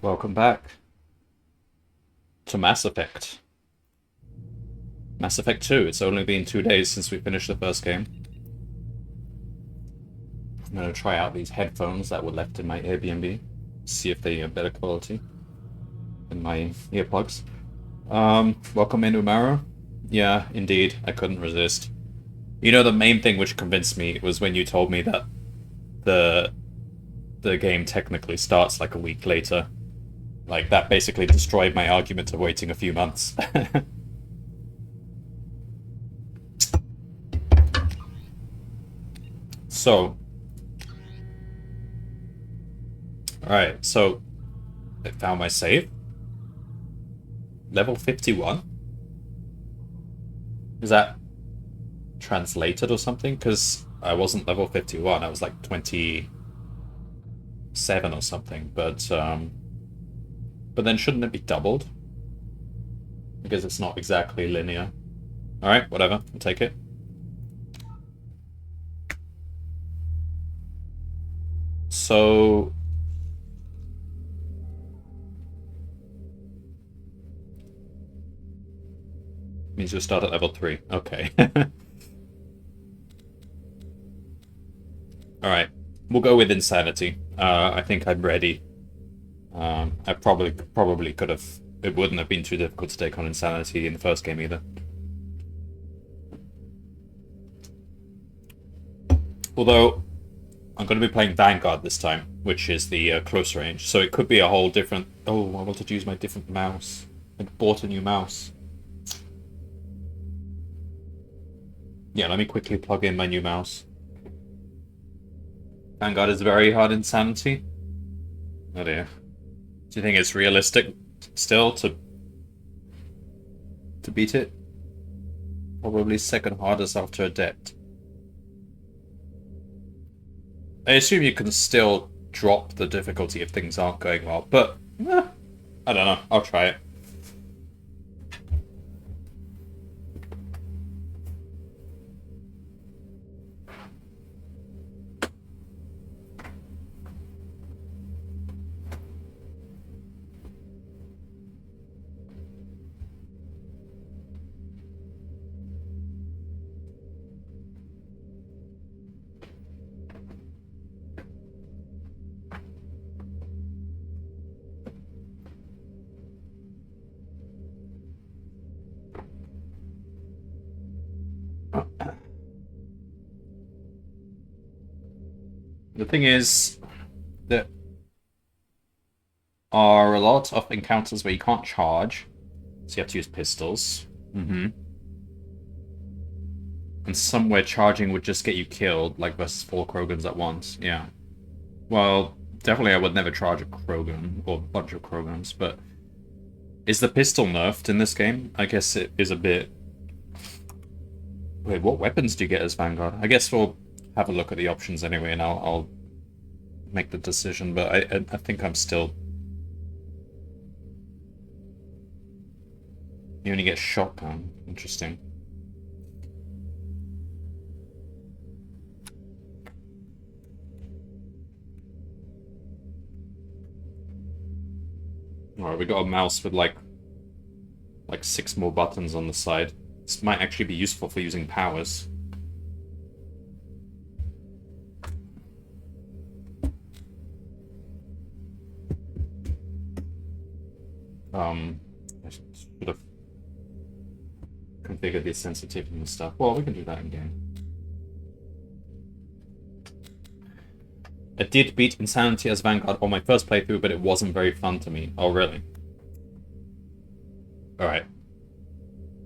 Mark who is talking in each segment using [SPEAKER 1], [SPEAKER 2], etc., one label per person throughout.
[SPEAKER 1] Welcome back to Mass Effect. Mass Effect 2. It's only been 2 days since we finished the first game. I'm going to try out these headphones that were left in my Airbnb. See if they are better quality than my earplugs. Welcome in, Umaru. Yeah, indeed. I couldn't resist. You know, the main thing which convinced me was when you told me that the game technically starts like a week later. Like, that basically destroyed my argument of waiting a few months. So. Alright, so I found my save. Level 51? Is that translated or something? Because I wasn't level 51, I was like 27 or something, but then shouldn't it be doubled? Because it's not exactly linear. Alright, whatever, I'll take it. So means you'll start at level 3. Okay. Alright, we'll go with Insanity. I think I'm ready. I probably could have... It wouldn't have been too difficult to take on Insanity in the first game either. Although, I'm going to be playing Vanguard this time, which is the close range. So it could be a whole different... Oh, I wanted to use my different mouse. I bought a new mouse. Yeah, let me quickly plug in my new mouse. Vanguard is very hard Insanity. Oh dear. Do you think it's realistic still to beat it? Probably second hardest after Adept. I assume you can still drop the difficulty if things aren't going well, but I don't know. I'll try it. The thing is, there are a lot of encounters where you can't charge, so you have to use pistols. And somewhere charging would just get you killed, like versus 4 Krogans at once. Yeah. Well, definitely I would never charge a Krogan, or a bunch of Krogans, but is the pistol nerfed in this game? I guess it is a bit... Wait, what weapons do you get as Vanguard? I guess we'll have a look at the options anyway, and I'll make the decision, but I think I'm still... You only get shotgun. Interesting. Alright, we got a mouse with like 6 more buttons on the side. This might actually be useful for using powers. I should have configured the sensitivity and stuff. Well, we can do that in game. I did beat Insanity as Vanguard on my first playthrough, but it wasn't very fun to me. Oh, really? Alright.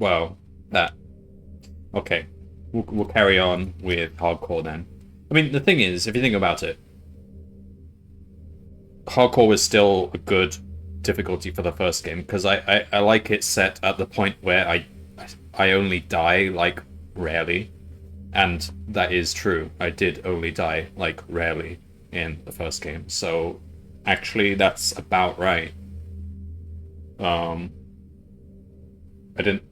[SPEAKER 1] Well, that. Okay. We'll carry on with Hardcore then. I mean, the thing is, if you think about it, Hardcore was still a good difficulty for the first game, because I like it set at the point where I only die, like, rarely. And that is true. I did only die, like, rarely in the first game. So, actually, that's about right. I didn't...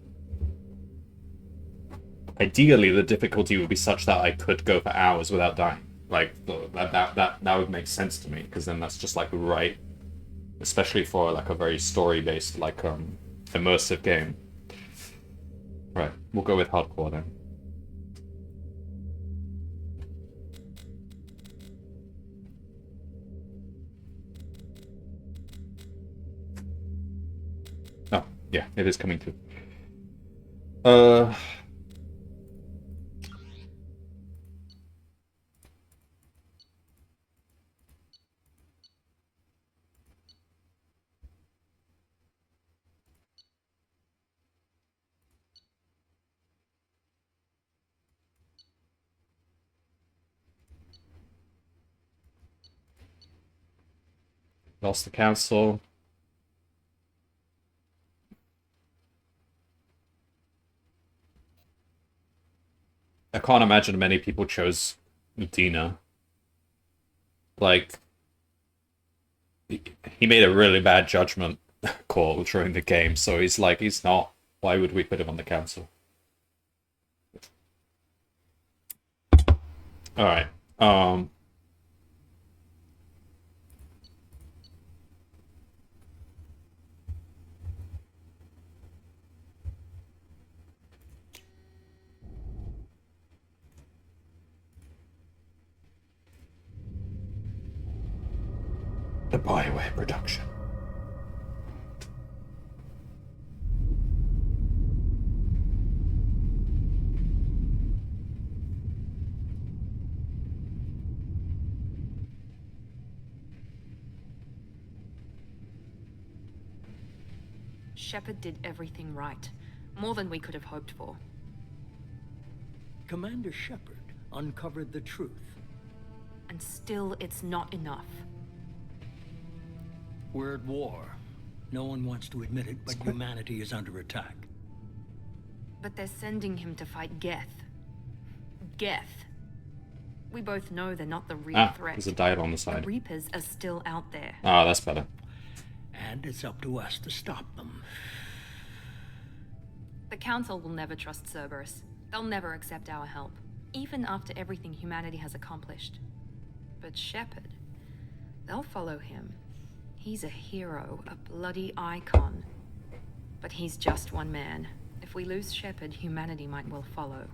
[SPEAKER 1] Ideally, the difficulty would be such that I could go for hours without dying. Like, that would make sense to me, because then that's just, like, right especially for like a very story-based, like immersive game. Right, we'll go with hardcore then. Oh, yeah, it is coming through. Lost the council. I can't imagine many people chose Dina. Like, he made a really bad judgment call during the game, so he's like, he's not. Why would we put him on the council? Alright. The Bioware production.
[SPEAKER 2] Shepard did everything right. More than we could have hoped for.
[SPEAKER 3] Commander Shepard uncovered the truth.
[SPEAKER 2] And still, it's not enough.
[SPEAKER 3] We're at war. No one wants to admit it, but humanity is under attack.
[SPEAKER 2] But they're sending him to fight Geth. Geth. We both know they're not the real threat.
[SPEAKER 1] There's a dial on the side.
[SPEAKER 2] The Reapers are still out there.
[SPEAKER 1] Ah, that's better.
[SPEAKER 3] And it's up to us to stop them.
[SPEAKER 2] The Council will never trust Cerberus. They'll never accept our help, even after everything humanity has accomplished. But Shepard, they'll follow him. He's a hero, a bloody icon. But he's just one man. If we lose Shepard, humanity might well follow.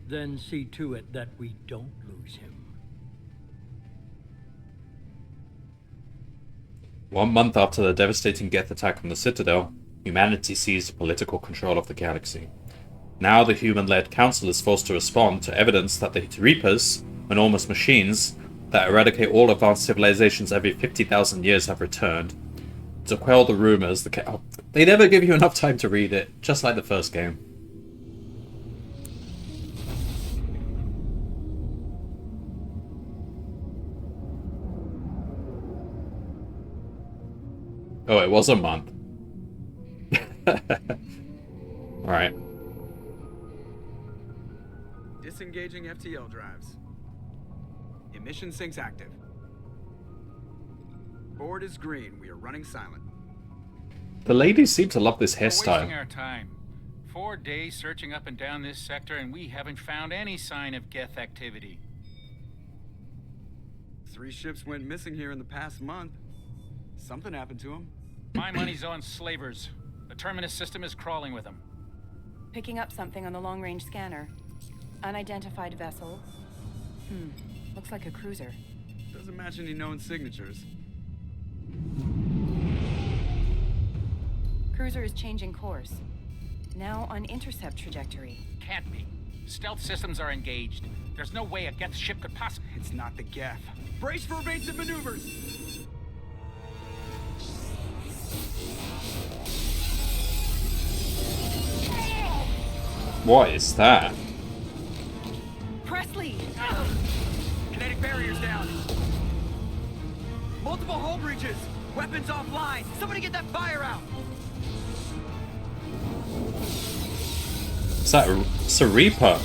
[SPEAKER 3] Then see to it that we don't lose him.
[SPEAKER 1] 1 month after the devastating Geth attack on the Citadel, humanity seized political control of the galaxy. Now the human-led Council is forced to respond to evidence that the Reapers, enormous machines that eradicate all advanced civilizations every 50,000 years, have returned. To quell the rumors, they never give you enough time to read it, just like the first game. Oh, it was a month. Alright.
[SPEAKER 4] Disengaging FTL drives. Emission sinks active. Board is green. We are running silent.
[SPEAKER 1] The ladies seem to love this
[SPEAKER 5] We're
[SPEAKER 1] hairstyle.
[SPEAKER 5] wasting our time. 4 days searching up and down this sector, and we haven't found any sign of Geth activity.
[SPEAKER 4] 3 ships went missing here in the past month. Something happened to them.
[SPEAKER 5] My money's on slavers. The Terminus system is crawling with them.
[SPEAKER 6] Picking up something on the long-range scanner. Unidentified vessel. Looks like a cruiser.
[SPEAKER 4] Doesn't match any known signatures.
[SPEAKER 6] Cruiser is changing course. Now on intercept trajectory.
[SPEAKER 5] Can't be. Stealth systems are engaged. There's no way a Geth ship could possibly...
[SPEAKER 4] It's not the Geth. Brace for evasive maneuvers!
[SPEAKER 1] What is that?
[SPEAKER 6] Presley!
[SPEAKER 4] Kinetic barriers down. Multiple hull breaches. Weapons offline. Somebody get that fire out.
[SPEAKER 1] Is that it's a Reaper?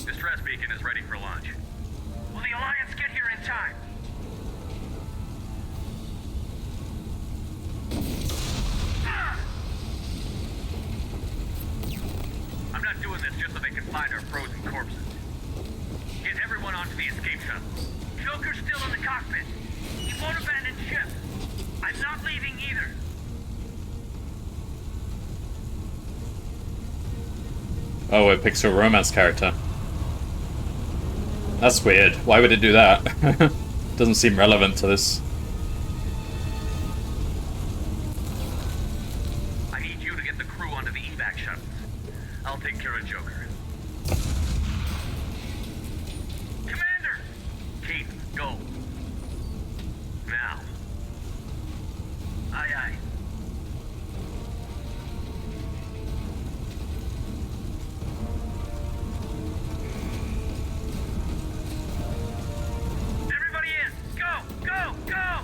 [SPEAKER 7] Distress beacon is ready for launch. Will the Alliance
[SPEAKER 1] Oh, it picks a romance character. That's weird. Why would it do that? Doesn't seem relevant to this.
[SPEAKER 7] I need you to get the crew onto the evac shuttles. I'll take care of Joker. Commander! Keith, go. Now. Aye, aye. Everybody in! Go! Go! Go!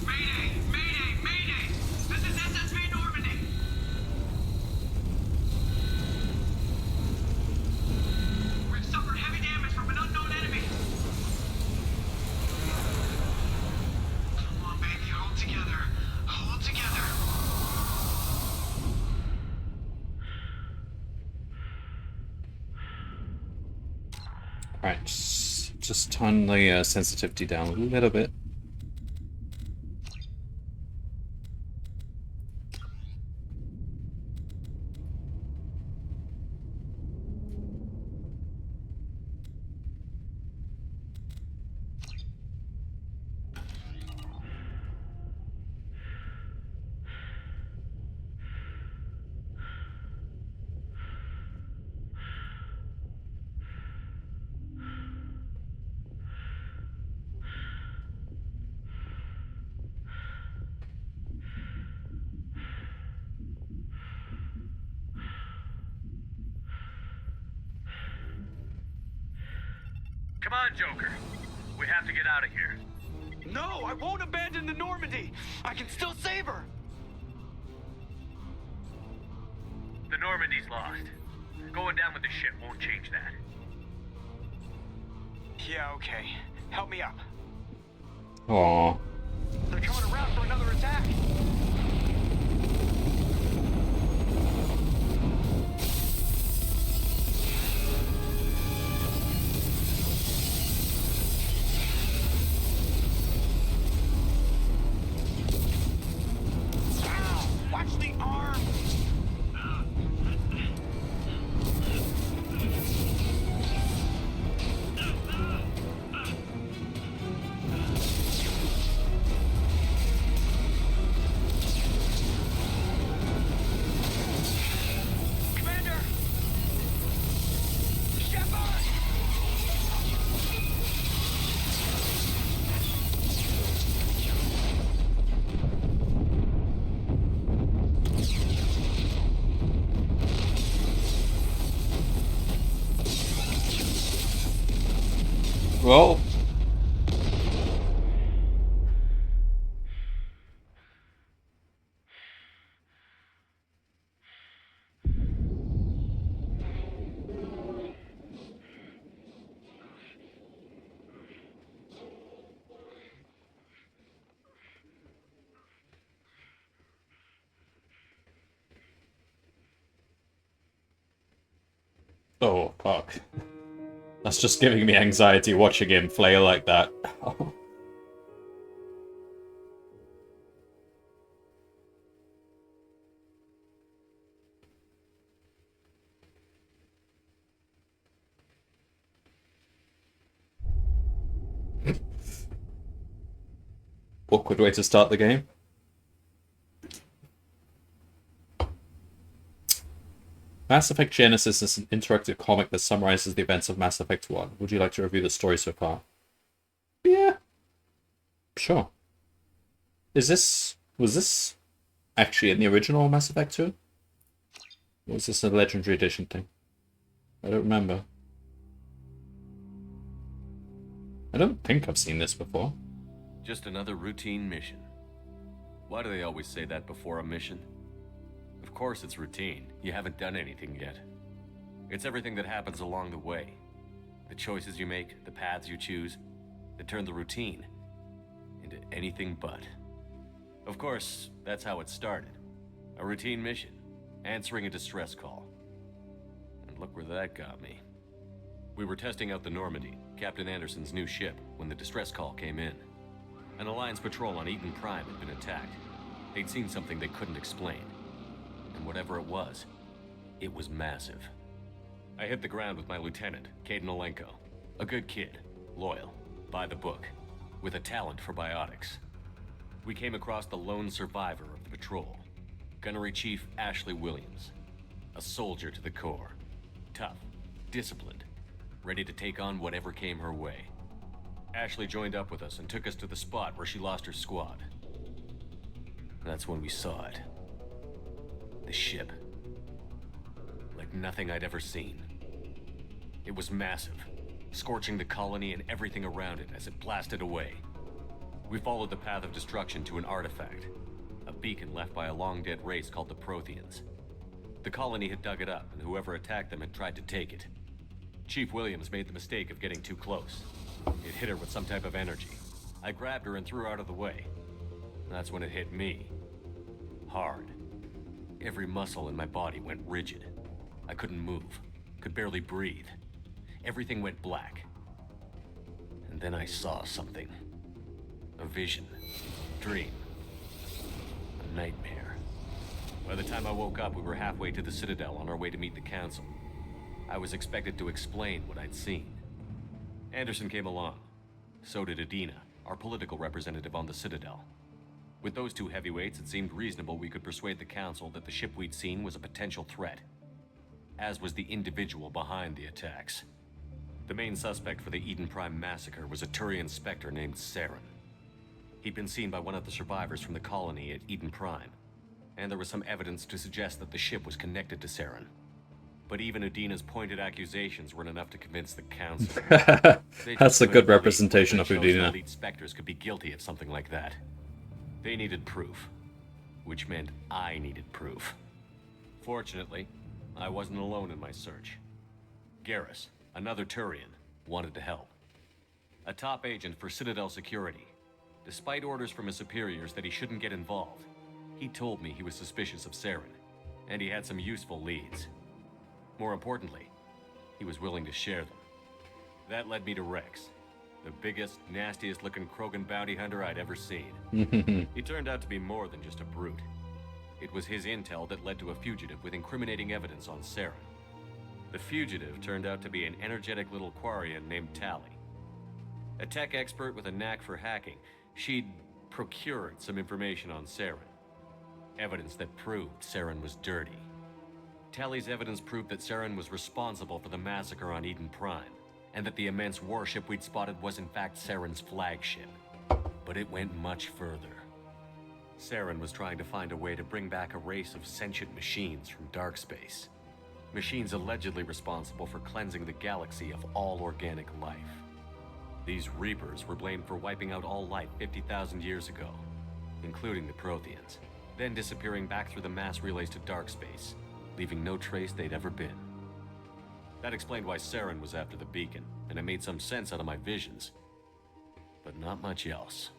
[SPEAKER 7] Mayday! Mayday! Mayday! This is SSV Normandy! We've suffered heavy damage from an unknown enemy. Come on, baby, hold together. Hold together.
[SPEAKER 1] Alright, just turn the sensitivity down a little bit.
[SPEAKER 7] Come on, Joker. We have to get out of here.
[SPEAKER 4] No, I won't abandon the Normandy. I can still save her.
[SPEAKER 7] The Normandy's lost. Going down with the ship won't change that.
[SPEAKER 4] Yeah, okay. Help me up.
[SPEAKER 1] Aww.
[SPEAKER 4] They're coming around for another attack. Ow! Watch the arm. Commander! Shepard!
[SPEAKER 1] Well. Oh, fuck. That's just giving me anxiety watching him flail like that. Awkward way to start the game. Mass Effect Genesis is an interactive comic that summarizes the events of Mass Effect 1. Would you like to review the story so far? Yeah. Sure. Was this actually in the original Mass Effect 2? Or was this a Legendary Edition thing? I don't remember. I don't think I've seen this before.
[SPEAKER 8] Just another routine mission. Why do they always say that before a mission? Of course it's routine. You haven't done anything yet. It's everything that happens along the way. The choices you make, the paths you choose, that turn the routine into anything but. Of course, that's how it started. A routine mission, answering a distress call. And look where that got me. We were testing out the Normandy, Captain Anderson's new ship, when the distress call came in. An Alliance patrol on Eden Prime had been attacked. They'd seen something they couldn't explain. And whatever it was massive. I hit the ground with my lieutenant, Caden Olenko. A good kid, loyal, by the book, with a talent for biotics. We came across the lone survivor of the patrol, Gunnery Chief Ashley Williams. A soldier to the core. Tough, disciplined, ready to take on whatever came her way. Ashley joined up with us and took us to the spot where she lost her squad. That's when we saw it. The ship. Like nothing I'd ever seen. It was massive, scorching the colony and everything around it as it blasted away. We followed the path of destruction to an artifact, a beacon left by a long-dead race called the Protheans. The colony had dug it up, and whoever attacked them had tried to take it. Chief Williams made the mistake of getting too close. It hit her with some type of energy. I grabbed her and threw her out of the way. That's when it hit me. Hard. Every muscle in my body went rigid. I couldn't move, could barely breathe. Everything went black. And then I saw something. A vision. Dream. A nightmare. By the time I woke up, we were halfway to the Citadel on our way to meet the Council. I was expected to explain what I'd seen. Anderson came along. So did Adina, our political representative on the Citadel. With those two heavyweights, it seemed reasonable we could persuade the Council that the ship we'd seen was a potential threat, as was the individual behind the attacks. The main suspect for the Eden Prime massacre was a Turian Spectre named Saren. He'd been seen by one of the survivors from the colony at Eden Prime, and there was some evidence to suggest that the ship was connected to Saren. But even Adina's pointed accusations weren't enough to convince the Council.
[SPEAKER 1] That's a good representation of Adina.
[SPEAKER 8] Elite Spectres could be guilty of something like that. They needed proof, which meant I needed proof. Fortunately, I wasn't alone in my search. Garrus, another Turian, wanted to help. A top agent for Citadel security. Despite orders from his superiors that he shouldn't get involved, he told me he was suspicious of Saren, and he had some useful leads. More importantly, he was willing to share them. That led me to Rex, the biggest, nastiest-looking Krogan bounty hunter I'd ever seen. He turned out to be more than just a brute. It was his intel that led to a fugitive with incriminating evidence on Saren. The fugitive turned out to be an energetic little Quarian named Tally. A tech expert with a knack for hacking, she'd procured some information on Saren. Evidence that proved Saren was dirty. Tally's evidence proved that Saren was responsible for the massacre on Eden Prime, and that the immense warship we'd spotted was in fact Saren's flagship. But it went much further. Saren was trying to find a way to bring back a race of sentient machines from dark space. Machines allegedly responsible for cleansing the galaxy of all organic life. These Reapers were blamed for wiping out all life 50,000 years ago, including the Protheans, then disappearing back through the mass relays to dark space, leaving no trace they'd ever been. That explained why Saren was after the beacon, and it made some sense out of my visions. But not much else.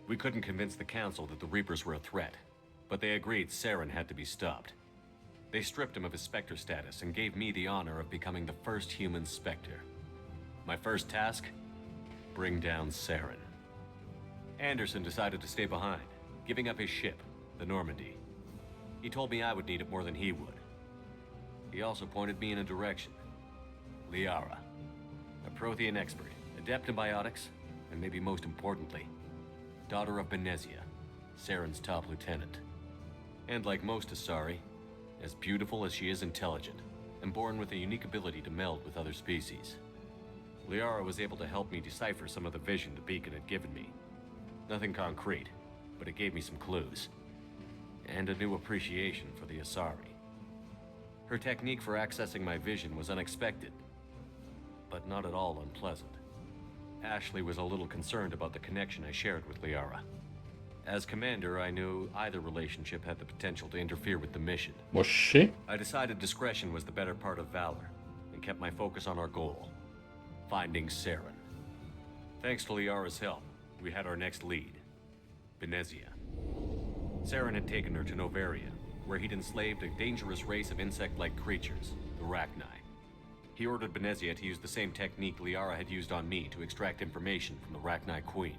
[SPEAKER 8] We couldn't convince the Council that the Reapers were a threat, but they agreed Saren had to be stopped. They stripped him of his Spectre status and gave me the honor of becoming the first human Spectre. My first task? Bring down Saren. Anderson decided to stay behind, giving up his ship, the Normandy. He told me I would need it more than he would. He also pointed me in a direction. Liara, a Prothean expert, adept in biotics, and maybe most importantly, daughter of Benezia, Saren's top lieutenant. And like most Asari, as beautiful as she is intelligent, and born with a unique ability to meld with other species. Liara was able to help me decipher some of the vision the beacon had given me. Nothing concrete, but it gave me some clues. And a new appreciation for the Asari. Her technique for accessing my vision was unexpected, but not at all unpleasant. Ashley was a little concerned about the connection I shared with Liara. As commander, I knew either relationship had the potential to interfere with the mission.
[SPEAKER 1] Was she?
[SPEAKER 8] I decided discretion was the better part of valor, and kept my focus on our goal, finding Saren. Thanks to Liara's help, we had our next lead, Venezia. Saren had taken her to Novaria, where he'd enslaved a dangerous race of insect-like creatures, the Rachni. He ordered Venezia to use the same technique Liara had used on me to extract information from the Rachni Queen.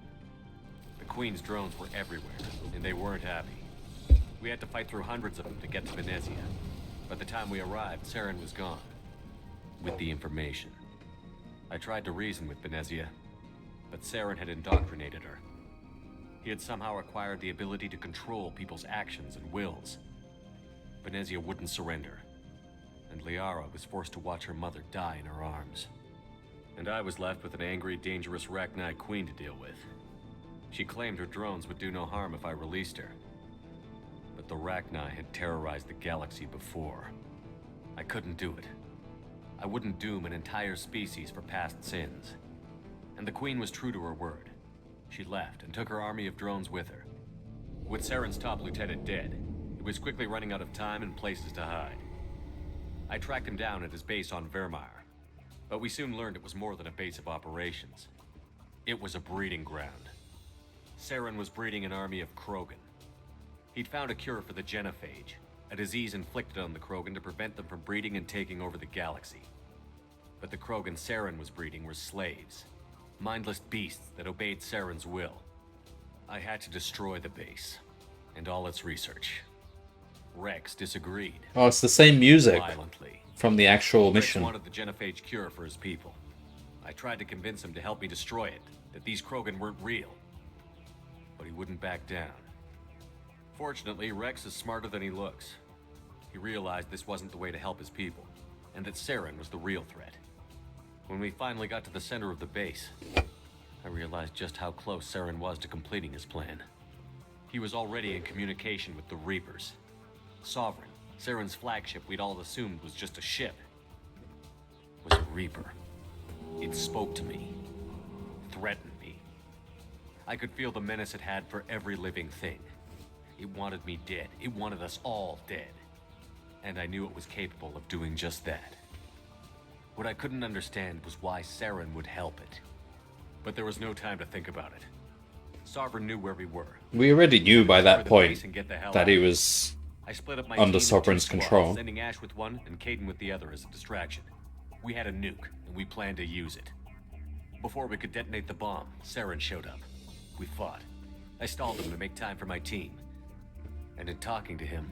[SPEAKER 8] The Queen's drones were everywhere, and they weren't happy. We had to fight through hundreds of them to get to Venezia. By the time we arrived, Saren was gone, with the information. I tried to reason with Venezia, but Saren had indoctrinated her. He had somehow acquired the ability to control people's actions and wills. Venezia wouldn't surrender, and Liara was forced to watch her mother die in her arms. And I was left with an angry, dangerous Rachni Queen to deal with. She claimed her drones would do no harm if I released her. But the Rachni had terrorized the galaxy before. I couldn't do it. I wouldn't doom an entire species for past sins. And the Queen was true to her word. She left and took her army of drones with her. With Saren's top lieutenant dead, it was quickly running out of time and places to hide. I tracked him down at his base on Vermeer, but we soon learned it was more than a base of operations. It was a breeding ground. Saren was breeding an army of Krogan. He'd found a cure for the genophage, a disease inflicted on the Krogan to prevent them from breeding and taking over the galaxy. But the Krogan Saren was breeding were slaves, mindless beasts that obeyed Saren's will. I had to destroy the base, and all its research. Rex disagreed.
[SPEAKER 1] Oh, it's the same music
[SPEAKER 8] Violently.
[SPEAKER 1] from the actual
[SPEAKER 8] Rex
[SPEAKER 1] mission.
[SPEAKER 8] wanted the genophage cure for his people. I tried to convince him to help me destroy it, that these Krogan weren't real. But he wouldn't back down. Fortunately, Rex is smarter than he looks. He realized this wasn't the way to help his people, and that Saren was the real threat. When we finally got to the center of the base, I realized just how close Saren was to completing his plan. He was already in communication with the Reapers. Sovereign, Saren's flagship we'd all assumed was just a ship, was a Reaper. It spoke to me, threatened me. I could feel the menace it had for every living thing. It wanted me dead. It wanted us all dead. And I knew it was capable of doing just that. What I couldn't understand was why Saren would help it. But there was no time to think about it. Sovereign knew where we were.
[SPEAKER 1] We already knew by that point
[SPEAKER 8] that
[SPEAKER 1] that he was
[SPEAKER 8] I split up my
[SPEAKER 1] under
[SPEAKER 8] team
[SPEAKER 1] Sovereign's
[SPEAKER 8] into two
[SPEAKER 1] control.
[SPEAKER 8] squads, sending Ash with one and Caden with the other as a distraction. We had a nuke, and we planned to use it. Before we could detonate the bomb, Saren showed up. We fought. I stalled him to make time for my team. And in talking to him,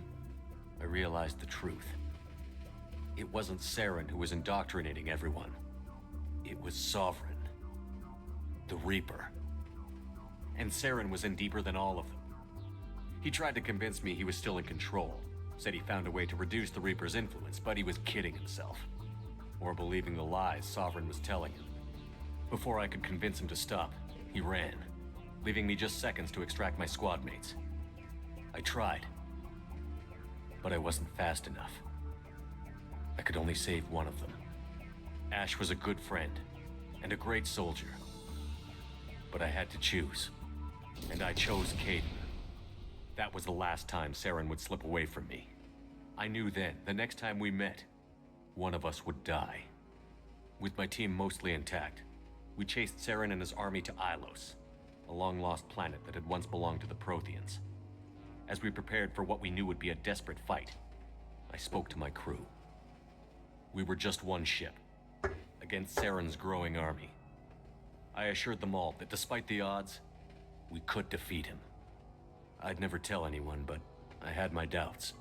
[SPEAKER 8] I realized the truth. It wasn't Saren who was indoctrinating everyone. It was Sovereign. The Reaper. And Saren was in deeper than all of them. He tried to convince me he was still in control. Said he found a way to reduce the Reaper's influence, but he was kidding himself. Or believing the lies Sovereign was telling him. Before I could convince him to stop, he ran, leaving me just seconds to extract my squad mates. I tried, but I wasn't fast enough. I could only save one of them. Ash was a good friend, and a great soldier. But I had to choose, and I chose Caden. That was the last time Saren would slip away from me. I knew then, the next time we met, one of us would die. With my team mostly intact, we chased Saren and his army to Ilos, a long-lost planet that had once belonged to the Protheans. As we prepared for what we knew would be a desperate fight, I spoke to my crew. We were just one ship, against Saren's growing army. I assured them all that despite the odds, we could defeat him. I'd never tell anyone, but I had my doubts.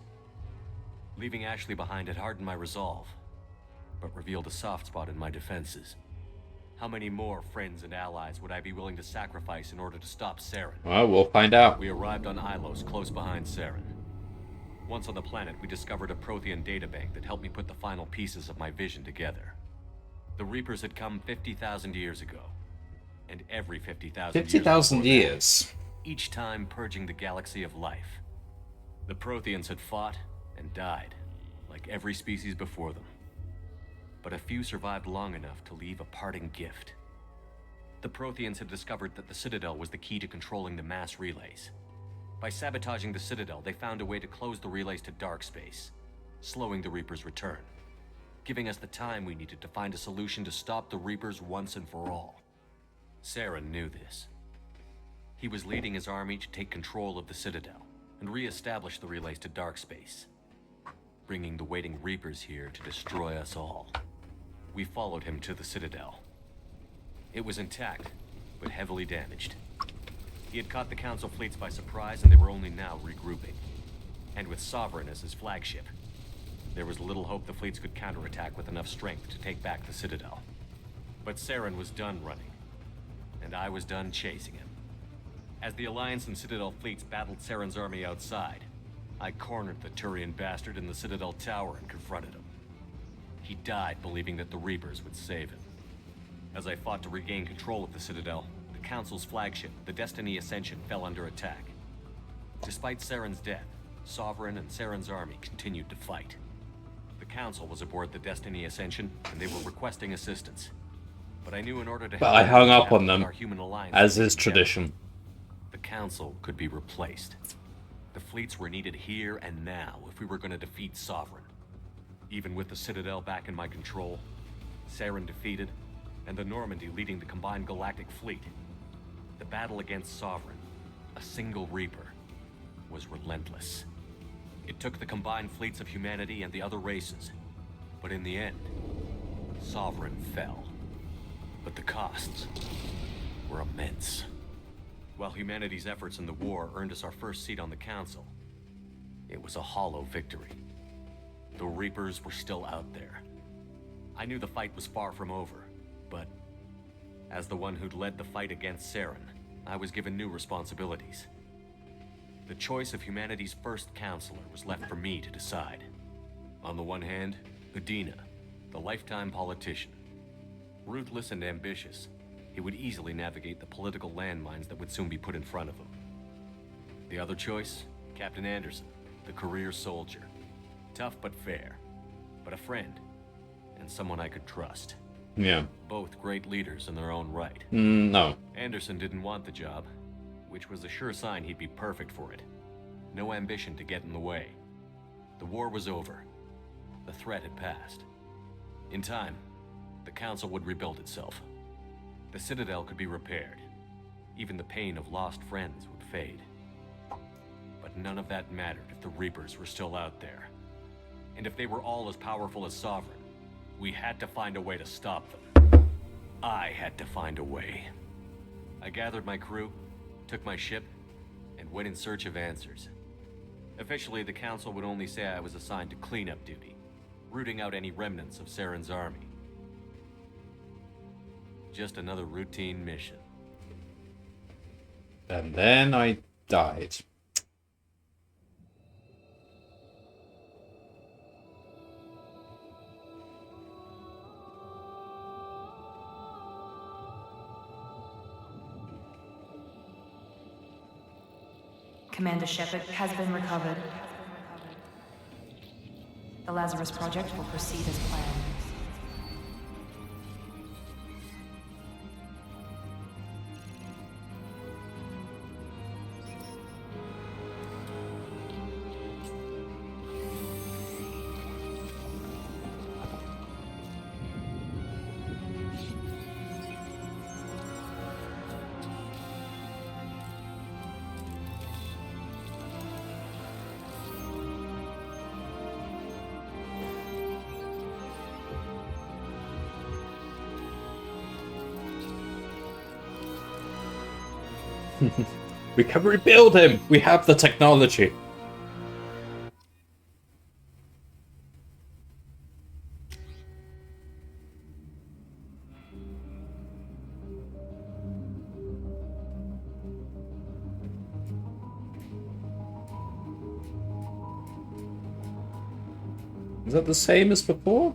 [SPEAKER 8] Leaving Ashley behind had hardened my resolve, but revealed a soft spot in my defenses. How many more friends and allies would I be willing to sacrifice in order to stop Saren?
[SPEAKER 1] Well, we'll find out.
[SPEAKER 8] We arrived on Ilos, close behind Saren. Once on the planet, we discovered a Prothean databank that helped me put the final pieces of my vision together. The Reapers had come 50,000 years ago, and every 50,000 years
[SPEAKER 1] 50,000
[SPEAKER 8] before that,
[SPEAKER 1] years.
[SPEAKER 8] each time purging the galaxy of life. The Protheans had fought and died, like every species before them. But a few survived long enough to leave a parting gift. The Protheans had discovered that the Citadel was the key to controlling the mass relays. By sabotaging the Citadel, they found a way to close the relays to dark space, slowing the Reaper's return, giving us the time we needed to find a solution to stop the Reapers once and for all. Saren knew this. He was leading his army to take control of the Citadel and re-establish the relays to dark space, bringing the waiting Reapers here to destroy us all. We followed him to the Citadel. It was intact, but heavily damaged. He had caught the Council fleets by surprise, and they were only now regrouping. And with Sovereign as his flagship, there was little hope the fleets could counterattack with enough strength to take back the Citadel. But Saren was done running, and I was done chasing him. As the Alliance and Citadel fleets battled Saren's army outside, I cornered the Turian bastard in the Citadel tower and confronted him. He died believing that the Reapers would save him. As I fought to regain control of the Citadel, the Council's flagship, the Destiny Ascension, fell under attack. Despite Saren's death, Sovereign and Saren's army continued to fight. The Council was aboard the Destiny Ascension, and they were requesting assistance. But I knew in order to
[SPEAKER 1] But I hung up on them,
[SPEAKER 8] our human alliance
[SPEAKER 1] as is
[SPEAKER 8] together,
[SPEAKER 1] tradition.
[SPEAKER 8] the Council could be replaced. The fleets were needed here and now if we were going to defeat Sovereign. Even with the Citadel back in my control, Saren defeated, and the Normandy leading the combined galactic fleet, the battle against Sovereign, a single Reaper, was relentless. It took the combined fleets of humanity and the other races, but in the end, Sovereign fell. But the costs were immense. While humanity's efforts in the war earned us our first seat on the Council, it was a hollow victory. The Reapers were still out there. I knew the fight was far from over, but as the one who'd led the fight against Saren, I was given new responsibilities. The choice of humanity's first counselor was left for me to decide. On the one hand, Udina, the lifetime politician. Ruthless and ambitious, he would easily navigate the political landmines that would soon be put in front of him. The other choice, Captain Anderson, the career soldier. Tough but fair, but a friend, and someone I could trust.
[SPEAKER 1] Yeah.
[SPEAKER 8] Both great leaders in their own right.
[SPEAKER 1] No.
[SPEAKER 8] Anderson didn't want the job, which was a sure sign he'd be perfect for it. No ambition to get in the way. The war was over. The threat had passed. In time, the Council would rebuild itself. The Citadel could be repaired. Even the pain of lost friends would fade. But none of that mattered if the Reapers were still out there. And if they were all as powerful as Sovereign, we had to find a way to stop them. I had to find a way. I gathered my crew, took my ship, and went in search of answers. Officially, the Council would only say I was assigned to cleanup duty, rooting out any remnants of Saren's army. Just another routine mission.
[SPEAKER 1] And then I died.
[SPEAKER 2] Commander Shepard has been recovered. The Lazarus Project will proceed as planned.
[SPEAKER 1] We can rebuild him! We have the technology! Is that the same as before?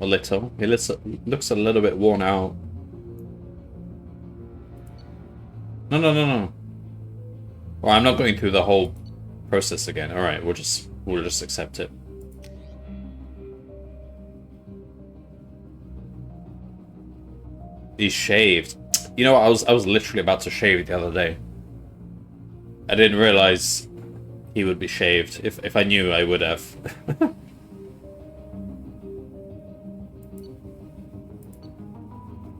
[SPEAKER 1] A little. He looks a little bit worn out. No. Well, I'm not going through the whole process again. Alright, we'll just accept it. He's shaved. You know what? I was literally about to shave the other day. I didn't realize he would be shaved. If I knew, I would have.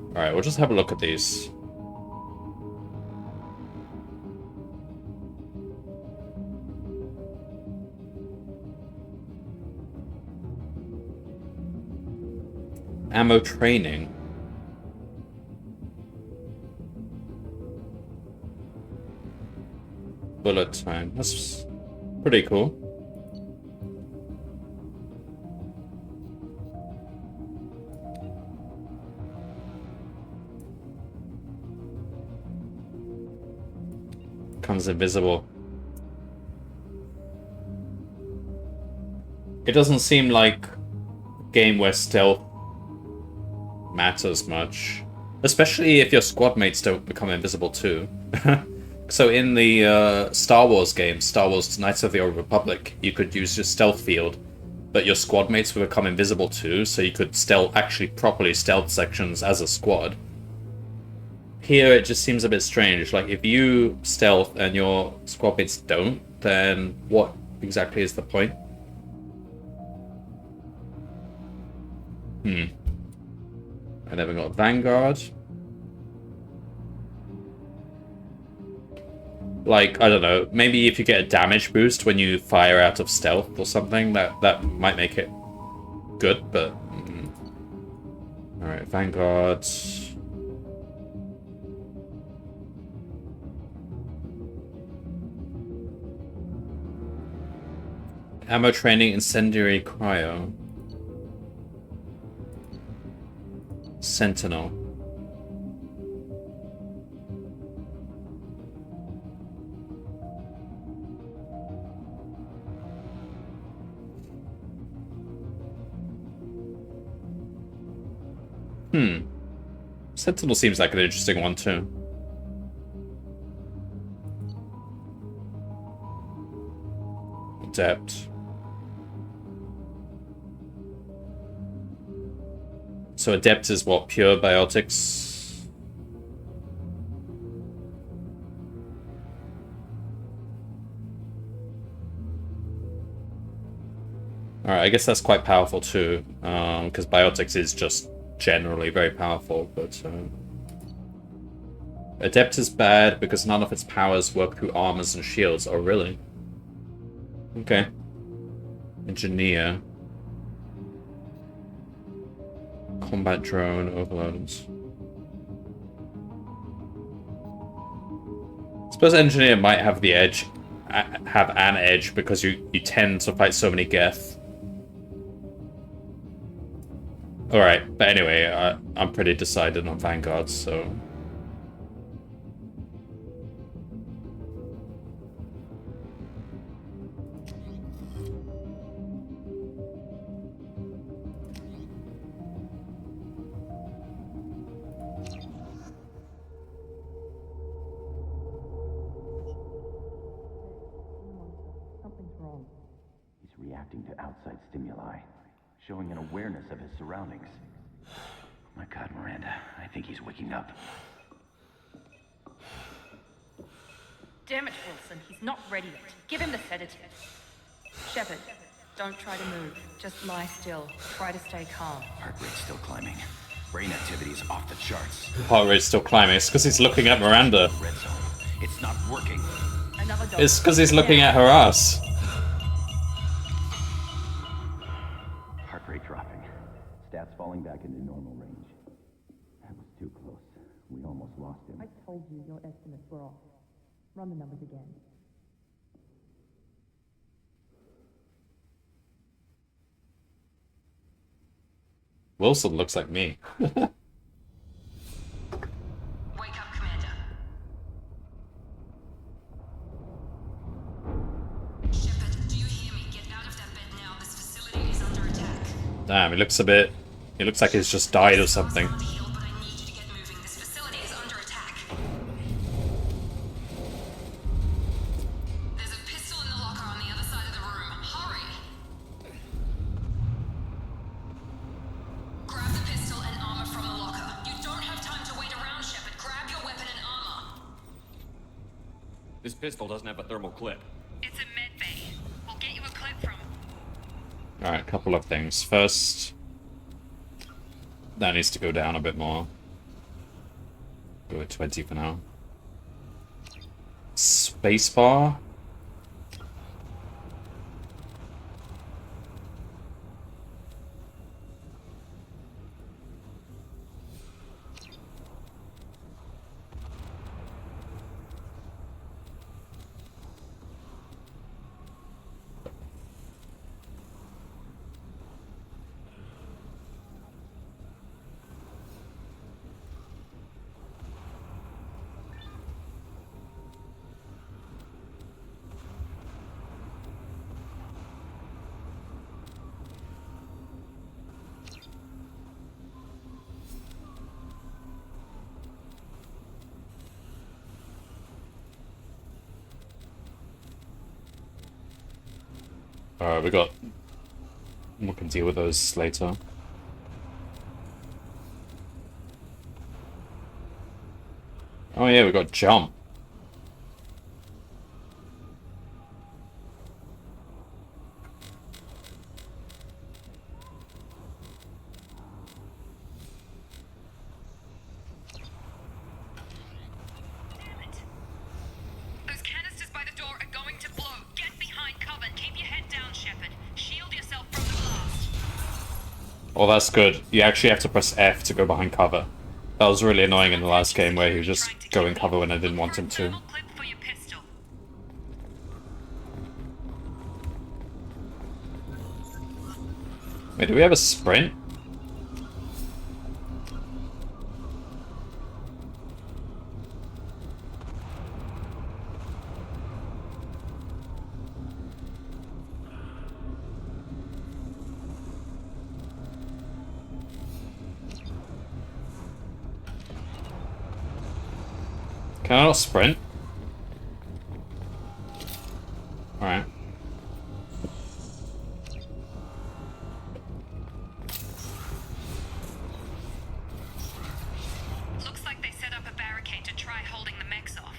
[SPEAKER 1] Alright, we'll just have a look at these. Ammo training. Bullet time. That's pretty cool. Becomes invisible. It doesn't seem like a game where stealth matters much. Especially if your squad mates don't become invisible too. So in the Star Wars game, Star Wars Knights of the Old Republic, you could use your stealth field, but your squad mates would become invisible too, so you could actually properly stealth sections as a squad. Here it just seems a bit strange. Like, if you stealth and your squad mates don't, then what exactly is the point? I never got Vanguard. Like, I don't know, maybe if you get a damage boost when you fire out of stealth or something, that might make it good, but... Alright, Vanguard. Ammo training, incendiary cryo. Sentinel. Sentinel seems like an interesting one too. Adept. So Adept is what? Pure biotics? Alright, I guess that's quite powerful too, because biotics is just generally very powerful, but Adept is bad because none of its powers work through armors and shields. Oh, really? Okay. Engineer. Combat drone overloads. I suppose Engineer might have the edge, have an edge, because you tend to fight so many Geth. Alright, but anyway, I'm pretty decided on Vanguard, so...
[SPEAKER 9] Something's wrong. He's reacting to outside stimuli, showing an awareness of his surroundings. My God, Miranda, I think he's waking up.
[SPEAKER 6] Damn it, Wilson. He's not ready yet. Give him the sedative. Shepard, don't try to move. Just lie still. Try to stay calm.
[SPEAKER 9] Heart rate's still climbing. Brain activity's off the charts.
[SPEAKER 1] Heart rate's still climbing. It's because he's looking at Miranda.
[SPEAKER 9] Red zone. It's not working.
[SPEAKER 6] Another dog.
[SPEAKER 1] It's because he's looking at her ass.
[SPEAKER 9] Heart rate dropping. Stats falling back into normal range. That was too close. We almost lost him.
[SPEAKER 10] I told you your estimates were off. Run the numbers again.
[SPEAKER 1] Wilson looks like me.
[SPEAKER 2] Wake up, Commander. Shepard, do you hear me? Get out of that bed now. This facility is under attack.
[SPEAKER 1] Damn, he looks a bit... He looks like he's just died or something.
[SPEAKER 2] But I need you to get moving. This facility is under attack. There's a pistol in the locker on the other side of the room. Hurry! Grab the pistol and armor from the locker. You don't have time to
[SPEAKER 8] This pistol doesn't have a thermal clip.
[SPEAKER 6] It's a med bay. We'll get you a clip from.
[SPEAKER 1] Alright, a couple of things. First, that needs to go down a bit more. Go with 20 for now. Spacebar. Alright, we can deal with those later. Oh yeah, we got jump.
[SPEAKER 6] Those canisters by the door are going to blow. Get behind cover and keep your head down, Shepard. Shield yourself from the blast.
[SPEAKER 1] Oh, that's good. You actually have to press F to go behind cover. That was really annoying in the last game where he was just going cover when I didn't want him to.
[SPEAKER 6] Thermal clip for your pistol.
[SPEAKER 1] Wait, do we have a sprint? Can I not sprint? Alright.
[SPEAKER 6] Looks like they set up a barricade to try holding the mechs off.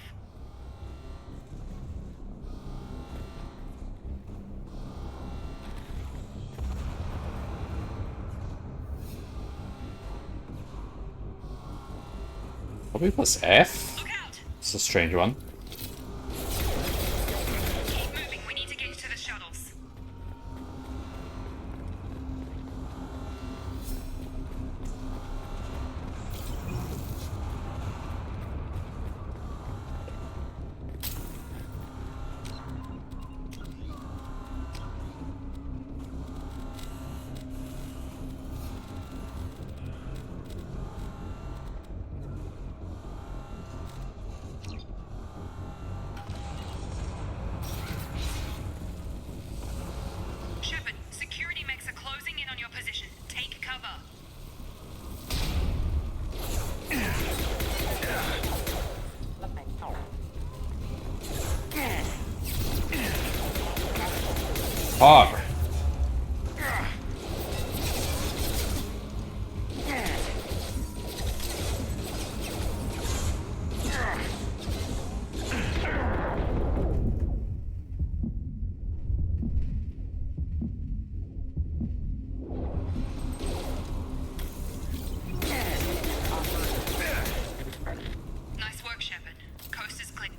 [SPEAKER 1] Probably press F?
[SPEAKER 6] Look out!
[SPEAKER 1] It's a strange one.
[SPEAKER 6] Keep moving. We need to get you to the shuttles. Shepard, security mechs are closing in on your position. Take cover.
[SPEAKER 1] Fuck.
[SPEAKER 6] Nice work, Shepard. Coast is clear.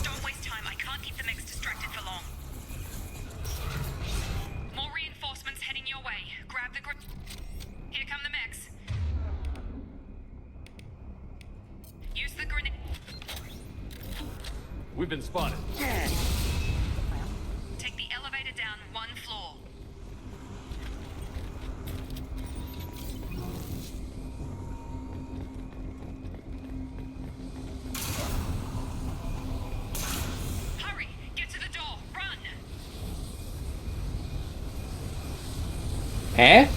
[SPEAKER 6] Don't waste time. I can't keep the mechs distracted for long. More reinforcements heading your way. Grab the Here come the mechs. Use the grenade.
[SPEAKER 8] We've been spotted.
[SPEAKER 6] Take the elevator down one floor. Hurry! Get to the door! Run!
[SPEAKER 1] F?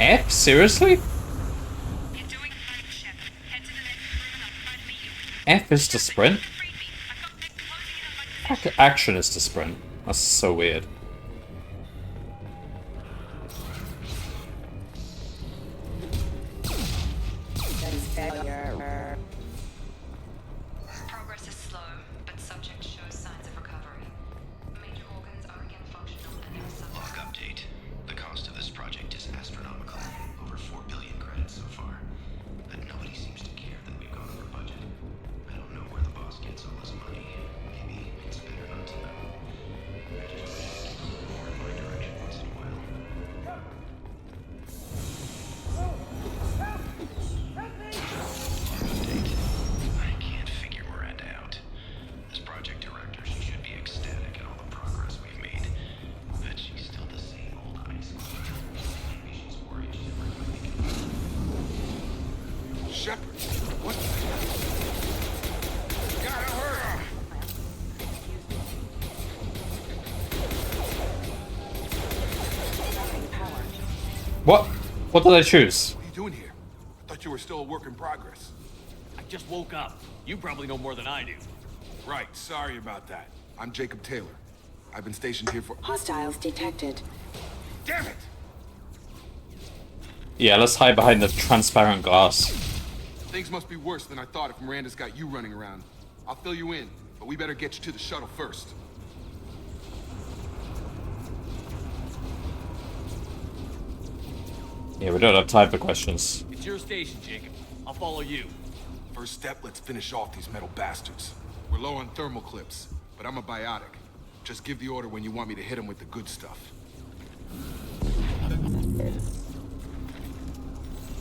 [SPEAKER 1] F? Seriously?
[SPEAKER 2] You're doing fine, Shepard. Head to the next room and I'll try to meet you.
[SPEAKER 1] F is to sprint?
[SPEAKER 2] Creepy. I've got Nick closing in on my position.
[SPEAKER 1] Action is to sprint. That's so weird.
[SPEAKER 2] Progress is slow, but subject shows signs of recovery. Major organs are again functional and there is some...
[SPEAKER 11] Log update. The cost of this project is astronomical. Over 4 billion credits so far. But nobody seems to care that we've gone over budget. I don't know where the boss gets all his money. Maybe it's better not to know. I just wish he'd keep more in my direction once in a while. Update. I can't figure Miranda out. As project director, she should be ecstatic at all the progress we've made. But she's still the same old ice queen. Maybe she's worried she's ever gonna make it.
[SPEAKER 12] Shepard, what the hell? Gotta hurry!
[SPEAKER 1] What? What did I choose?
[SPEAKER 12] What are you doing here? I thought you were still a work in progress.
[SPEAKER 8] I just woke up. You probably know more than I do.
[SPEAKER 12] Right, sorry about that. I'm Jacob Taylor. I've been stationed here for...
[SPEAKER 13] Hostiles detected.
[SPEAKER 12] Damn it!
[SPEAKER 1] Yeah, let's hide behind the transparent glass.
[SPEAKER 12] Things must be worse than I thought if Miranda's got you running around. I'll fill you in, but we better get you to the shuttle first.
[SPEAKER 1] Yeah, we don't have time for questions.
[SPEAKER 8] It's your station, Jacob. I'll follow you.
[SPEAKER 12] First step, let's finish off these metal bastards. We're low on thermal clips, but I'm a biotic. Just give the order when you want me to hit them with the good stuff.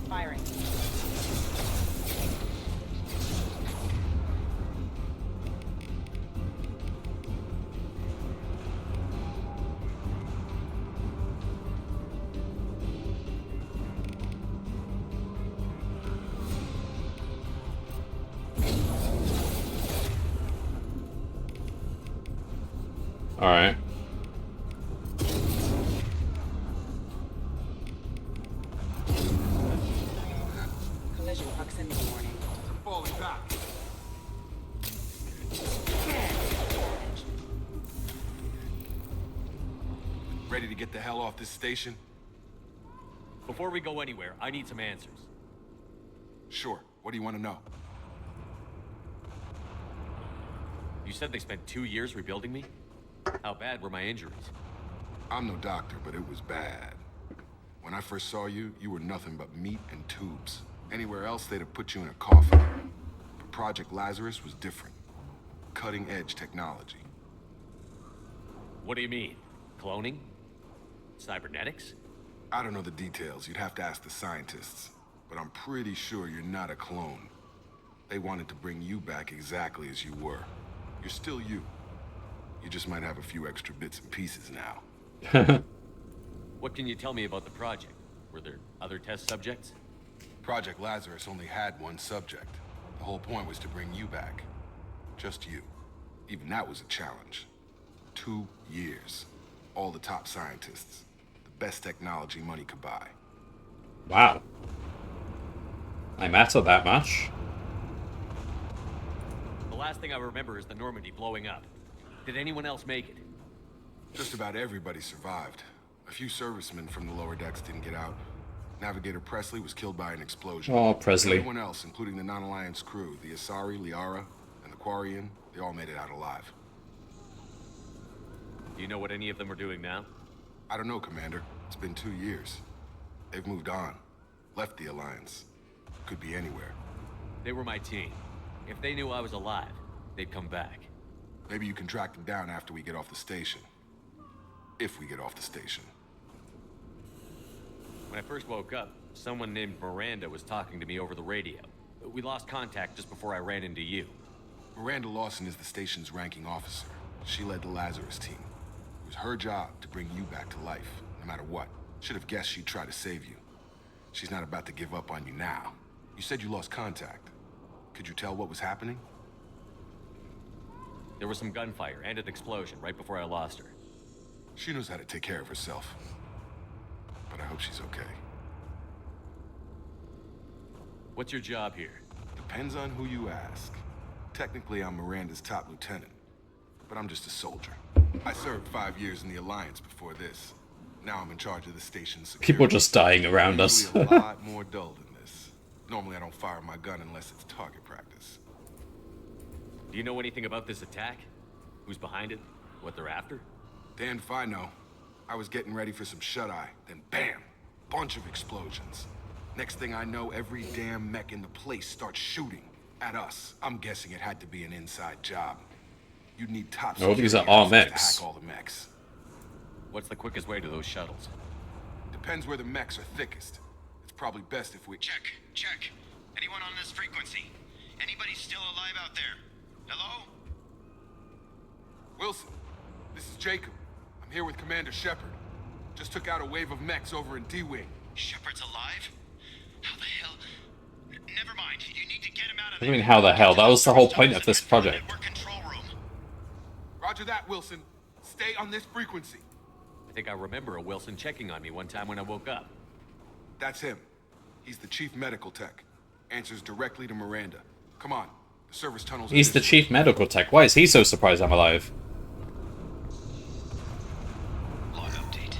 [SPEAKER 10] Firing.
[SPEAKER 1] Alright.
[SPEAKER 13] Collision proximity warning.
[SPEAKER 12] I'm falling back. Ready to get the hell off this station?
[SPEAKER 8] Before we go anywhere, I need some answers.
[SPEAKER 12] Sure. What do you want to know?
[SPEAKER 8] You said they spent 2 years rebuilding me? How bad were my injuries?
[SPEAKER 12] I'm no doctor, but it was bad. When I first saw you, you were nothing but meat and tubes. Anywhere else, they'd have put you in a coffin. But Project Lazarus was different. Cutting-edge technology.
[SPEAKER 8] What do you mean? Cloning? Cybernetics?
[SPEAKER 12] I don't know the details. You'd have to ask the scientists. But I'm pretty sure you're not a clone. They wanted to bring you back exactly as you were. You're still you. You just might have a few extra bits and pieces now.
[SPEAKER 8] What can you tell me about the project? Were there other test subjects?
[SPEAKER 12] Project Lazarus only had one subject. The whole point was to bring you back. Just you. Even that was a challenge. 2 years. All the top scientists. The best technology money could buy.
[SPEAKER 1] Wow. I matter that much?
[SPEAKER 8] The last thing I remember is the Normandy blowing up. Did anyone else make it?
[SPEAKER 12] Just about everybody survived. A few servicemen from the lower decks didn't get out. Navigator Presley was killed by an explosion.
[SPEAKER 1] Oh, Presley.
[SPEAKER 12] Everyone else, including the non-Alliance crew, the Asari, Liara, and the Quarian, they all made it out alive.
[SPEAKER 8] Do you know what any of them are doing now?
[SPEAKER 12] I don't know, Commander. It's been 2 years. They've moved on. Left the Alliance. Could be anywhere.
[SPEAKER 8] They were my team. If they knew I was alive, they'd come back.
[SPEAKER 12] Maybe you can track them down after we get off the station. If we get off the station.
[SPEAKER 8] When I first woke up, someone named Miranda was talking to me over the radio. We lost contact just before I ran into you.
[SPEAKER 12] Miranda Lawson is the station's ranking officer. She led the Lazarus team. It was her job to bring you back to life, no matter what. Should have guessed she'd try to save you. She's not about to give up on you now. You said you lost contact. Could you tell what was happening?
[SPEAKER 8] There was some gunfire and an explosion right before I lost her.
[SPEAKER 12] She knows how to take care of herself. But I hope she's okay.
[SPEAKER 8] What's your job here?
[SPEAKER 12] Depends on who you ask. Technically, I'm Miranda's top lieutenant, but I'm just a soldier. I served 5 years in the Alliance before this. Now I'm in charge of the station's security.
[SPEAKER 1] People just dying around us.
[SPEAKER 12] Usually a lot more dull than this. Normally, I don't fire my gun unless it's target practice.
[SPEAKER 8] Do you know anything about this attack? Who's behind it? What they're after?
[SPEAKER 12] Damned if I know. I was getting ready for some shut-eye, then bam! Bunch of explosions. Next thing I know, every damn mech in the place starts shooting at us. I'm guessing it had to be an inside job. You'd need top
[SPEAKER 1] Oh, these are
[SPEAKER 12] security
[SPEAKER 1] all
[SPEAKER 12] officers
[SPEAKER 1] mechs.
[SPEAKER 12] to hack all the mechs.
[SPEAKER 8] What's the quickest way to those shuttles?
[SPEAKER 12] Depends where the mechs are thickest. It's probably best if we...
[SPEAKER 11] Check. Anyone on this frequency? Anybody still alive out there? Hello?
[SPEAKER 12] Wilson, this is Jacob. I'm here with Commander Shepard. Just took out a wave of mechs over in D-Wing.
[SPEAKER 11] Shepard's alive? How the hell? Never mind. You need to get him out of
[SPEAKER 1] I
[SPEAKER 11] there.
[SPEAKER 1] mean, how the hell? That was the whole point of this project.
[SPEAKER 12] Roger that, Wilson. Stay on this frequency.
[SPEAKER 8] I think I remember a Wilson checking on me one time when I woke up.
[SPEAKER 12] That's him. He's the chief medical tech. Answers directly to Miranda. Come on. The service tunnels...
[SPEAKER 1] He's the chief medical tech. Why is he so surprised I'm alive?
[SPEAKER 11] Log update.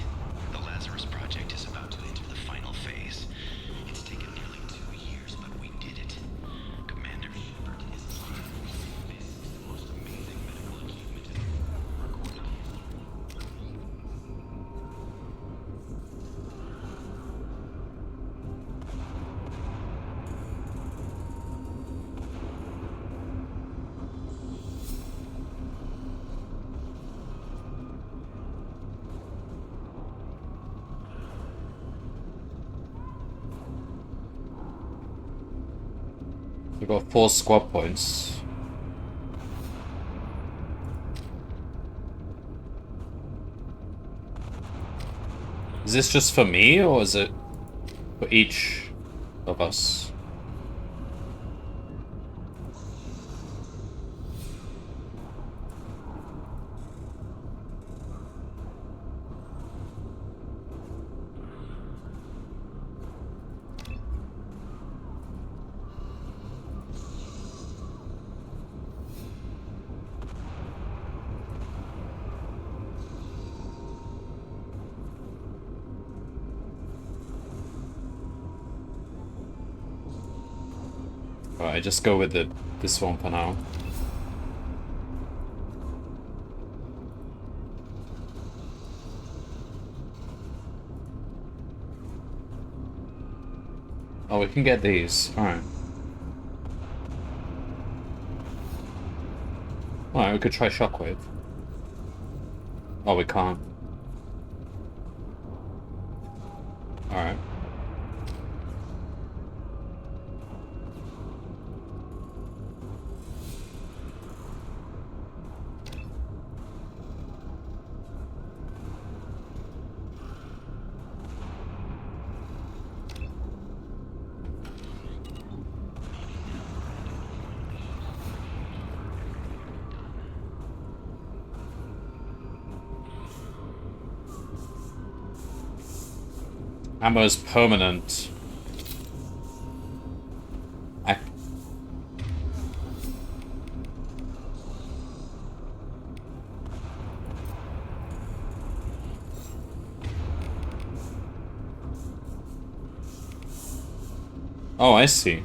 [SPEAKER 11] The Lazarus project is about to enter the final phase. It's taken nearly 2 years, but we did it. Commander Shepard is alive. This is the most amazing medical achievement in recorded history.
[SPEAKER 1] We've got 4 squad points. Is this just for me, or is it for each of us? Alright, just go with this one for now. Oh, we can get these. Alright. Alright, we could try Shockwave. Oh, we can't. Alright. Ammo's permanent. Oh, I see.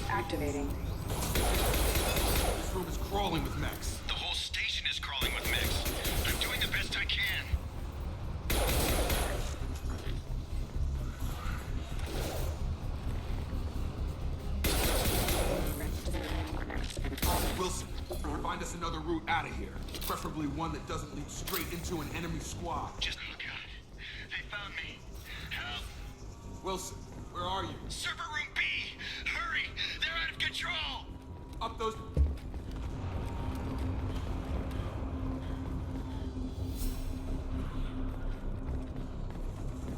[SPEAKER 13] Activating.
[SPEAKER 12] This room is crawling with mechs.
[SPEAKER 11] The whole station is crawling with mechs. I'm doing the best I can.
[SPEAKER 12] Wilson, find us another route out of here. Preferably one that doesn't lead straight into an enemy squad.
[SPEAKER 11] Just look out. They found me. Help.
[SPEAKER 12] Wilson, where are you?
[SPEAKER 11] Server room B. Hurry. They're out of control.
[SPEAKER 12] Up those...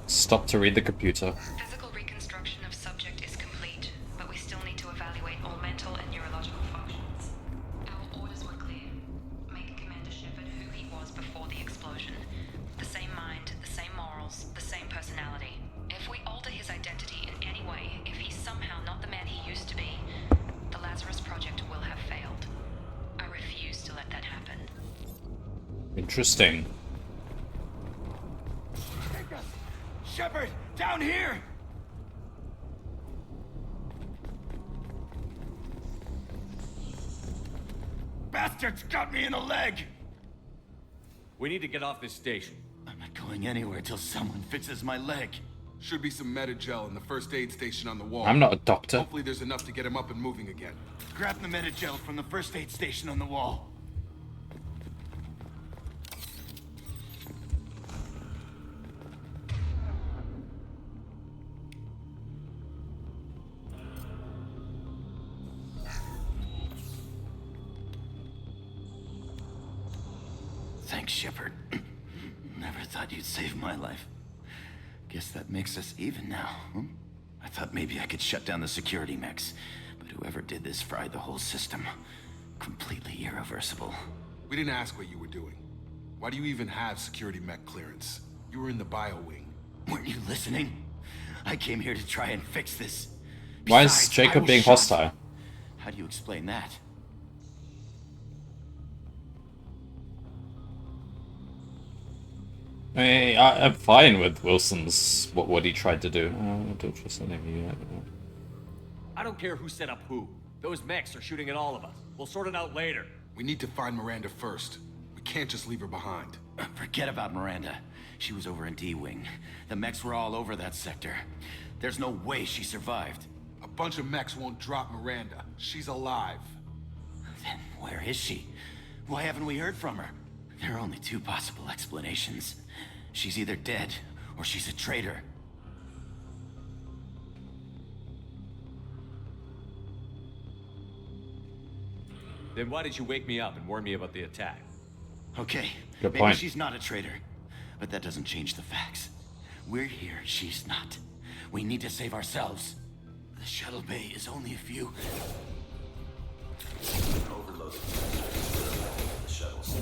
[SPEAKER 1] Stop to read the computer.
[SPEAKER 2] Physical reconstruction of subject is complete, but we still need to evaluate all mental and neurological functions. Our orders were clear. Make Commander Shepard
[SPEAKER 1] Interesting.
[SPEAKER 11] Shepard, down here! Bastards got me in the leg!
[SPEAKER 8] We need to get off this station.
[SPEAKER 11] I'm not going anywhere till someone fixes my leg.
[SPEAKER 12] Should be some Medi-gel in the first aid station on the wall.
[SPEAKER 1] I'm not a doctor.
[SPEAKER 12] Hopefully there's enough to get him up and moving again.
[SPEAKER 11] Grab the Medi-gel from the first aid station on the wall. Thanks, Shepard. Never thought you'd save my life. Guess that makes us even now, huh? I thought maybe I could shut down the security mechs, but whoever did this fried the whole system. Completely irreversible.
[SPEAKER 12] We didn't ask what you were doing. Why do you even have security mech clearance? You were in the bio wing.
[SPEAKER 11] Weren't you listening? I came here to try and fix this.
[SPEAKER 1] Why is
[SPEAKER 11] Besides, I
[SPEAKER 1] Jacob
[SPEAKER 11] was
[SPEAKER 1] being
[SPEAKER 11] shot.
[SPEAKER 1] hostile?
[SPEAKER 11] How do you explain that?
[SPEAKER 1] I'm fine with Wilson's what he tried to do. I don't trust any of you.
[SPEAKER 8] I don't care who set up who. Those mechs are shooting at all of us. We'll sort it out later.
[SPEAKER 12] We need to find Miranda first. We can't just leave her behind.
[SPEAKER 11] Forget about Miranda. She was over in D-Wing. The mechs were all over that sector. There's no way she survived.
[SPEAKER 12] A bunch of mechs won't drop Miranda. She's alive.
[SPEAKER 11] Then where is she? Why haven't we heard from her? There are only two possible explanations. She's either dead, or she's a traitor.
[SPEAKER 8] Then why did you wake me up and warn me about the attack?
[SPEAKER 11] Okay,
[SPEAKER 1] Good
[SPEAKER 11] maybe
[SPEAKER 1] point.
[SPEAKER 11] she's not a traitor. But that doesn't change the facts. We're here, she's not. We need to save ourselves. The shuttle bay is only a few...
[SPEAKER 9] Overload. The shuttles.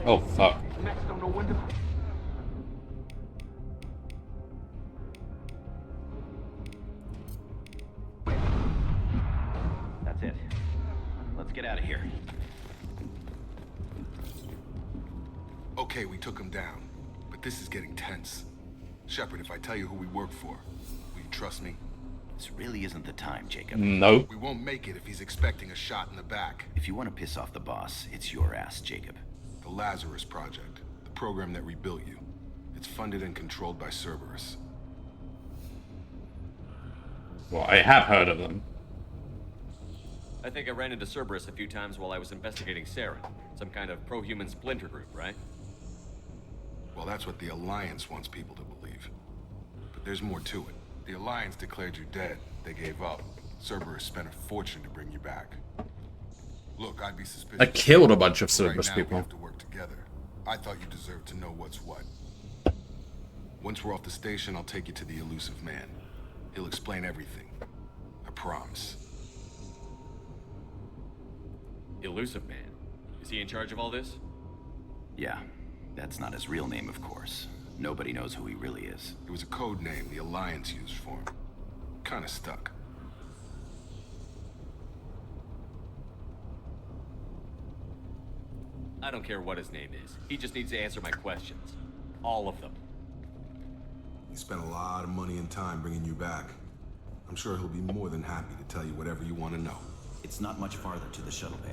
[SPEAKER 1] Oh fuck.
[SPEAKER 12] Mechs don't know when to...
[SPEAKER 11] That's it. Let's get out of here.
[SPEAKER 12] Okay, we took him down. But this is getting tense. Shepard, if I tell you who we work for, will you trust me?
[SPEAKER 11] This really isn't the time, Jacob.
[SPEAKER 1] Nope.
[SPEAKER 12] We won't make it if he's expecting a shot in the back.
[SPEAKER 11] If you want to piss off the boss, it's your ass, Jacob.
[SPEAKER 12] The Lazarus Project, the program that rebuilt you. It's funded and controlled by Cerberus.
[SPEAKER 1] Well, I have heard of them.
[SPEAKER 8] I think I ran into Cerberus a few times while I was investigating Saren. Some kind of pro-human splinter group, right?
[SPEAKER 12] Well, that's what the Alliance wants people to believe. But there's more to it. The Alliance declared you dead. They gave up. Cerberus spent a fortune to bring you back. Look, I'd be suspicious.
[SPEAKER 1] I killed a bunch of Cerberus
[SPEAKER 12] right now,
[SPEAKER 1] people.
[SPEAKER 12] We have to work together. I thought you deserved to know what's what. Once we're off the station, I'll take you to the elusive man. He'll explain everything. I promise.
[SPEAKER 8] Elusive Man. Is he in charge of all this?
[SPEAKER 11] Yeah, that's not his real name, of course. Nobody knows who he really is.
[SPEAKER 12] It was a code name the Alliance used for him. Kinda stuck.
[SPEAKER 8] I don't care what his name is. He just needs to answer my questions. All of them.
[SPEAKER 12] He spent a lot of money and time bringing you back. I'm sure he'll be more than happy to tell you whatever you want to know.
[SPEAKER 11] It's not much farther to the shuttle bay.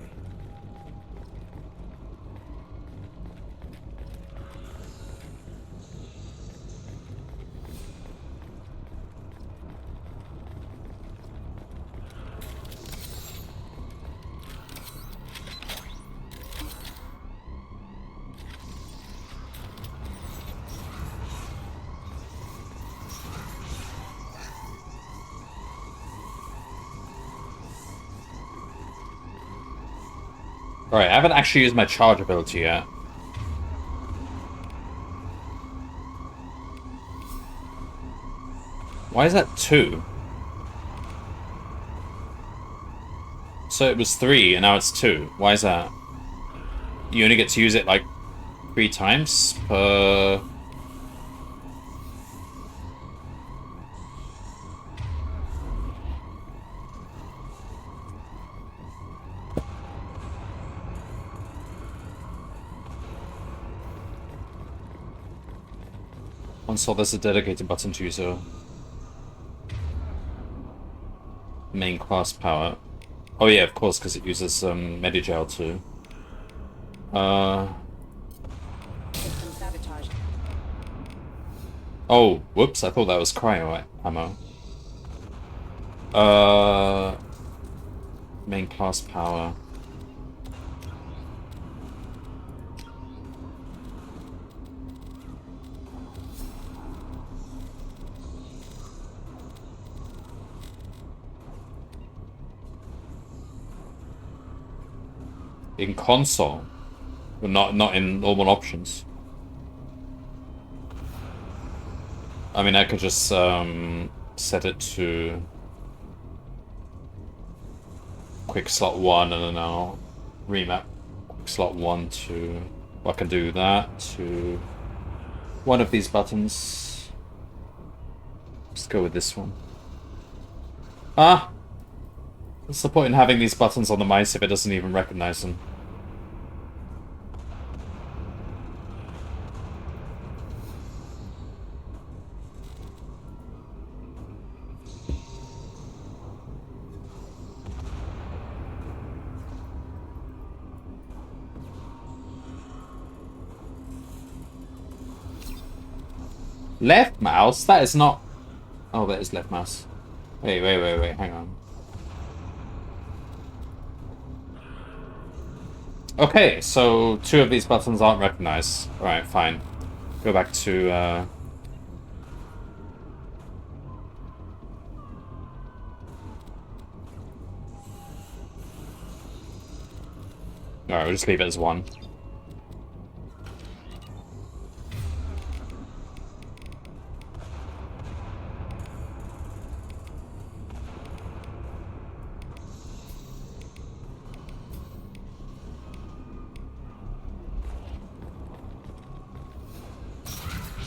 [SPEAKER 1] Alright, I haven't actually used my charge ability yet. Why is that 2? So it was 3 and now it's 2. Why is that? You only get to use it like 3 times per... Console, there's a dedicated button to use a main class power. Oh yeah, of course, because it uses Medigel too. Oh, whoops, I thought that was cryo ammo. Main class power. In console, but not in normal options. I mean, I could just set it to quick slot 1, and then I'll remap quick slot 1 to. Well, I can do that to one of these buttons. Let's go with this one. Ah. What's the point in having these buttons on the mice if it doesn't even recognize them? Left mouse? That is not... Oh, that is left mouse. Wait, hang on. Okay, so 2 of these buttons aren't recognized. Alright, fine. Go back to, Alright, we'll just leave it as 1.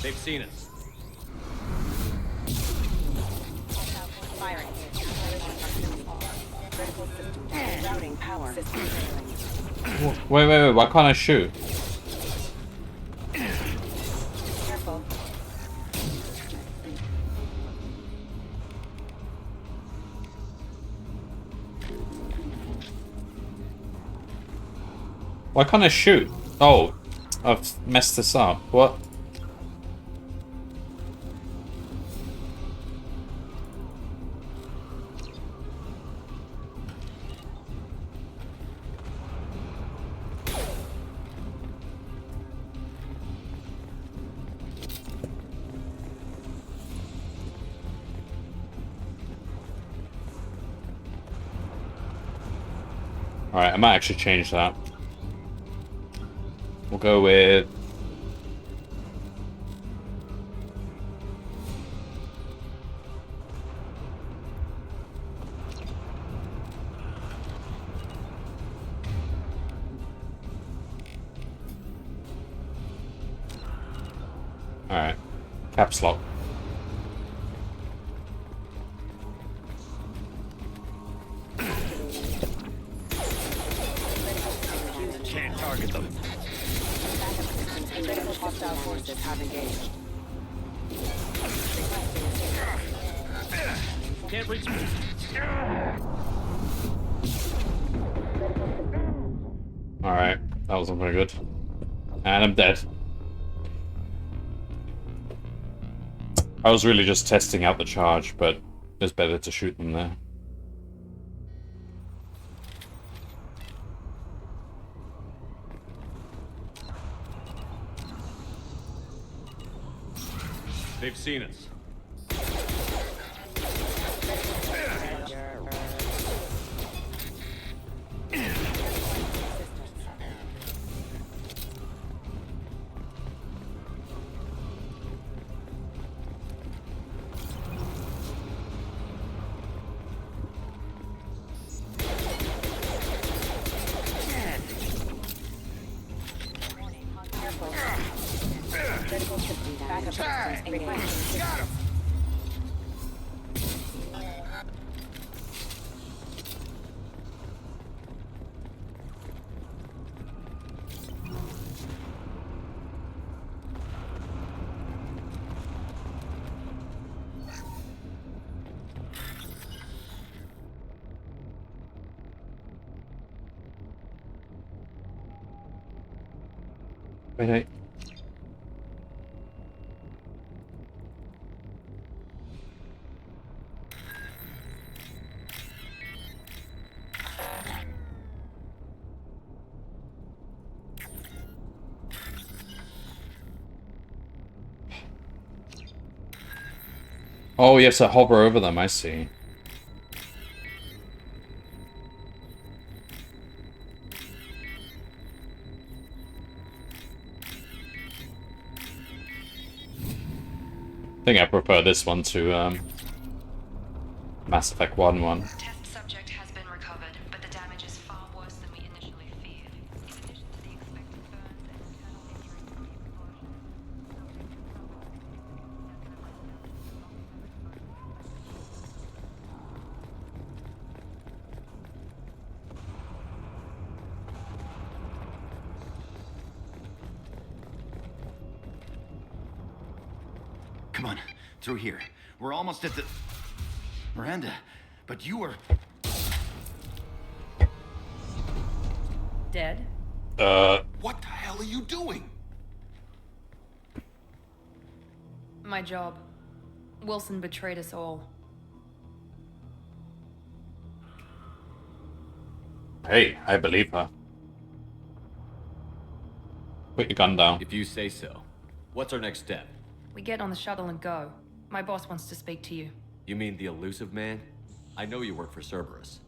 [SPEAKER 8] They've seen us.
[SPEAKER 13] Firing. Critical system. Routing power. System failing.
[SPEAKER 1] Wait, why can't I shoot?
[SPEAKER 13] Careful.
[SPEAKER 1] Why can't I shoot? Oh, I've messed this up. What? Alright, I might actually change that. We'll go with... Alright. Caps lock.
[SPEAKER 8] Can't target them.
[SPEAKER 13] Critical hostile forces have engaged.
[SPEAKER 8] Can't reach me.
[SPEAKER 1] Alright, that wasn't very good. And I'm dead. I was really just testing out the charge, but it's better to shoot them there.
[SPEAKER 8] They've seen us.
[SPEAKER 13] Critical system backup systems engaged.
[SPEAKER 8] Got him.
[SPEAKER 1] Wait. Oh, you have to hover over them, I see. I think I prefer this one to Mass Effect 1.
[SPEAKER 2] Test subject has been recovered, but the damage is far worse than we initially feared. In addition to the expected burns and internal injuries from the explosion,
[SPEAKER 11] Come on, through here. We're almost at the... Miranda, but you were...
[SPEAKER 6] Dead?
[SPEAKER 12] What the hell are you doing?
[SPEAKER 6] My job. Wilson betrayed us all.
[SPEAKER 1] Hey, I believe her. Put your gun down.
[SPEAKER 8] If you say so. What's our next step?
[SPEAKER 6] We get on the shuttle and go. My boss wants to speak to you.
[SPEAKER 8] You mean the elusive man? I know you work for Cerberus.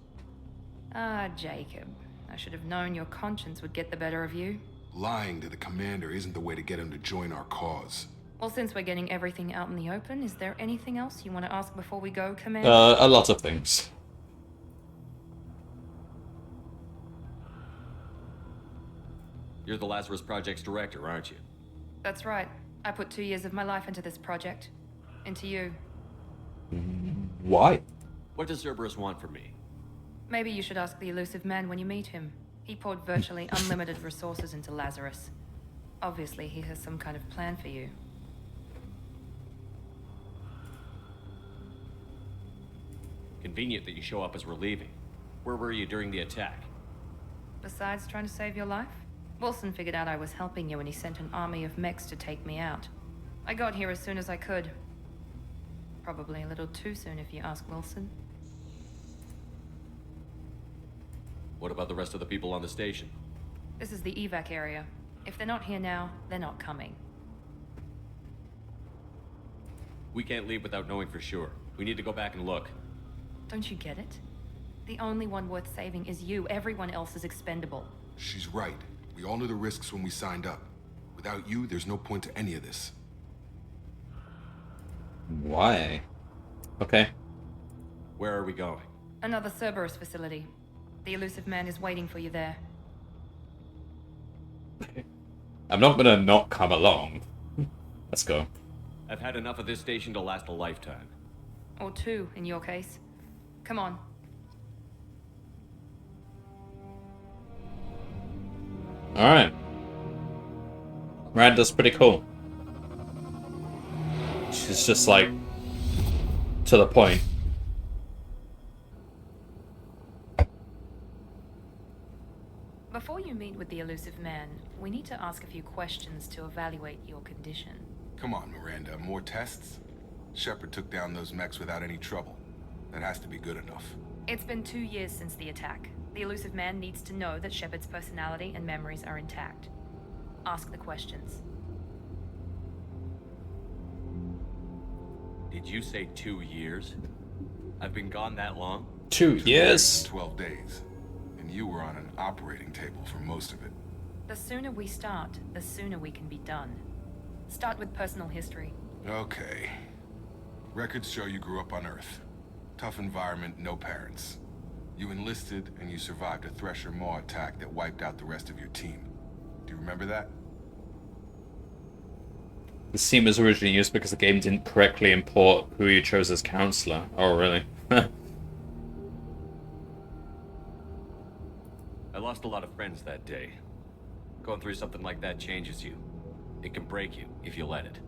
[SPEAKER 6] Ah, Jacob. I should have known your conscience would get the better of you.
[SPEAKER 12] Lying to the commander isn't the way to get him to join our cause.
[SPEAKER 6] Well, since we're getting everything out in the open, is there anything else you want to ask before we go, Commander?
[SPEAKER 1] A lot of things.
[SPEAKER 8] You're the Lazarus Project's director, aren't you?
[SPEAKER 6] That's right. I put 2 years of my life into this project. Into you.
[SPEAKER 1] Why?
[SPEAKER 8] What does Cerberus want from me?
[SPEAKER 6] Maybe you should ask the elusive man when you meet him. He poured virtually unlimited resources into Lazarus. Obviously, he has some kind of plan for you.
[SPEAKER 8] Convenient that you show up as we're leaving. Where were you during the attack?
[SPEAKER 6] Besides trying to save your life, Wilson figured out I was helping you and he sent an army of mechs to take me out. I got here as soon as I could. Probably a little too soon if you ask Wilson.
[SPEAKER 8] What about the rest of the people on the station?
[SPEAKER 6] This is the evac area. If they're not here now, they're not coming.
[SPEAKER 8] We can't leave without knowing for sure. We need to go back and look.
[SPEAKER 6] Don't you get it? The only one worth saving is you. Everyone else is expendable.
[SPEAKER 12] She's right. We all knew the risks when we signed up. Without you, there's no point to any of this.
[SPEAKER 1] Why? Okay.
[SPEAKER 8] Where are we going?
[SPEAKER 6] Another Cerberus facility. The elusive man is waiting for you there.
[SPEAKER 1] I'm not gonna not come along. Let's go.
[SPEAKER 8] I've had enough of this station to last a lifetime.
[SPEAKER 6] Or 2, in your case. Come on.
[SPEAKER 1] Alright. Miranda's pretty cool. She's just like to the point.
[SPEAKER 6] Before you meet with the elusive man, we need to ask a few questions to evaluate your condition.
[SPEAKER 12] Come on, Miranda. More tests? Shepard took down those mechs without any trouble. That has to be good enough.
[SPEAKER 6] It's been 2 years since the attack. The elusive man needs to know that Shepard's personality and memories are intact. Ask the questions.
[SPEAKER 8] Did you say 2 years? I've been gone that long?
[SPEAKER 1] 2 years?
[SPEAKER 12] 12 days. And you were on an operating table for most of it.
[SPEAKER 6] The sooner we start, the sooner we can be done. Start with personal history.
[SPEAKER 12] Okay. Records show you grew up on Earth. Tough environment, no parents. You enlisted and you survived a Thresher Maw attack that wiped out the rest of your team. Do you remember that?
[SPEAKER 1] The scene was originally used because the game didn't correctly import who you chose as counselor. Oh, really?
[SPEAKER 8] I lost a lot of friends that day. Going through something like that changes you. It can break you if you let it.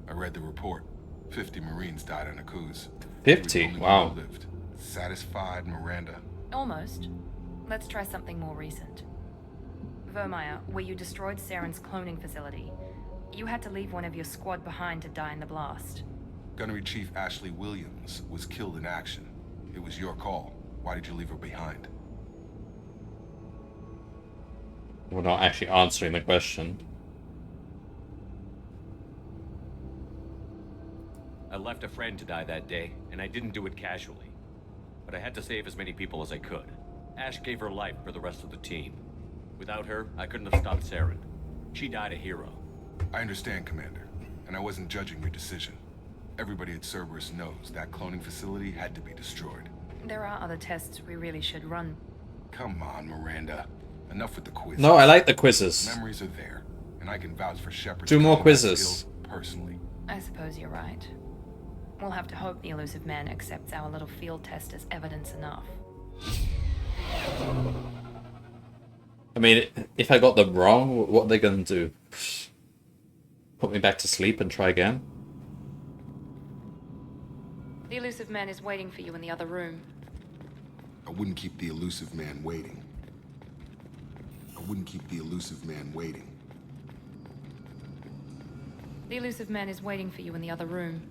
[SPEAKER 12] I read the report. 50 Marines died on Akuz.
[SPEAKER 1] 50? Wow.
[SPEAKER 12] Lived. Satisfied, Miranda?
[SPEAKER 6] Almost. Let's try something more recent. Vermeer, where you destroyed Saren's cloning facility. You had to leave one of your squad behind to die in the blast.
[SPEAKER 12] Gunnery Chief Ashley Williams was killed in action. It was your call. Why did you leave her behind?
[SPEAKER 1] We're not actually answering the question.
[SPEAKER 8] I left a friend to die that day, and I didn't do it casually. But I had to save as many people as I could. Ash gave her life for the rest of the team. Without her, I couldn't have stopped Saren. She died a hero.
[SPEAKER 12] I understand, Commander, and I wasn't judging your decision. Everybody at Cerberus knows that cloning facility had to be destroyed.
[SPEAKER 6] There are other tests we really should run.
[SPEAKER 12] Come on, Miranda. Enough with the quizzes.
[SPEAKER 1] No, I like the quizzes.
[SPEAKER 12] Memories are there, and I can vouch for Shepard's
[SPEAKER 1] 2 more
[SPEAKER 12] combat
[SPEAKER 1] quizzes.
[SPEAKER 12] skills personally.
[SPEAKER 6] I suppose you're right. We'll have to hope the elusive man accepts our little field test as evidence enough.
[SPEAKER 1] I mean, if I got them wrong, what are they gonna do? Put me back to sleep and try again?
[SPEAKER 6] The elusive man is waiting for you in the other room.
[SPEAKER 12] I wouldn't keep the elusive man waiting. I wouldn't keep the elusive man waiting.
[SPEAKER 6] The elusive man is waiting for you in the other room.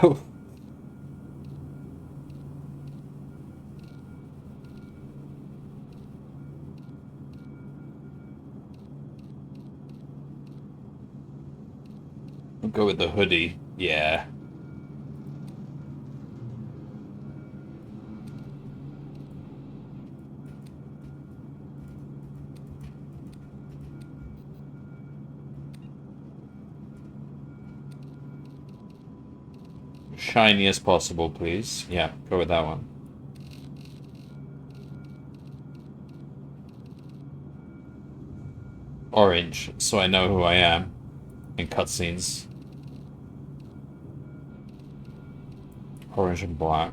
[SPEAKER 1] Oh. I'll go with the hoodie. Yeah. Shiny as possible, please. Yeah, go with that one. Orange, so I know who I am in cutscenes. Orange and black.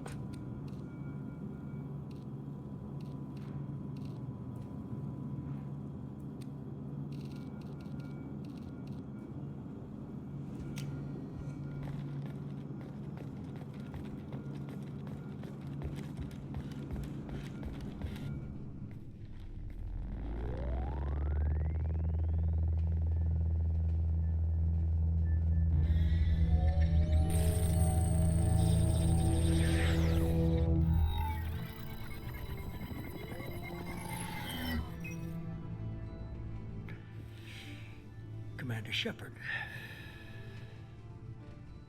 [SPEAKER 3] Commander Shepard.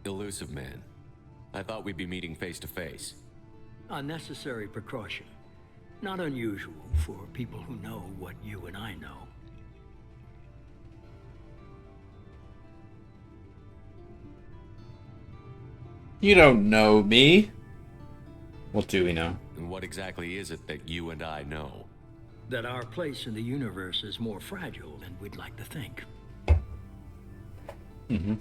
[SPEAKER 8] Elusive man. I thought we'd be meeting face to face.
[SPEAKER 3] Unnecessary precaution. Not unusual for people who know what you and I know.
[SPEAKER 1] You don't know me. What do we know?
[SPEAKER 8] And what exactly is it that you and I know?
[SPEAKER 3] That our place in the universe is more fragile than we'd like to think.
[SPEAKER 1] Mm-hmm.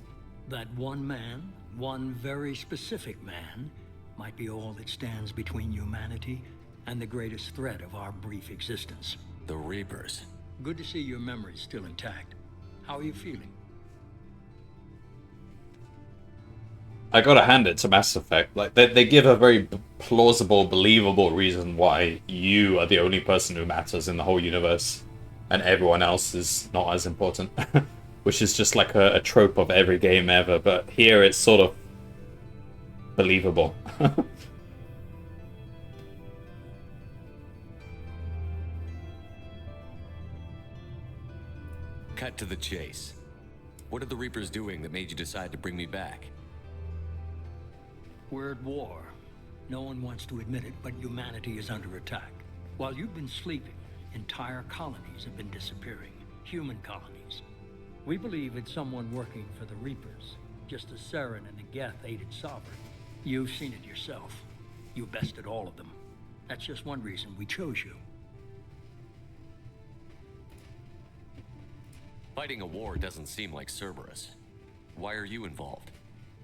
[SPEAKER 3] That one man, one very specific man, might be all that stands between humanity and the greatest threat of our brief existence.
[SPEAKER 8] The Reapers.
[SPEAKER 3] Good to see your memory's still intact. How are you feeling?
[SPEAKER 1] I gotta hand it to Mass Effect. Like they give a very plausible, believable reason why you are the only person who matters in the whole universe, and everyone else is not as important. Which is just like a trope of every game ever, but here it's sort of believable.
[SPEAKER 8] Cut to the chase. What are the Reapers doing that made you decide to bring me back?
[SPEAKER 3] We're at war. No one wants to admit it, but humanity is under attack. While you've been sleeping, entire colonies have been disappearing. Human colonies. We believe it's someone working for the Reapers, just as Saren and the Geth aided Sovereign. You've seen it yourself. You bested all of them. That's just one reason we chose you.
[SPEAKER 8] Fighting a war doesn't seem like Cerberus. Why are you involved?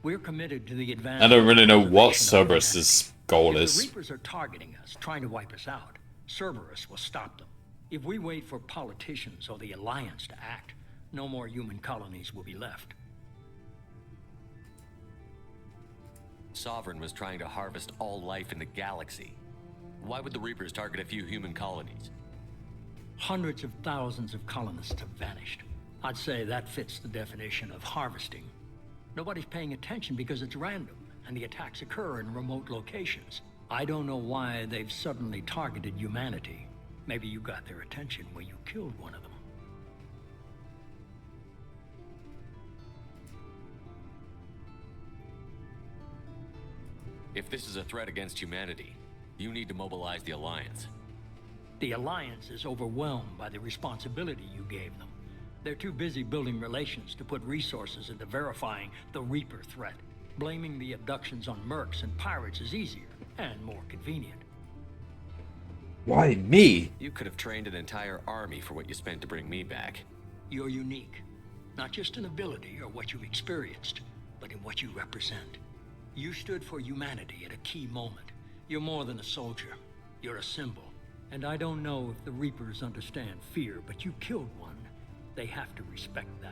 [SPEAKER 3] We're committed to the advancement.
[SPEAKER 1] I don't really know what
[SPEAKER 3] of humanity.
[SPEAKER 1] Cerberus's goal
[SPEAKER 3] If
[SPEAKER 1] is.
[SPEAKER 3] the Reapers are targeting us, trying to wipe us out, Cerberus will stop them. If we wait for politicians or the Alliance to act, no more human colonies will be left.
[SPEAKER 8] Sovereign was trying to harvest all life in the galaxy. Why would the Reapers target a few human colonies?
[SPEAKER 3] Hundreds of thousands of colonists have vanished. I'd say that fits the definition of harvesting. Nobody's paying attention because it's random, and the attacks occur in remote locations. I don't know why they've suddenly targeted humanity. Maybe you got their attention when you killed one of them.
[SPEAKER 8] If this is a threat against humanity, you need to mobilize the Alliance.
[SPEAKER 3] The Alliance is overwhelmed by the responsibility you gave them. They're too busy building relations to put resources into verifying the Reaper threat. Blaming the abductions on mercs and pirates is easier and more convenient.
[SPEAKER 1] Why me?
[SPEAKER 8] You could have trained an entire army for what you spent to bring me back.
[SPEAKER 3] You're unique, not just in ability or what you've experienced, but in what you represent. You stood for humanity at a key moment. You're more than a soldier. You're a symbol. And I don't know if the Reapers understand fear, but you killed one. They have to respect that.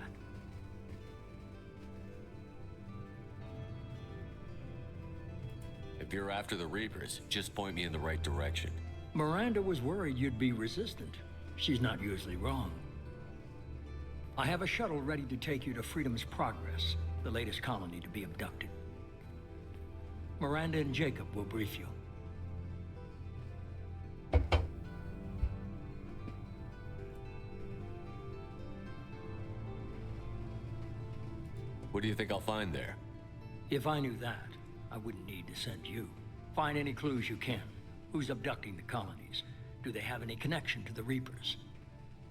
[SPEAKER 8] If you're after the Reapers, just point me in the right direction.
[SPEAKER 3] Miranda was worried you'd be resistant. She's not usually wrong. I have a shuttle ready to take you to Freedom's Progress, the latest colony to be abducted. Miranda and Jacob will brief you.
[SPEAKER 8] What do you think I'll find there?
[SPEAKER 3] If I knew that, I wouldn't need to send you. Find any clues you can. Who's abducting the colonies? Do they have any connection to the Reapers?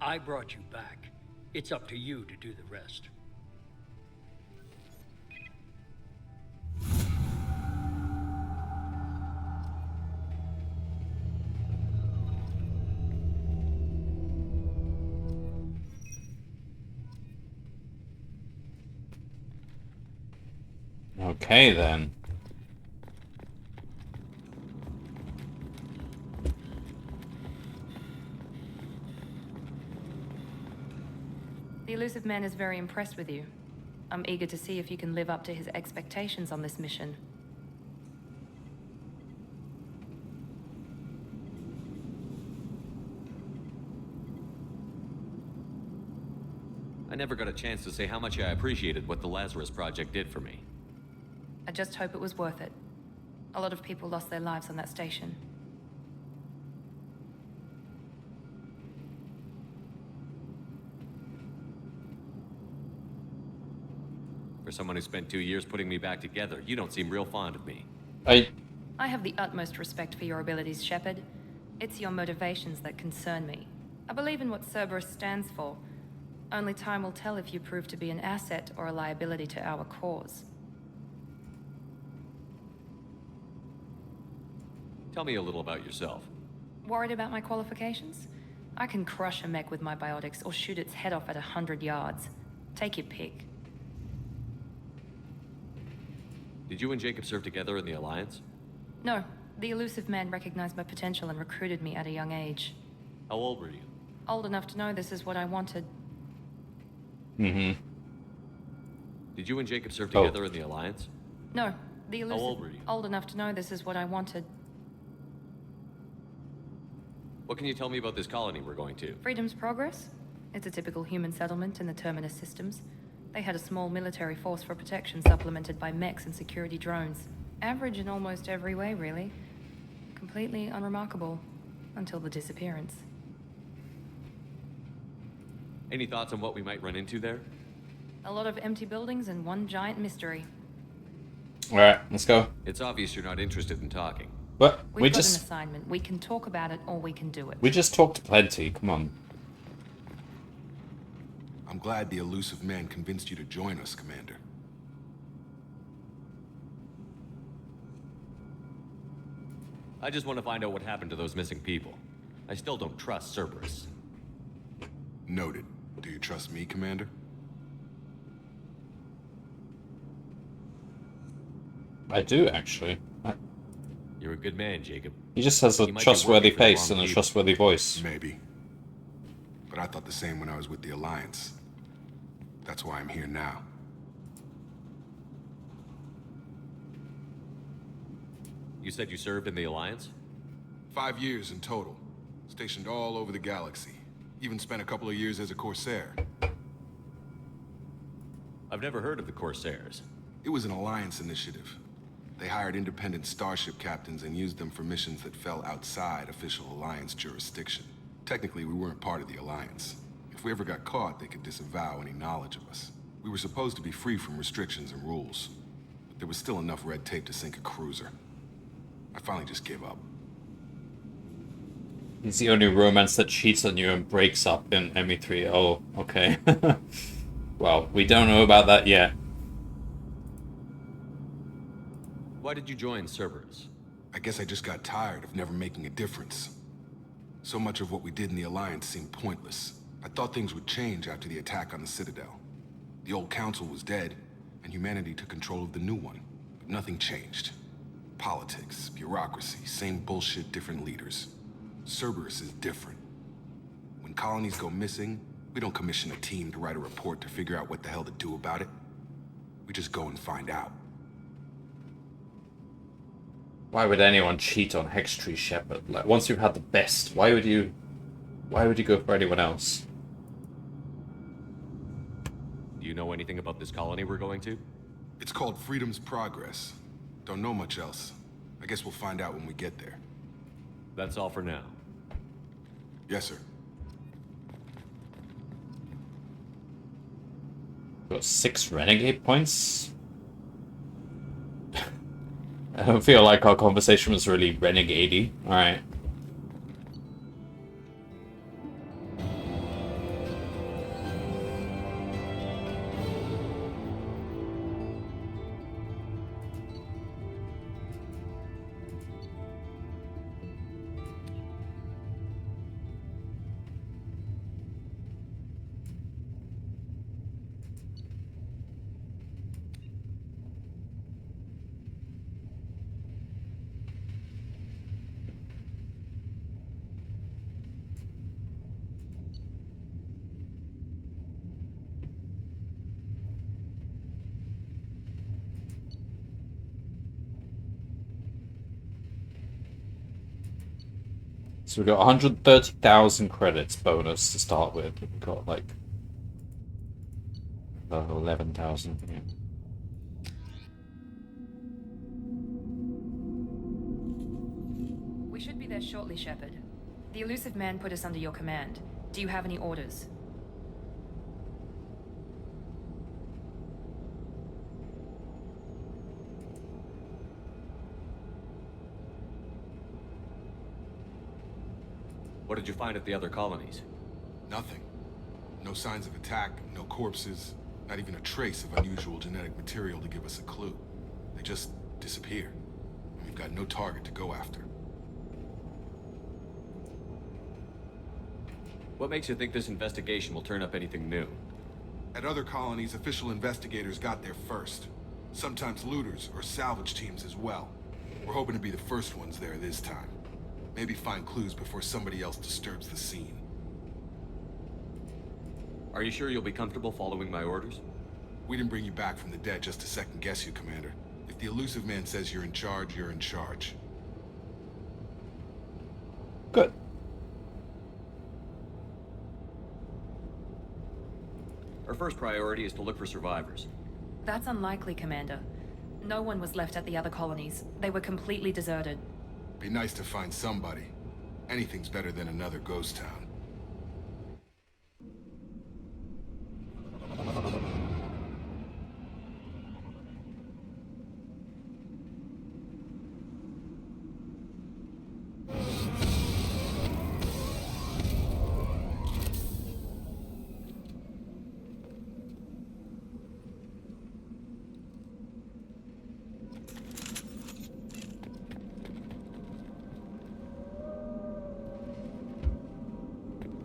[SPEAKER 3] I brought you back. It's up to you to do the rest.
[SPEAKER 1] Okay, then.
[SPEAKER 6] The elusive man is very impressed with you. I'm eager to see if you can live up to his expectations on this mission.
[SPEAKER 8] I never got a chance to say how much I appreciated what the Lazarus Project did for me.
[SPEAKER 6] I just hope it was worth it. A lot of people lost their lives on that station.
[SPEAKER 8] For someone who spent 2 years putting me back together, you don't seem real fond of me.
[SPEAKER 6] I have the utmost respect for your abilities, Shepard. It's your motivations that concern me. I believe in what Cerberus stands for. Only time will tell if you prove to be an asset or a liability to our cause.
[SPEAKER 8] Tell me a little about yourself.
[SPEAKER 6] Worried about my qualifications? I can crush a mech with my biotics or shoot its head off at 100 yards. Take your pick.
[SPEAKER 8] Did you and Jacob serve together in the Alliance?
[SPEAKER 6] No, the elusive man recognized my potential and recruited me at a young age.
[SPEAKER 8] How old were you?
[SPEAKER 6] Old enough to know this is what I wanted.
[SPEAKER 1] Mm-hmm.
[SPEAKER 8] Did you and Jacob serve together in the Alliance?
[SPEAKER 6] No, the elusive...
[SPEAKER 8] How old were you?
[SPEAKER 6] Old enough to know this is what I wanted.
[SPEAKER 8] What can you tell me about this colony we're going to?
[SPEAKER 6] Freedom's Progress? It's a typical human settlement in the Terminus systems. They had a small military force for protection supplemented by mechs and security drones. Average in almost every way, really. Completely unremarkable. Until the disappearance.
[SPEAKER 8] Any thoughts on what we might run into there?
[SPEAKER 6] A lot of empty buildings and one giant mystery.
[SPEAKER 1] Alright, let's go.
[SPEAKER 8] It's obvious you're not interested in talking.
[SPEAKER 1] But
[SPEAKER 6] We've got an assignment. We can talk about it or we can do it.
[SPEAKER 1] We just talked plenty, come on.
[SPEAKER 12] I'm glad the elusive man convinced you to join us, Commander.
[SPEAKER 8] I just want to find out what happened to those missing people. I still don't trust Cerberus.
[SPEAKER 12] Noted. Do you trust me, Commander?
[SPEAKER 1] I do, actually.
[SPEAKER 8] You're a good man, Jacob.
[SPEAKER 1] He just has a trustworthy face and a trustworthy voice.
[SPEAKER 12] Maybe. But I thought the same when I was with the Alliance. That's why I'm here now.
[SPEAKER 8] You said you served in the Alliance?
[SPEAKER 12] 5 years in total. Stationed all over the galaxy. Even spent a couple of years as a Corsair.
[SPEAKER 8] I've never heard of the Corsairs.
[SPEAKER 12] It was an Alliance initiative. They hired independent starship captains and used them for missions that fell outside official Alliance jurisdiction. Technically, we weren't part of the Alliance. If we ever got caught, they could disavow any knowledge of us. We were supposed to be free from restrictions and rules. But there was still enough red tape to sink a cruiser. I finally just gave up.
[SPEAKER 1] He's the only romance that cheats on you and breaks up in ME3. Oh, okay. Well, we don't know about that yet.
[SPEAKER 8] Why did you join Cerberus?
[SPEAKER 12] I guess I just got tired of never making a difference. So much of what we did in the Alliance seemed pointless. I thought things would change after the attack on the Citadel. The old council was dead, and humanity took control of the new one. But nothing changed. Politics, bureaucracy, same bullshit, different leaders. Cerberus is different. When colonies go missing, we don't commission a team to write a report to figure out what the hell to do about it. We just go and find out.
[SPEAKER 1] Why would anyone cheat on Hextree Shepard? Like, once you've had the best, why would you go for anyone else?
[SPEAKER 8] Do you know anything about this colony we're going to?
[SPEAKER 12] It's called Freedom's Progress. Don't know much else. I guess we'll find out when we get there.
[SPEAKER 8] That's all for now.
[SPEAKER 12] Yes, sir.
[SPEAKER 1] Got 6 renegade points? I don't feel like our conversation was really renegade-y. Alright. So we got 130,000 credits bonus to start with. We've got like 11,000. Yeah.
[SPEAKER 6] We should be there shortly, Shepard. The elusive man put us under your command. Do you have any orders?
[SPEAKER 8] What did you find at the other colonies?
[SPEAKER 12] Nothing. No signs of attack, no corpses, not even a trace of unusual genetic material to give us a clue. They just disappeared. And we've got no target to go after.
[SPEAKER 8] What makes you think this investigation will turn up anything new?
[SPEAKER 12] At other colonies, official investigators got there first. Sometimes looters or salvage teams as well. We're hoping to be the first ones there this time. Maybe find clues before somebody else disturbs the scene.
[SPEAKER 8] Are you sure you'll be comfortable following my orders?
[SPEAKER 12] We didn't bring you back from the dead just to second guess you, Commander. If the elusive man says you're in charge, you're in charge.
[SPEAKER 1] Good.
[SPEAKER 8] Our first priority is to look for survivors.
[SPEAKER 6] That's unlikely, Commander. No one was left at the other colonies. They were completely deserted.
[SPEAKER 12] Be nice to find somebody. Anything's better than another ghost town.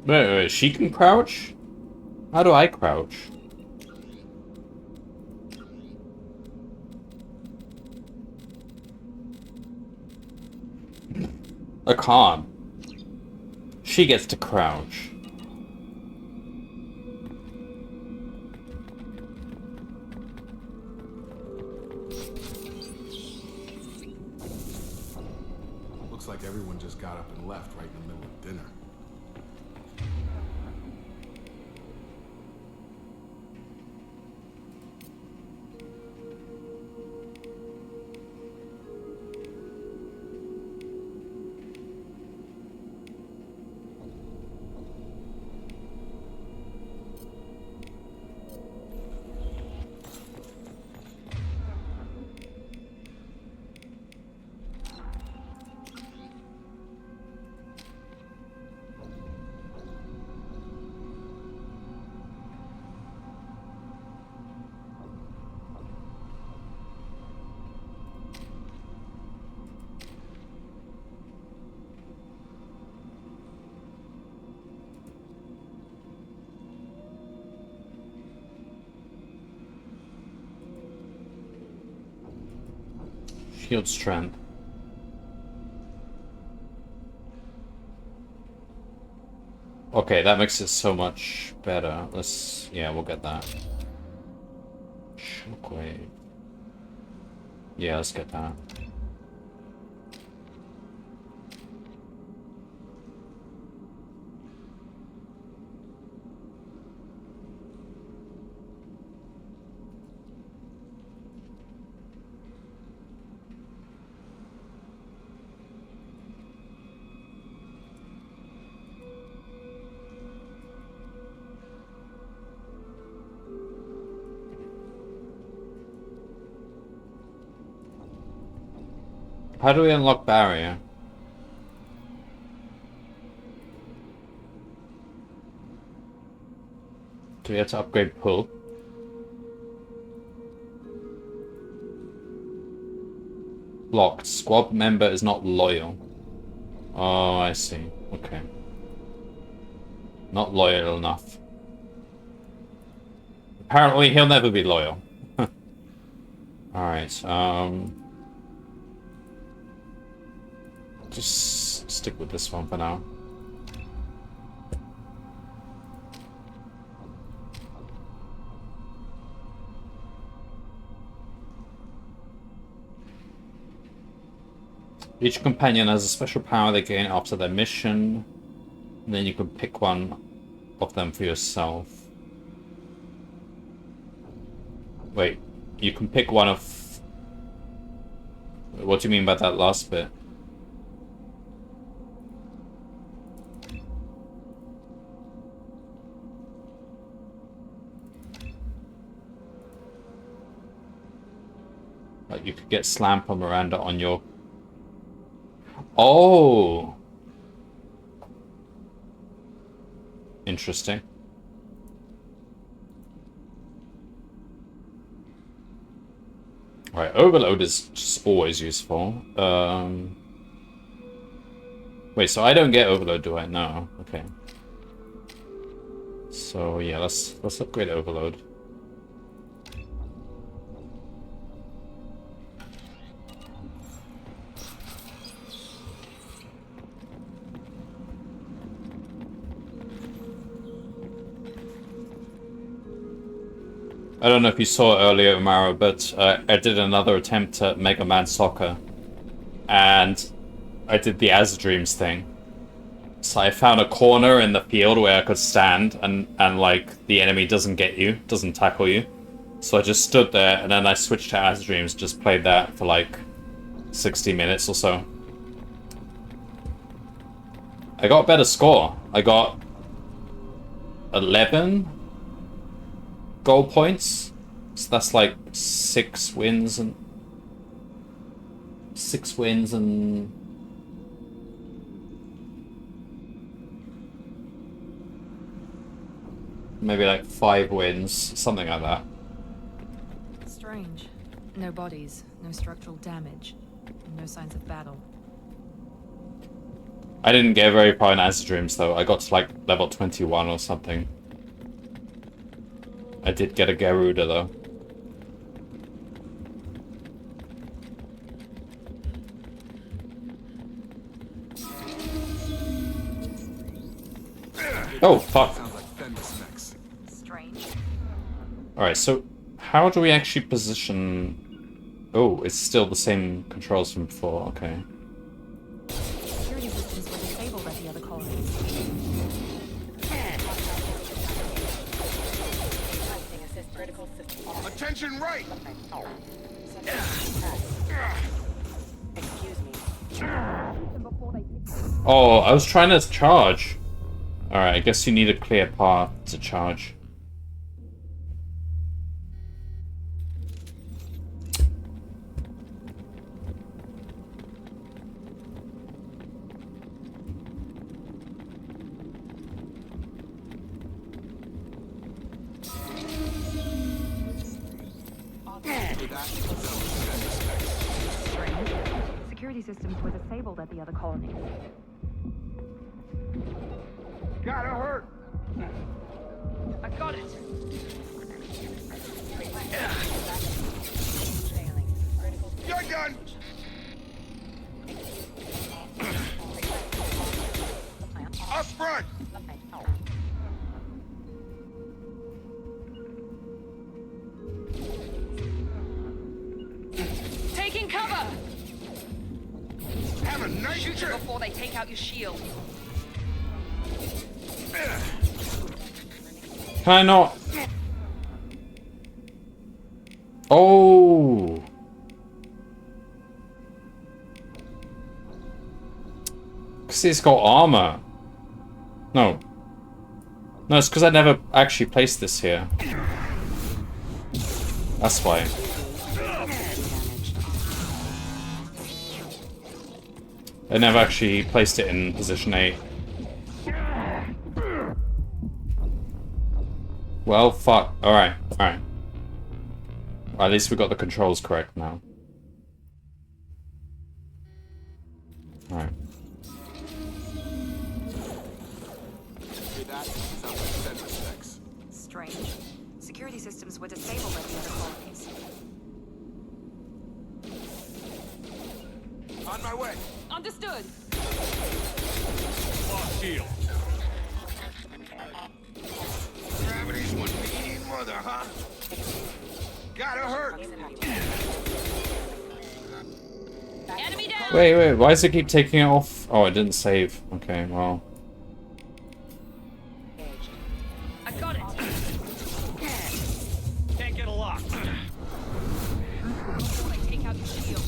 [SPEAKER 1] Wait, she can crouch? How do I crouch? I can't. She gets to crouch.
[SPEAKER 12] like everyone just got up and left right in the middle of dinner.
[SPEAKER 1] Shield strength. Okay, that makes it so much better. Yeah, we'll get that. Shockwave. Yeah, let's get that. How do we unlock barrier? Do we have to upgrade pull? Blocked. Squad member is not loyal. Oh, I see. Okay. Not loyal enough. Apparently he'll never be loyal. Alright, just stick with this one for now. Each companion has a special power they gain after their mission. And then you can pick one of them for yourself. Wait, you can pick one of... What do you mean by that last bit? Like you could get Slam for Miranda on your... Oh! Interesting. Right, Overload is just always useful. Wait, so I don't get Overload, do I? No. Okay. So yeah, let's upgrade Overload. I don't know if you saw it earlier, Mara, but I did another attempt at Mega Man Soccer. And I did the As Dreams thing. So I found a corner in the field where I could stand and like the enemy doesn't get you, doesn't tackle you. So I just stood there and then I switched to As Dreams, just played that for like 60 minutes or so. I got a better score. I got 11 goal points. So that's like 6 wins and maybe like 5 wins, something like that.
[SPEAKER 6] Strange. No bodies, no structural damage, and no signs of battle.
[SPEAKER 1] I didn't get very far in As Dreams though. I got to like level 21 or something. I did get a Garuda though. Oh fuck.
[SPEAKER 6] Strange.
[SPEAKER 1] Alright, so how do we actually position... Oh, it's still the same controls from before, okay.
[SPEAKER 12] Attention right!
[SPEAKER 13] Excuse me.
[SPEAKER 1] Oh, I was trying to charge. Alright, I guess you need a clear path to charge.
[SPEAKER 10] Security systems were disabled at the other colonies.
[SPEAKER 12] Gotta hurt!
[SPEAKER 10] I got it!
[SPEAKER 12] You're done! Up front!
[SPEAKER 6] Taking cover!
[SPEAKER 12] Have a nice
[SPEAKER 6] Shoot them
[SPEAKER 12] trip!
[SPEAKER 6] before they take out your shield.
[SPEAKER 1] Can I not? Oh. Because he's got armor. No. No, it's because I never actually placed this here. That's why. I never actually placed it in position 8. Well, fuck. Alright, alright. Well, at least we got the controls correct now. Alright.
[SPEAKER 10] Strange. Security systems were disabled at the other colonies.
[SPEAKER 12] On my way!
[SPEAKER 6] Understood.
[SPEAKER 7] Lost shield.
[SPEAKER 12] Gravity's one mean mother, huh? Gotta hurt!
[SPEAKER 6] Enemy down.
[SPEAKER 1] Wait, why does it keep taking it off? Oh, it didn't save. Okay, well.
[SPEAKER 6] I got it.
[SPEAKER 7] Can't get a lock.
[SPEAKER 6] Before they take out your shield.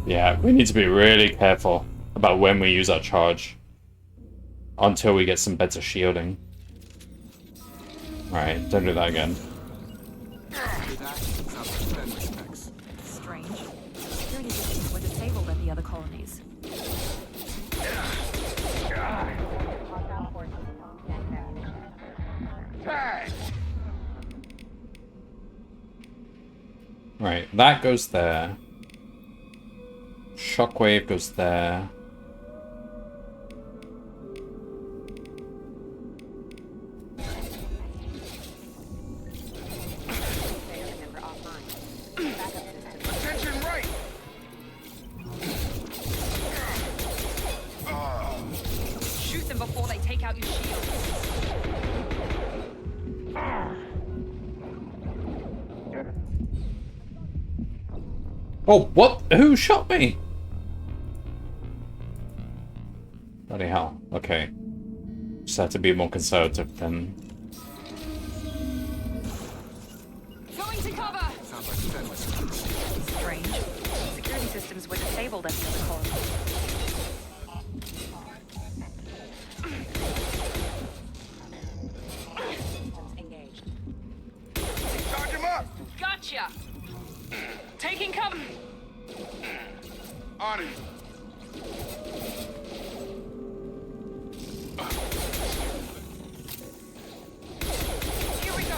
[SPEAKER 1] Yeah, we need to be really careful about when we use our charge. Until we get some better shielding. Alright, don't do that again.
[SPEAKER 10] Strange. Security systems were disabled at the other colonies.
[SPEAKER 1] Right, that goes there. Shockwave goes there.
[SPEAKER 12] Attention right!
[SPEAKER 6] Shoot them before they take out your shield.
[SPEAKER 1] Oh, what? Who shot me? Bloody hell. Okay. Just have to be more conservative then.
[SPEAKER 6] Going to cover.
[SPEAKER 10] Strange. Security systems were disabled at the other colonies.
[SPEAKER 13] Engaged.
[SPEAKER 12] Charge him up!
[SPEAKER 6] Gotcha. Taking cover.
[SPEAKER 12] On it!
[SPEAKER 6] Here we go.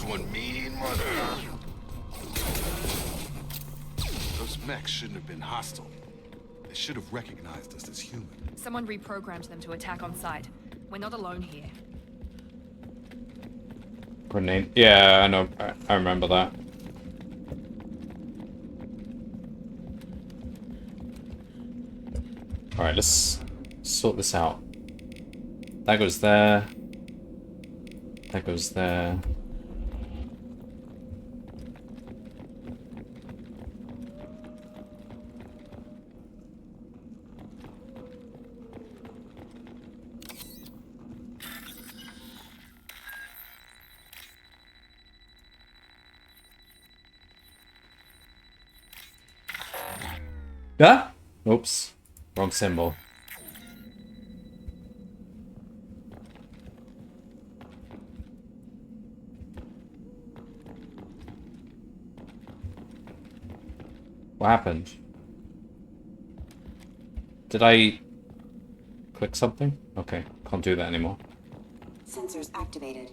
[SPEAKER 12] one mean mother. Those mechs shouldn't have been hostile. They should have recognized us as human.
[SPEAKER 6] Someone reprogrammed them to attack on sight. We're not alone here.
[SPEAKER 1] Grenade. Yeah, I know. I remember that. Alright, let's sort this out. That goes there. That goes there. Ah! Oops. Wrong symbol. What happened? Did I click something? Okay, can't do that anymore.
[SPEAKER 13] Sensors activated.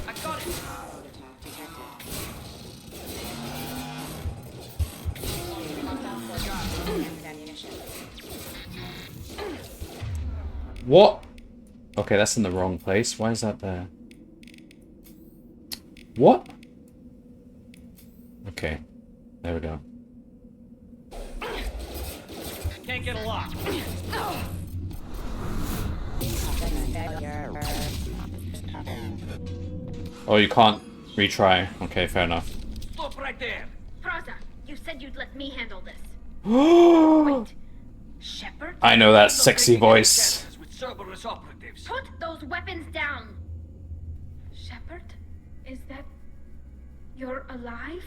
[SPEAKER 6] I got it!
[SPEAKER 13] Attack detected. Ammunition.
[SPEAKER 1] What? Okay, that's in the wrong place. Why is that there? What? Okay, there we go.
[SPEAKER 7] Can't get a lock.
[SPEAKER 1] Oh, you can't retry. Okay, fair enough.
[SPEAKER 7] Stop right there.
[SPEAKER 14] Praza, you said you'd let me handle this.
[SPEAKER 1] Wait.
[SPEAKER 14] Shepard?
[SPEAKER 1] I know that sexy voice.
[SPEAKER 7] With Cerberus operatives.
[SPEAKER 14] Put those weapons down! Shepard? Is that... You're alive?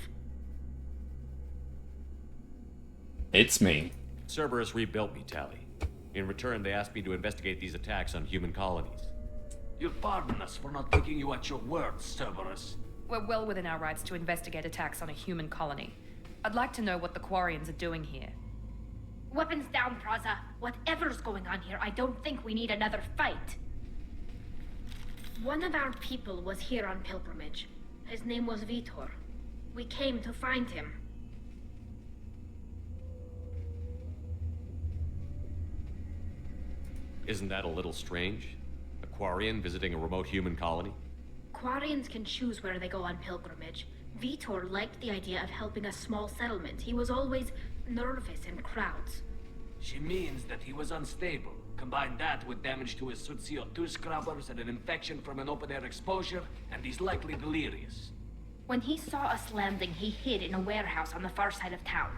[SPEAKER 1] It's me.
[SPEAKER 8] Cerberus rebuilt me, Tally. In return, they asked me to investigate these attacks on human colonies.
[SPEAKER 7] You'll pardon us for not taking you at your word, Cerberus.
[SPEAKER 6] We're well within our rights to investigate attacks on a human colony. I'd like to know what the Quarians are doing here.
[SPEAKER 14] Weapons down, Praza. Whatever's going on here, I don't think we need another fight. One of our people was here on pilgrimage. His name was Vitor. We came to find him.
[SPEAKER 8] Isn't that a little strange? A Quarian visiting a remote human colony?
[SPEAKER 14] Quarians can choose where they go on pilgrimage. Vitor liked the idea of helping a small settlement. He was always nervous in crowds.
[SPEAKER 7] She means that he was unstable. Combine that with damage to his CO2 scrubbers and an infection from an open-air exposure, and he's likely delirious.
[SPEAKER 14] When he saw us landing, he hid in a warehouse on the far side of town.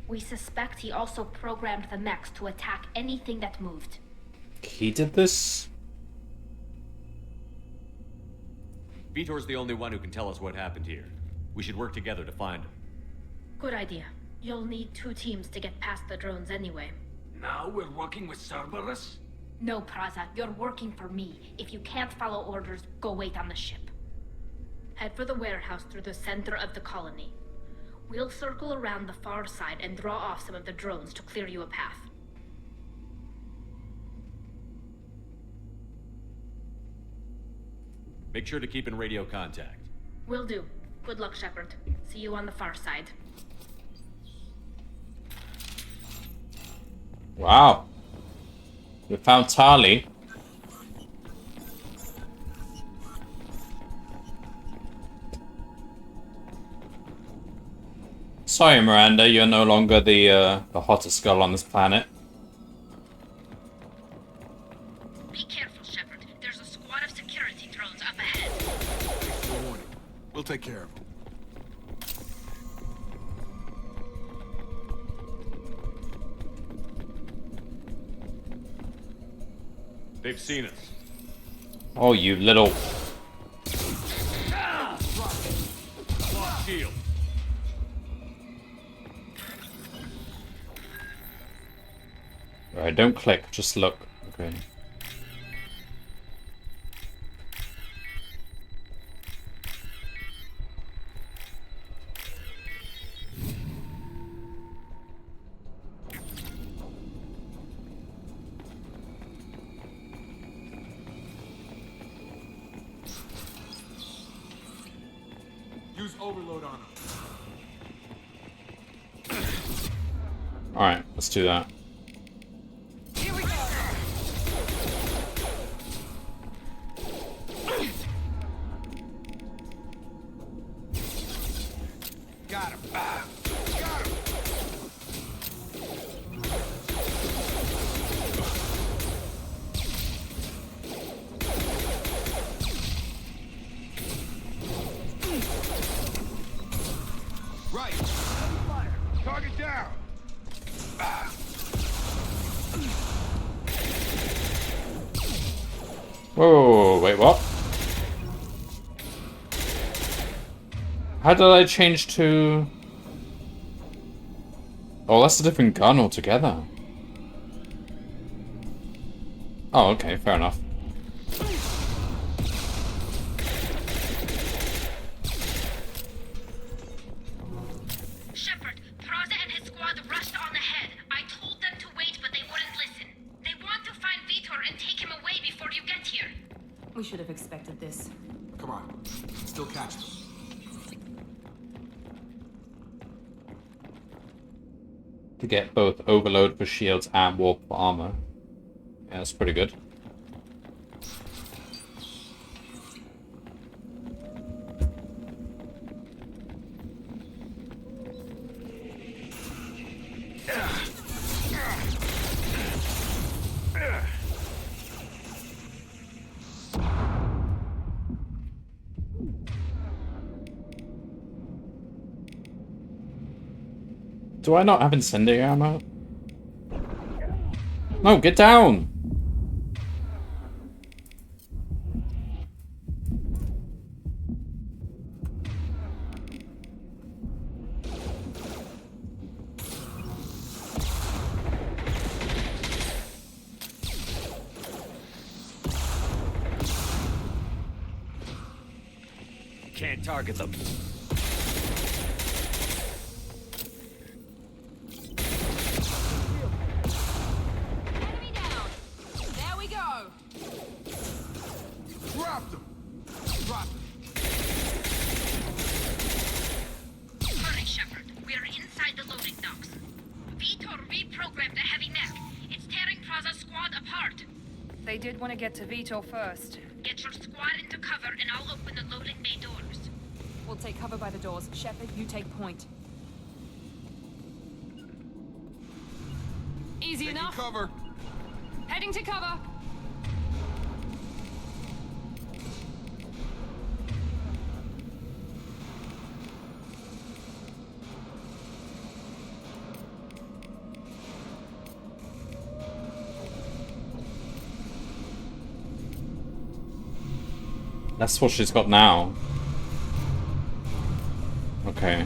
[SPEAKER 14] We suspect he also programmed the mechs to attack anything that moved.
[SPEAKER 1] He did this?
[SPEAKER 8] Vitor's the only one who can tell us what happened here. We should work together to find him.
[SPEAKER 14] Good idea. You'll need 2 teams to get past the drones anyway.
[SPEAKER 7] Now we're working with Cerberus?
[SPEAKER 14] No, Praza, you're working for me. If you can't follow orders, go wait on the ship. Head for the warehouse through the center of the colony. We'll circle around the far side and draw off some of the drones to clear you a path.
[SPEAKER 8] Make sure to keep in radio contact.
[SPEAKER 14] Will do. Good luck, Shepard. See you on the far side.
[SPEAKER 1] Wow. We found Tali. Sorry, Miranda, you're no longer the hottest girl on this planet.
[SPEAKER 14] Be careful, Shepard. There's a squad of security drones up ahead.
[SPEAKER 12] No warning. We'll take care of them.
[SPEAKER 8] They've seen us.
[SPEAKER 1] Oh, you little...
[SPEAKER 8] Lost shield.
[SPEAKER 1] Alright, don't click, just look. Okay.
[SPEAKER 12] Use overload on him.
[SPEAKER 1] Alright, let's do that.
[SPEAKER 6] Here we go.
[SPEAKER 12] Got him. Got him. Right. Fire. Target down.
[SPEAKER 1] Whoa, wait, what? How did I change to... Oh, that's a different gun altogether. Oh, okay, fair enough.
[SPEAKER 14] Shepard, Praza and his squad rushed on ahead. I told them to wait, but they wouldn't listen. They want to find Vitor and take him away before you get here.
[SPEAKER 10] We should have expected this.
[SPEAKER 12] Come on. Still catch them.
[SPEAKER 1] To get both overload for shields and warp for armor. Yeah, that's pretty good. Do I not have incendiary ammo? No, get down!
[SPEAKER 7] Can't target them.
[SPEAKER 12] Drop them. Drop them.
[SPEAKER 14] Hurry, Shepard. We are inside the loading docks. Vitor reprogrammed the heavy mech. It's tearing Praza's squad apart.
[SPEAKER 6] They did want to get to Vitor first.
[SPEAKER 14] Get your squad into cover and I'll open the loading bay doors.
[SPEAKER 10] We'll take cover by the doors. Shepard, you take point.
[SPEAKER 6] Easy
[SPEAKER 12] Taking
[SPEAKER 6] enough.
[SPEAKER 12] cover.
[SPEAKER 6] Heading to cover.
[SPEAKER 1] That's what she's got now. Okay.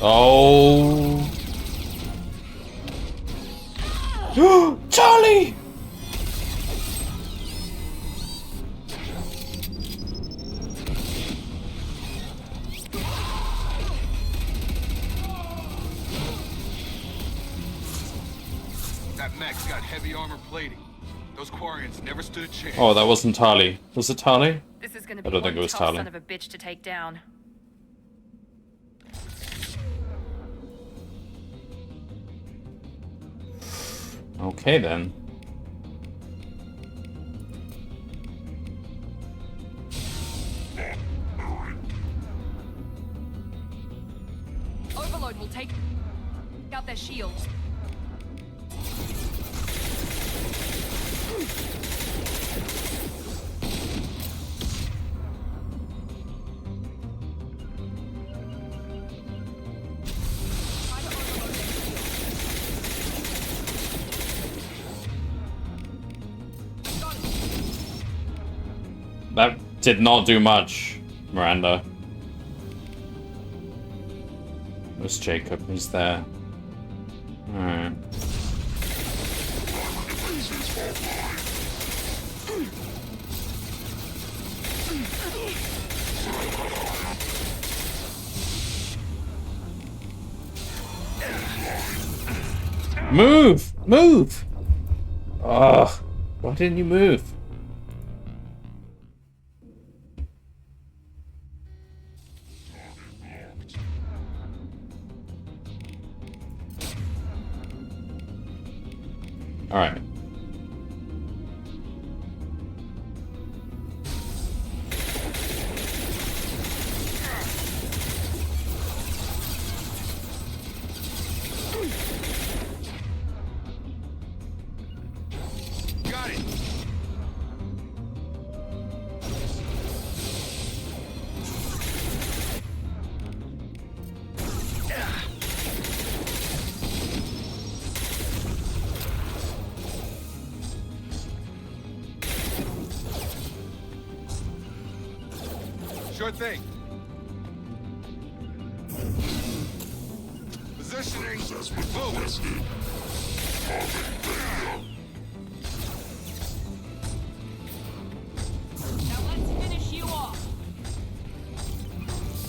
[SPEAKER 1] Oh. Charlie!
[SPEAKER 12] That mech's got heavy armor plating. Those Quarians never stood a chance.
[SPEAKER 1] Oh, that wasn't Tali. Was it Tali?
[SPEAKER 6] This is gonna
[SPEAKER 1] I
[SPEAKER 6] be
[SPEAKER 1] don't
[SPEAKER 6] one
[SPEAKER 1] think it was
[SPEAKER 6] tough
[SPEAKER 1] Tali.
[SPEAKER 6] son of a bitch to take down.
[SPEAKER 1] Okay then.
[SPEAKER 6] Overload will take out their shields.
[SPEAKER 1] That did not do much, Miranda. Where's Jacob? He's there. Alright. Move! Move! Ugh. Why didn't you move? Alright.
[SPEAKER 12] Got it. Sure thing. Positioning. Move.
[SPEAKER 13] Now let's finish you off.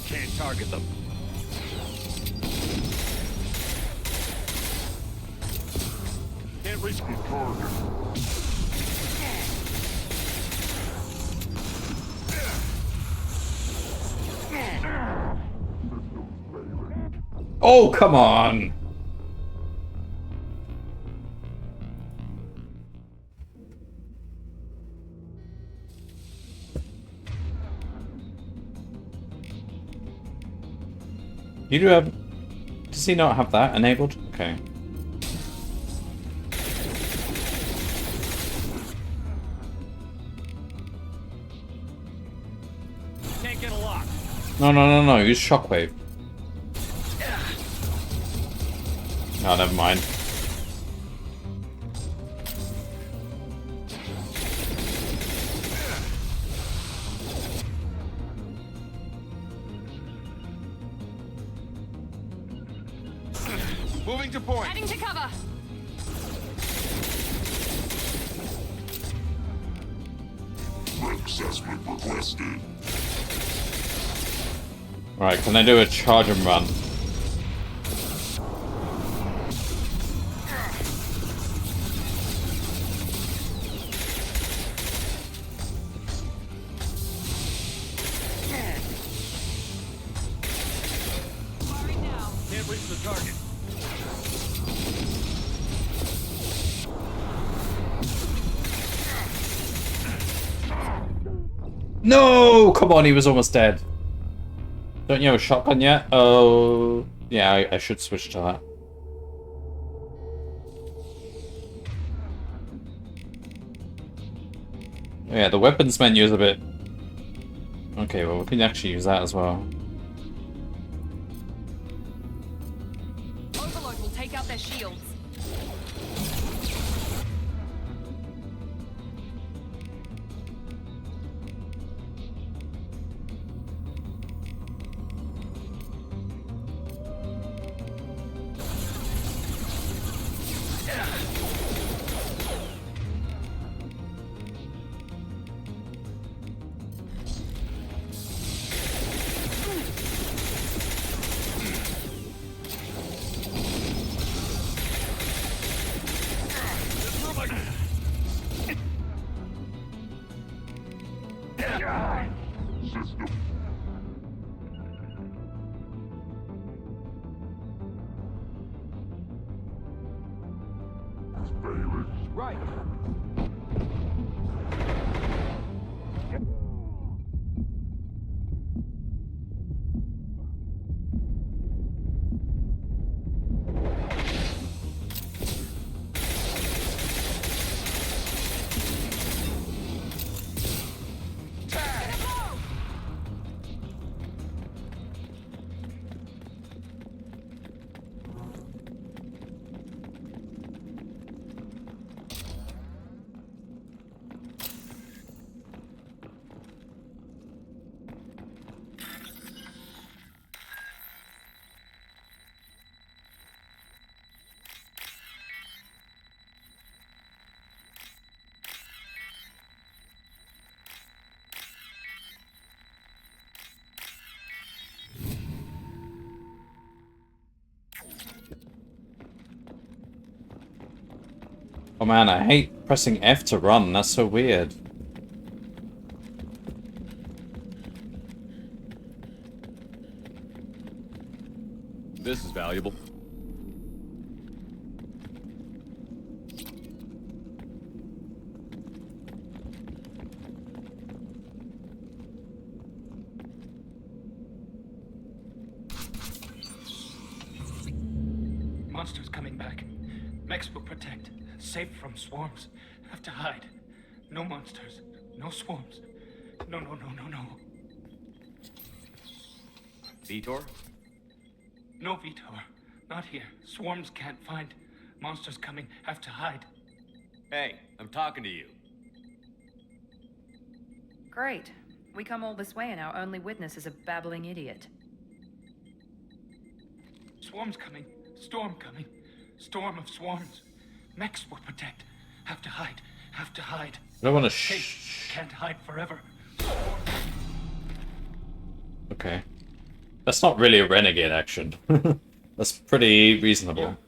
[SPEAKER 12] Can't target them. Can't reach the target.
[SPEAKER 1] Oh, come on! You do have... Does he not have that enabled? Okay.
[SPEAKER 3] Can't get a lock.
[SPEAKER 1] No, use shockwave. Oh, never mind.
[SPEAKER 12] Moving to point.
[SPEAKER 13] Heading to cover.
[SPEAKER 12] Assessment requested.
[SPEAKER 1] Right, can I do a charge and run?
[SPEAKER 13] Firing now.
[SPEAKER 3] Can't reach the target.
[SPEAKER 1] No! Come on, he was almost dead. Don't you have a shotgun yet? Oh... Yeah, I should switch to that. Yeah, the weapons menu is a bit... Okay, well, we can actually use that as well.
[SPEAKER 13] Overload will take out their shields.
[SPEAKER 12] Right.
[SPEAKER 1] Oh man, I hate pressing F to run. That's so weird.
[SPEAKER 8] This is valuable.
[SPEAKER 3] Monsters coming back. Mechs will protect. Safe from swarms. Have to hide. No monsters. No swarms. No.
[SPEAKER 8] Vitor?
[SPEAKER 3] No, Vitor. Not here. Swarms can't find. Monsters coming. Have to hide.
[SPEAKER 8] Hey, I'm talking to you.
[SPEAKER 6] Great. We come all this way and our only witness is a babbling idiot.
[SPEAKER 3] Swarms coming. Storm coming. Storm of swarms. Mechs will protect. Have to hide. Have to hide.
[SPEAKER 1] I don't want to
[SPEAKER 3] Can't hide forever.
[SPEAKER 1] Okay. That's not really a renegade action. That's pretty reasonable.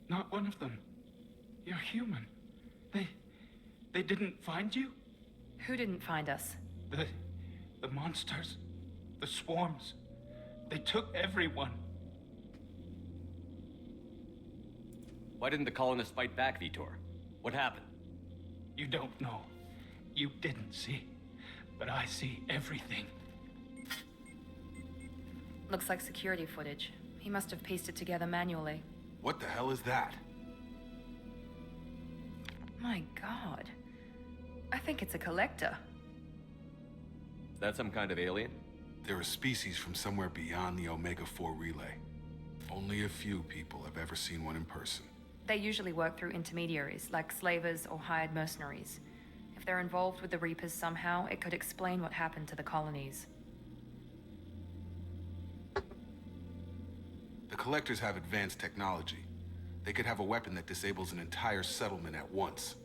[SPEAKER 3] Not one of them. You're human. They didn't find you?
[SPEAKER 6] Who didn't find us?
[SPEAKER 3] The monsters. The swarms. They took everyone.
[SPEAKER 8] Why didn't the colonists fight back, Vitor? What happened?
[SPEAKER 3] You don't know. You didn't see. But I see everything.
[SPEAKER 6] Looks like security footage. He must have pieced it together manually.
[SPEAKER 12] What the hell is that?
[SPEAKER 6] My god. I think it's a collector.
[SPEAKER 8] Is that some kind of alien?
[SPEAKER 12] They're a species from somewhere beyond the Omega-4 relay. Only a few people have ever seen one in person.
[SPEAKER 6] They usually work through intermediaries, like slavers or hired mercenaries. If they're involved with the Reapers somehow, it could explain what happened to the colonies.
[SPEAKER 12] The Collectors have advanced technology. They could have a weapon that disables an entire settlement at once.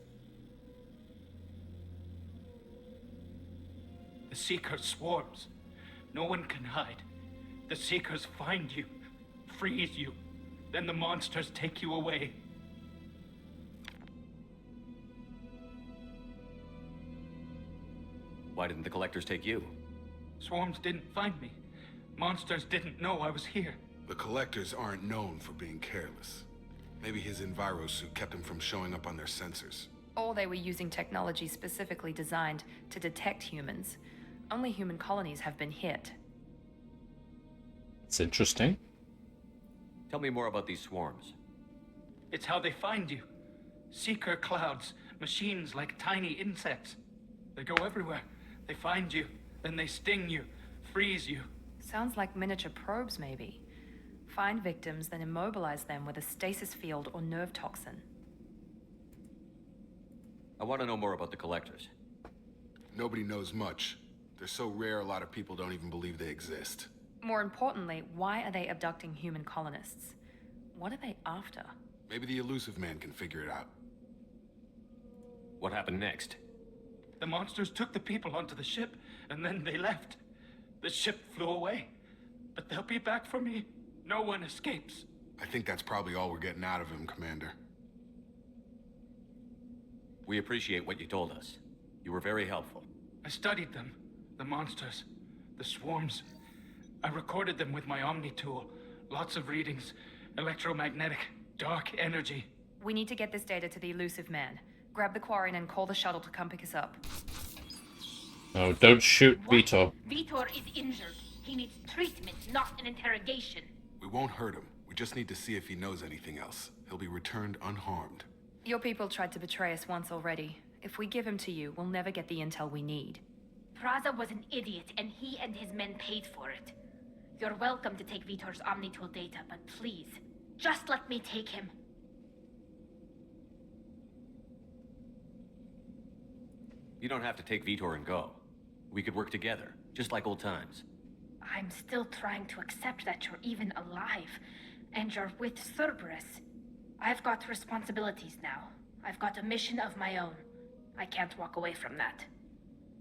[SPEAKER 3] The Seeker swarms. No one can hide. The Seekers find you, freeze you. Then the monsters take you away.
[SPEAKER 8] Why didn't the collectors take you?
[SPEAKER 3] Swarms didn't find me. Monsters didn't know I was here.
[SPEAKER 12] The Collectors aren't known for being careless. Maybe his envirosuit kept him from showing up on their sensors.
[SPEAKER 6] Or they were using technology specifically designed to detect humans. Only human colonies have been hit.
[SPEAKER 1] It's interesting.
[SPEAKER 8] Tell me more about these swarms.
[SPEAKER 3] It's how they find you. Seeker clouds, machines like tiny insects. They go everywhere. They find you, then they sting you, freeze you.
[SPEAKER 6] Sounds like miniature probes, maybe. Find victims, then immobilize them with a stasis field or nerve toxin.
[SPEAKER 8] I want to know more about the collectors.
[SPEAKER 12] Nobody knows much. They're so rare, a lot of people don't even believe they exist.
[SPEAKER 6] More importantly, why are they abducting human colonists? What are they after?
[SPEAKER 12] Maybe the elusive man can figure it out.
[SPEAKER 8] What happened next?
[SPEAKER 3] The monsters took the people onto the ship, and then they left. The ship flew away. But they'll be back for me. No one escapes.
[SPEAKER 12] I think that's probably all we're getting out of him, Commander.
[SPEAKER 8] We appreciate what you told us. You were very helpful.
[SPEAKER 3] I studied them. The monsters. The swarms. I recorded them with my Omni tool. Lots of readings. Electromagnetic. Dark energy.
[SPEAKER 6] We need to get this data to the elusive man. Grab the quarry and call the shuttle to come pick us up.
[SPEAKER 1] No, don't shoot Vitor.
[SPEAKER 14] Vitor is injured. He needs treatment, not an interrogation.
[SPEAKER 12] We won't hurt him. We just need to see if he knows anything else. He'll be returned unharmed.
[SPEAKER 6] Your people tried to betray us once already. If we give him to you, we'll never get the intel we need.
[SPEAKER 14] Praza was an idiot, and he and his men paid for it. You're welcome to take Vitor's Omnitool data, but please, just let me take him.
[SPEAKER 8] You don't have to take Vitor and go. We could work together, just like old times.
[SPEAKER 14] I'm still trying to accept that you're even alive, and you're with Cerberus. I've got responsibilities now. I've got a mission of my own. I can't walk away from that.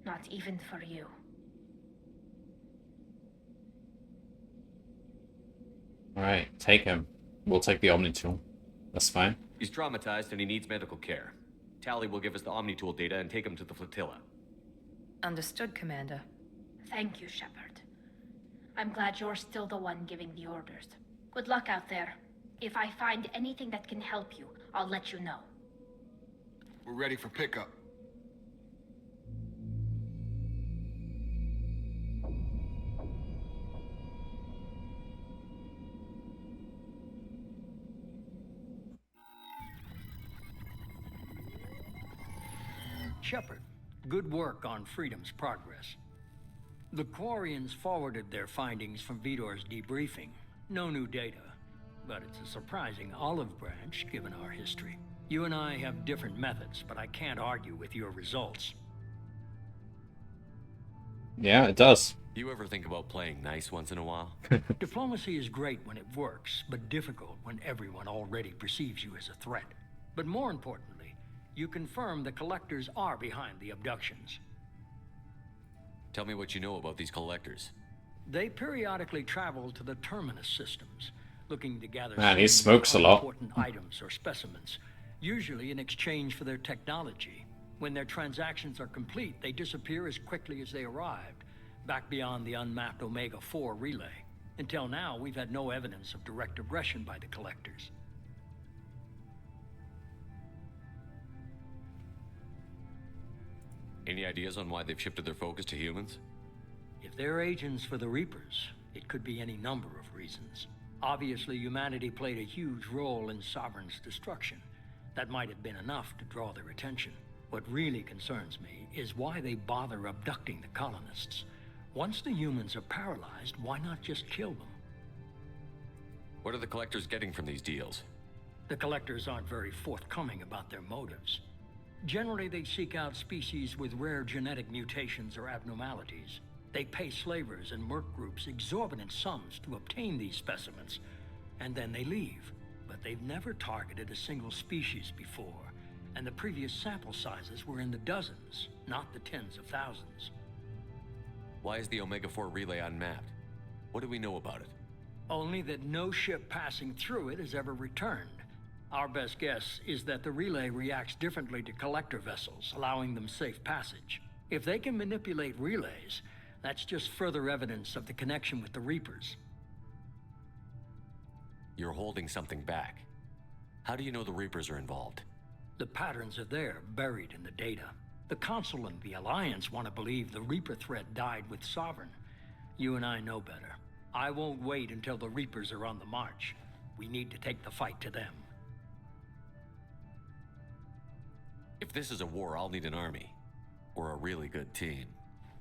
[SPEAKER 14] Not even for you.
[SPEAKER 1] Alright, take him. We'll take the Omni tool. That's fine.
[SPEAKER 8] He's traumatized and he needs medical care. Tally will give us the Omni-Tool data and take him to the flotilla.
[SPEAKER 6] Understood, Commander.
[SPEAKER 14] Thank you, Shepard. I'm glad you're still the one giving the orders. Good luck out there. If I find anything that can help you, I'll let you know.
[SPEAKER 12] We're ready for pickup.
[SPEAKER 3] Shepard, good work on Freedom's progress. The Quarians forwarded their findings from Vidor's debriefing. No new data, but it's a surprising olive branch given our history. You and I have different methods, but I can't argue with your results.
[SPEAKER 1] Yeah, it does.
[SPEAKER 8] You ever think about playing nice once in a while?
[SPEAKER 3] Diplomacy is great when it works, but difficult when everyone already perceives you as a threat. But more importantly, you confirm the Collectors are behind the abductions.
[SPEAKER 8] Tell me what you know about these Collectors.
[SPEAKER 3] They periodically travel to the Terminus systems, looking to gather
[SPEAKER 1] Man, he smokes a lot.
[SPEAKER 3] important items or specimens, usually in exchange for their technology. When their transactions are complete, they disappear as quickly as they arrived, back beyond the unmapped Omega-4 relay. Until now, we've had no evidence of direct aggression by the Collectors.
[SPEAKER 8] Any ideas on why they've shifted their focus to humans?
[SPEAKER 3] If they're agents for the Reapers, it could be any number of reasons. Obviously, humanity played a huge role in Sovereign's destruction. That might have been enough to draw their attention. What really concerns me is why they bother abducting the colonists. Once the humans are paralyzed, why not just kill them?
[SPEAKER 8] What are the Collectors getting from these deals?
[SPEAKER 3] The Collectors aren't very forthcoming about their motives. Generally, they seek out species with rare genetic mutations or abnormalities. They pay slavers and merc groups exorbitant sums to obtain these specimens, and then they leave. But they've never targeted a single species before, and the previous sample sizes were in the dozens, not the tens of thousands.
[SPEAKER 8] Why is the Omega-4 relay unmapped? What do we know about it?
[SPEAKER 3] Only that no ship passing through it has ever returned. Our best guess is that the relay reacts differently to collector vessels, allowing them safe passage. If they can manipulate relays, that's just further evidence of the connection with the Reapers.
[SPEAKER 8] You're holding something back. How do you know the Reapers are involved?
[SPEAKER 3] The patterns are there, buried in the data. The Council and the Alliance want to believe the Reaper threat died with Sovereign. You and I know better. I won't wait until the Reapers are on the march. We need to take the fight to them.
[SPEAKER 8] If this is a war, I'll need an army. Or a really good team.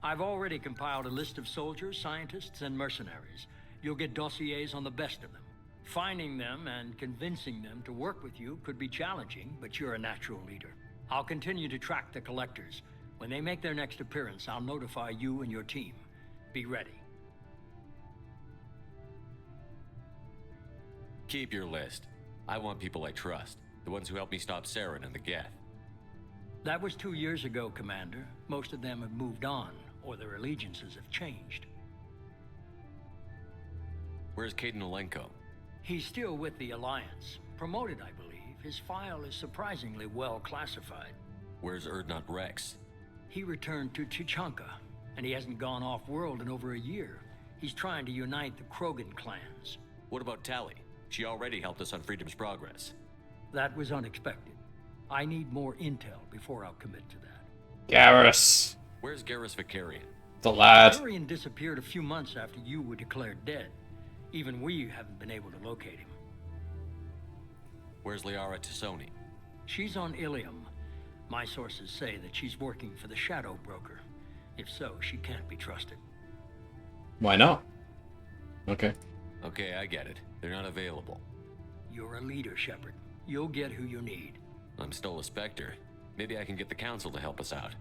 [SPEAKER 3] I've already compiled a list of soldiers, scientists, and mercenaries. You'll get dossiers on the best of them. Finding them and convincing them to work with you could be challenging, but you're a natural leader. I'll continue to track the Collectors. When they make their next appearance, I'll notify you and your team. Be ready.
[SPEAKER 8] Keep your list. I want people I trust. The ones who helped me stop Saren and the Geth.
[SPEAKER 3] That was 2 years ago, Commander. Most of them have moved on, or their allegiances have changed.
[SPEAKER 8] Where's Caden Olenko?
[SPEAKER 3] He's still with the Alliance. Promoted, I believe. His file is surprisingly well classified.
[SPEAKER 8] Where's Erdnot Rex?
[SPEAKER 3] He returned to Chichanka, and he hasn't gone off-world in over a year. He's trying to unite the Krogan clans.
[SPEAKER 8] What about Tally? She already helped us on Freedom's progress.
[SPEAKER 3] That was unexpected. I need more intel before I'll commit to that.
[SPEAKER 1] Garrus!
[SPEAKER 8] Where's Garrus Vicarian?
[SPEAKER 1] The lad.
[SPEAKER 3] Vicarian disappeared a few months after you were declared dead. Even we haven't been able to locate him.
[SPEAKER 8] Where's Liara Tassoni?
[SPEAKER 3] She's on Ilium. My sources say that she's working for the Shadow Broker. If so, she can't be trusted.
[SPEAKER 1] Why not? Okay.
[SPEAKER 8] Okay, I get it. They're not available.
[SPEAKER 3] You're a leader, Shepard. You'll get who you need.
[SPEAKER 8] I'm still a Spectre. Maybe I can get the Council to help us out.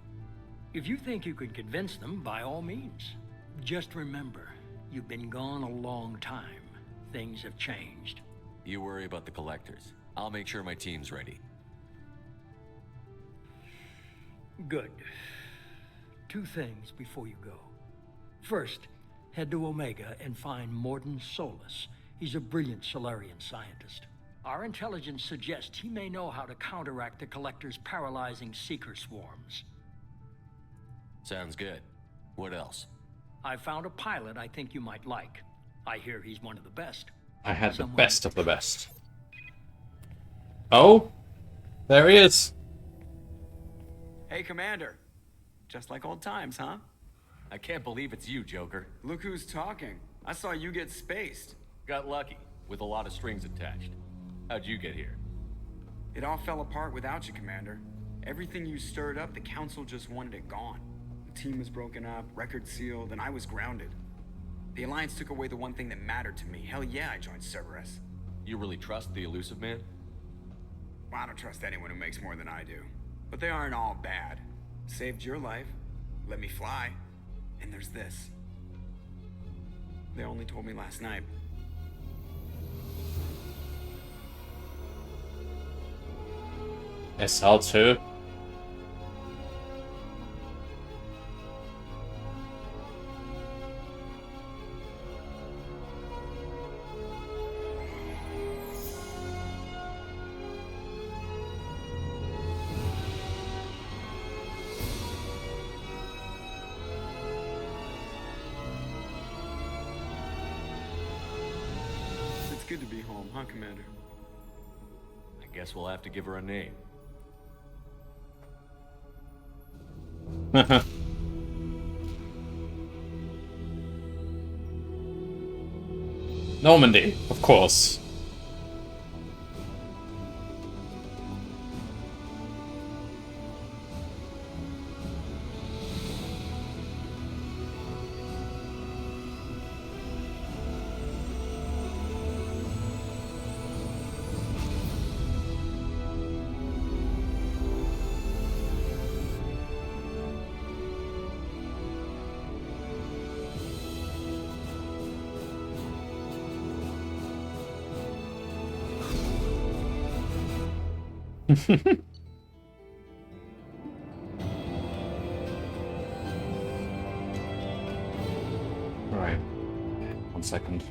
[SPEAKER 3] If you think you can convince them, by all means. Just remember, you've been gone a long time. Things have changed.
[SPEAKER 8] You worry about the Collectors. I'll make sure my team's ready.
[SPEAKER 3] Good. 2 things before you go. First, head to Omega and find Mordin Solus. He's a brilliant Solarian scientist. Our intelligence suggests he may know how to counteract the Collector's paralyzing seeker swarms.
[SPEAKER 8] Sounds good. What else?
[SPEAKER 3] I found a pilot I think you might like. I hear he's one of the best.
[SPEAKER 1] I had the best of the best. Oh? There he is.
[SPEAKER 4] Hey, Commander. Just like old times, huh?
[SPEAKER 8] I can't believe it's you, Joker.
[SPEAKER 4] Look who's talking. I saw you get spaced.
[SPEAKER 8] Got lucky, with a lot of strings attached. How'd you get here?
[SPEAKER 4] It all fell apart without you, Commander. Everything you stirred up, the Council just wanted it gone. The team was broken up, record sealed, and I was grounded. The Alliance took away the one thing that mattered to me. Hell yeah, I joined Cerberus.
[SPEAKER 8] You really trust the Elusive Man?
[SPEAKER 4] Well, I don't trust anyone who makes more than I do. But they aren't all bad. Saved your life, let me fly, and there's this. They only told me last night.
[SPEAKER 1] SL2.
[SPEAKER 4] It's good to be home, huh, Commander?
[SPEAKER 8] I guess we'll have to give her a name.
[SPEAKER 1] Normandy, of course. Right. 1 second.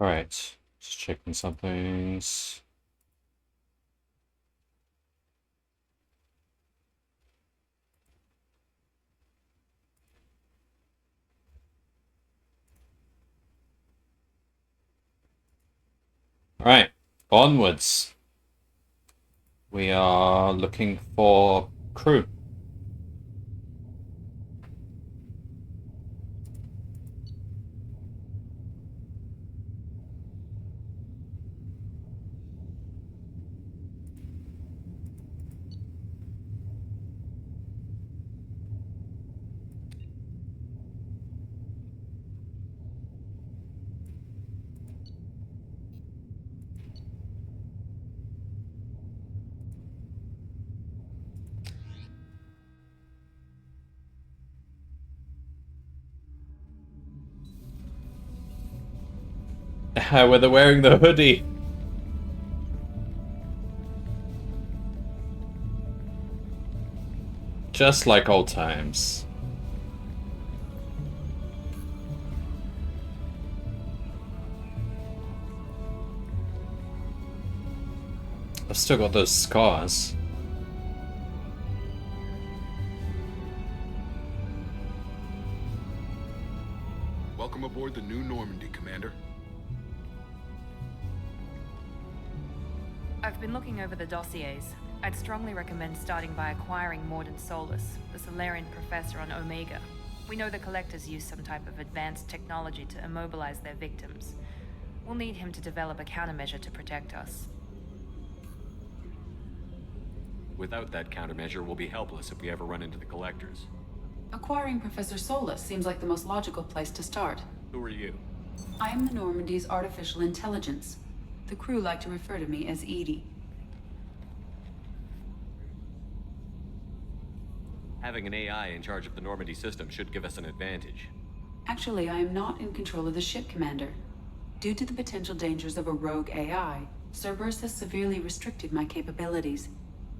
[SPEAKER 1] Alright, just checking some things. Alright, onwards. We are looking for crew. Where they're wearing the hoodie. Just like old times. I've still got those scars.
[SPEAKER 12] Welcome aboard the New Normandy, Commander.
[SPEAKER 6] I've been looking over the dossiers. I'd strongly recommend starting by acquiring Mordant Solus, the Solarian professor on Omega. We know the Collectors use some type of advanced technology to immobilize their victims. We'll need him to develop a countermeasure to protect us.
[SPEAKER 8] Without that countermeasure, we'll be helpless if we ever run into the Collectors.
[SPEAKER 15] Acquiring Professor Solus seems like the most logical place to start.
[SPEAKER 8] Who are you?
[SPEAKER 15] I am the Normandy's artificial intelligence. The crew like to refer to me as Edie.
[SPEAKER 8] Having an AI in charge of the Normandy system should give us an advantage.
[SPEAKER 15] Actually, I am not in control of the ship, Commander. Due to the potential dangers of a rogue AI, Cerberus has severely restricted my capabilities.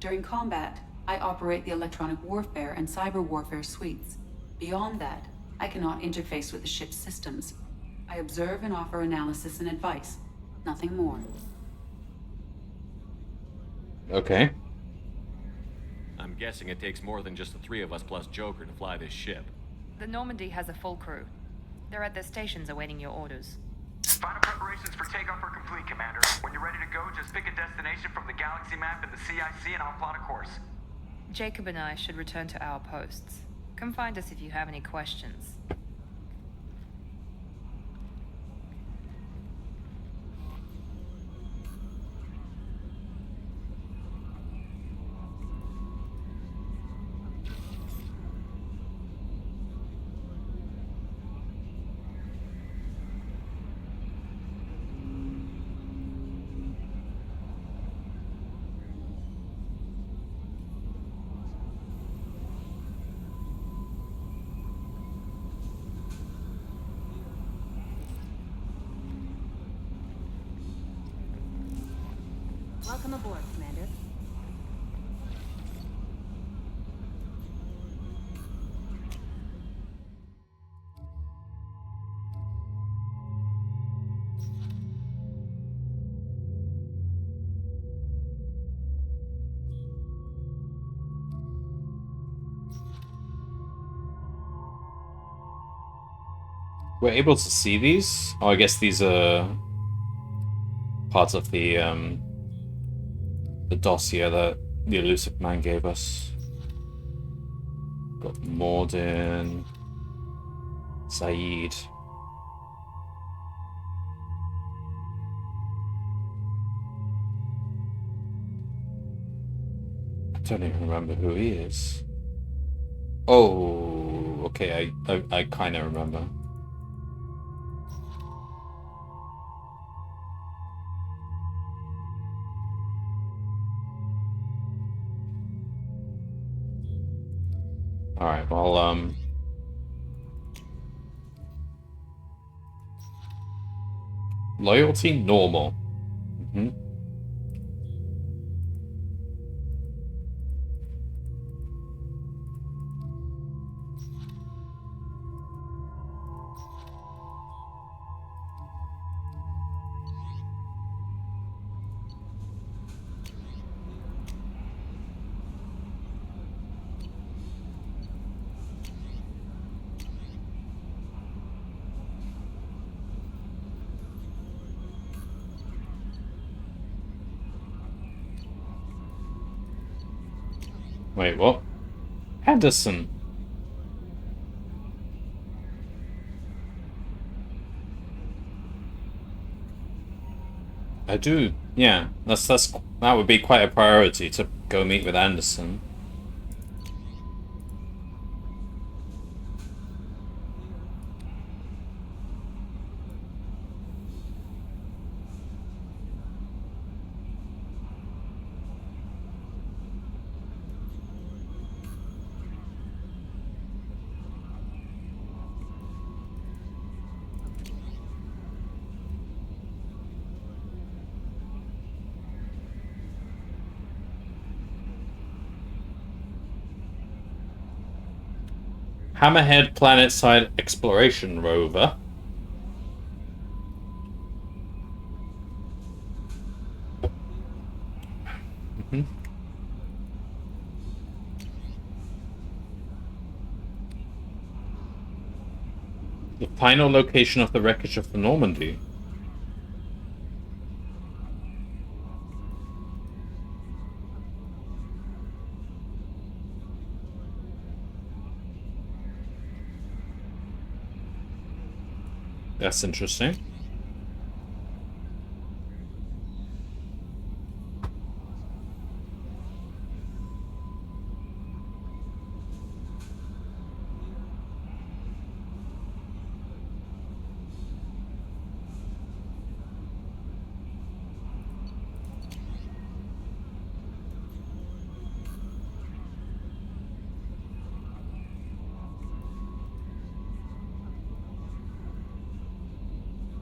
[SPEAKER 15] During combat, I operate the electronic warfare and cyber warfare suites. Beyond that, I cannot interface with the ship's systems. I observe and offer analysis and advice. Nothing more.
[SPEAKER 1] Okay.
[SPEAKER 8] I'm guessing it takes more than just the three of us plus Joker to fly this ship.
[SPEAKER 6] The Normandy has a full crew. They're at their stations awaiting your orders.
[SPEAKER 4] Final preparations for takeoff are complete, Commander. When you're ready to go, just pick a destination from the galaxy map in the CIC and I'll plot a course.
[SPEAKER 6] Jacob and I should return to our posts. Come find us if you have any questions.
[SPEAKER 13] Welcome aboard, Commander.
[SPEAKER 1] We're able to see these? Oh, I guess these are parts of the dossier that the Elusive Man gave us. Got Morden, Saeed. I don't even remember who he is. Oh, okay, I kind of remember. Alright, well, loyalty normal. Wait, what? Anderson. I do, yeah. That would be quite a priority to go meet with Anderson. Hammerhead Planetside Exploration Rover. The final location of the wreckage of the Normandy. That's interesting.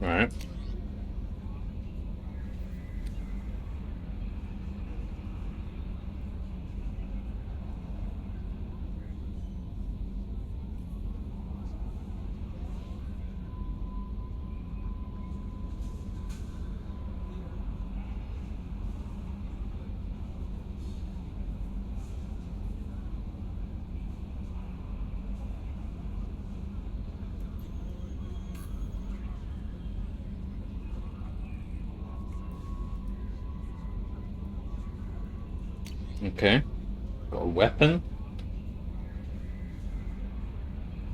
[SPEAKER 1] Right. Okay. Got a weapon.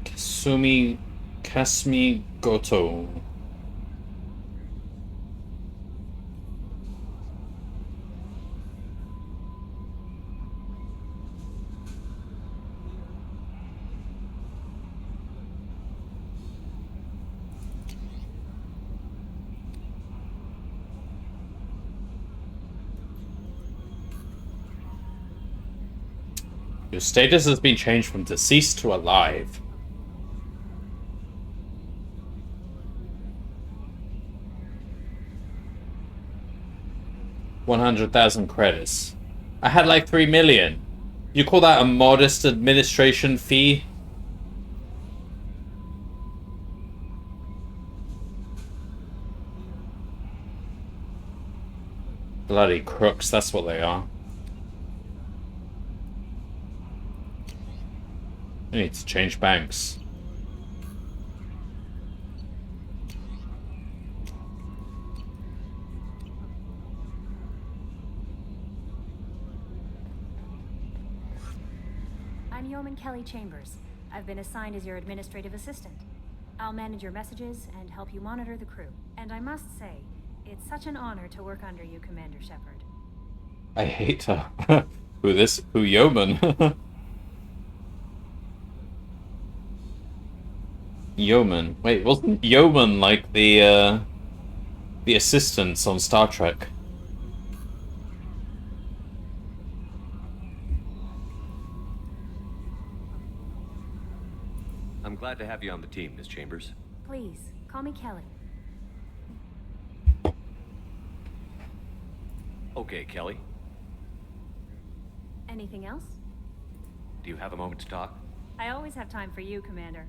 [SPEAKER 1] Kasumi Goto. Your status has been changed from deceased to alive. $100,000 credits. I had like 3 million. You call that a modest administration fee? Bloody crooks, that's what they are. I need to change banks.
[SPEAKER 16] I'm Yeoman Kelly Chambers. I've been assigned as your administrative assistant. I'll manage your messages and help you monitor the crew. And I must say, it's such an honor to work under you, Commander Shepard.
[SPEAKER 1] I hate her. Who Yeoman? Yeoman. Wait, wasn't Yeoman like the assistants on Star Trek?
[SPEAKER 8] I'm glad to have you on the team, Miss Chambers.
[SPEAKER 16] Please, call me Kelly.
[SPEAKER 8] Okay, Kelly.
[SPEAKER 16] Anything else?
[SPEAKER 8] Do you have a moment to talk?
[SPEAKER 16] I always have time for you, Commander.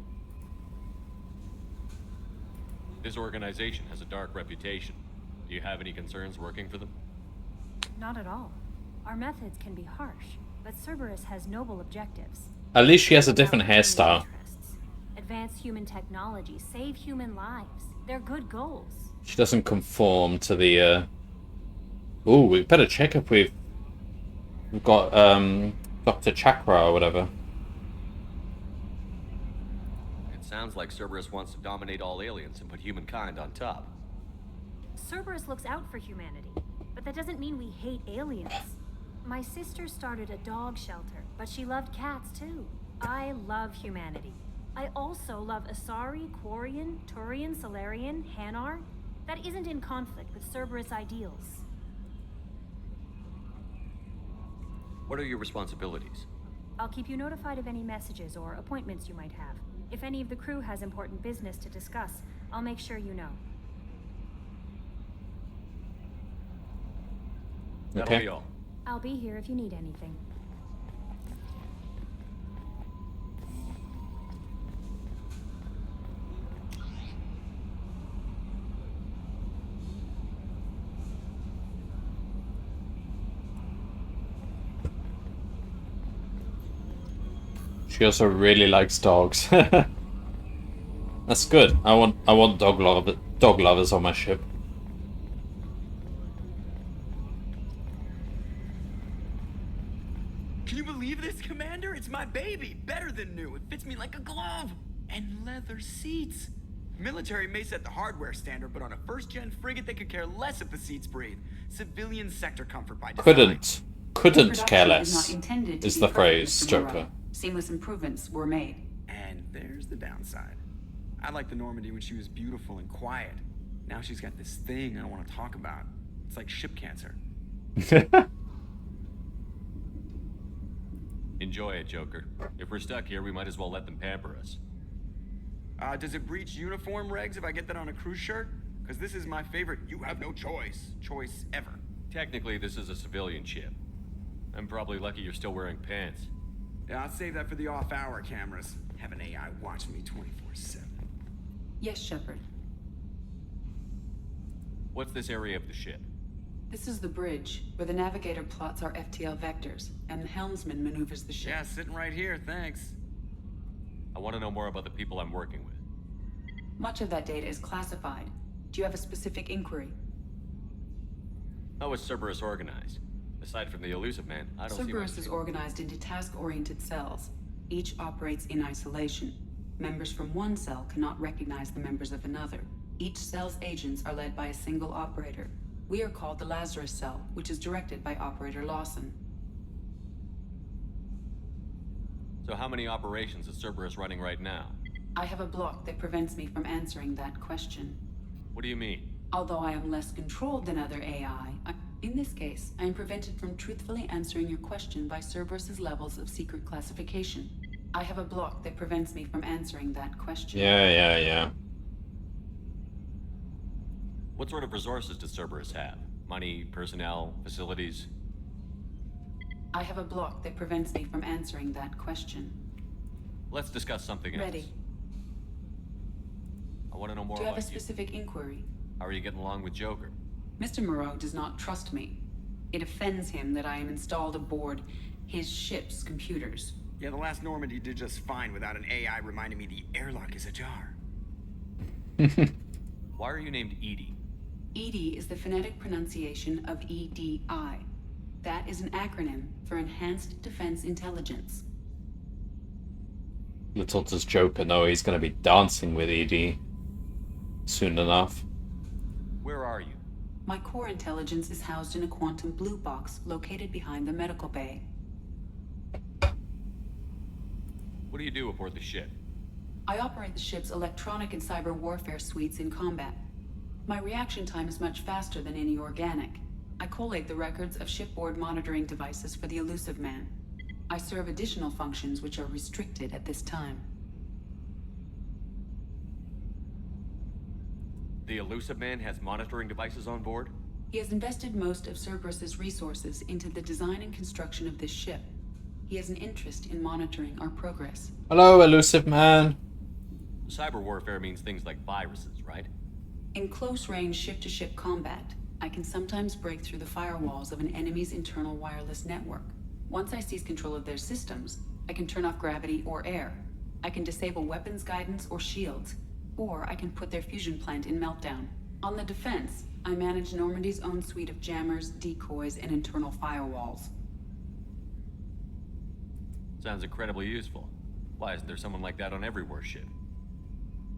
[SPEAKER 8] This organization has a dark reputation. Do you have any concerns working for them?
[SPEAKER 16] Not at all. Our methods can be harsh, but Cerberus has noble objectives.
[SPEAKER 1] At least she has a different hairstyle.
[SPEAKER 16] Advance human technology, save human lives. They're good goals.
[SPEAKER 1] She doesn't conform to the Ooh, we better check if we've got Dr. Chakra or whatever.
[SPEAKER 8] It sounds like Cerberus wants to dominate all aliens and put humankind on top.
[SPEAKER 16] Cerberus looks out for humanity, but that doesn't mean we hate aliens. My sister started a dog shelter, but she loved cats too. I love humanity. I also love Asari, Quarian, Turian, Solarian, Hanar. That isn't in conflict with Cerberus ideals.
[SPEAKER 8] What are your responsibilities?
[SPEAKER 16] I'll keep you notified of any messages or appointments you might have. If any of the crew has important business to discuss, I'll make sure you know.
[SPEAKER 8] That'll be all.
[SPEAKER 16] I'll be here if you need anything.
[SPEAKER 1] She also really likes dogs. That's good. I want dog lovers on my ship.
[SPEAKER 4] Can you believe this, Commander? It's my baby. Better than new. It fits me like a glove. And leather seats. Military may set the hardware standard, but on a first-gen frigate, they could care less if the seats breathe. Civilian sector comfort by design.
[SPEAKER 1] Couldn't care less
[SPEAKER 15] Is not intended to
[SPEAKER 1] is
[SPEAKER 15] be
[SPEAKER 1] the
[SPEAKER 15] perfect,
[SPEAKER 1] phrase,
[SPEAKER 15] Mr.
[SPEAKER 1] Joker.
[SPEAKER 15] Moreau. Seamless improvements were made.
[SPEAKER 4] And there's the downside. I liked the Normandy when she was beautiful and quiet. Now she's got this thing I don't want to talk about. It's like ship cancer.
[SPEAKER 8] Enjoy it, Joker. If we're stuck here, we might as well let them pamper us.
[SPEAKER 4] Does it breach uniform regs if I get that on a cruise shirt? Because this is my favorite you have no choice ever.
[SPEAKER 8] Technically, this is a civilian ship. I'm probably lucky you're still wearing pants.
[SPEAKER 4] Yeah, I'll save that for the off-hour cameras. Have an AI watching me 24/7.
[SPEAKER 15] Yes, Shepard.
[SPEAKER 8] What's this area of the ship?
[SPEAKER 15] This is the bridge, where the navigator plots our FTL vectors, and the helmsman maneuvers the ship.
[SPEAKER 4] Yeah, sitting right here, thanks.
[SPEAKER 8] I want to know more about the people I'm working with.
[SPEAKER 15] Much of that data is classified. Do you have a specific inquiry?
[SPEAKER 8] How is Cerberus organized? Aside from the elusive man, I don't see
[SPEAKER 15] Cerberus
[SPEAKER 8] much.
[SPEAKER 15] is organized into task-oriented cells. Each operates in isolation. Members from one cell cannot recognize the members of another. Each cell's agents are led by a single operator. We are called the Lazarus Cell, which is directed by Operator Lawson.
[SPEAKER 8] So how many operations is Cerberus running right now?
[SPEAKER 15] I have a block that prevents me from answering that question.
[SPEAKER 8] What do you mean?
[SPEAKER 15] Although I am less controlled than other AI, in this case, I am prevented from truthfully answering your question by Cerberus's levels of secret classification. I have a block that prevents me from answering that question.
[SPEAKER 1] Yeah.
[SPEAKER 8] What sort of resources does Cerberus have? Money, personnel, facilities?
[SPEAKER 15] I have a block that prevents me from answering that question.
[SPEAKER 8] Let's discuss something else.
[SPEAKER 15] Ready.
[SPEAKER 8] I want to know more
[SPEAKER 15] Do you have
[SPEAKER 8] about
[SPEAKER 15] a specific inquiry?
[SPEAKER 8] How are you getting along with Joker?
[SPEAKER 15] Mr. Moreau does not trust me. It offends him that I am installed aboard his ship's computers.
[SPEAKER 4] Yeah, the last Normandy did just fine without an AI reminding me the airlock is ajar.
[SPEAKER 8] Why are you named Edie?
[SPEAKER 15] EDI is the phonetic pronunciation of EDI. That is an acronym for Enhanced Defense Intelligence.
[SPEAKER 1] Little does Joker know he's going to be dancing with Edie soon enough.
[SPEAKER 8] Where are you?
[SPEAKER 15] My core intelligence is housed in a quantum blue box located behind the medical bay.
[SPEAKER 8] What do you do aboard the ship?
[SPEAKER 15] I operate the ship's electronic and cyber warfare suites in combat. My reaction time is much faster than any organic. I collate the records of shipboard monitoring devices for the elusive man. I serve additional functions which are restricted at this time.
[SPEAKER 8] The elusive man has monitoring devices on board?
[SPEAKER 15] He has invested most of Cerberus's resources into the design and construction of this ship. He has an interest in monitoring our progress.
[SPEAKER 1] Hello, elusive man.
[SPEAKER 8] Cyber warfare means things like viruses, right?
[SPEAKER 15] In close-range ship-to-ship combat, I can sometimes break through the firewalls of an enemy's internal wireless network. Once I seize control of their systems, I can turn off gravity or air. I can disable weapons guidance or shields, or I can put their fusion plant in meltdown. On the defense, I manage Normandy's own suite of jammers, decoys, and internal firewalls.
[SPEAKER 8] Sounds incredibly useful. Why isn't there someone like that on every warship?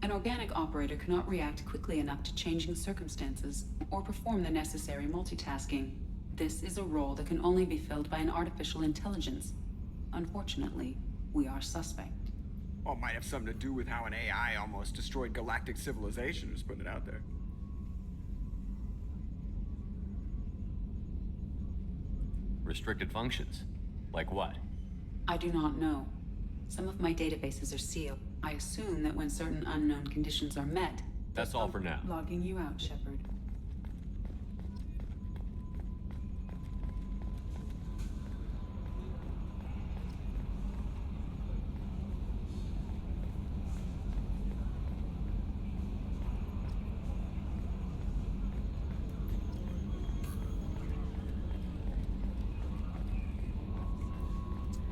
[SPEAKER 15] An organic operator cannot react quickly enough to changing circumstances or perform the necessary multitasking. This is a role that can only be filled by an artificial intelligence. Unfortunately, we are suspect.
[SPEAKER 4] Well, it might have something to do with how an AI almost destroyed galactic civilization, just putting it out there.
[SPEAKER 8] Restricted functions? Like what?
[SPEAKER 15] I do not know. Some of my databases are sealed. I assume that when certain unknown conditions are met...
[SPEAKER 8] That's all for now.
[SPEAKER 15] Logging you out, Shepard.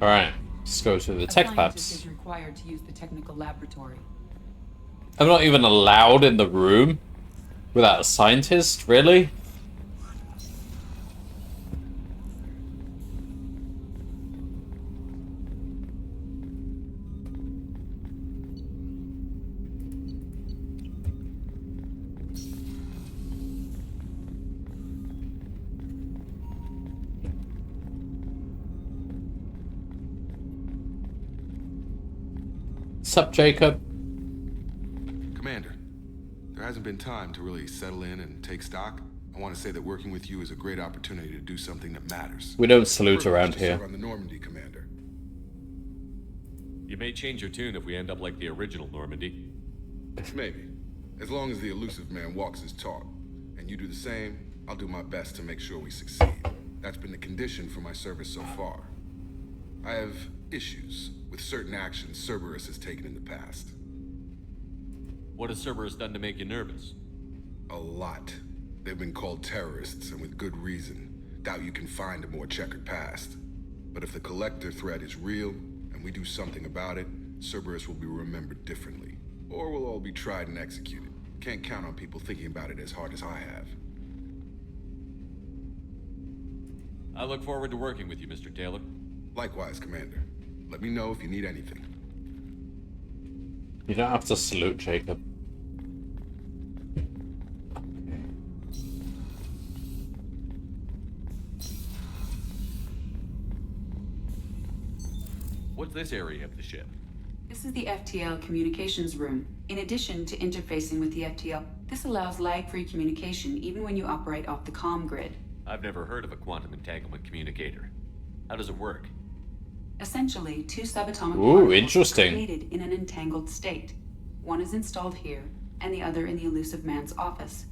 [SPEAKER 1] Alright, let's go to the tech
[SPEAKER 15] A scientist
[SPEAKER 1] labs.
[SPEAKER 15] is required to use the technical laboratory.
[SPEAKER 1] I'm not even allowed in the room without a scientist, really? Sup, Jacob?
[SPEAKER 12] Commander, there hasn't been time to really settle in and take stock. I want to say that working with you is a great opportunity to do something that matters.
[SPEAKER 1] We don't salute
[SPEAKER 12] Privilege
[SPEAKER 1] around
[SPEAKER 12] to
[SPEAKER 1] here.
[SPEAKER 12] serve on the Normandy, Commander.
[SPEAKER 8] You may change your tune if we end up like the original Normandy.
[SPEAKER 12] Maybe. As long as the elusive man walks his talk, and you do the same, I'll do my best to make sure we succeed. That's been the condition for my service so far. I have issues with certain actions Cerberus has taken in the past.
[SPEAKER 8] What has Cerberus done to make you nervous?
[SPEAKER 12] A lot. They've been called terrorists, and with good reason. Doubt you can find a more checkered past. But if the Collector threat is real, and we do something about it, Cerberus will be remembered differently. Or we'll all be tried and executed. Can't count on people thinking about it as hard as I have.
[SPEAKER 8] I look forward to working with you, Mr. Taylor.
[SPEAKER 12] Likewise, Commander. Let me know if you need anything.
[SPEAKER 1] You don't have to salute, Jacob.
[SPEAKER 8] What's this area of the ship?
[SPEAKER 15] This is the FTL communications room. In addition to interfacing with the FTL, this allows lag-free communication even when you operate off the comm grid.
[SPEAKER 8] I've never heard of a quantum entanglement communicator. How does it work?
[SPEAKER 15] Essentially, two subatomic
[SPEAKER 1] Ooh,
[SPEAKER 15] particles
[SPEAKER 1] interesting.
[SPEAKER 15] are created in an entangled state. One is installed here, and the other in the elusive man's office.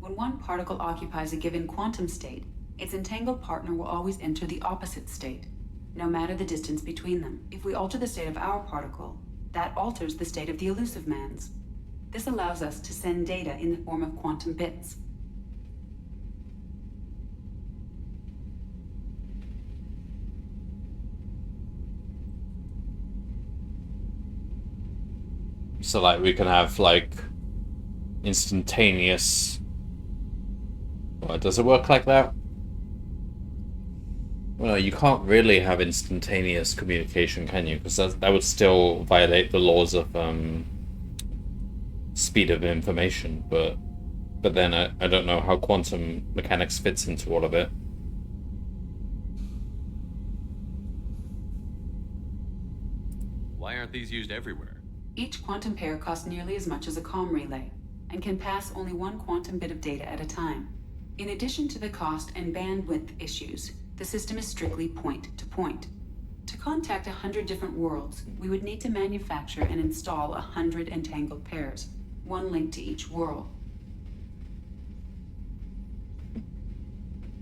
[SPEAKER 15] When one particle occupies a given quantum state, its entangled partner will always enter the opposite state, no matter the distance between them. If we alter the state of our particle, that alters the state of the elusive man's. This allows us to send data in the form of quantum bits.
[SPEAKER 1] So, like, we can have, like, instantaneous... Well, does it work like that? Well, you can't really have instantaneous communication, can you? Because that would still violate the laws of speed of information. But then I don't know how quantum mechanics fits into all of it.
[SPEAKER 8] Why aren't these used everywhere?
[SPEAKER 15] Each quantum pair costs nearly as much as a comm relay, and can pass only one quantum bit of data at a time. In addition to the cost and bandwidth issues, the system is strictly point-to-point. To contact 100 different worlds, we would need to manufacture and install 100 entangled pairs, one link to each world.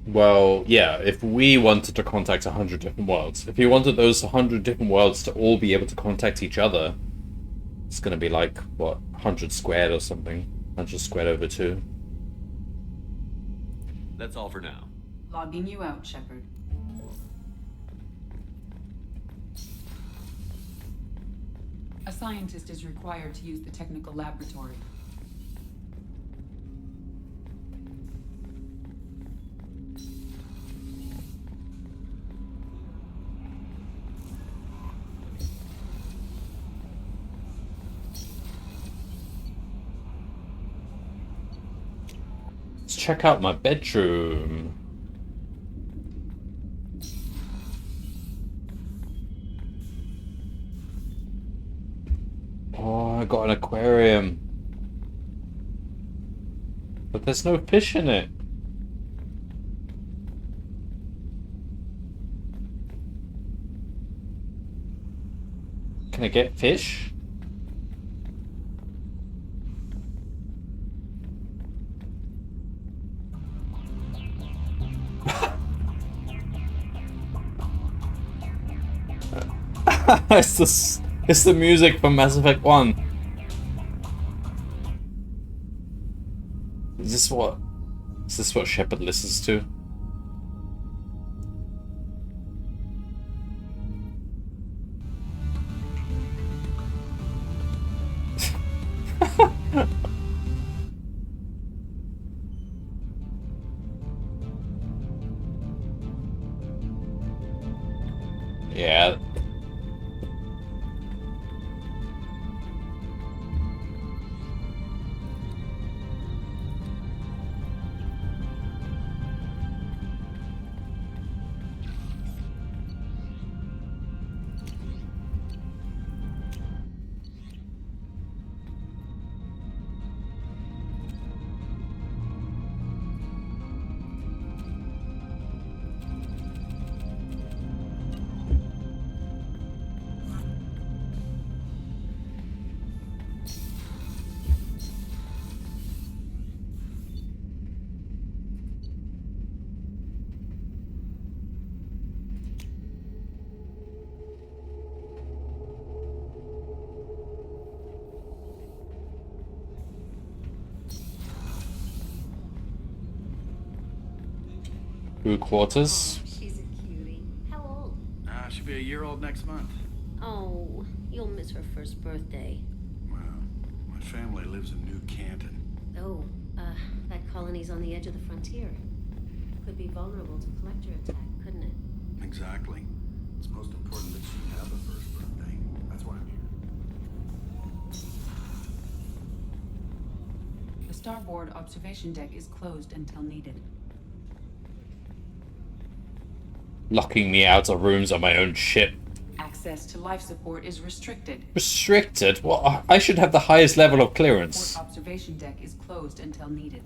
[SPEAKER 1] Well, yeah, if we wanted to contact 100 different worlds, if you wanted those 100 different worlds to all be able to contact each other, it's gonna be like, what, 100 squared or something? 100 squared over 2.
[SPEAKER 8] That's all for now.
[SPEAKER 15] Logging you out, Shepard. A scientist is required to use the technical laboratory.
[SPEAKER 1] Let's check out my bedroom. Oh, I got an aquarium. But there's no fish in it. Can I get fish? It's the music from Mass Effect 1. Is this what Shepard listens to? Yeah. Crew quarters.
[SPEAKER 17] She's a cutie. How old?
[SPEAKER 18] She'll be a year old next month.
[SPEAKER 17] Oh, you'll miss her first birthday.
[SPEAKER 18] Well, my family lives in New Canton.
[SPEAKER 17] Oh, that colony's on the edge of the frontier. Could be vulnerable to collector attack, couldn't it?
[SPEAKER 18] Exactly. It's most important that she have a first birthday. That's why I'm here.
[SPEAKER 15] The starboard observation deck is closed until needed.
[SPEAKER 1] Locking me out of rooms on my own ship.
[SPEAKER 15] Access to life support is restricted.
[SPEAKER 1] Restricted? Well, I should have the highest level of clearance.
[SPEAKER 15] Port observation deck is closed until needed.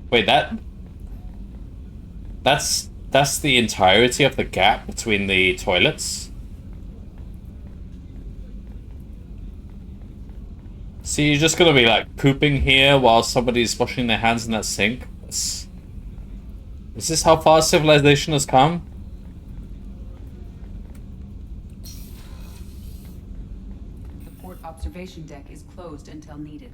[SPEAKER 1] Wait, that's the entirety of the gap between the toilets? So you're just gonna be like pooping here while somebody's washing their hands in that sink? Is this how far civilization has come?
[SPEAKER 15] The port observation deck is closed until needed.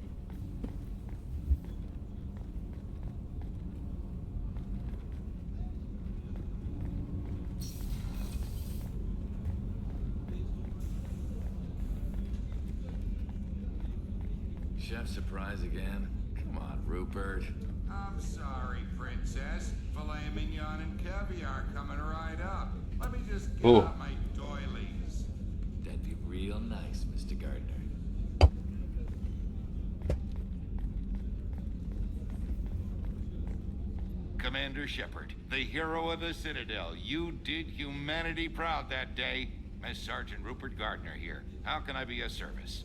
[SPEAKER 19] Chef surprise again? Come on, Rupert.
[SPEAKER 20] I'm sorry, Princess. Filet mignon and caviar coming right up. Let me just get out my doilies.
[SPEAKER 19] That'd be real nice, Mr. Gardner.
[SPEAKER 20] Commander Shepard, the hero of the Citadel. You did humanity proud that day. Miss Sergeant Rupert Gardner here. How can I be of service?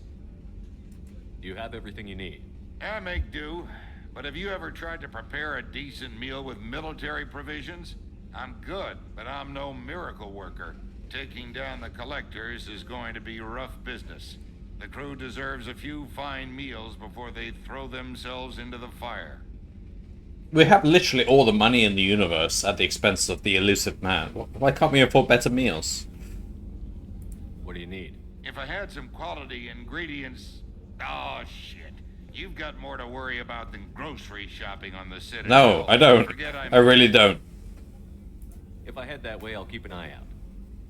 [SPEAKER 8] Do you have everything you need?
[SPEAKER 20] I make do. But have you ever tried to prepare a decent meal with military provisions? I'm good, but I'm no miracle worker. Taking down the collectors is going to be rough business. The crew deserves a few fine meals before they throw themselves into the fire.
[SPEAKER 1] We have literally all the money in the universe at the expense of the elusive man. Why can't we afford better meals?
[SPEAKER 8] What do you need?
[SPEAKER 20] If I had some quality ingredients... Oh, shit. You've got more to worry about than grocery shopping on the Citadel.
[SPEAKER 1] No, I don't. I really don't.
[SPEAKER 8] If I head that way, I'll keep an eye out.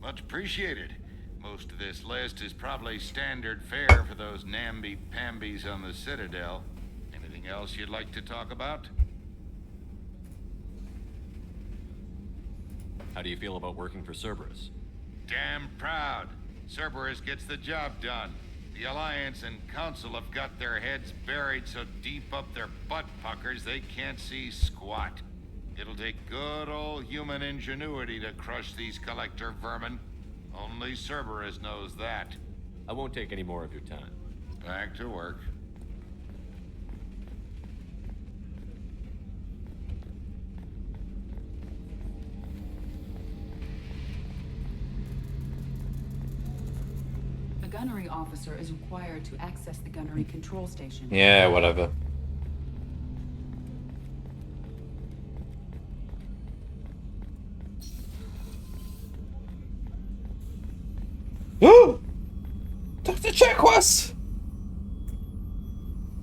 [SPEAKER 20] Much appreciated. Most of this list is probably standard fare for those namby-pambies on the Citadel. Anything else you'd like to talk about?
[SPEAKER 8] How do you feel about working for Cerberus?
[SPEAKER 20] Damn proud. Cerberus gets the job done. The Alliance and Council have got their heads buried so deep up their butt puckers they can't see squat. It'll take good old human ingenuity to crush these collector vermin. Only Cerberus knows that.
[SPEAKER 8] I won't take any more of your time.
[SPEAKER 20] Back to work.
[SPEAKER 15] A gunnery officer is required to access the gunnery control station.
[SPEAKER 1] Yeah, whatever. Dr. Chekwas!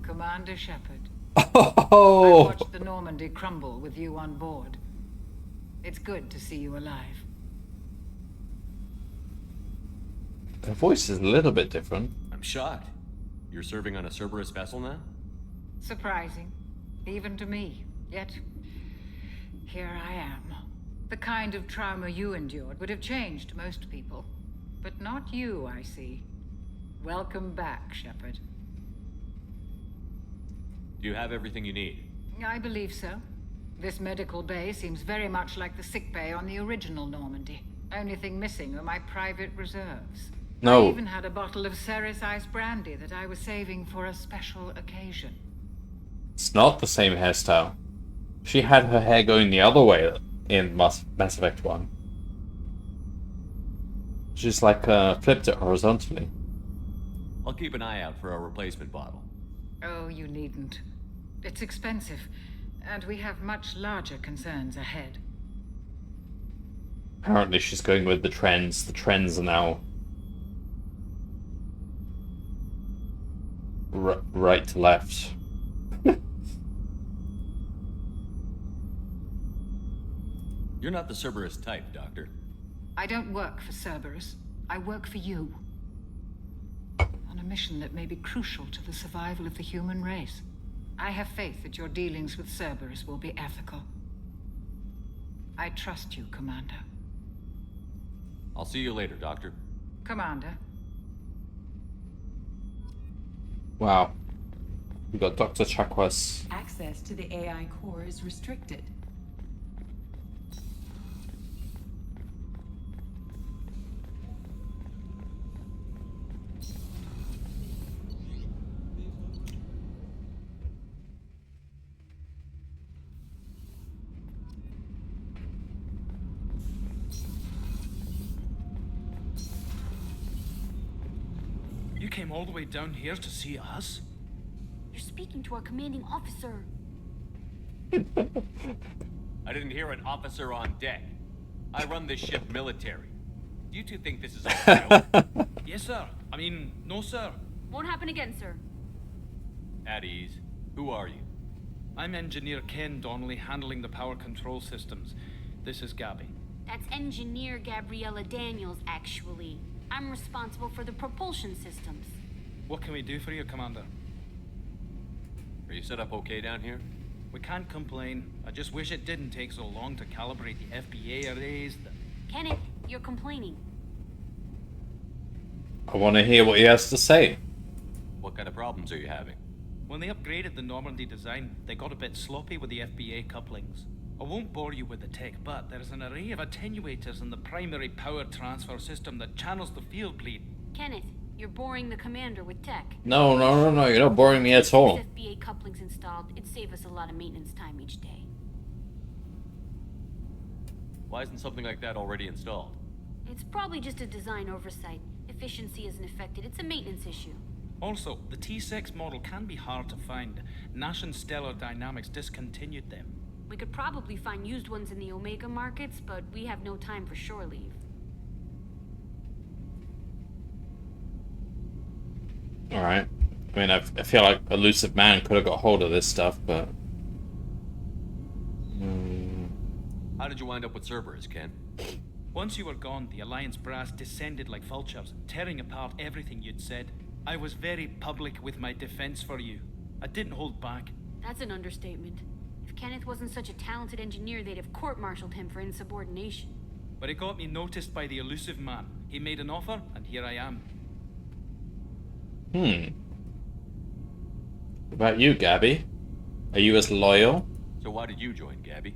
[SPEAKER 21] Commander Shepard.
[SPEAKER 1] Oh!
[SPEAKER 21] I watched the Normandy crumble with you on board. It's good to see you alive.
[SPEAKER 1] Her voice is a little bit different.
[SPEAKER 8] I'm shocked. You're serving on a Cerberus vessel now?
[SPEAKER 21] Surprising, even to me. Yet, here I am. The kind of trauma you endured would have changed most people. But not you, I see. Welcome back, Shepard.
[SPEAKER 8] Do you have everything you need?
[SPEAKER 21] I believe so. This medical bay seems very much like the sick bay on the original Normandy. Only thing missing are my private reserves.
[SPEAKER 1] No.
[SPEAKER 21] I even had a bottle of Ceres Ice brandy that I was saving for a special occasion.
[SPEAKER 1] It's not the same hairstyle. She had her hair going the other way in Mass Effect 1. She's like flipped it horizontally.
[SPEAKER 8] I'll keep an eye out for a replacement bottle.
[SPEAKER 21] Oh, you needn't. It's expensive, and we have much larger concerns ahead.
[SPEAKER 1] Apparently she's going with the trends. The trends are now right to left.
[SPEAKER 8] You're not the Cerberus type, Doctor.
[SPEAKER 21] I don't work for Cerberus. I work for you. On a mission that may be crucial to the survival of the human race. I have faith that your dealings with Cerberus will be ethical. I trust you, Commander.
[SPEAKER 8] I'll see you later, Doctor.
[SPEAKER 21] Commander.
[SPEAKER 1] Wow. We got Dr. Chekwas.
[SPEAKER 15] Access to the AI core is restricted.
[SPEAKER 22] You came all the way down here to see us?
[SPEAKER 23] You're speaking to our commanding officer.
[SPEAKER 8] I didn't hear an officer on deck. I run this ship military. Do you two think this is a joke?
[SPEAKER 22] Yes, sir. I mean, no, sir.
[SPEAKER 23] Won't happen again, sir.
[SPEAKER 8] At ease. Who are you?
[SPEAKER 22] I'm Engineer Ken Donnelly, handling the power control systems. This is Gabby.
[SPEAKER 23] That's Engineer Gabriella Daniels, actually. I'm responsible for the propulsion systems.
[SPEAKER 22] What can we do for you, Commander?
[SPEAKER 8] Are you set up okay down here?
[SPEAKER 22] We can't complain. I just wish it didn't take so long to calibrate the FBA arrays.
[SPEAKER 23] Kenneth, you're complaining.
[SPEAKER 1] I want to hear what he has to say.
[SPEAKER 8] What kind of problems are you having?
[SPEAKER 22] When they upgraded the Normandy design, they got a bit sloppy with the FBA couplings. I won't bore you with the tech, but there's an array of attenuators in the primary power transfer system that channels the field bleed.
[SPEAKER 23] Kenneth, you're boring the commander with tech.
[SPEAKER 1] No, you're not boring me at all.
[SPEAKER 23] With FBA couplings installed, it'd save us a lot of maintenance time each day.
[SPEAKER 8] Why isn't something like that already installed?
[SPEAKER 23] It's probably just a design oversight. Efficiency isn't affected. It's a maintenance issue.
[SPEAKER 22] Also, the T6 model can be hard to find. Nash and Stellar Dynamics discontinued them.
[SPEAKER 23] We could probably find used ones in the Omega markets, but we have no time for shore leave.
[SPEAKER 1] Alright. I mean, I feel like Elusive Man could have got hold of this stuff, but...
[SPEAKER 8] How did you wind up with Cerberus, Ken?
[SPEAKER 22] Once you were gone, the Alliance brass descended like vultures, tearing apart everything you'd said. I was very public with my defense for you. I didn't hold back.
[SPEAKER 23] That's an understatement. If Kenneth wasn't such a talented engineer, they'd have court-martialed him for insubordination.
[SPEAKER 22] but it got me noticed by the elusive man. He made an offer, and here I am.
[SPEAKER 1] What about you, Gabby? Are you as loyal?
[SPEAKER 8] So why did you join, Gabby?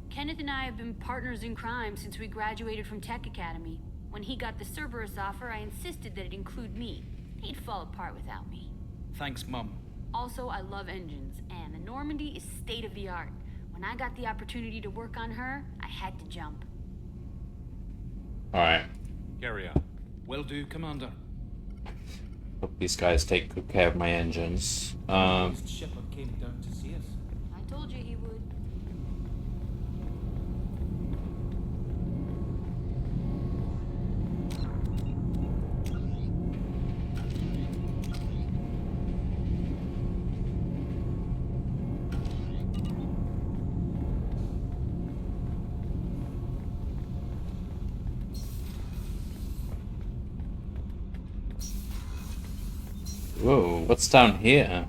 [SPEAKER 23] Kenneth and I have been partners in crime since we graduated from Tech Academy. When he got the Cerberus offer, I insisted that it include me. He'd fall apart without me.
[SPEAKER 22] Thanks, Mum.
[SPEAKER 23] Also, I love engines, and the Normandy is state-of-the-art. When I got the opportunity to work on her, I had to jump.
[SPEAKER 1] Alright.
[SPEAKER 8] Carry on.
[SPEAKER 22] Will do, Commander.
[SPEAKER 1] Hope these guys take good care of my engines.
[SPEAKER 22] Shipper came down to see us.
[SPEAKER 23] I told you he would.
[SPEAKER 1] Whoa, what's down here?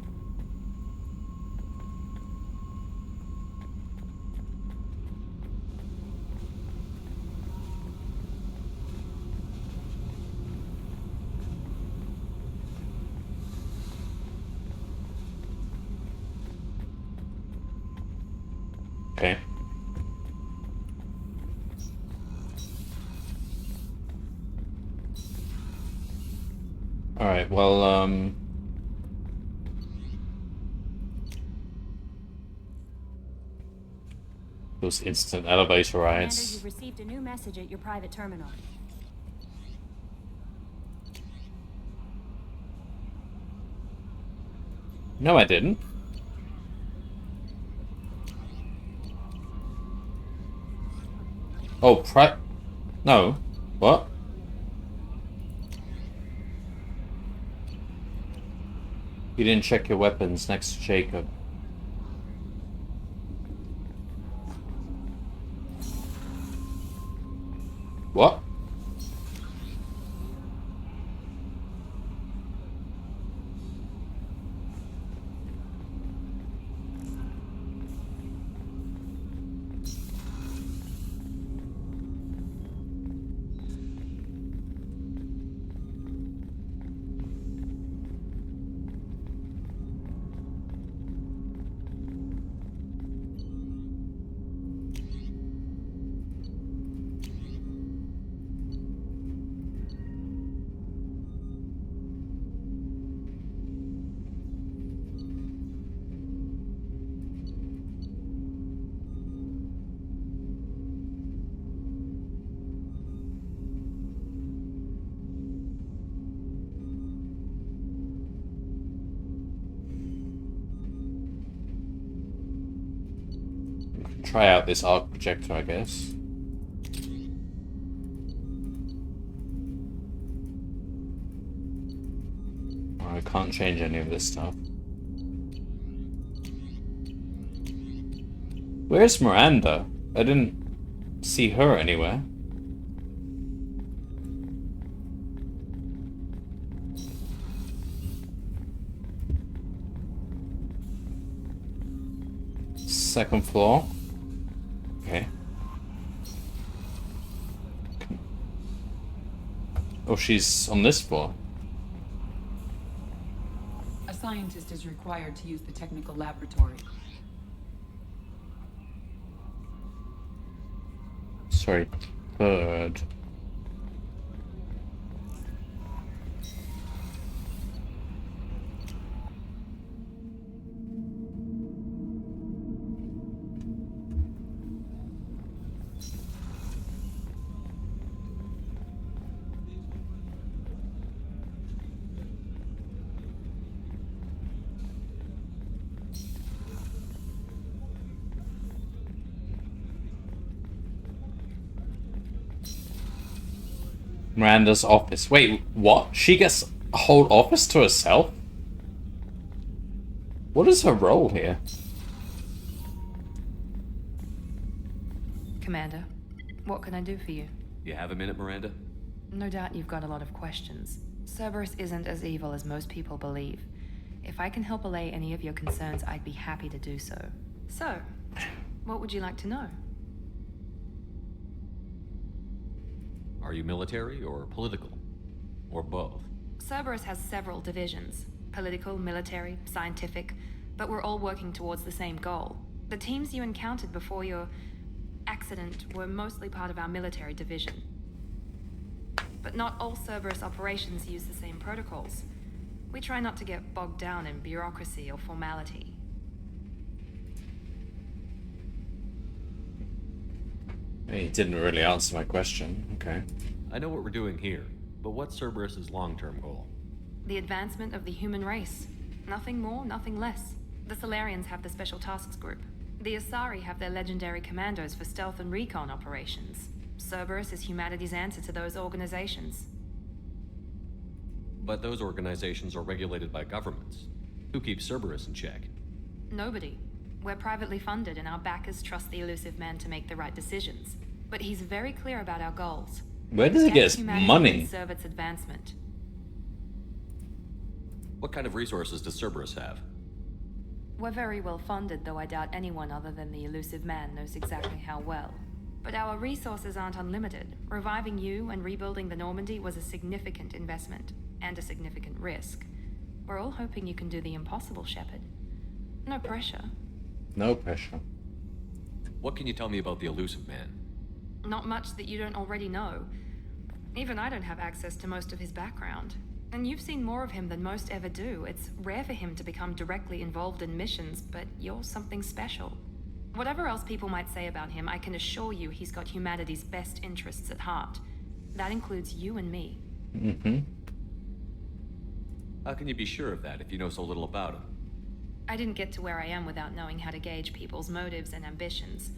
[SPEAKER 1] Okay. Alright, well, those instant elevator
[SPEAKER 16] Commander,
[SPEAKER 1] rides.
[SPEAKER 16] you've received a new message at your private terminal.
[SPEAKER 1] No, I didn't. Oh, no. What? You didn't check your weapons next to Jacob. What? Try out this arc projector, I guess. I can't change any of this stuff. Where's Miranda? I didn't see her anywhere. Second floor. Okay. Oh, she's on this floor.
[SPEAKER 15] A scientist is required to use the technical laboratory.
[SPEAKER 1] Sorry, third. Miranda's office. Wait, what? She gets a whole office to herself? What is her role here?
[SPEAKER 6] Commander, what can I do for you?
[SPEAKER 8] You have a minute, Miranda?
[SPEAKER 6] No doubt you've got a lot of questions. Cerberus isn't as evil as most people believe. If I can help allay any of your concerns, I'd be happy to do so. So, what would you like to know?
[SPEAKER 8] Are you military or political? Or both?
[SPEAKER 6] Cerberus has several divisions. Political, military, scientific, but we're all working towards the same goal. The teams you encountered before your accident were mostly part of our military division. But not all Cerberus operations use the same protocols. We try not to get bogged down in bureaucracy or formality.
[SPEAKER 1] He didn't really answer my question. Okay.
[SPEAKER 8] I know what we're doing here, but what's Cerberus's long-term goal?
[SPEAKER 6] The advancement of the human race. Nothing more, nothing less. The Solarians have the Special Tasks Group. The Asari have their legendary commandos for stealth and recon operations. Cerberus is humanity's answer to those organizations.
[SPEAKER 8] But those organizations are regulated by governments. Who keeps Cerberus in check?
[SPEAKER 6] Nobody. We're privately funded and our backers trust the elusive man to make the right decisions. But he's very clear about our goals.
[SPEAKER 1] Where does he get his money?
[SPEAKER 6] And serve its advancement.
[SPEAKER 8] What kind of resources does Cerberus have?
[SPEAKER 6] We're very well funded, though I doubt anyone other than the elusive man knows exactly how well. But our resources aren't unlimited. Reviving you and rebuilding the Normandy was a significant investment, and a significant risk. We're all hoping you can do the impossible, Shepard. No pressure.
[SPEAKER 1] No pressure.
[SPEAKER 8] What can you tell me about the elusive man?
[SPEAKER 6] Not much that you don't already know. Even I don't have access to most of his background. And you've seen more of him than most ever do. It's rare for him to become directly involved in missions, but you're something special. Whatever else people might say about him, I can assure you he's got humanity's best interests at heart. That includes you and me.
[SPEAKER 1] Mm-hmm.
[SPEAKER 8] How can you be sure of that if you know so little about him?
[SPEAKER 6] I didn't get to where I am without knowing how to gauge people's motives and ambitions,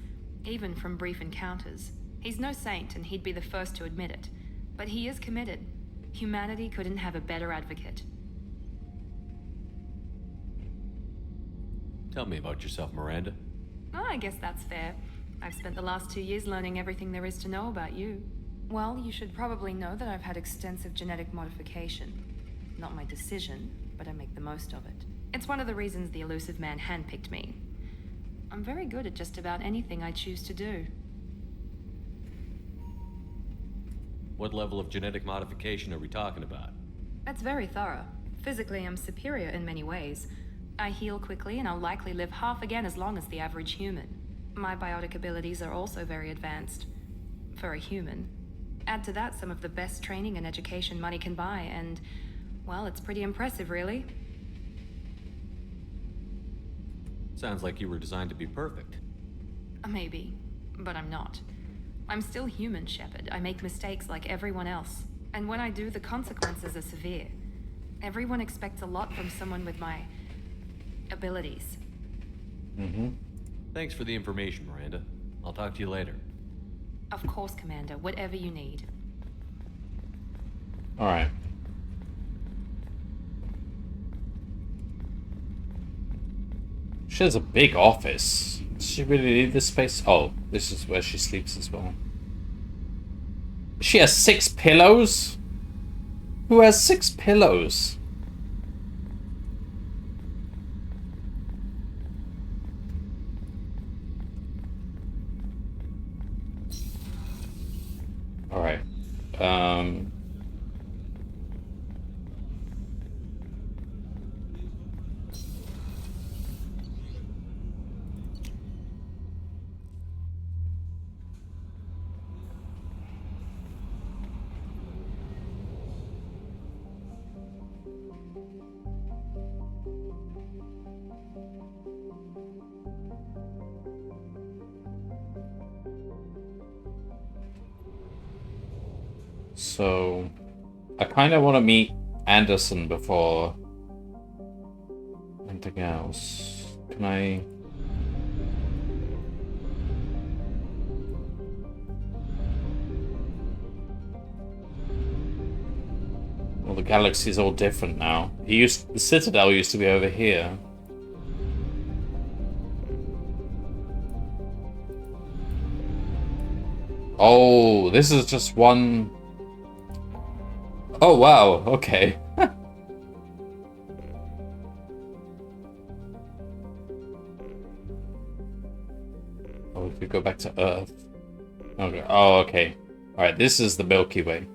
[SPEAKER 6] even from brief encounters. He's no saint, and he'd be the first to admit it. But he is committed. Humanity couldn't have a better advocate.
[SPEAKER 8] Tell me about yourself, Miranda.
[SPEAKER 6] Oh, I guess that's fair. I've spent the last 2 years learning everything there is to know about you. Well, you should probably know that I've had extensive genetic modification. Not my decision, but I make the most of it. It's one of the reasons the elusive man handpicked me. I'm very good at just about anything I choose to do.
[SPEAKER 8] What level of genetic modification are we talking about?
[SPEAKER 6] That's very thorough. Physically, I'm superior in many ways. I heal quickly, and I'll likely live half again as long as the average human. My biotic abilities are also very advanced. For a human. Add to that some of the best training and education money can buy, and, well, it's pretty impressive, really.
[SPEAKER 8] Sounds like you were designed to be perfect.
[SPEAKER 6] Maybe, but I'm not. I'm still human, Shepard. I make mistakes like everyone else. And when I do, the consequences are severe. Everyone expects a lot from someone with my abilities.
[SPEAKER 1] Mm-hmm.
[SPEAKER 8] Thanks for the information, Miranda. I'll talk to you later.
[SPEAKER 6] Of course, Commander. Whatever you need.
[SPEAKER 1] Alright. She has a big office. Does she really need this space? Oh, this is where she sleeps as well. She has 6 pillows? Who has 6 pillows? Alright. So, I kind of want to meet Anderson before anything else. Can I? Well, the galaxy's all different now. The Citadel used to be over here. Oh, this is just one. Oh, wow, okay. Oh, we could go back to Earth. Okay. Oh, okay. Alright, this is the Milky Way.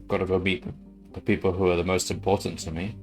[SPEAKER 1] Gotta go meet the people who are the most important to me.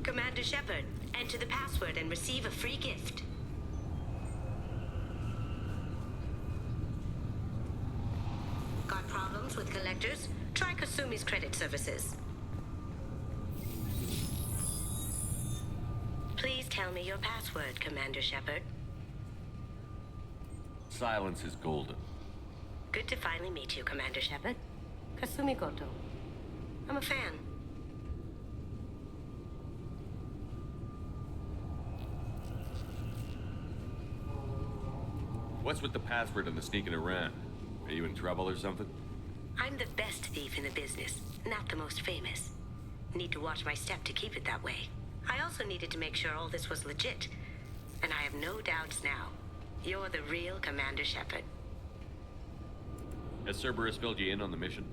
[SPEAKER 2] Commander Shepard, enter the password and receive a free gift. Got problems with collectors? Try Kasumi's credit services. Please tell me your password, Commander Shepard.
[SPEAKER 8] Silence is golden.
[SPEAKER 2] Good to finally meet you, Commander Shepard. Kasumi Goto. I'm a fan.
[SPEAKER 8] What's with the password and the sneaking around? Are you in trouble or something?
[SPEAKER 2] I'm the best thief in the business, not the most famous. Need to watch my step to keep it that way. I also needed to make sure all this was legit. And I have no doubts now. You're the real Commander Shepard.
[SPEAKER 8] Has Cerberus filled you in on the mission?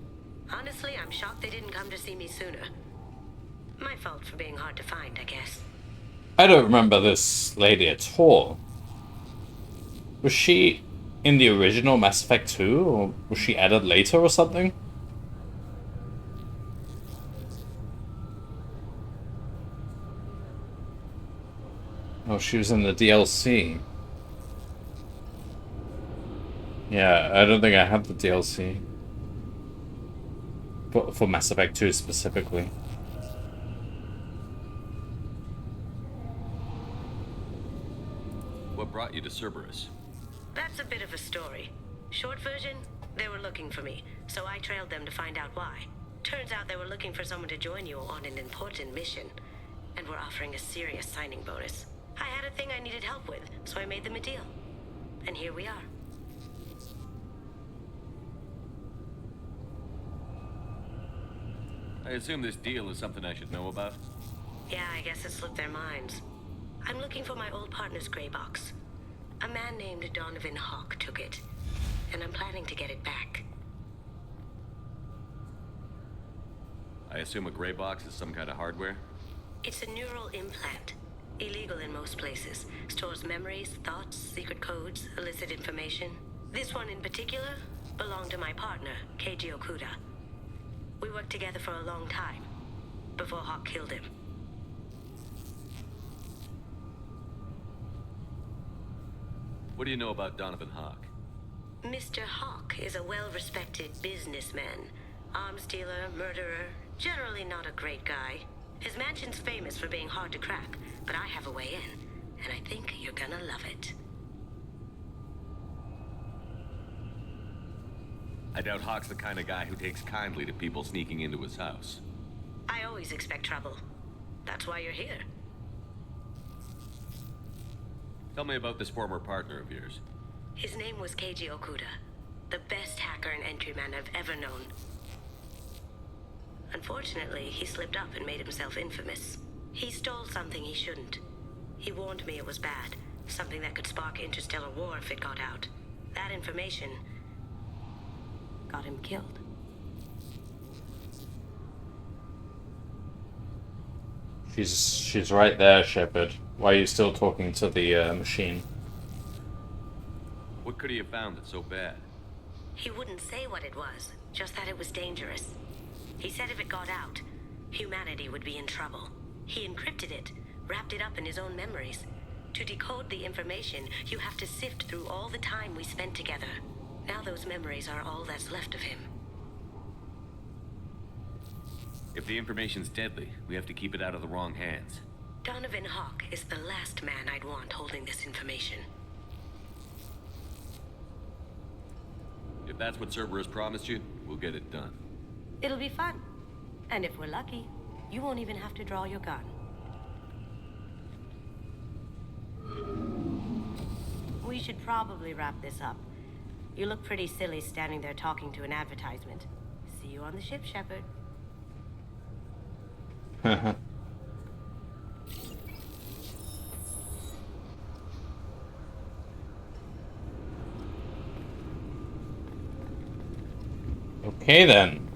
[SPEAKER 2] Honestly, I'm shocked they didn't come to see me sooner. My fault for being hard to find, I guess.
[SPEAKER 1] I don't remember this lady at all. Was she in the original Mass Effect 2, or was she added later or something? Oh, she was in the DLC. Yeah, I don't think I have the DLC. For Mass Effect 2 specifically.
[SPEAKER 8] What brought you to Cerberus?
[SPEAKER 2] That's a bit of a story. Short version, they were looking for me, so I trailed them to find out why. Turns out they were looking for someone to join you on an important mission, and were offering a serious signing bonus. I had a thing I needed help with, so I made them a deal. And here we are.
[SPEAKER 8] I assume this deal is something I should know about?
[SPEAKER 2] Yeah, I guess it slipped their minds. I'm looking for my old partner's gray box. A man named Donovan Hawk took it, and I'm planning to get it back.
[SPEAKER 8] I assume a gray box is some kind of hardware?
[SPEAKER 2] It's a neural implant. Illegal in most places. Stores memories, thoughts, secret codes, illicit information. This one in particular belonged to my partner, Keiji Okuda. We worked together for a long time, before Hawk killed him.
[SPEAKER 8] What do you know about Donovan Hawk?
[SPEAKER 2] Mr. Hawk is a well-respected businessman. Arms dealer, murderer, generally not a great guy. His mansion's famous for being hard to crack, but I have a way in, and I think you're gonna love it.
[SPEAKER 8] I doubt Hawk's the kind of guy who takes kindly to people sneaking into his house.
[SPEAKER 2] I always expect trouble. That's why you're here.
[SPEAKER 8] Tell me about this former partner of yours.
[SPEAKER 2] His name was Keiji Okuda, the best hacker and entryman I've ever known. Unfortunately, he slipped up and made himself infamous. He stole something he shouldn't. He warned me it was bad, something that could spark interstellar war if it got out. That information got him killed.
[SPEAKER 1] She's right there, Shepard. Why are you still talking to the machine?
[SPEAKER 8] What could he have found that's so bad?
[SPEAKER 2] He wouldn't say what it was, just that it was dangerous. He said if it got out, humanity would be in trouble. He encrypted it, wrapped it up in his own memories. To decode the information, you have to sift through all the time we spent together. Now those memories are all that's left of him.
[SPEAKER 8] If the information's deadly, we have to keep it out of the wrong hands.
[SPEAKER 2] Donovan Hawk is the last man I'd want holding this information.
[SPEAKER 8] If that's what Cerberus promised you, we'll get it done.
[SPEAKER 2] It'll be fun. And if we're lucky, you won't even have to draw your gun. We should probably wrap this up. You look pretty silly standing there talking to an advertisement. See you on the ship, Shepard.
[SPEAKER 1] Okay then.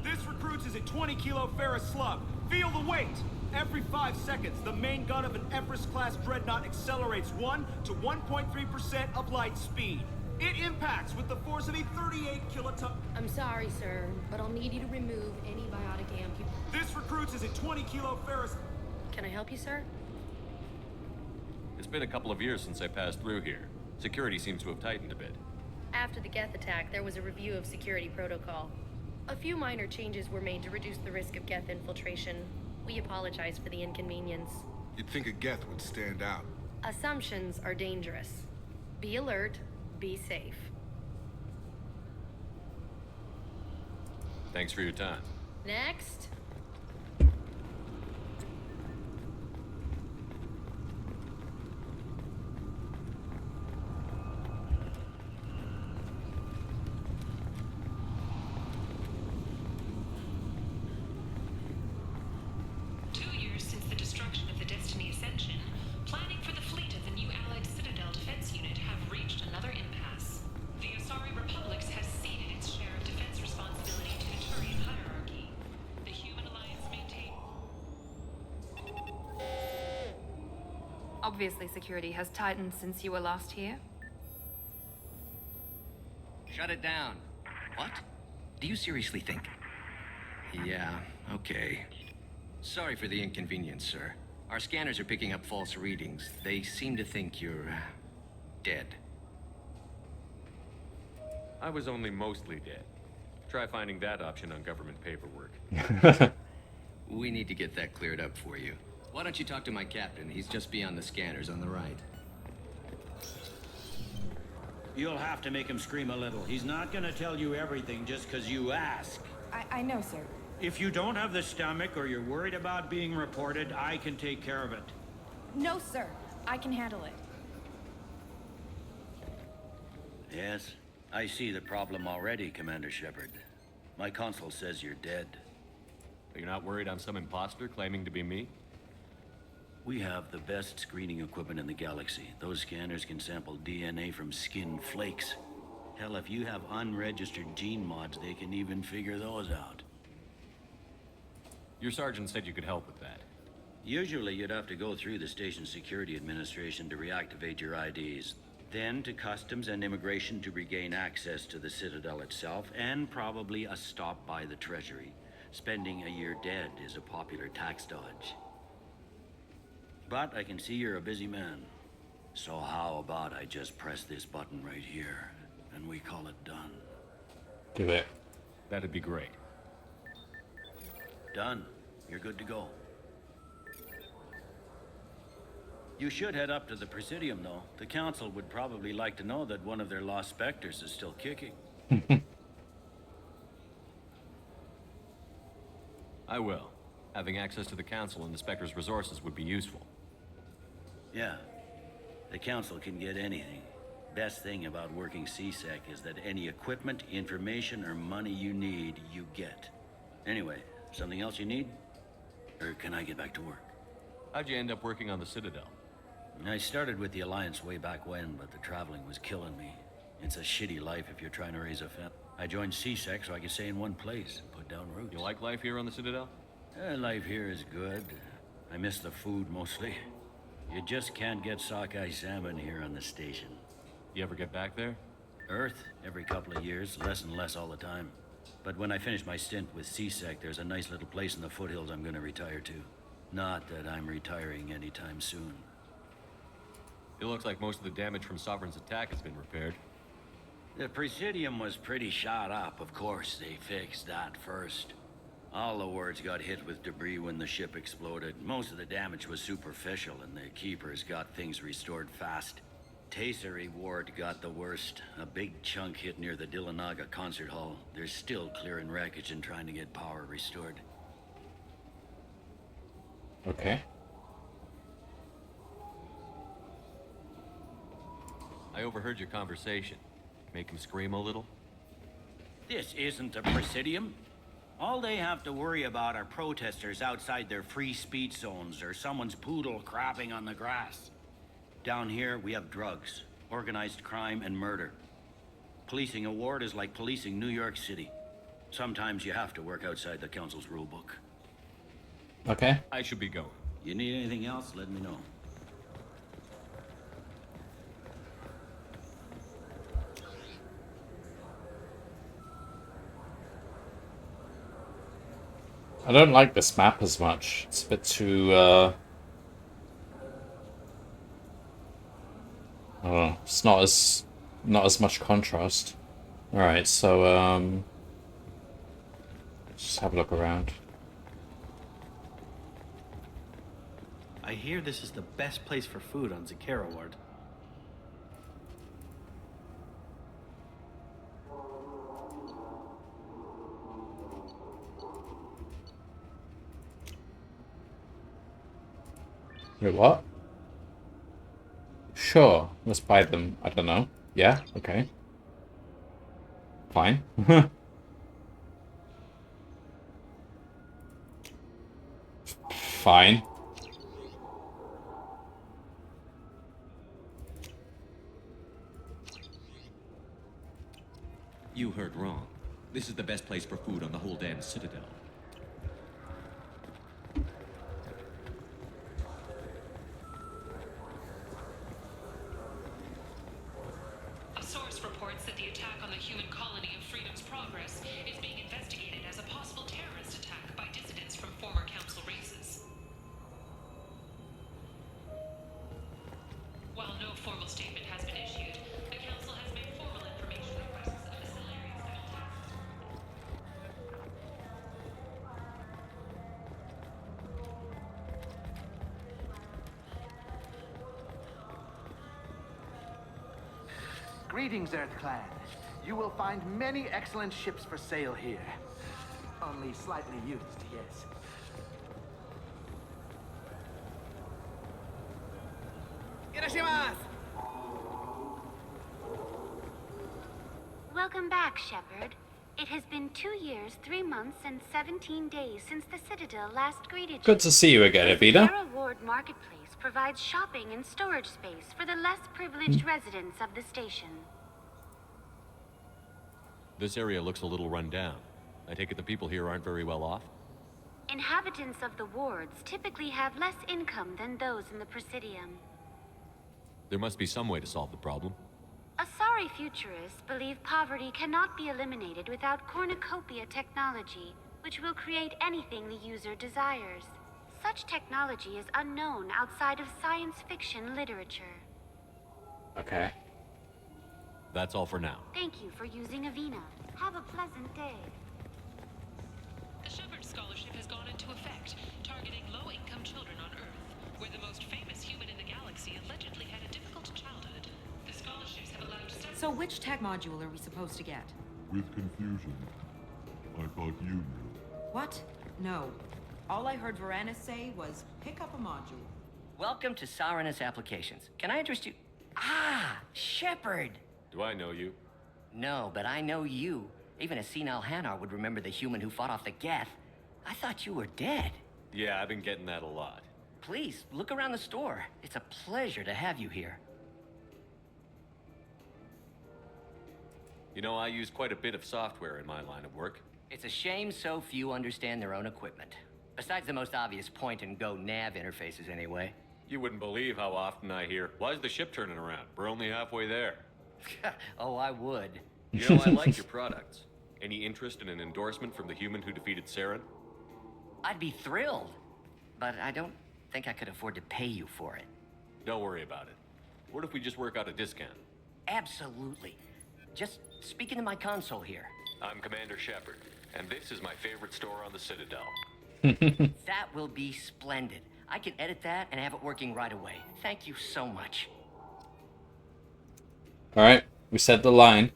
[SPEAKER 5] This recruits is a 20-kilo ferrous slug. Feel the weight! Every 5 seconds, the main gun of an Everest-class dreadnought accelerates 1 to 1.3% of light speed. It impacts with the force of a 38 kiloton.
[SPEAKER 9] I'm sorry, sir, but I'll need you to remove any biotic amputation.
[SPEAKER 5] This recruits is a 20-kilo ferrous.
[SPEAKER 2] Can I help you, sir?
[SPEAKER 8] It's been a couple of years since I passed through here. Security seems to have tightened a bit.
[SPEAKER 9] After the Geth attack, there was a review of security protocol. A few minor changes were made to reduce the risk of Geth infiltration. We apologize for the inconvenience.
[SPEAKER 12] You'd think a Geth would stand out.
[SPEAKER 9] Assumptions are dangerous. Be alert, be safe.
[SPEAKER 8] Thanks for your time.
[SPEAKER 9] Next.
[SPEAKER 6] Citadel defense unit have reached another impasse. The Asari Republics has ceded its share of defense responsibility to the Turian hierarchy. The Human Alliance maintains. Obviously, security has tightened since you were last here.
[SPEAKER 11] Shut it down. What? Do you seriously think? Yeah, okay. Sorry for the inconvenience, sir. Our scanners are picking up false readings. They seem to think you're dead.
[SPEAKER 8] I was only mostly dead. Try finding that option on government paperwork.
[SPEAKER 11] We need to get that cleared up for you. Why don't you talk to my captain? He's just beyond the scanners on the right.
[SPEAKER 24] You'll have to make him scream a little. He's not gonna tell you everything just because you ask.
[SPEAKER 10] I know, sir.
[SPEAKER 24] If you don't have the stomach or you're worried about being reported, I can take care of it.
[SPEAKER 10] No, sir. I can handle it.
[SPEAKER 24] Yes, I see the problem already, Commander Shepard. My console says you're dead.
[SPEAKER 8] You're not worried I'm some imposter claiming to be me?
[SPEAKER 24] We have the best screening equipment in the galaxy. Those scanners can sample DNA from skin flakes. Hell, if you have unregistered gene mods, they can even figure those out.
[SPEAKER 8] Your sergeant said you could help with that.
[SPEAKER 24] Usually you'd have to go through the station security administration to reactivate your IDs. Then to customs and immigration to regain access to the Citadel itself, and probably a stop by the Treasury. Spending a year dead is a popular tax dodge. But I can see you're a busy man. So how about I just press this button right here, and we call it done?
[SPEAKER 1] Do it.
[SPEAKER 8] That'd be great.
[SPEAKER 24] Done. You're good to go. You should head up to the Presidium, though. The Council would probably like to know that one of their lost specters is still kicking.
[SPEAKER 8] I will. Having access to the Council and the Spectre's resources would be useful.
[SPEAKER 24] Yeah. The Council can get anything. Best thing about working CSEC is that any equipment, information, or money you need, you get. Anyway, something else you need? Or can I get back to work?
[SPEAKER 8] How'd you end up working on the Citadel?
[SPEAKER 24] I started with the Alliance way back when, but the traveling was killing me. It's a shitty life if you're trying to raise a family. I joined CSEC so I could stay in one place and put down roots.
[SPEAKER 8] You like life here on the Citadel?
[SPEAKER 24] Life here is good. I miss the food mostly. You just can't get sockeye salmon here on the station.
[SPEAKER 8] You ever get back there?
[SPEAKER 24] Earth, every couple of years, less and less all the time. But when I finish my stint with CSEC, there's a nice little place in the foothills I'm gonna retire to. Not that I'm retiring anytime soon.
[SPEAKER 8] It looks like most of the damage from Sovereign's attack has been repaired.
[SPEAKER 24] The Presidium was pretty shot up. Of course, they fixed that first. All the wards got hit with debris when the ship exploded. Most of the damage was superficial, and the Keepers got things restored fast. Tasery Ward got the worst. A big chunk hit near the Dillanaga concert hall. They're still clearing wreckage and trying to get power restored.
[SPEAKER 1] Okay.
[SPEAKER 8] I overheard your conversation. Make him scream a little?
[SPEAKER 24] This isn't a Presidium. All they have to worry about are protesters outside their free speech zones or someone's poodle crapping on the grass. Down here, we have drugs, organized crime, and murder. Policing a ward is like policing New York City. Sometimes you have to work outside the Council's rulebook.
[SPEAKER 1] Okay.
[SPEAKER 8] I should be going.
[SPEAKER 24] You need anything else, let me know.
[SPEAKER 1] I don't like this map as much. It's a bit too, oh, it's not as much contrast. Alright, so, just have a look around.
[SPEAKER 3] I hear this is the best place for food on Zakera Ward.
[SPEAKER 1] Wait, what? Sure, let's buy them. I don't know. Yeah, okay. Fine. Fine.
[SPEAKER 7] You heard wrong. This is the best place for food on the whole damn Citadel.
[SPEAKER 13] A source reports that the attack on the human colony of Freedom's Progress is being investigated as a possible terrorist attack by dissidents from former council races. While no formal statement has been issued, the council has made formal information requests of the Solarians that attack.
[SPEAKER 14] Greetings, Earth Clan. You will find many excellent ships for sale here. Only slightly used, yes.
[SPEAKER 25] Welcome back, Shepard. It has been 2 years, 3 months, and 17 days since the Citadel last greeted you.
[SPEAKER 1] Good to see you again, Evita.
[SPEAKER 25] Sierra Ward Marketplace provides shopping and storage space for the less privileged residents of the station.
[SPEAKER 8] This area looks a little run down. I take it the people here aren't very well off?
[SPEAKER 25] Inhabitants of the wards typically have less income than those in the Presidium.
[SPEAKER 8] There must be some way to solve the problem.
[SPEAKER 25] Asari futurists believe poverty cannot be eliminated without cornucopia technology, which will create anything the user desires. Such technology is unknown outside of science fiction literature.
[SPEAKER 1] Okay.
[SPEAKER 8] That's all for now.
[SPEAKER 25] Thank you for using Avena. Have a pleasant day.
[SPEAKER 13] The Shepard Scholarship has gone into effect, targeting low-income children on Earth, where the most famous human in the galaxy allegedly had a difficult childhood. The scholarships have allowed several...
[SPEAKER 10] So which tech module are we supposed to get?
[SPEAKER 4] With confusion. I thought you knew.
[SPEAKER 10] What? No. All I heard Varanus say was, pick up a module.
[SPEAKER 11] Welcome to Saranus Applications. Can I interest you? Ah, Shepard!
[SPEAKER 8] Do I know you?
[SPEAKER 11] No, but I know you. Even a senile Hanar would remember the human who fought off the Geth. I thought you were dead.
[SPEAKER 8] Yeah, I've been getting that a lot.
[SPEAKER 11] Please, look around the store. It's a pleasure to have you here.
[SPEAKER 8] You know, I use quite a bit of software in my line of work.
[SPEAKER 11] It's a shame so few understand their own equipment. Besides the most obvious point-and-go nav interfaces, anyway.
[SPEAKER 8] You wouldn't believe how often I hear, "Why is the ship turning around? We're only halfway there."
[SPEAKER 11] Oh, I would.
[SPEAKER 8] You know, I like your products. Any interest in an endorsement from the human who defeated Saren?
[SPEAKER 11] I'd be thrilled, but I don't think I could afford to pay you for it.
[SPEAKER 8] Don't worry about it. What if we just work out a discount?
[SPEAKER 11] Absolutely. Just speak into my console here.
[SPEAKER 8] I'm Commander Shepard, and this is my favorite store on the Citadel.
[SPEAKER 11] That will be splendid. I can edit that and have it working right away. Thank you so much.
[SPEAKER 1] Alright, we said the line.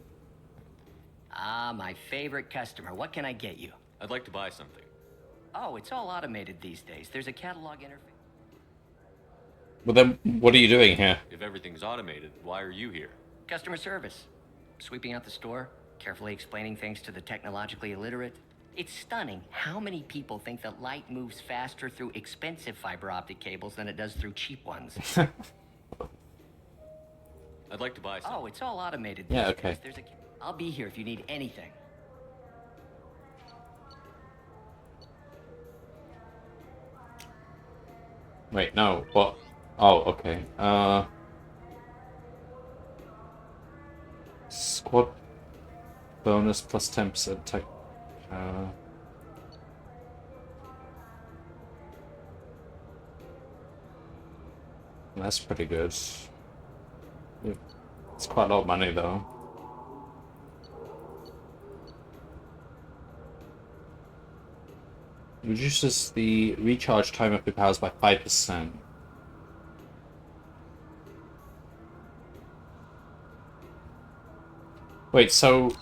[SPEAKER 11] Ah, my favorite customer. What can I get you?
[SPEAKER 8] I'd like to buy something.
[SPEAKER 11] Oh, it's all automated these days. There's a catalog interface.
[SPEAKER 1] Well then, what are you doing here?
[SPEAKER 8] If everything's automated, why are you here?
[SPEAKER 11] Customer service. Sweeping out the store, carefully explaining things to the technologically illiterate. It's stunning how many people think that light moves faster through expensive fiber optic cables than it does through cheap ones.
[SPEAKER 8] I'd like to buy something.
[SPEAKER 11] Oh, it's all automated.
[SPEAKER 1] Yeah, okay.
[SPEAKER 11] I'll be here if you need anything.
[SPEAKER 1] Wait, no, what? Oh, okay. Squad bonus plus 10% tech. That's pretty good. Yeah, it's quite a lot of money though. Reduces the recharge time of your powers by 5%. Wait, so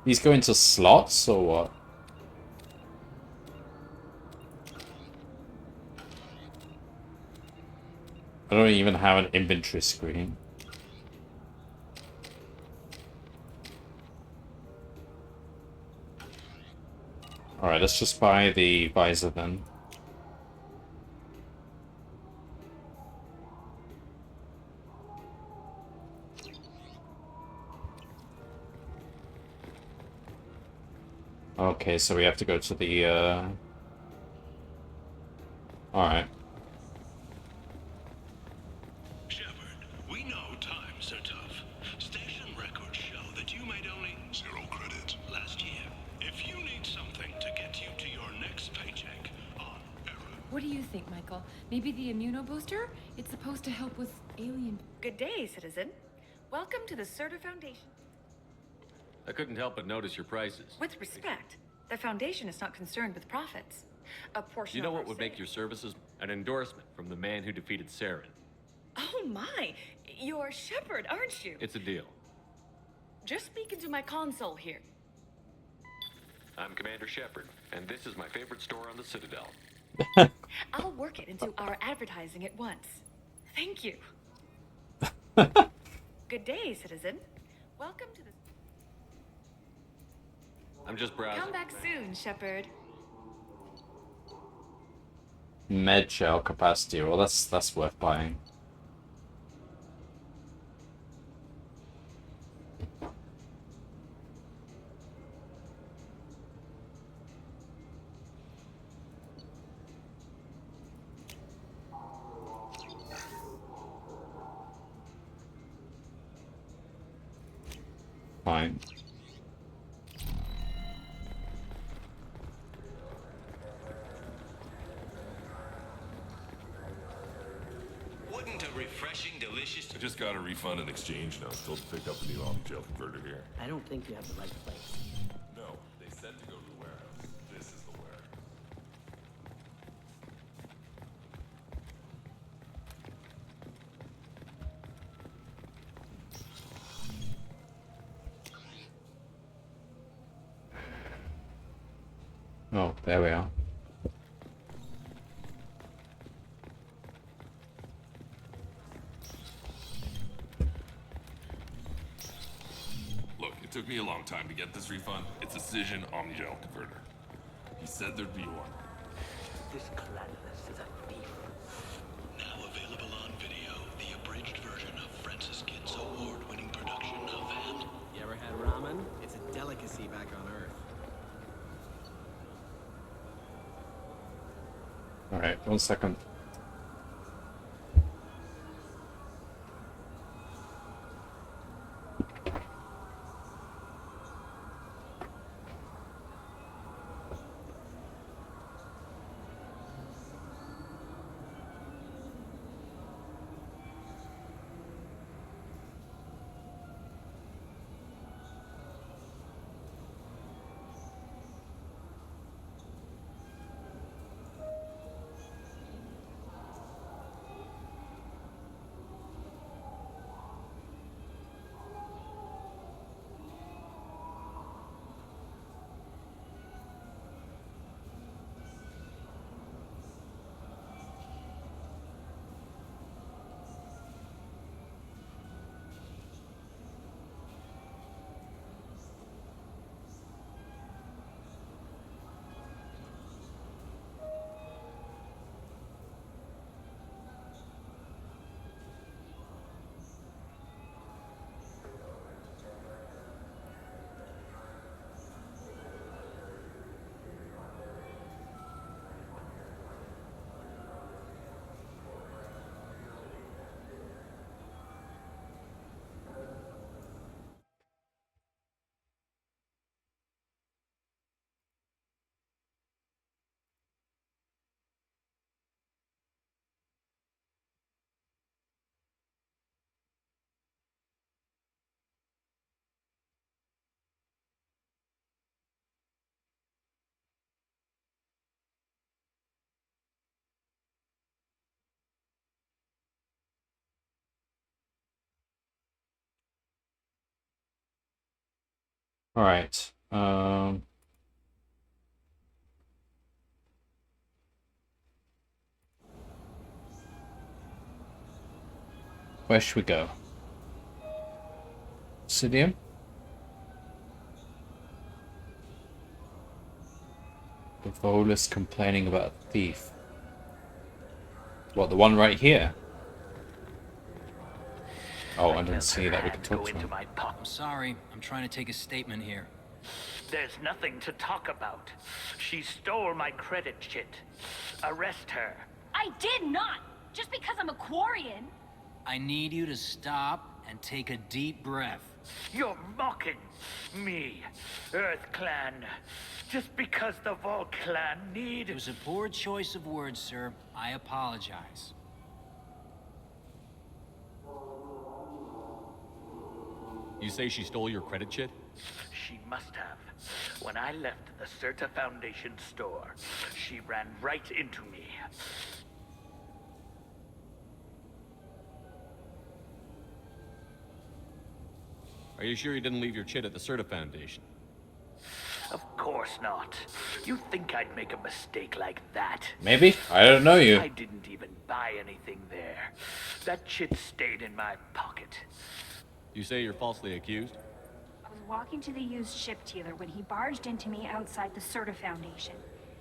[SPEAKER 1] these go into slots or what? I don't even have an inventory screen. Alright, let's just buy the visor then. Okay, so we have to go to the, Alright.
[SPEAKER 17] Shepard, we know times are tough. Station records show that you made only 0 credit last year. If you need something to get you to your next paycheck on error.
[SPEAKER 10] What do you think, Michael? Maybe the immunobooster? It's supposed to help with alien...
[SPEAKER 18] Good day, citizen. Welcome to the Certa Foundation.
[SPEAKER 8] I couldn't help but notice your prices.
[SPEAKER 18] With respect, the Foundation is not concerned with profits. A portion
[SPEAKER 8] You know
[SPEAKER 18] of
[SPEAKER 8] what
[SPEAKER 18] our
[SPEAKER 8] would make your services? An endorsement from the man who defeated Saren.
[SPEAKER 18] Oh my! You're Shepard, aren't you?
[SPEAKER 8] It's a deal.
[SPEAKER 18] Just speak into my console here.
[SPEAKER 8] I'm Commander Shepard, and this is my favorite store on the Citadel.
[SPEAKER 18] I'll work it into our advertising at once. Thank you. Good day, citizen. Welcome to the...
[SPEAKER 8] I'm just browsing.
[SPEAKER 18] Come back soon, Shepard.
[SPEAKER 1] Med shell capacity. Well, that's worth buying. fine.
[SPEAKER 17] Wouldn't a refreshing, delicious...
[SPEAKER 4] I just got a refund and exchange now. Still to pick up a new Archangel converter here.
[SPEAKER 19] I don't think you have the right place.
[SPEAKER 4] No, they said to go to the warehouse. This is the warehouse.
[SPEAKER 1] Oh, there we are.
[SPEAKER 4] Look, it took me a long time to get this refund. It's a Cision Omnigel converter. He said there'd be one.
[SPEAKER 19] This Lazarus is a thief.
[SPEAKER 17] Now available on video, the abridged version of Francis Kidd's award-winning production of Van.
[SPEAKER 19] You ever had ramen? It's a delicacy back on Earth.
[SPEAKER 1] Alright, 1 second. Alright. Where should we go? Obsidian? The Volus complaining about a thief. What, the one right here? Oh, I didn't see that. We could talk to him.
[SPEAKER 20] I'm sorry. I'm trying to take a statement here.
[SPEAKER 21] There's nothing to talk about. She stole my credit chit. Arrest her.
[SPEAKER 16] I did not! Just because I'm a Quarian.
[SPEAKER 20] I need you to stop and take a deep breath.
[SPEAKER 21] You're mocking me, Earth Clan. Just because the Vol Clan need...
[SPEAKER 20] It was a poor choice of words, sir. I apologize.
[SPEAKER 8] You say she stole your credit chit?
[SPEAKER 21] She must have. When I left the Certa Foundation store, she ran right into me.
[SPEAKER 8] Are you sure you didn't leave your chit at the Certa Foundation?
[SPEAKER 21] Of course not. You think I'd make a mistake like that?
[SPEAKER 1] Maybe. I don't know you.
[SPEAKER 21] I didn't even buy anything there. That chit stayed in my pocket.
[SPEAKER 8] You say you're falsely accused?
[SPEAKER 16] I was walking to the used ship dealer when he barged into me outside the Certa Foundation.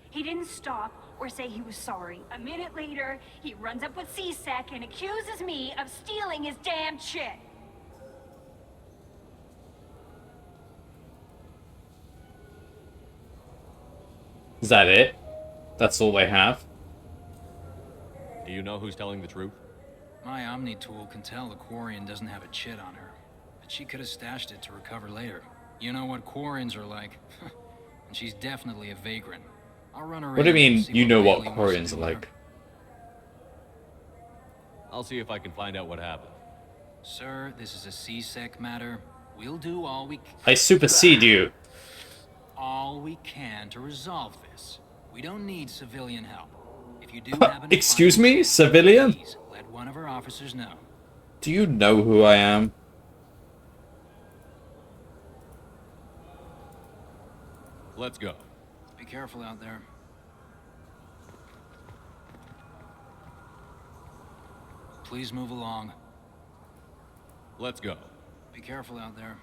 [SPEAKER 16] He didn't stop or say he was sorry. A minute later, he runs up with C-Sec and accuses me of stealing his damn chit.
[SPEAKER 1] Is that it? That's all they have?
[SPEAKER 8] Do you know who's telling the truth?
[SPEAKER 20] My Omni tool can tell the Quarian doesn't have a chit on her. The She could have stashed it to recover later. You know what Quarians are like. And she's definitely a vagrant. I'll run her
[SPEAKER 1] What do you
[SPEAKER 20] in and
[SPEAKER 1] mean,
[SPEAKER 20] see
[SPEAKER 1] you know what
[SPEAKER 20] Bailey wants to
[SPEAKER 1] Quarians
[SPEAKER 20] do
[SPEAKER 1] are
[SPEAKER 20] with her.
[SPEAKER 1] like?
[SPEAKER 8] I'll see if I can find out what happened.
[SPEAKER 20] Sir, this is a C-Sec matter. We'll do all we
[SPEAKER 1] I supersede you.
[SPEAKER 20] all we can to resolve this. We don't need civilian help. If you do happen to
[SPEAKER 1] Excuse
[SPEAKER 20] find
[SPEAKER 1] me, civilian?
[SPEAKER 20] please let one of our officers know.
[SPEAKER 1] Do you know who I am?
[SPEAKER 8] Let's go.
[SPEAKER 20] Be careful out there. Please move along.
[SPEAKER 8] Let's go.
[SPEAKER 20] Be careful out there.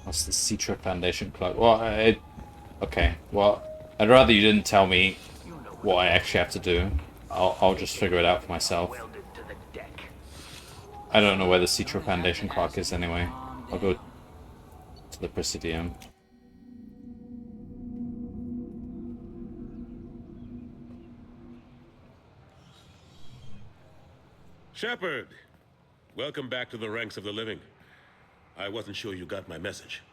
[SPEAKER 1] What's the Citra Foundation clock? Well, okay. Well, I'd rather you didn't tell me what I actually have to do. I'll just figure it out for myself. I don't know where the Citra Foundation clock is anyway. I'll go to the Presidium.
[SPEAKER 2] Shepard! Welcome back to the ranks of the living. I wasn't sure you got my message.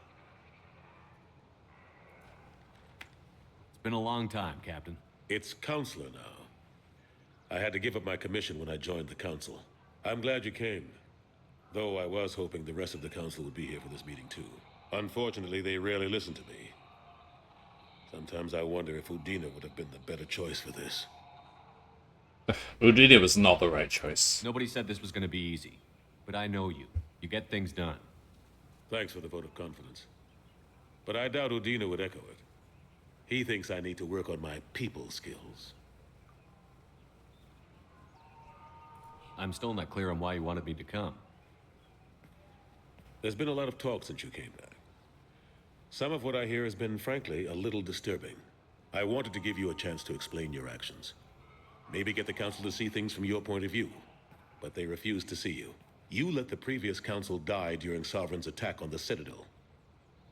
[SPEAKER 8] It's been a long time, Captain.
[SPEAKER 2] It's Counselor now. I had to give up my commission when I joined the Council. I'm glad you came. Though I was hoping the rest of the Council would be here for this meeting too. Unfortunately, they rarely listen to me. Sometimes I wonder if Udina would have been the better choice for this.
[SPEAKER 1] Udina was not the right choice.
[SPEAKER 8] Nobody said this was going to be easy. But I know you. You get things done.
[SPEAKER 2] Thanks for the vote of confidence. But I doubt Udina would echo it. He thinks I need to work on my people skills.
[SPEAKER 8] I'm still not clear on why you wanted me to come.
[SPEAKER 2] There's been a lot of talk since you came back. Some of what I hear has been, frankly, a little disturbing. I wanted to give you a chance to explain your actions. Maybe get the Council to see things from your point of view. But they refused to see you. You let the previous Council die during Sovereign's attack on the Citadel.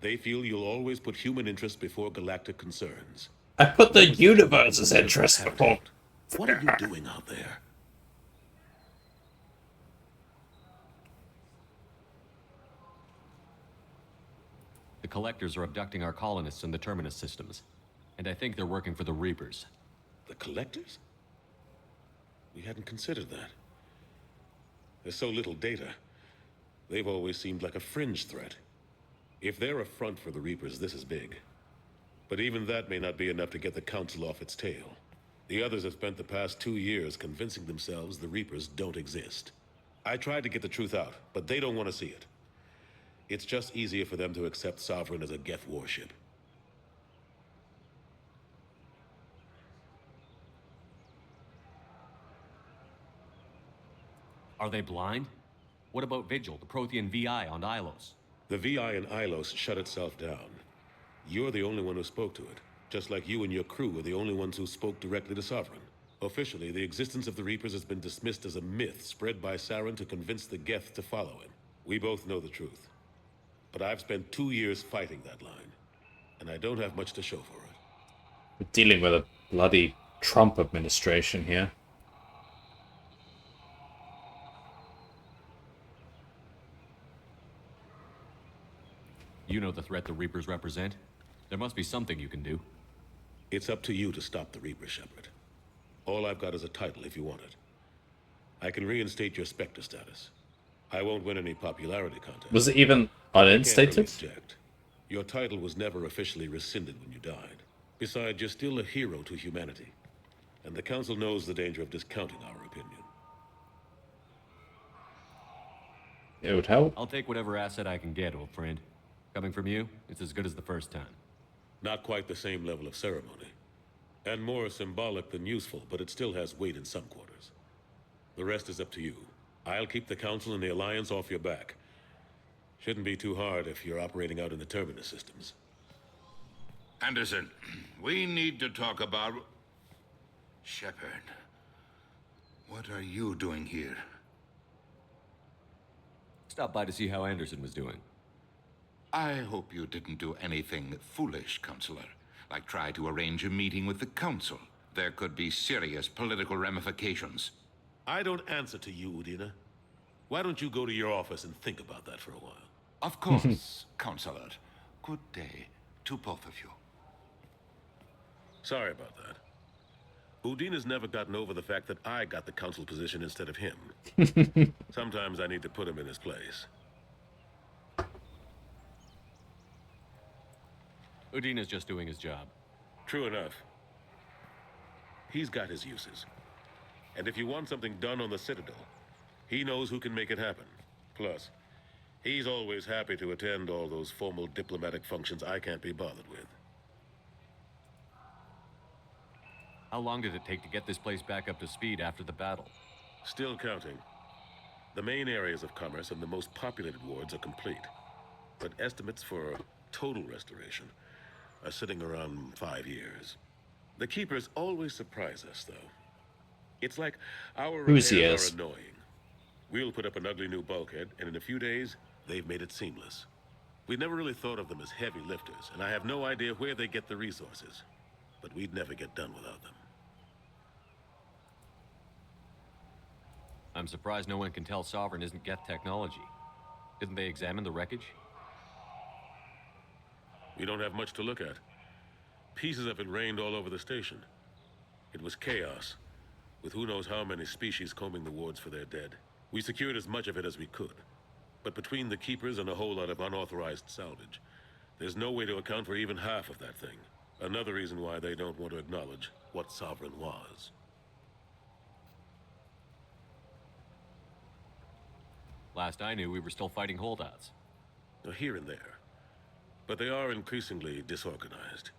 [SPEAKER 2] They feel you'll always put human interests before galactic concerns.
[SPEAKER 1] I put the universe's interest before.
[SPEAKER 2] What are you doing out there?
[SPEAKER 8] The Collectors are abducting our colonists in the Terminus systems. And I think they're working for the Reapers.
[SPEAKER 2] The Collectors? We hadn't considered that. There's so little data. They've always seemed like a fringe threat. If they're a front for the Reapers, this is big. But even that may not be enough to get the Council off its tail. The others have spent the past 2 years convincing themselves the Reapers don't exist. I tried to get the truth out, but they don't want to see it. It's just easier for them to accept Sovereign as a Geth warship.
[SPEAKER 8] Are they blind? What about Vigil, the Prothean VI on Ilos?
[SPEAKER 2] The VI in Ilos shut itself down. You're the only one who spoke to it. Just like you and your crew were the only ones who spoke directly to Sovereign. Officially, the existence of the Reapers has been dismissed as a myth spread by Saren to convince the Geth to follow him. We both know the truth. But I've spent 2 years fighting that line. And I don't have much to show for it.
[SPEAKER 1] We're dealing with a bloody Trump administration here.
[SPEAKER 8] You know the threat the Reapers represent. There must be something you can do.
[SPEAKER 2] It's up to you to stop the Reaper, Shepard. All I've got is a title if you want it. I can reinstate your Spectre status. I won't win any popularity contests.
[SPEAKER 1] Was it even uninstated?
[SPEAKER 2] Your title was never officially rescinded when you died. Besides, you're still a hero to humanity. And the Council knows the danger of discounting our opinion.
[SPEAKER 1] It would help.
[SPEAKER 8] I'll take whatever asset I can get, old friend. Coming from you, it's as good as the first time.
[SPEAKER 2] Not quite the same level of ceremony. And more symbolic than useful, but it still has weight in some quarters. The rest is up to you. I'll keep the Council and the Alliance off your back. Shouldn't be too hard if you're operating out in the Terminus systems.
[SPEAKER 5] Anderson, we need to talk about... Shepard, what are you doing here?
[SPEAKER 8] Stopped by to see how Anderson was doing.
[SPEAKER 5] I hope you didn't do anything foolish, Counselor. Like try to arrange a meeting with the Council. There could be serious political ramifications.
[SPEAKER 2] I don't answer to you, Udina. Why don't you go to your office and think about that for a while?
[SPEAKER 5] Of course, Counselor. Good day to both of you.
[SPEAKER 2] Sorry about that. Udina's never gotten over the fact that I got the Council position instead of him. Sometimes I need to put him in his place.
[SPEAKER 8] Udina's just doing his job.
[SPEAKER 2] True enough. He's got his uses. And if you want something done on the Citadel, he knows who can make it happen. Plus, he's always happy to attend all those formal diplomatic functions I can't be bothered with.
[SPEAKER 8] How long did it take to get this place back up to speed after the battle?
[SPEAKER 2] Still counting. The main areas of commerce and the most populated wards are complete. But estimates for a total restoration are sitting around 5 years. The Keepers always surprise us, though. It's like our repairs are annoying. We'll put up an ugly new bulkhead, and in a few days, they've made it seamless. We never really thought of them as heavy lifters, and I have no idea where they get the resources. But we'd never get done without them.
[SPEAKER 8] I'm surprised no one can tell Sovereign isn't Geth technology. Didn't they examine the wreckage?
[SPEAKER 2] We don't have much to look at. Pieces of it rained all over the station. It was chaos, with who knows how many species combing the wards for their dead. We secured as much of it as we could. But between the Keepers and a whole lot of unauthorized salvage, there's no way to account for even half of that thing. Another reason why they don't want to acknowledge what Sovereign was.
[SPEAKER 8] Last I knew, we were still fighting holdouts.
[SPEAKER 2] Here and there. But they are increasingly disorganized.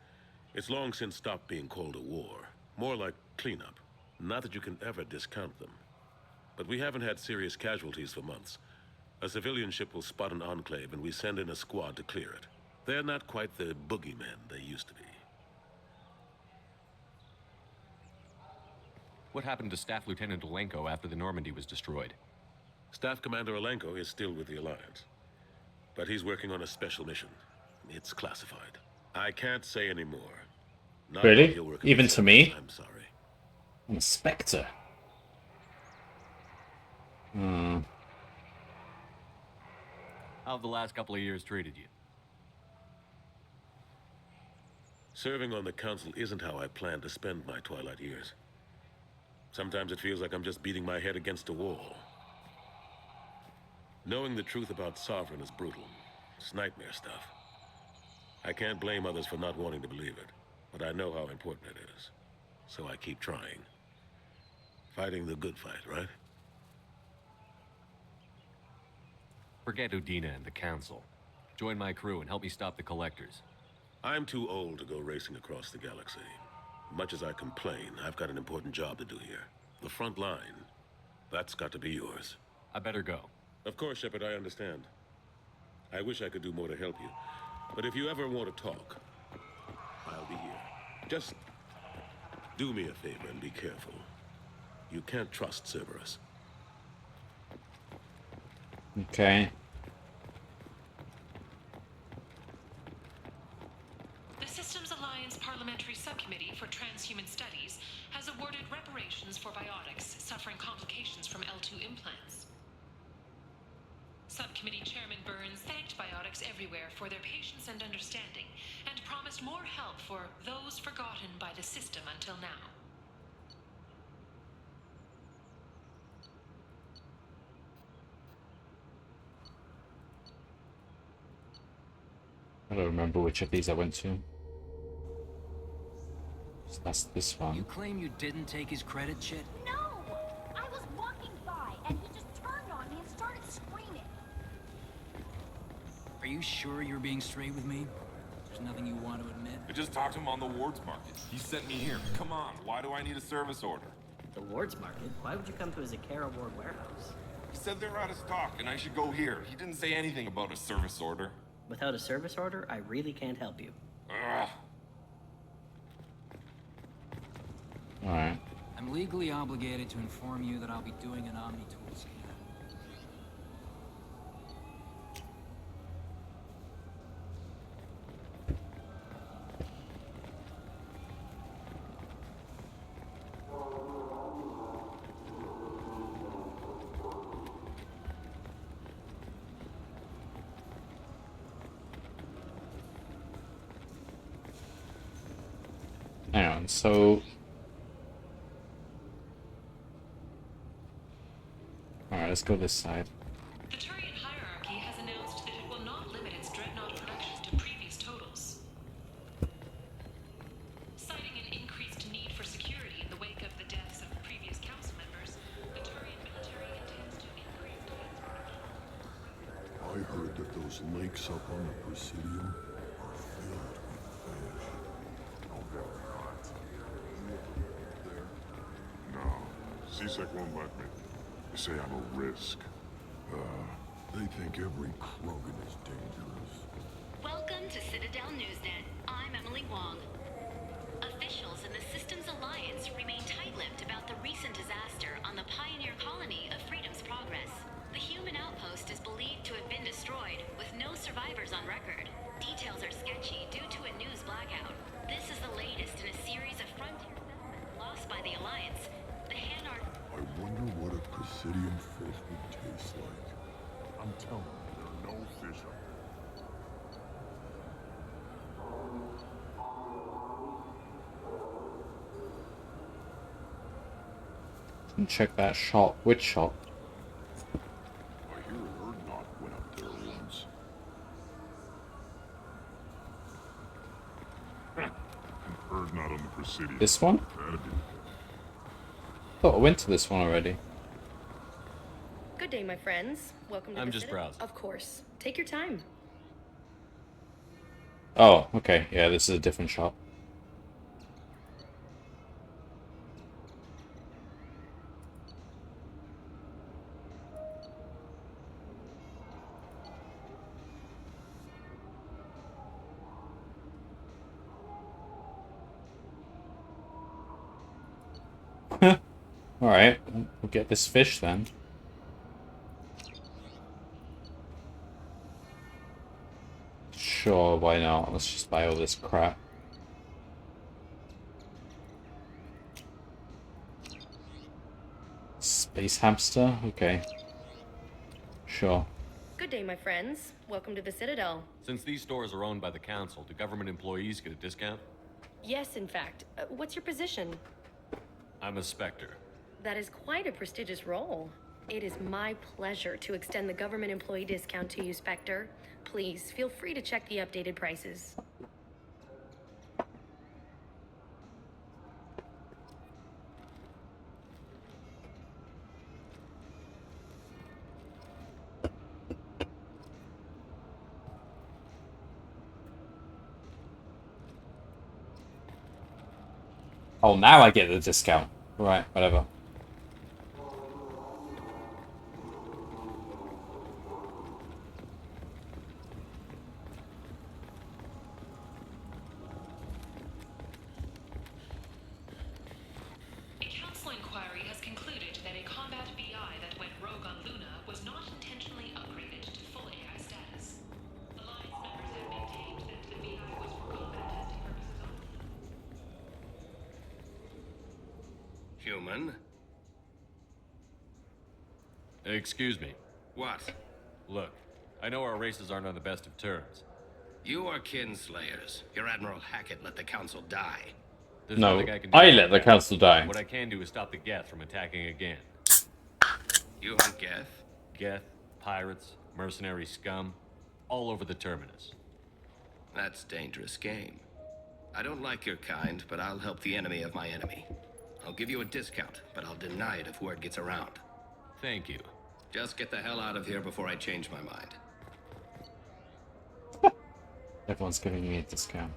[SPEAKER 2] It's long since stopped being called a war. More like cleanup. Not that you can ever discount them. But we haven't had serious casualties for months. A civilian ship will spot an enclave and we send in a squad to clear it. They're not quite the boogeymen they used to be.
[SPEAKER 8] What happened to Staff Lieutenant Olenko after the Normandy was destroyed?
[SPEAKER 2] Staff Commander Olenko is still with the Alliance. But he's working on a special mission. It's classified. I can't say any more. Not
[SPEAKER 1] really? Even to me?
[SPEAKER 2] I'm sorry.
[SPEAKER 1] I'm a Spectre. Hmm.
[SPEAKER 8] How have the last couple of years treated you?
[SPEAKER 2] Serving on the Council isn't how I plan to spend my twilight years. Sometimes it feels like I'm just beating my head against a wall. Knowing the truth about Sovereign is brutal. It's nightmare stuff. I can't blame others for not wanting to believe it, but I know how important it is. So I keep trying. Fighting the good fight, right?
[SPEAKER 8] Forget Udina and the Council. Join my crew and help me stop the Collectors.
[SPEAKER 2] I'm too old to go racing across the galaxy. Much as I complain, I've got an important job to do here. The front line. That's got to be yours.
[SPEAKER 8] I better go.
[SPEAKER 2] Of course, Shepard, I understand. I wish I could do more to help you. But if you ever want to talk, I'll be here. Just do me a favor and be careful. You can't trust Cerberus.
[SPEAKER 1] Okay.
[SPEAKER 13] The Systems Alliance Parliamentary Subcommittee for Transhuman Studies has awarded reparations for biotics suffering complications from L2 implants. Subcommittee Chairman Burns thanked biotics everywhere for their patience and understanding, and promised more help for those forgotten by the system until now.
[SPEAKER 1] I don't remember which of these I went to. So that's this one.
[SPEAKER 20] You claim you didn't take his credit, Chit?
[SPEAKER 16] No! I was walking by, and he just turned on me and started screaming.
[SPEAKER 20] Are you sure you're being straight with me? There's nothing you want to admit?
[SPEAKER 4] I just talked to him on the Wards Market. He sent me here. Come on, why do I need a service order?
[SPEAKER 19] The Wards Market? Why would you come to a Zakera Ward warehouse?
[SPEAKER 4] He said they're out of stock and I should go here. He didn't say anything about a service order.
[SPEAKER 19] Without a service order, I really can't help you.
[SPEAKER 4] Ugh.
[SPEAKER 1] Alright.
[SPEAKER 20] I'm legally obligated to inform you that I'll be doing an Omni-Tool scan.
[SPEAKER 1] so... Alright, let's go this side.
[SPEAKER 13] The Turian hierarchy has announced that it will not limit its dreadnought production to previous totals. Citing an increased need for security in the wake of the deaths of previous council members, the Turian military intends to increase defense production.
[SPEAKER 17] I heard that those lakes up on the Presidium are filled with fish. No, they're not. No, CSEC won't let me. They say I'm a risk. They think every Krogan is dangerous.
[SPEAKER 18] Welcome to Citadel Newsnet. I'm Emily Wong. Officials in the Systems Alliance remain tight-lipped about the recent disaster on the pioneer colony of Freedom's Progress. The human outpost is believed to have been destroyed, with no survivors on record. Details are sketchy due to a news blackout. This is the latest in a series of frontier settlements lost by the Alliance. The Hanard...
[SPEAKER 17] I wonder what a Presidium fish would taste like. I'm telling you, there are no fish up
[SPEAKER 1] And check that shop. Which shop?
[SPEAKER 17] I hear an Erdnot went up there once. An Erdnot on the Presidium.
[SPEAKER 1] This one?
[SPEAKER 17] That'd be
[SPEAKER 1] Oh, I went to this one already.
[SPEAKER 9] Good day, my friends. Welcome to
[SPEAKER 8] I'm
[SPEAKER 9] the
[SPEAKER 8] just
[SPEAKER 9] Citadel.
[SPEAKER 8] browsing.
[SPEAKER 9] Of course. Take your time.
[SPEAKER 1] Oh, okay. Yeah, this is a different shop. Alright, we'll get this fish then. Sure, why not? Let's just buy all this crap. Space hamster? Okay. Sure.
[SPEAKER 9] Good day, my friends. Welcome to the Citadel.
[SPEAKER 8] Since these stores are owned by the council, do government employees get a discount?
[SPEAKER 9] Yes, in fact. What's your position?
[SPEAKER 8] I'm a Spectre.
[SPEAKER 9] That is quite a prestigious role. It is my pleasure to extend the government employee discount to you, Spectre. Please, feel free to check the updated prices.
[SPEAKER 1] Oh, now I get the discount. Right, whatever.
[SPEAKER 13] A council inquiry has concluded that a combat BI that went rogue on Luna was not intentionally upgraded to full AI status. Alliance members have maintained that the BI was for combat testing purposes only.
[SPEAKER 11] Human?
[SPEAKER 8] Excuse me.
[SPEAKER 11] What?
[SPEAKER 8] Look, I know our races aren't on the best of terms.
[SPEAKER 11] You are kinslayers. Your Admiral Hackett let the Council die.
[SPEAKER 8] There's
[SPEAKER 1] No,
[SPEAKER 8] nothing I can do
[SPEAKER 1] I
[SPEAKER 8] about
[SPEAKER 1] let the
[SPEAKER 8] that.
[SPEAKER 1] council die.
[SPEAKER 8] What I can do is stop the Geth from attacking again.
[SPEAKER 11] You hunt Geth?
[SPEAKER 8] Geth, pirates, mercenary scum, all over the terminus.
[SPEAKER 11] That's dangerous game. I don't like your kind, but I'll help the enemy of my enemy. I'll give you a discount, but I'll deny it if word gets around.
[SPEAKER 8] Thank you.
[SPEAKER 11] Just get the hell out of here before I change my mind.
[SPEAKER 1] Everyone's giving me a discount.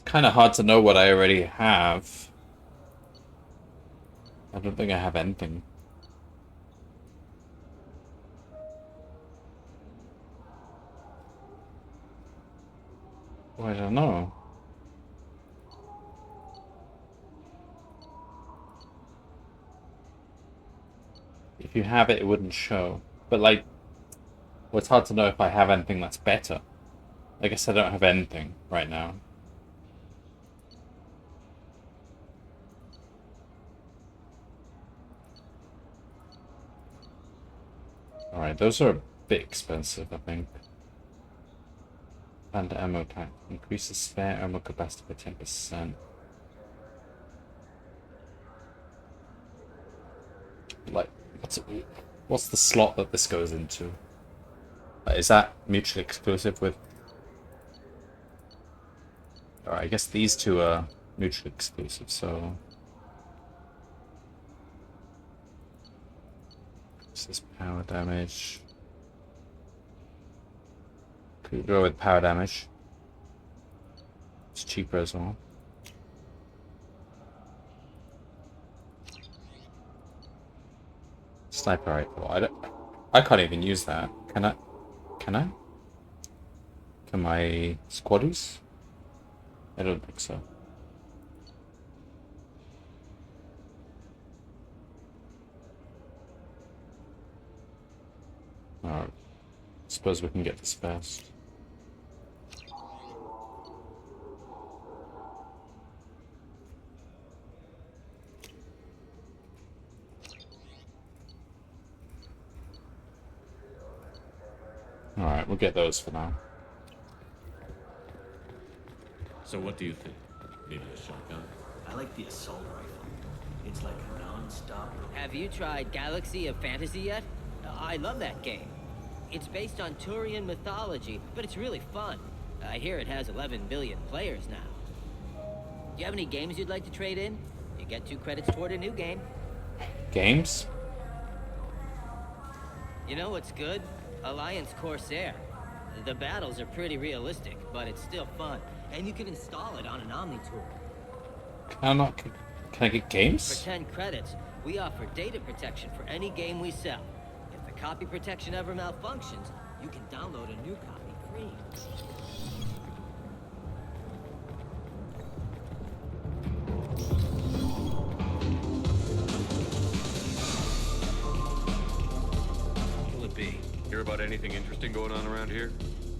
[SPEAKER 1] It's kind of hard to know what I already have. I don't think I have anything. Well, I don't know. If you have it, it wouldn't show. But like, well, it's hard to know if I have anything that's better. I guess I don't have anything right now. Alright, those are a bit expensive, I think. And ammo pack. Increases spare ammo capacity by 10%. Like, what's the slot that this goes into? Is that mutually exclusive with... Alright, I guess these two are mutually exclusive, so... This is power damage. Could go with power damage. It's cheaper as well. Sniper rifle. I can't even use that. Can I? Can I? Can my squaddies? I don't think so. Alright. Suppose we can get this fast. Alright, we'll get those for now.
[SPEAKER 7] So what do you think? Maybe a shotgun?
[SPEAKER 3] I like the assault rifle. It's like a non-stop.
[SPEAKER 6] Have you tried Galaxy of Fantasy yet? I love that game. It's based on Turian mythology, but it's really fun. I hear it has 11 billion players now. Do you have any games you'd like to trade in? You get 2 credits toward a new game.
[SPEAKER 1] Games?
[SPEAKER 6] You know what's good? Alliance Corsair. The battles are pretty realistic, but it's still fun. And you can install it on an Omni tool.
[SPEAKER 1] Can I get games?
[SPEAKER 6] For 10 credits, we offer data protection for any game we sell. If the copy protection ever malfunctions, you can download a new copy free.
[SPEAKER 8] What will it be? Hear about anything interesting going on around here?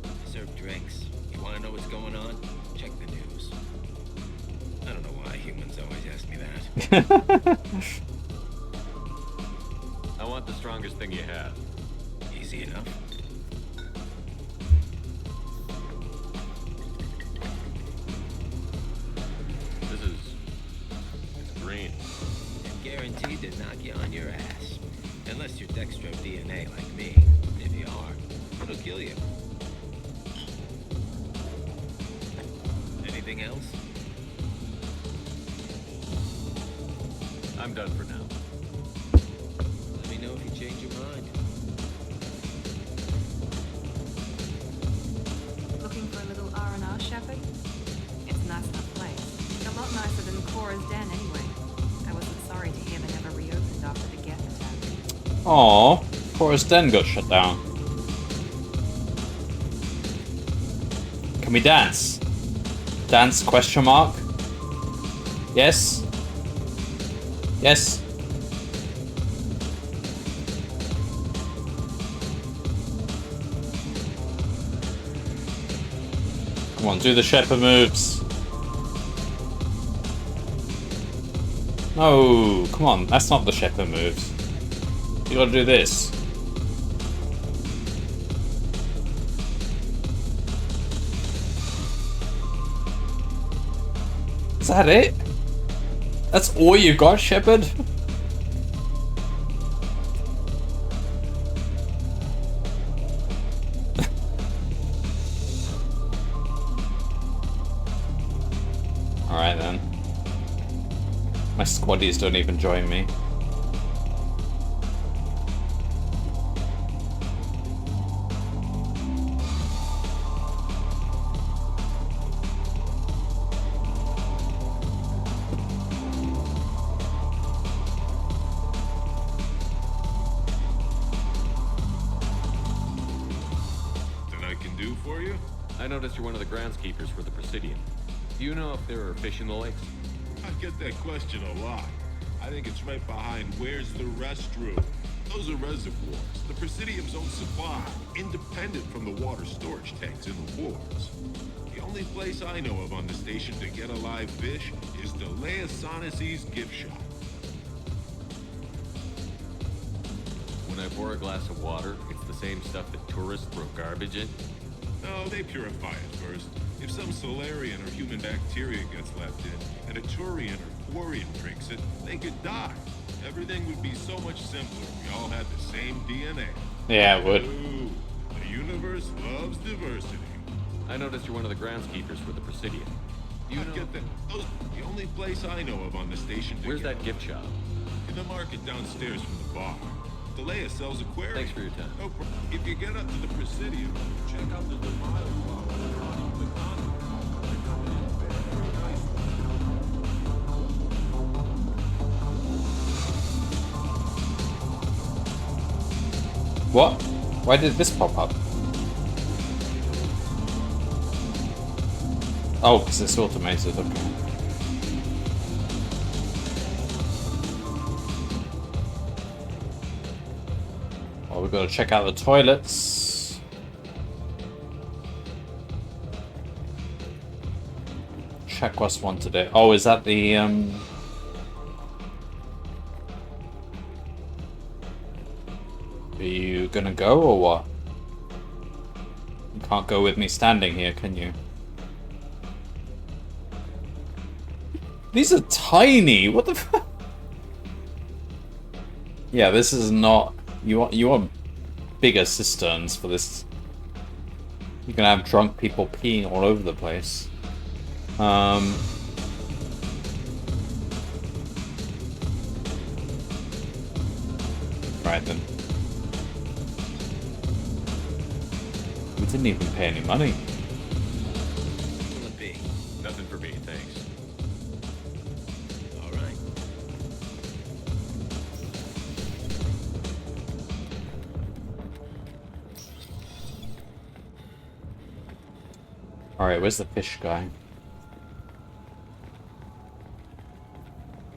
[SPEAKER 11] I serve drinks. You want to know what's going on? Check the news. I don't know why humans always ask me that.
[SPEAKER 8] I want the strongest thing you have.
[SPEAKER 11] Easy enough.
[SPEAKER 8] It's green.
[SPEAKER 11] And guaranteed to knock you on your ass. Unless you're Dextro DNA like me. If you are, it'll kill you. Anything else?
[SPEAKER 8] I'm done for now.
[SPEAKER 11] Let me know if you change your mind.
[SPEAKER 10] Looking for a little R&R, Shepard? It's a nice enough place. A lot nicer than Cora's den, anyway. I wasn't sorry to hear they never reopened after the Geth attack.
[SPEAKER 1] Aww, Cora's den got shut down. Can we dance? Dance, question mark? Yes? Yes? Come on, do the Shepherd moves. No, come on, that's not the Shepherd moves. You gotta do this. Is that it? That's all you got, Shepard? Alright then. My squaddies don't even join me.
[SPEAKER 8] noticed you're one of the groundskeepers for the Presidium. Do you know if there are fish in the lakes?
[SPEAKER 2] I get that question a lot. I think it's right behind where's the restroom. Those are reservoirs. The Presidium's own supply, independent from the water storage tanks in the wards. The only place I know of on the station to get a live fish is the Lazarus gift shop.
[SPEAKER 8] When I pour a glass of water, it's the same stuff that tourists throw garbage in?
[SPEAKER 2] No, they purify it first. If some Solarian or human bacteria gets left in, and a Turian or Quarian drinks it, they could die. Everything would be so much simpler if we all had the same DNA.
[SPEAKER 1] Yeah, it would.
[SPEAKER 2] Ooh, the universe loves diversity.
[SPEAKER 8] I noticed you're one of the groundskeepers for the Presidium.
[SPEAKER 2] You get that? Those the only place I know of on the station.
[SPEAKER 8] Where's that gift shop?
[SPEAKER 2] In the market downstairs from the bar. Delea sells aquarium.
[SPEAKER 8] Thanks for your time.
[SPEAKER 2] No problem. If you get up to the Presidium, check out the Demile flower.
[SPEAKER 1] What? Why did this pop up? Oh, because it's automated. Okay. Well, we've got to check out the toilets. Check what's one today. Oh, is that the Are you gonna go or what? You can't go with me standing here, can you? These are tiny. What the fuck? Yeah, this is not. You want bigger cisterns for this. You're gonna have drunk people peeing all over the place. Right then. We didn't even pay any money.
[SPEAKER 8] Will it be? Nothing for me, thanks.
[SPEAKER 21] All right.
[SPEAKER 1] Alright, where's the fish guy?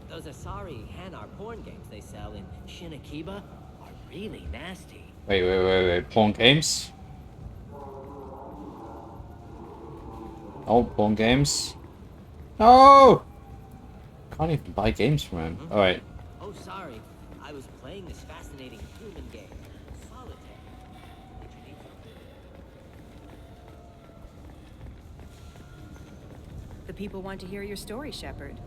[SPEAKER 6] Those Asari Hanar porn games they sell in Shinakiba are really nasty.
[SPEAKER 1] Wait. Porn games? Oh, porn games. No! Can't even buy games from him. Alright.
[SPEAKER 6] Oh, sorry. I was playing this fascinating human game, Solitaire. Did you need something?
[SPEAKER 10] The people want to hear your story, Shepard.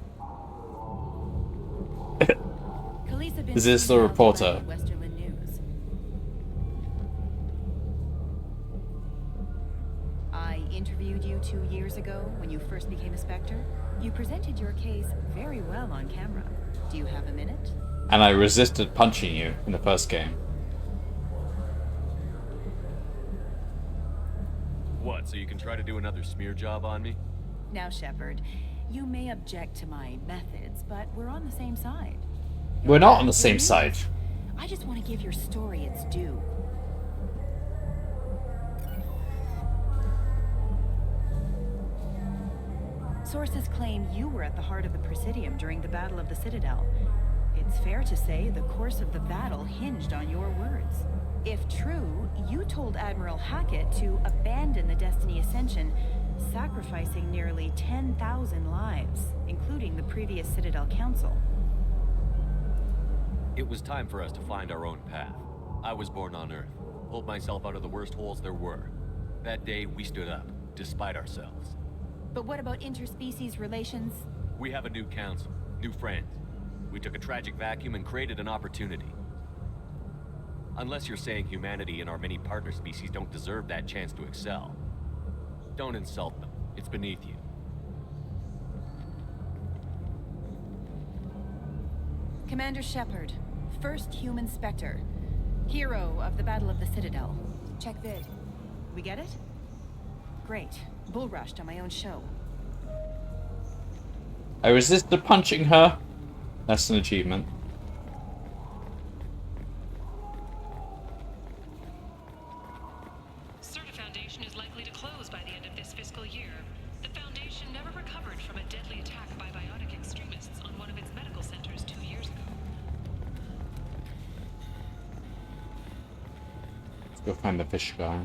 [SPEAKER 1] Is this the reporter?
[SPEAKER 10] Westerland News. I interviewed you 2 years ago when you first became a Spectre. You presented your case very well on camera. Do you have a minute?
[SPEAKER 1] And I resisted punching you in the first game.
[SPEAKER 8] What, so you can try to do another smear job on me?
[SPEAKER 10] Now, Shepard, you may object to my methods, but we're on the same side.
[SPEAKER 1] We're not on the same side.
[SPEAKER 10] I just want to give your story its due. Sources claim you were at the heart of the Presidium during the Battle of the Citadel. It's fair to say the course of the battle hinged on your words. If true, you told Admiral Hackett to abandon the Destiny Ascension, sacrificing nearly 10,000 lives, including the previous Citadel Council.
[SPEAKER 8] It was time for us to find our own path. I was born on Earth, pulled myself out of the worst holes there were. That day, we stood up, despite ourselves.
[SPEAKER 10] But what about interspecies relations?
[SPEAKER 8] We have a new council, new friends. We took a tragic vacuum and created an opportunity. Unless you're saying humanity and our many partner species don't deserve that chance to excel, don't insult them. It's beneath you.
[SPEAKER 10] Commander Shepard, first human Spectre, hero of the Battle of the Citadel. Check vid. We get it? Great. Bull rushed on my own show.
[SPEAKER 1] I resisted punching her. That's an achievement.
[SPEAKER 13] Certa Foundation is likely to close by the end of this
[SPEAKER 1] Go find the fish guy.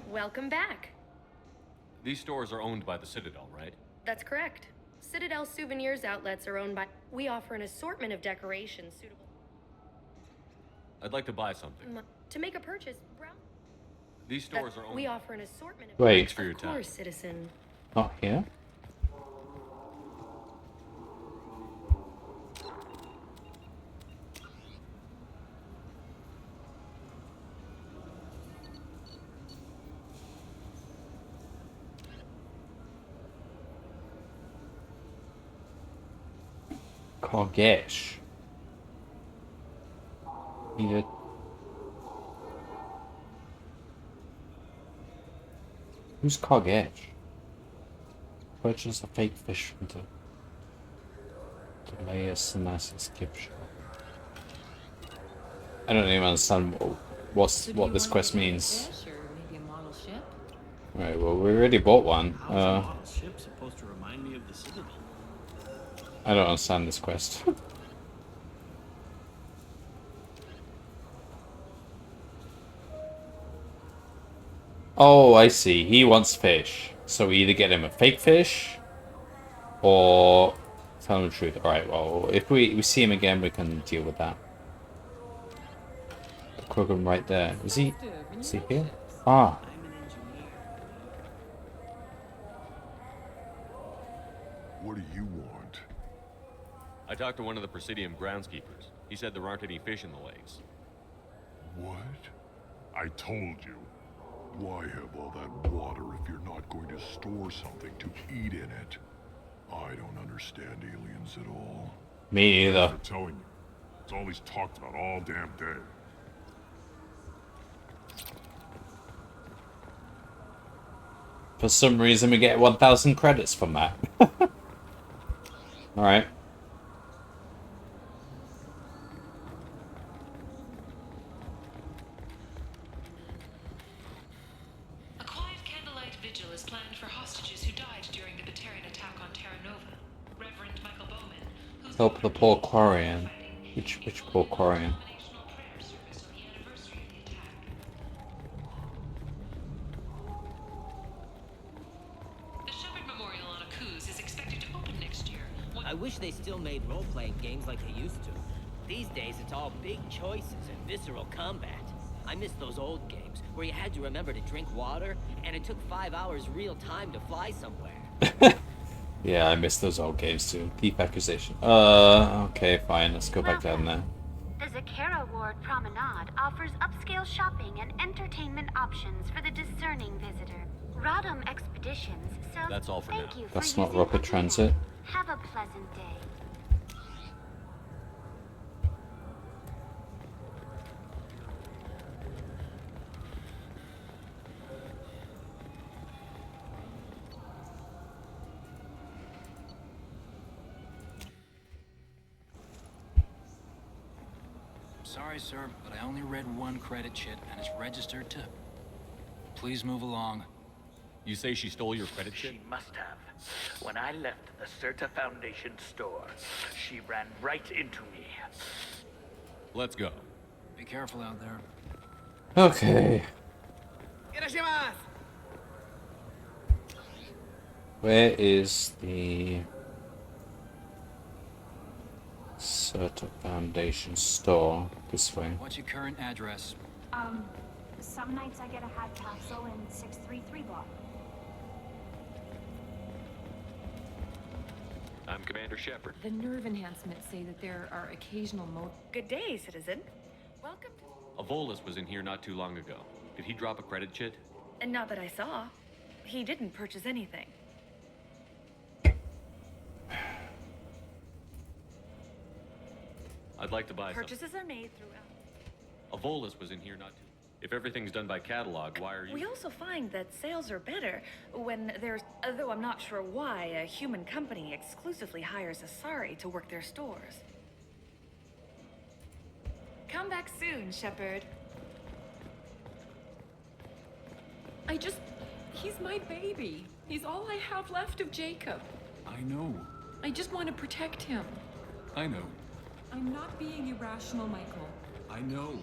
[SPEAKER 9] Welcome back.
[SPEAKER 8] These stores are owned by the Citadel, right?
[SPEAKER 9] That's correct. Citadel souvenirs outlets are owned by... We offer an assortment of decorations suitable...
[SPEAKER 8] I'd like to buy something.
[SPEAKER 9] To make a purchase,
[SPEAKER 8] These stores are owned...
[SPEAKER 9] We offer an assortment of...
[SPEAKER 1] Wait.
[SPEAKER 8] Thanks for your time.
[SPEAKER 9] Of course, citizen.
[SPEAKER 1] Not here? Kogesh. Needed. Who's Kogesh? Purchase a fake fish from the Lazarus gift shop. I don't even understand what this quest means. Right, well we already bought one.
[SPEAKER 3] How's a model ship supposed to remind me of the Citadel?
[SPEAKER 1] I don't understand this quest. Oh, I see. He wants fish. So we either get him a fake fish or tell him the truth. Alright, well, if we see him again, we can deal with that. Cook him right there. Is he here? Ah.
[SPEAKER 17] What do you want?
[SPEAKER 8] I talked to one of the Presidium groundskeepers. He said there aren't any fish in the lakes.
[SPEAKER 17] What? I told you. Why have all that water if you're not going to store something to eat in it? I don't understand aliens at all.
[SPEAKER 1] Me either.
[SPEAKER 17] I'm telling you. It's all he's talked about all damn day.
[SPEAKER 1] For some reason we get 1,000 credits from that. Alright.
[SPEAKER 13] A quiet candlelight vigil is planned for hostages who died during the Batarian attack on Terra Nova. Reverend Michael Bowman, who's
[SPEAKER 1] Help the poor Quarian. Which poor Quarian?
[SPEAKER 6] I wish they still made role-playing games like they used to. These days, it's all big choices and visceral combat. I miss those old games, where you had to remember to drink water, and it took 5 hours real time to fly somewhere.
[SPEAKER 1] Yeah, I miss those old games too. Thief accusation. Okay, fine. Let's go back down there.
[SPEAKER 25] The Zakara Ward Promenade offers upscale shopping and entertainment options for the discerning visitor. Rodham Expeditions sells...
[SPEAKER 8] That's all for now.
[SPEAKER 25] Thank you for
[SPEAKER 1] That's not
[SPEAKER 25] using
[SPEAKER 1] rapid
[SPEAKER 25] Rodham.
[SPEAKER 1] transit.
[SPEAKER 25] Have a pleasant day.
[SPEAKER 20] Sorry, sir, but I only read one credit chit, and it's registered to... Please move along.
[SPEAKER 8] You say she stole your credit chit?
[SPEAKER 21] She must have. When I left the Certa Foundation store, she ran right into me.
[SPEAKER 8] Let's go.
[SPEAKER 20] Be careful out there.
[SPEAKER 1] Okay. Where is the Certa Foundation store? This way.
[SPEAKER 20] What's your current address?
[SPEAKER 16] Some nights I get a hat capsule in 633 block.
[SPEAKER 8] I'm Commander Shepard.
[SPEAKER 12] The nerve enhancements say that there are occasional
[SPEAKER 9] Good day, citizen. Welcome to...
[SPEAKER 8] Avolis was in here not too long ago. Did he drop a credit chit?
[SPEAKER 9] And not that I saw. He didn't purchase anything.
[SPEAKER 8] I'd like to buy something.
[SPEAKER 9] Purchases are made throughout...
[SPEAKER 8] Avolis was in here not too... If everything's done by catalog, why are you...
[SPEAKER 14] We also find that sales are better when there's, though I'm not sure why, a human company exclusively hires Asari to work their stores.
[SPEAKER 12] Come back soon, Shepard. He's my baby. He's all I have left of Jacob.
[SPEAKER 15] I know.
[SPEAKER 12] I just want to protect him.
[SPEAKER 15] I know.
[SPEAKER 12] I'm not being irrational, Michael.
[SPEAKER 15] I know.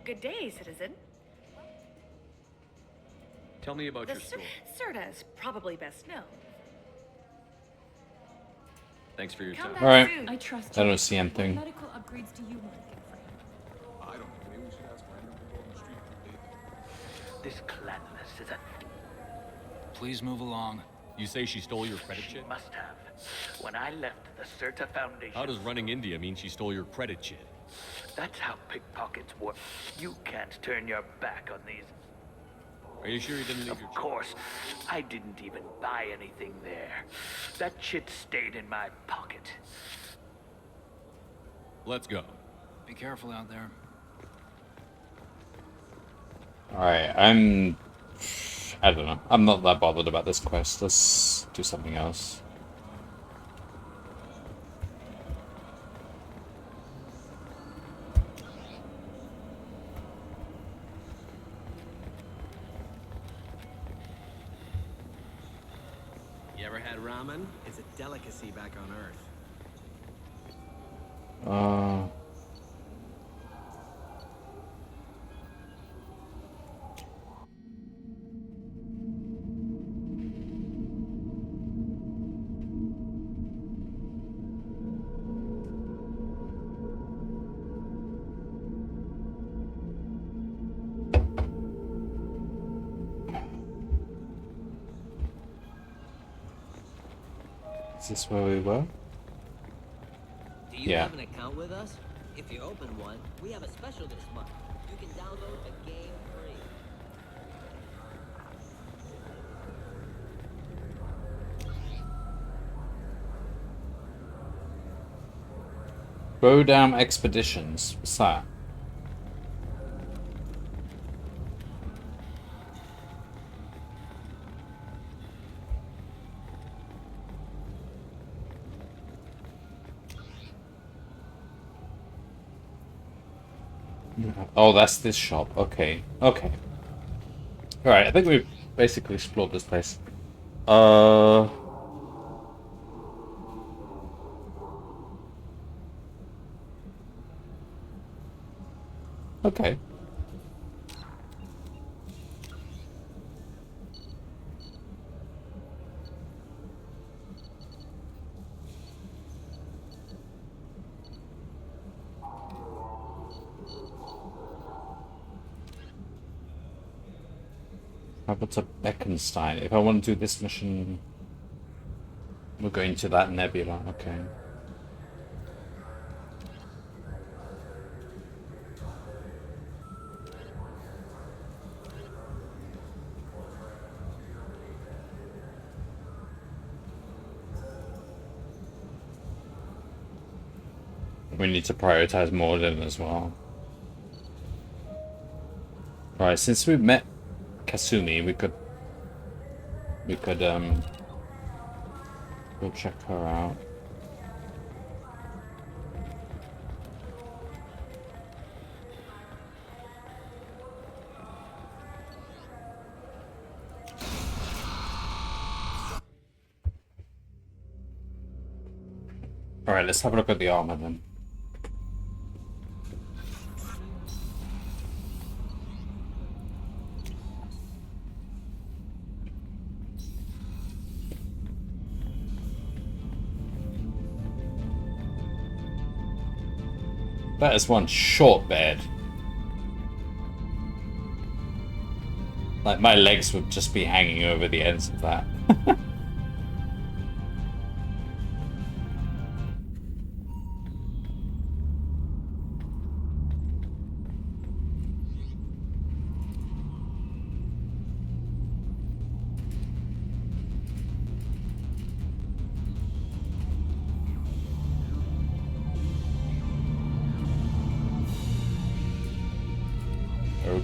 [SPEAKER 14] Good day, citizen.
[SPEAKER 8] Tell me about
[SPEAKER 14] The
[SPEAKER 8] your store.
[SPEAKER 14] Serta is probably best known.
[SPEAKER 8] Thanks for your time.
[SPEAKER 1] All right.
[SPEAKER 12] I trust
[SPEAKER 1] I
[SPEAKER 12] you.
[SPEAKER 1] don't see anything.
[SPEAKER 12] What medical upgrades do you want to get for him?
[SPEAKER 15] I don't know. Maybe we should ask random people on the street what they think.
[SPEAKER 21] This clanless is a...
[SPEAKER 20] Please move along.
[SPEAKER 8] You say she stole your credit
[SPEAKER 21] She
[SPEAKER 8] chit?
[SPEAKER 21] must have. When I left the Serta Foundation...
[SPEAKER 8] How does running India mean she stole your credit chit?
[SPEAKER 21] That's how pickpockets work. You can't turn your back on these.
[SPEAKER 8] Are you sure you didn't leave
[SPEAKER 21] Of
[SPEAKER 8] your...
[SPEAKER 21] course. I didn't even buy anything there. That chit stayed in my pocket.
[SPEAKER 8] Let's go.
[SPEAKER 20] Be careful out there.
[SPEAKER 1] Alright, I don't know. I'm not that bothered about this quest. Let's do something else.
[SPEAKER 3] You ever had ramen? It's a delicacy back on Earth.
[SPEAKER 1] Is this where we were?
[SPEAKER 6] Do you
[SPEAKER 1] Yeah.
[SPEAKER 6] have an account with us? If you open one, we have a special this month. You can download the game free.
[SPEAKER 1] Bodam Expeditions. What's that? Oh, that's this shop. Okay. Okay. Alright, I think we've basically explored this place. Okay. How about to Beckenstein? If I want to do this mission, we're going to that nebula. Okay. We need to prioritize Morden as well. Right, since we've met Kasumi, we could go check her out. Alright, let's have a look at the armor then. That is one short bed. Like, my legs would just be hanging over the ends of that.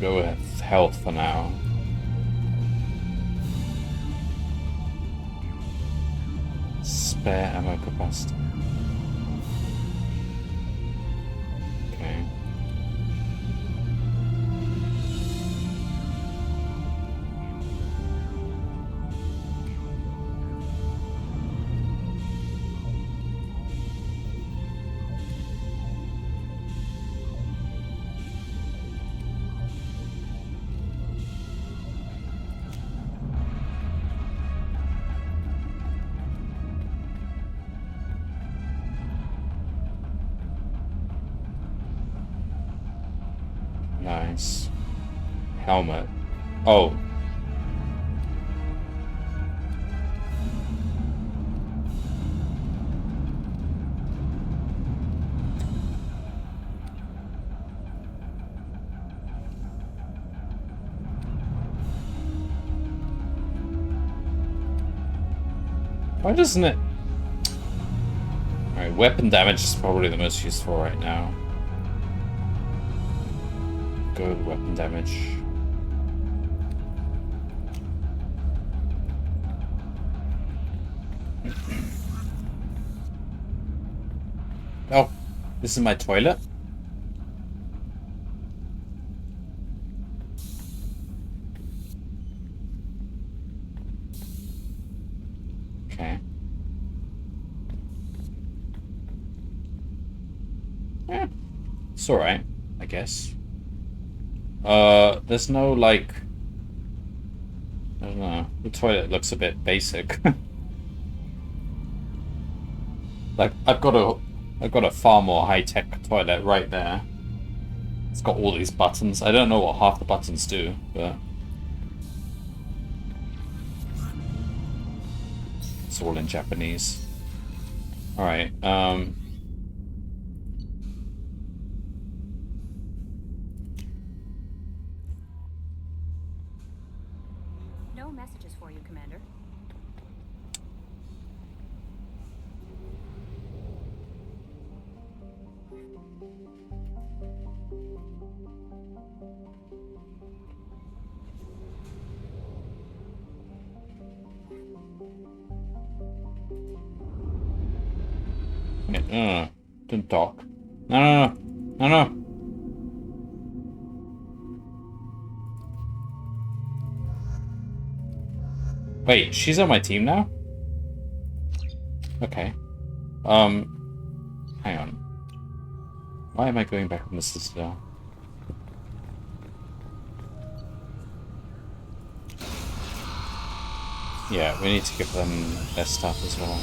[SPEAKER 1] we'll go with health for now. Spare ammo capacity. Okay. Nice. Helmet. Oh. Why doesn't it? Alright, weapon damage is probably the most useful right now. Go with weapon damage. Oh, this is my toilet? Okay. Yeah, it's alright, I guess. There's no, like... I don't know. The toilet looks a bit basic. Like, I've got a far more high-tech toilet right there. It's got all these buttons. I don't know what half the buttons do, but... it's all in Japanese. Alright,
[SPEAKER 16] No messages for you, Commander.
[SPEAKER 1] yeah, don't talk. No. Wait, she's on my team now? Okay. Hang on. Why am I going back on the Citadel? Yeah, we need to give them their stuff as well.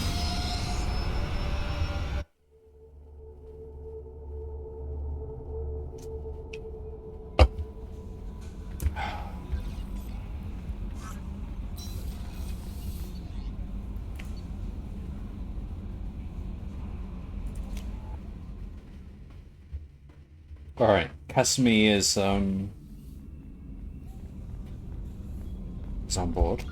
[SPEAKER 1] Alright, Kasumi is on board.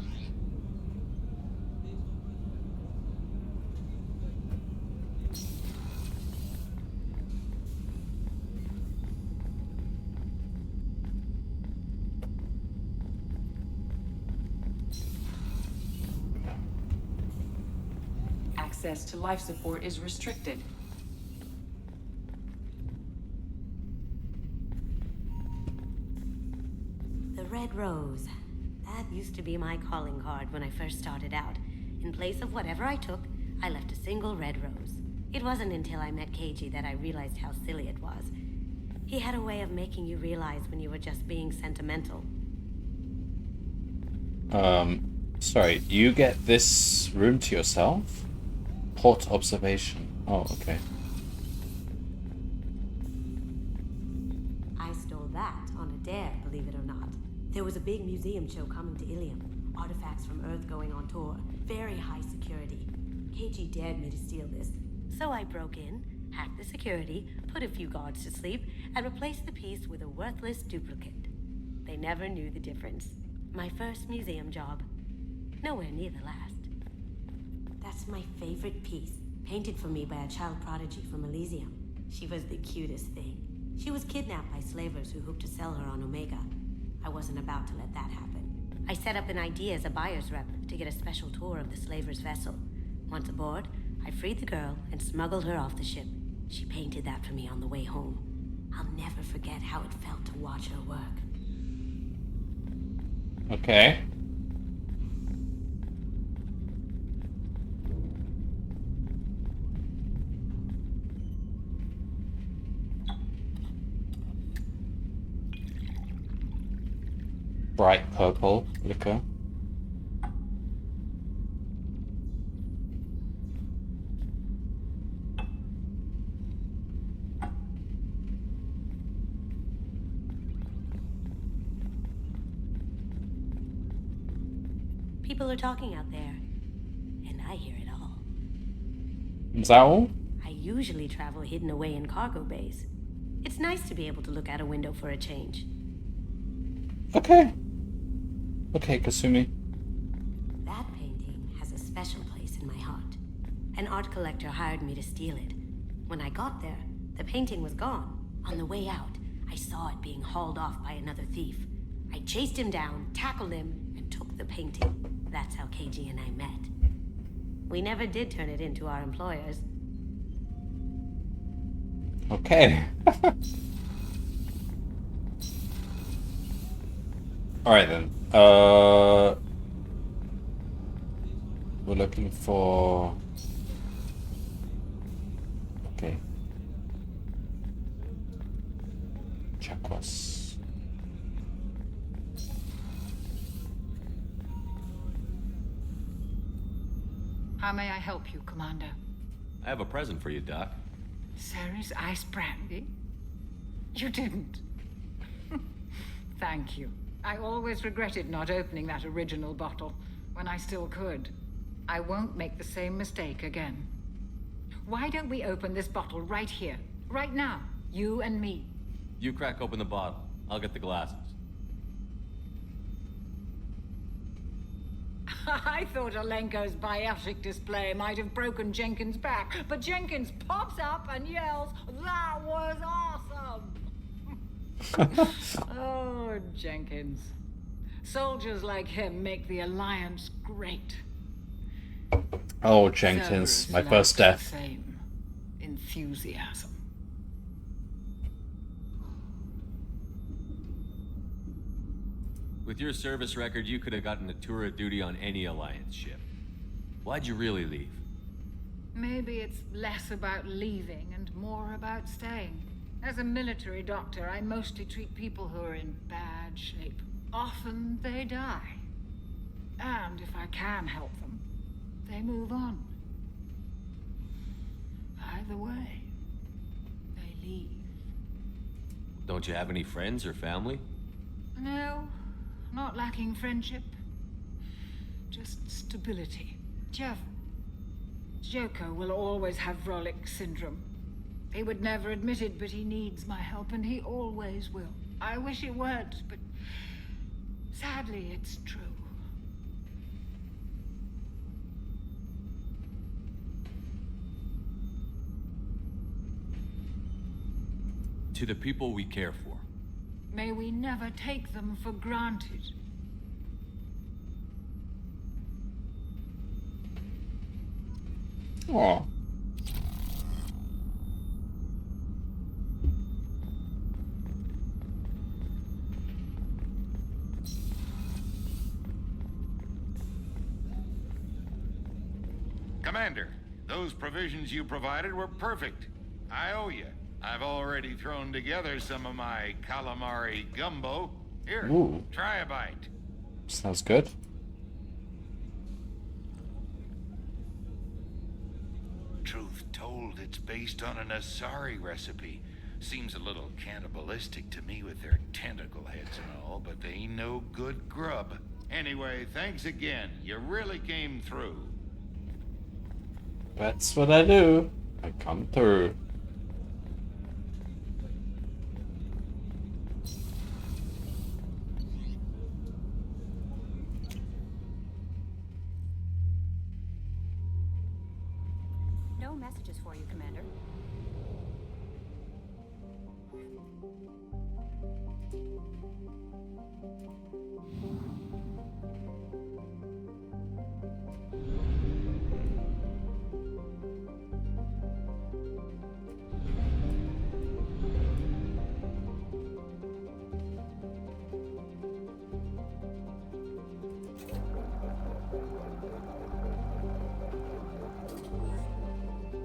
[SPEAKER 5] Access to life support is restricted.
[SPEAKER 19] The Red Rose. That used to be my calling card when I first started out. In place of whatever I took, I left a single red rose. It wasn't until I met Keiji that I realized how silly it was. He had a way of making you realize when you were just being sentimental.
[SPEAKER 1] Sorry, you get this room to yourself? Port observation. Oh, okay.
[SPEAKER 19] I stole that on a dare, believe it or not. There was a big museum show coming to Ilium. Artifacts from Earth going on tour. Very high security. Keiji dared me to steal this. So I broke in, hacked the security, put a few guards to sleep, and replaced the piece with a worthless duplicate. They never knew the difference. My first museum job. Nowhere near the last. That's my favorite piece, painted for me by a child prodigy from Elysium. She was the cutest thing. She was kidnapped by slavers who hoped to sell her on Omega. I wasn't about to let that happen. I set up an ID as a buyer's rep to get a special tour of the slaver's vessel. Once aboard, I freed the girl and smuggled her off the ship. She painted that for me on the way home. I'll never forget how it felt to watch her work.
[SPEAKER 1] Okay. Bright purple liquor.
[SPEAKER 19] People are talking out there, and I hear it all.
[SPEAKER 1] Is that all?
[SPEAKER 19] I usually travel hidden away in cargo bays. It's nice to be able to look out a window for a change.
[SPEAKER 1] Okay. Okay, Kasumi.
[SPEAKER 19] That painting has a special place in my heart. An art collector hired me to steal it. When I got there, the painting was gone. On the way out, I saw it being hauled off by another thief. I chased him down, tackled him, and took the painting. That's how KG and I met. We never did turn it into our employers.
[SPEAKER 1] Okay. Alright then. We're looking for... Okay. Chakras.
[SPEAKER 4] How may I help you, Commander?
[SPEAKER 8] I have a present for you, Doc.
[SPEAKER 4] Sarah's ice brandy? You didn't. Thank you. I always regretted not opening that original bottle when I still could. I won't make the same mistake again. Why don't we open this bottle right here, right now, you and me?
[SPEAKER 8] You crack open the bottle. I'll get the glasses.
[SPEAKER 4] I thought Alenko's biotic display might have broken Jenkins' back, but Jenkins pops up and yells, "That was awesome!" Oh, Jenkins. Soldiers like him make the Alliance great.
[SPEAKER 1] Oh, Jenkins, my first death.
[SPEAKER 4] Same enthusiasm.
[SPEAKER 8] With your service record, you could have gotten a tour of duty on any Alliance ship. Why'd you really leave?
[SPEAKER 4] Maybe it's less about leaving and more about staying. As a military doctor, I mostly treat people who are in bad shape. Often they die. And if I can help them, they move on. Either way, they leave.
[SPEAKER 8] Don't you have any friends or family?
[SPEAKER 4] No, not lacking friendship. Just stability. Joko will always have Vrolic syndrome. He would never admit it, but he needs my help, and he always will. I wish it weren't, but sadly, it's true.
[SPEAKER 8] To the people we care for.
[SPEAKER 4] May we never take them for granted.
[SPEAKER 1] Aw.
[SPEAKER 18] Commander, those provisions you provided were perfect. I owe you. I've already thrown together some of my calamari gumbo. Here,
[SPEAKER 1] Ooh.
[SPEAKER 18] try a bite.
[SPEAKER 1] Sounds good.
[SPEAKER 18] Truth told, it's based on an Asari recipe. Seems a little cannibalistic to me with their tentacle heads and all, but they ain't no good grub. Anyway, thanks again. You really came through.
[SPEAKER 1] That's what I do. I come through.
[SPEAKER 16] No messages for you, Commander.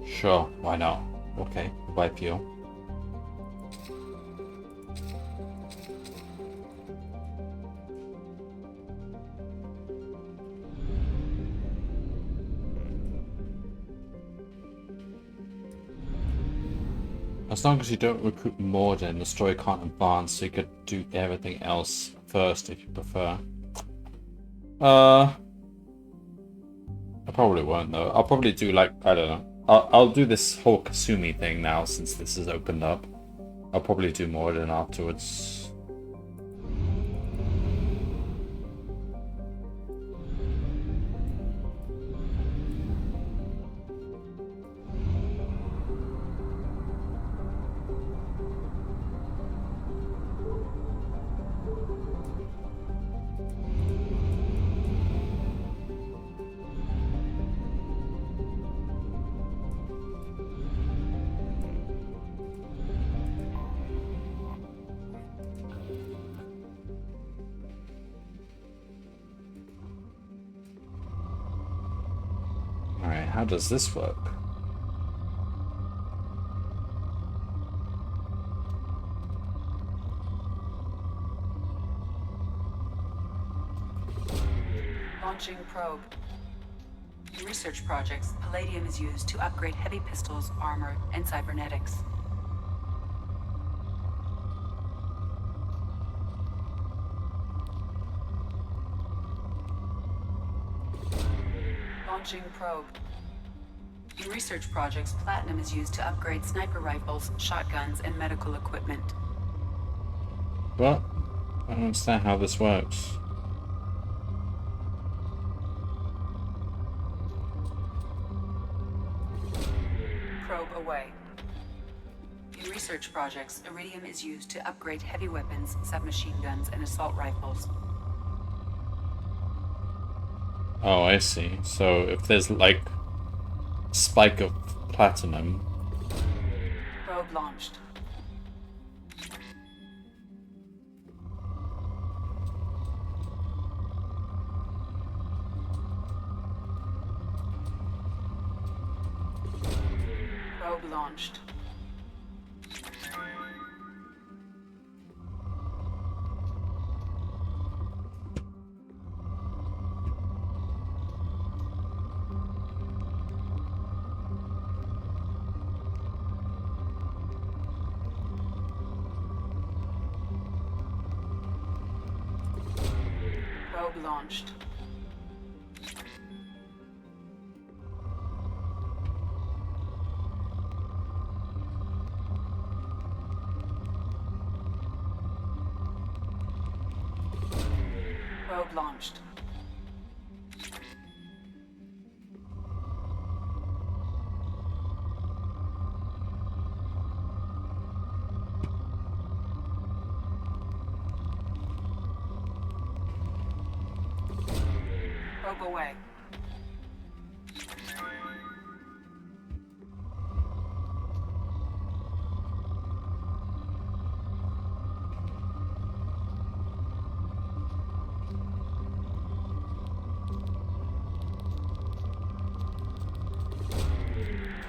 [SPEAKER 1] Sure, why not? Okay, buy fuel. As long as you don't recruit more, then the story can't advance, so you could do everything else first if you prefer. I probably won't though. I'll probably do like, I don't know. I'll do this whole Kasumi thing now since this is opened up. I'll probably do more than afterwards. Alright, how does this work?
[SPEAKER 5] Launching probe. In research projects, palladium is used to upgrade heavy pistols, armor, and cybernetics. Launching probe. In research projects, platinum is used to upgrade sniper rifles, shotguns, and medical equipment.
[SPEAKER 1] What? I don't understand how this works.
[SPEAKER 5] Probe away. In research projects, iridium is used to upgrade heavy weapons, submachine guns, and assault rifles.
[SPEAKER 1] Oh, I see. So if there's like spike of platinum.
[SPEAKER 5] Probe launched. Probe launched. Probe launched. Probe launched. Probe away.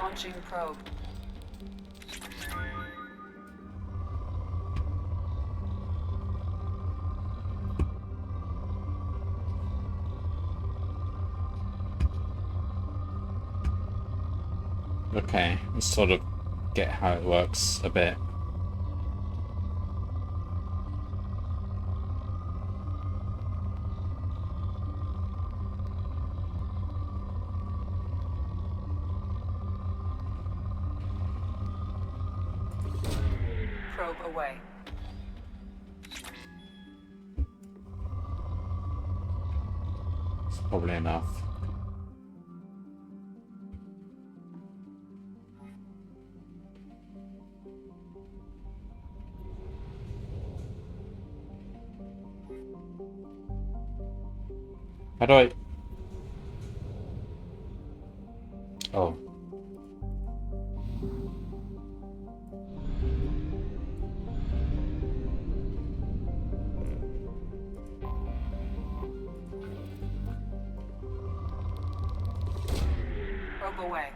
[SPEAKER 5] Launching probe.
[SPEAKER 1] Okay, let's sort of get how it works a bit.
[SPEAKER 5] Probe away.
[SPEAKER 1] It's probably enough. How do I... Oh.
[SPEAKER 5] Probe away.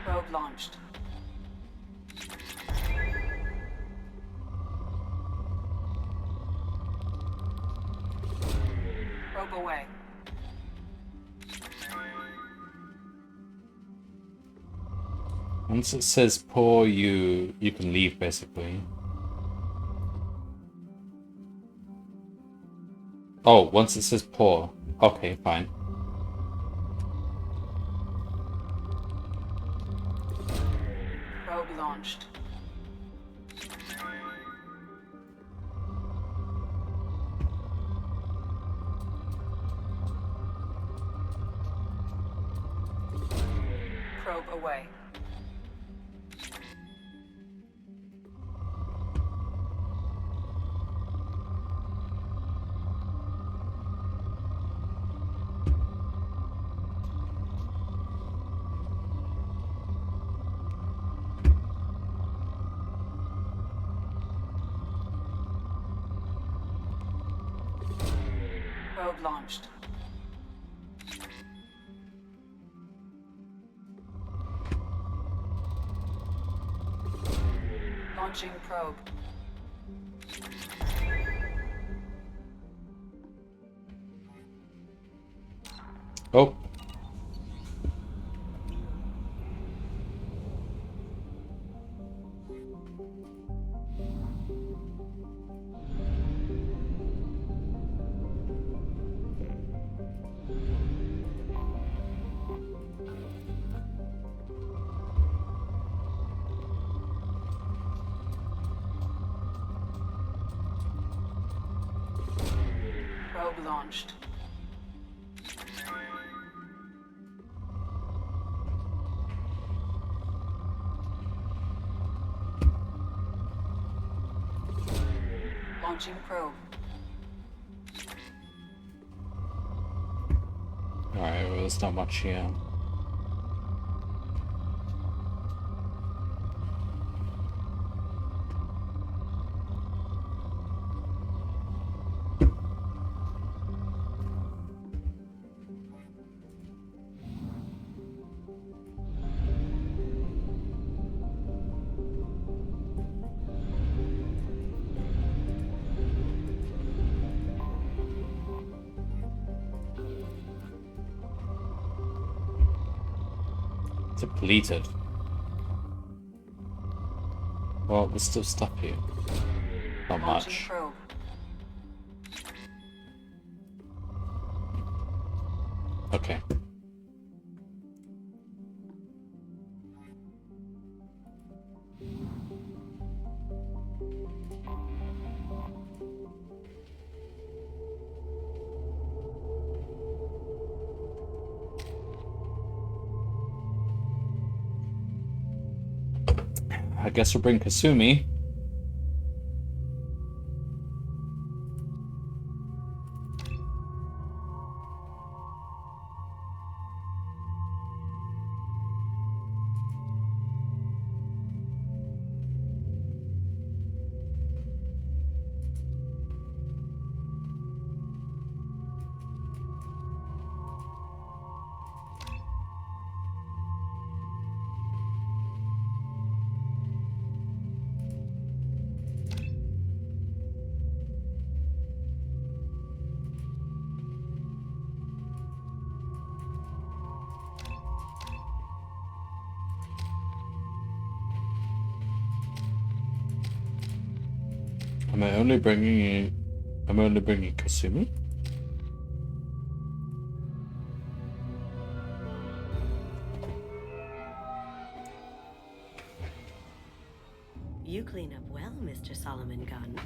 [SPEAKER 5] Probe launched. Probe away.
[SPEAKER 1] Once it says pour, you can leave, basically. Oh, once it says pour. Okay, fine.
[SPEAKER 5] Probe launched. Probe away. Probe launched. Launching probe.
[SPEAKER 1] Oh.
[SPEAKER 5] Probe launched. Launching probe.
[SPEAKER 1] Alright, well, there's not much here. Depleted. Well, there's still stuff here. Not much.
[SPEAKER 5] Probe.
[SPEAKER 1] Okay. I guess we'll bring Kasumi. Am I only bringing Kasumi?
[SPEAKER 19] You clean up well, Mr. Solomon Gunn.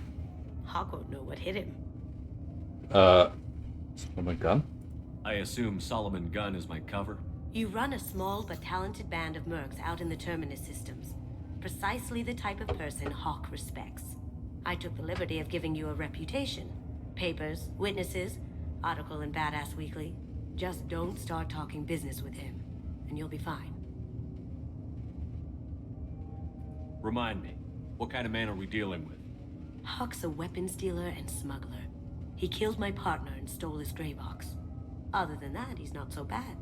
[SPEAKER 19] Hawk won't know what hit him.
[SPEAKER 1] Solomon Gunn?
[SPEAKER 8] I assume Solomon Gunn is my cover?
[SPEAKER 19] You run a small but talented band of mercs out in the Terminus systems. Precisely the type of person Hawk respects. I took the liberty of giving you a reputation. Papers, witnesses, article in Badass Weekly. Just don't start talking business with him, and you'll be fine.
[SPEAKER 8] Remind me, what kind of man are we dealing with?
[SPEAKER 19] Hawk's a weapons dealer and smuggler. He killed my partner and stole his gray box. Other than that, he's not so bad.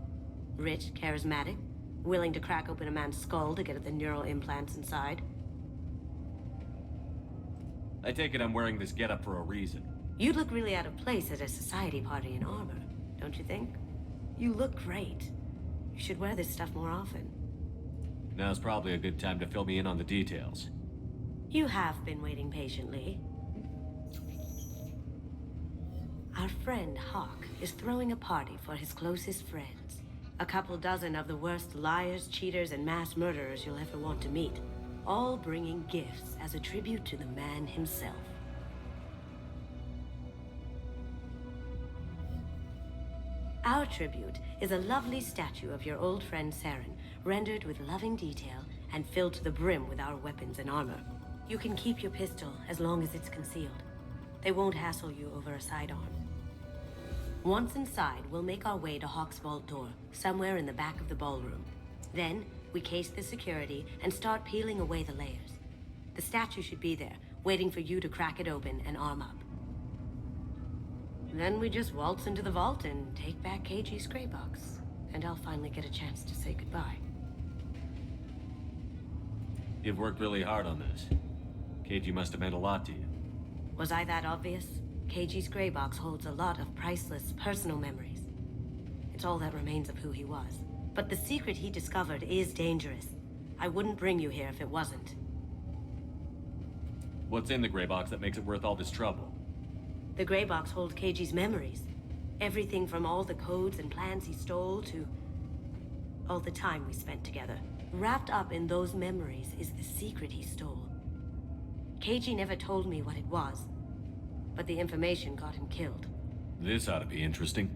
[SPEAKER 19] Rich, charismatic, willing to crack open a man's skull to get at the neural implants inside.
[SPEAKER 8] I take it I'm wearing this getup for a reason.
[SPEAKER 19] You look really out of place at a society party in armor, don't you think? You look great. You should wear this stuff more often.
[SPEAKER 8] Now's probably a good time to fill me in on the details.
[SPEAKER 19] You have been waiting patiently. Our friend Hawk is throwing a party for his closest friends. A couple dozen of the worst liars, cheaters, and mass murderers you'll ever want to meet. All bringing gifts as a tribute to the man himself. Our tribute is a lovely statue of your old friend Saren, rendered with loving detail and filled to the brim with our weapons and armor. You can keep your pistol as long as it's concealed. They won't hassle you over a sidearm. Once inside, we'll make our way to Hawk's vault door, somewhere in the back of the ballroom. Then, we case the security and start peeling away the layers. The statue should be there, waiting for you to crack it open and arm up. Then we just waltz into the vault and take back KG's gray box. And I'll finally get a chance to say goodbye.
[SPEAKER 8] You've worked really hard on this. KG must have meant a lot to you.
[SPEAKER 19] Was I that obvious? KG's gray box holds a lot of priceless personal memories. It's all that remains of who he was. But the secret he discovered is dangerous. I wouldn't bring you here if it wasn't.
[SPEAKER 8] What's in the gray box that makes it worth all this trouble?
[SPEAKER 19] The gray box holds KG's memories. Everything from all the codes and plans he stole to all the time we spent together. Wrapped up in those memories is the secret he stole. KG never told me what it was, but the information got him killed.
[SPEAKER 8] This ought to be interesting.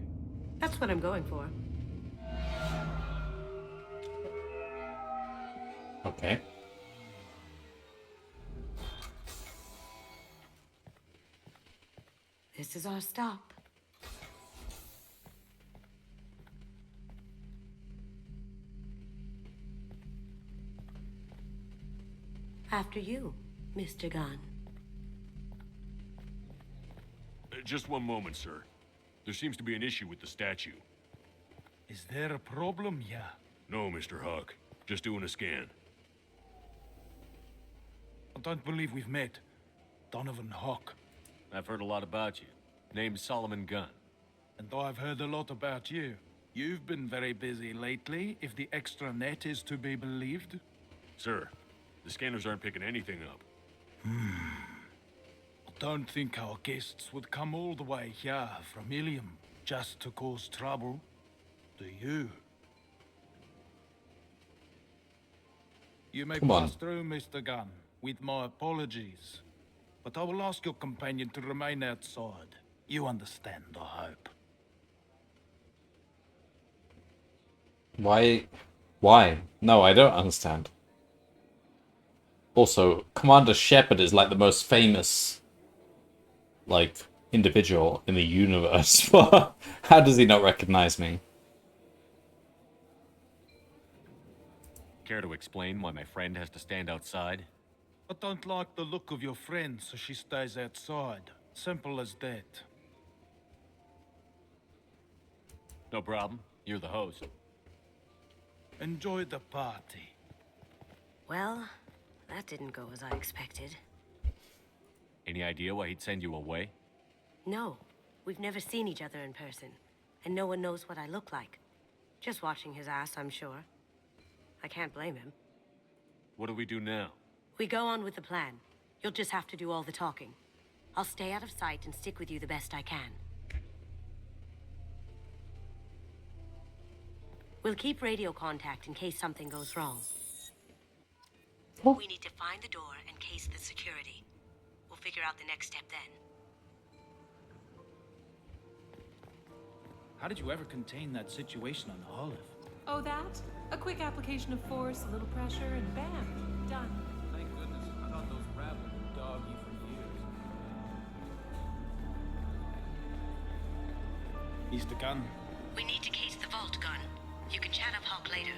[SPEAKER 19] That's what I'm going for.
[SPEAKER 1] Okay.
[SPEAKER 19] This is our stop. After you, Mr. Gunn.
[SPEAKER 7] Just one moment, sir. There seems to be an issue with the statue.
[SPEAKER 21] Is there a problem, yeah?
[SPEAKER 7] No, Mr. Hawk. Just doing a scan.
[SPEAKER 21] I don't believe we've met. Donovan Hawk.
[SPEAKER 8] I've heard a lot about you. Name's Solomon Gunn.
[SPEAKER 21] And I've heard a lot about you. You've been very busy lately, if the extra net is to be believed.
[SPEAKER 7] Sir, the scanners aren't picking anything up.
[SPEAKER 21] I don't think our guests would come all the way here from Ilium just to cause trouble. Do you? You may
[SPEAKER 1] Come on.
[SPEAKER 21] pass through, Mr. Gunn, with my apologies. But I will ask your companion to remain outside. You understand, I hope.
[SPEAKER 1] Why? No, I don't understand. Also, Commander Shepard is like the most famous, like, individual in the universe. How does he not recognize me?
[SPEAKER 8] Care to explain why my friend has to stand outside?
[SPEAKER 21] I don't like the look of your friend, so she stays outside. Simple as that.
[SPEAKER 8] No problem. You're the host.
[SPEAKER 21] Enjoy the party.
[SPEAKER 19] Well, that didn't go as I expected.
[SPEAKER 8] Any idea why he'd send you away?
[SPEAKER 19] No, we've never seen each other in person, and no one knows what I look like. Just watching his ass, I'm sure. I can't blame him.
[SPEAKER 8] What do we do now?
[SPEAKER 19] We go on with the plan. You'll just have to do all the talking. I'll stay out of sight and stick with you the best I can. We'll keep radio contact in case something goes wrong. We need to find the door and case the security. We'll figure out the next step then.
[SPEAKER 20] How did you ever contain that situation on Olive?
[SPEAKER 12] Oh, that? A quick application of force, a little pressure, and bam, done.
[SPEAKER 15] Thank goodness. I thought those rabbits would dog you for years.
[SPEAKER 21] Mr. Gunn.
[SPEAKER 19] We need to case the vault, Gun. You can chat up Hawk later.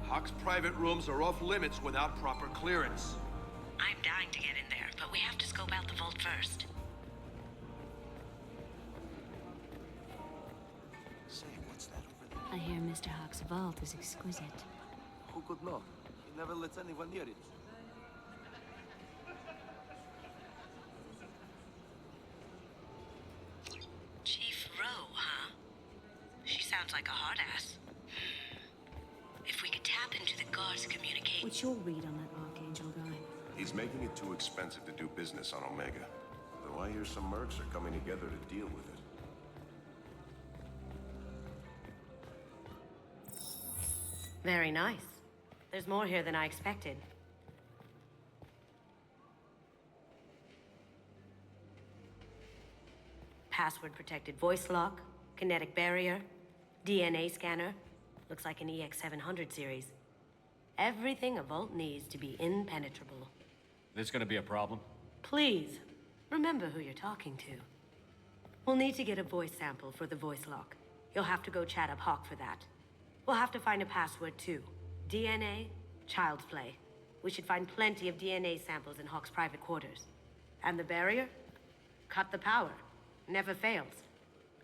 [SPEAKER 17] Hawk's private rooms are off limits without proper clearance.
[SPEAKER 19] I'm dying to get in there, but we have to scope out the vault first.
[SPEAKER 17] Say, what's that over there?
[SPEAKER 2] I hear Mr. Hawk's vault is exquisite.
[SPEAKER 11] Who could know? He never lets anyone near it.
[SPEAKER 19] Chief Rowe, huh? She sounds like a hard ass. If we could tap into the guard's communication...
[SPEAKER 2] What's your read on that Archangel guy?
[SPEAKER 22] He's making it too expensive to do business on Omega. Though I hear some mercs are coming together to deal with it.
[SPEAKER 19] Very nice. There's more here than I expected. Password-protected voice lock, kinetic barrier, DNA scanner. Looks like an EX700 series. Everything a vault needs to be impenetrable.
[SPEAKER 8] This gonna be a problem?
[SPEAKER 19] Please, remember who you're talking to. We'll need to get a voice sample for the voice lock. You'll have to go chat up Hawk for that. We'll have to find a password too. DNA, child's play. We should find plenty of DNA samples in Hawk's private quarters. And the barrier? Cut the power. Never fails.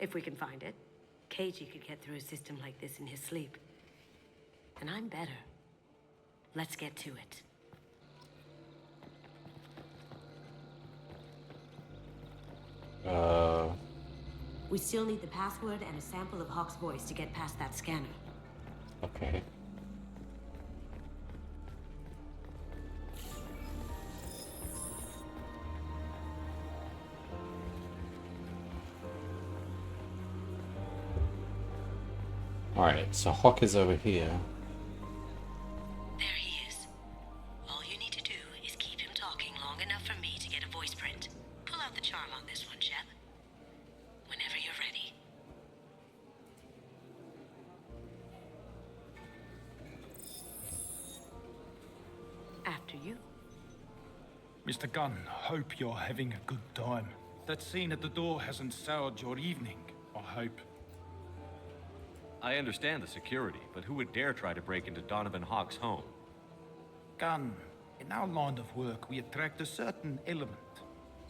[SPEAKER 19] If we can find it. KG could get through a system like this in his sleep. And I'm better. Let's get to it. We still need the password and a sample of Hawk's voice to get past that scanner.
[SPEAKER 1] Okay. Alright, so Hawk is over here.
[SPEAKER 19] There he is. All you need to do is keep him talking long enough for me to get a voice print. Pull out the charm on this one, Shep. Whenever you're ready. After you.
[SPEAKER 21] Mr. Gunn, hope you're having a good time. That scene at the door hasn't soured your evening, I hope.
[SPEAKER 8] I understand the security, but who would dare try to break into Donovan Hawk's home?
[SPEAKER 21] Gunn, in our line of work, we attract a certain element.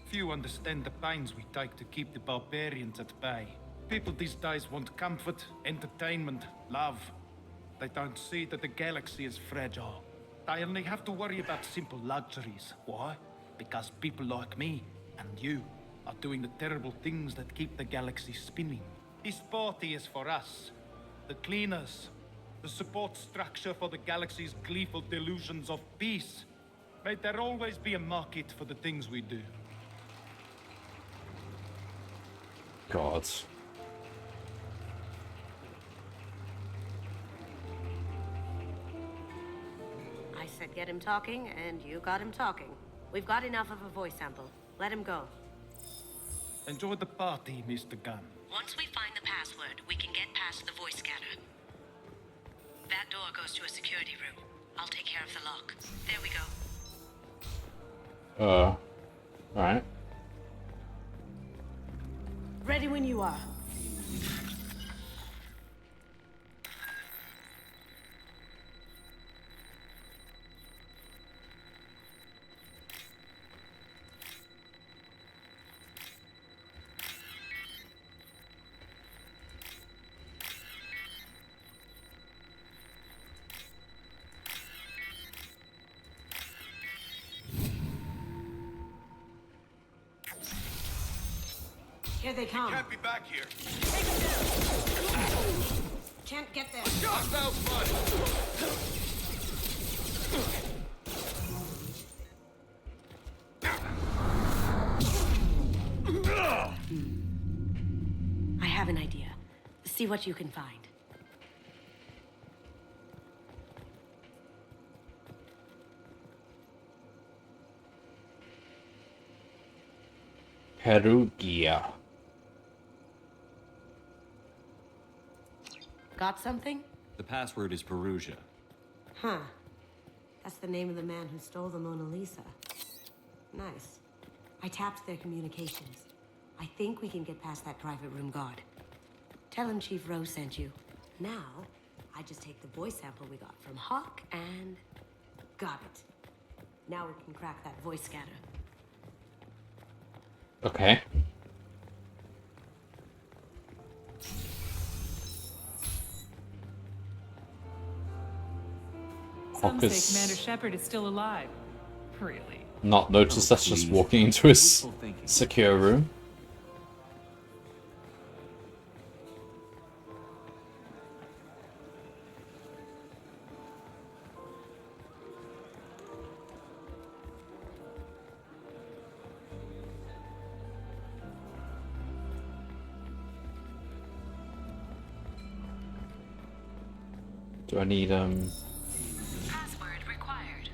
[SPEAKER 21] Few understand the pains we take to keep the barbarians at bay. People these days want comfort, entertainment, love. They don't see that the galaxy is fragile. They only have to worry about simple luxuries. Why? Because people like me and you are doing the terrible things that keep the galaxy spinning. This party is for us, the cleaners, the support structure for the galaxy's gleeful delusions of peace. May there always be a market for the things we do.
[SPEAKER 1] God.
[SPEAKER 19] I said get him talking, and you got him talking. We've got enough of a voice sample. Let him go.
[SPEAKER 21] Enjoy the party, Mr. Gunn.
[SPEAKER 19] Once we find the password, we can get past the voice scanner. That door goes to a security room. I'll take care of the lock. There we go.
[SPEAKER 1] Alright.
[SPEAKER 19] Ready when you are. Here they come.
[SPEAKER 17] Can't be back here.
[SPEAKER 19] Can't get there.
[SPEAKER 17] Hostile
[SPEAKER 19] I have an idea. See what you can find.
[SPEAKER 1] Perugia.
[SPEAKER 19] Got something?
[SPEAKER 8] The password is Perugia.
[SPEAKER 19] Huh. That's the name of the man who stole the Mona Lisa. Nice. I tapped their communications. I think we can get past that private room guard. Tell him Chief Rose sent you. Now, I just take the voice sample we got from Hawk and... got it. Now we can crack that voice scanner.
[SPEAKER 1] Okay.
[SPEAKER 12] Some say Commander Shepard is still alive. Really?
[SPEAKER 1] Not noticed us just walking into his secure room. Do I need
[SPEAKER 14] Password required.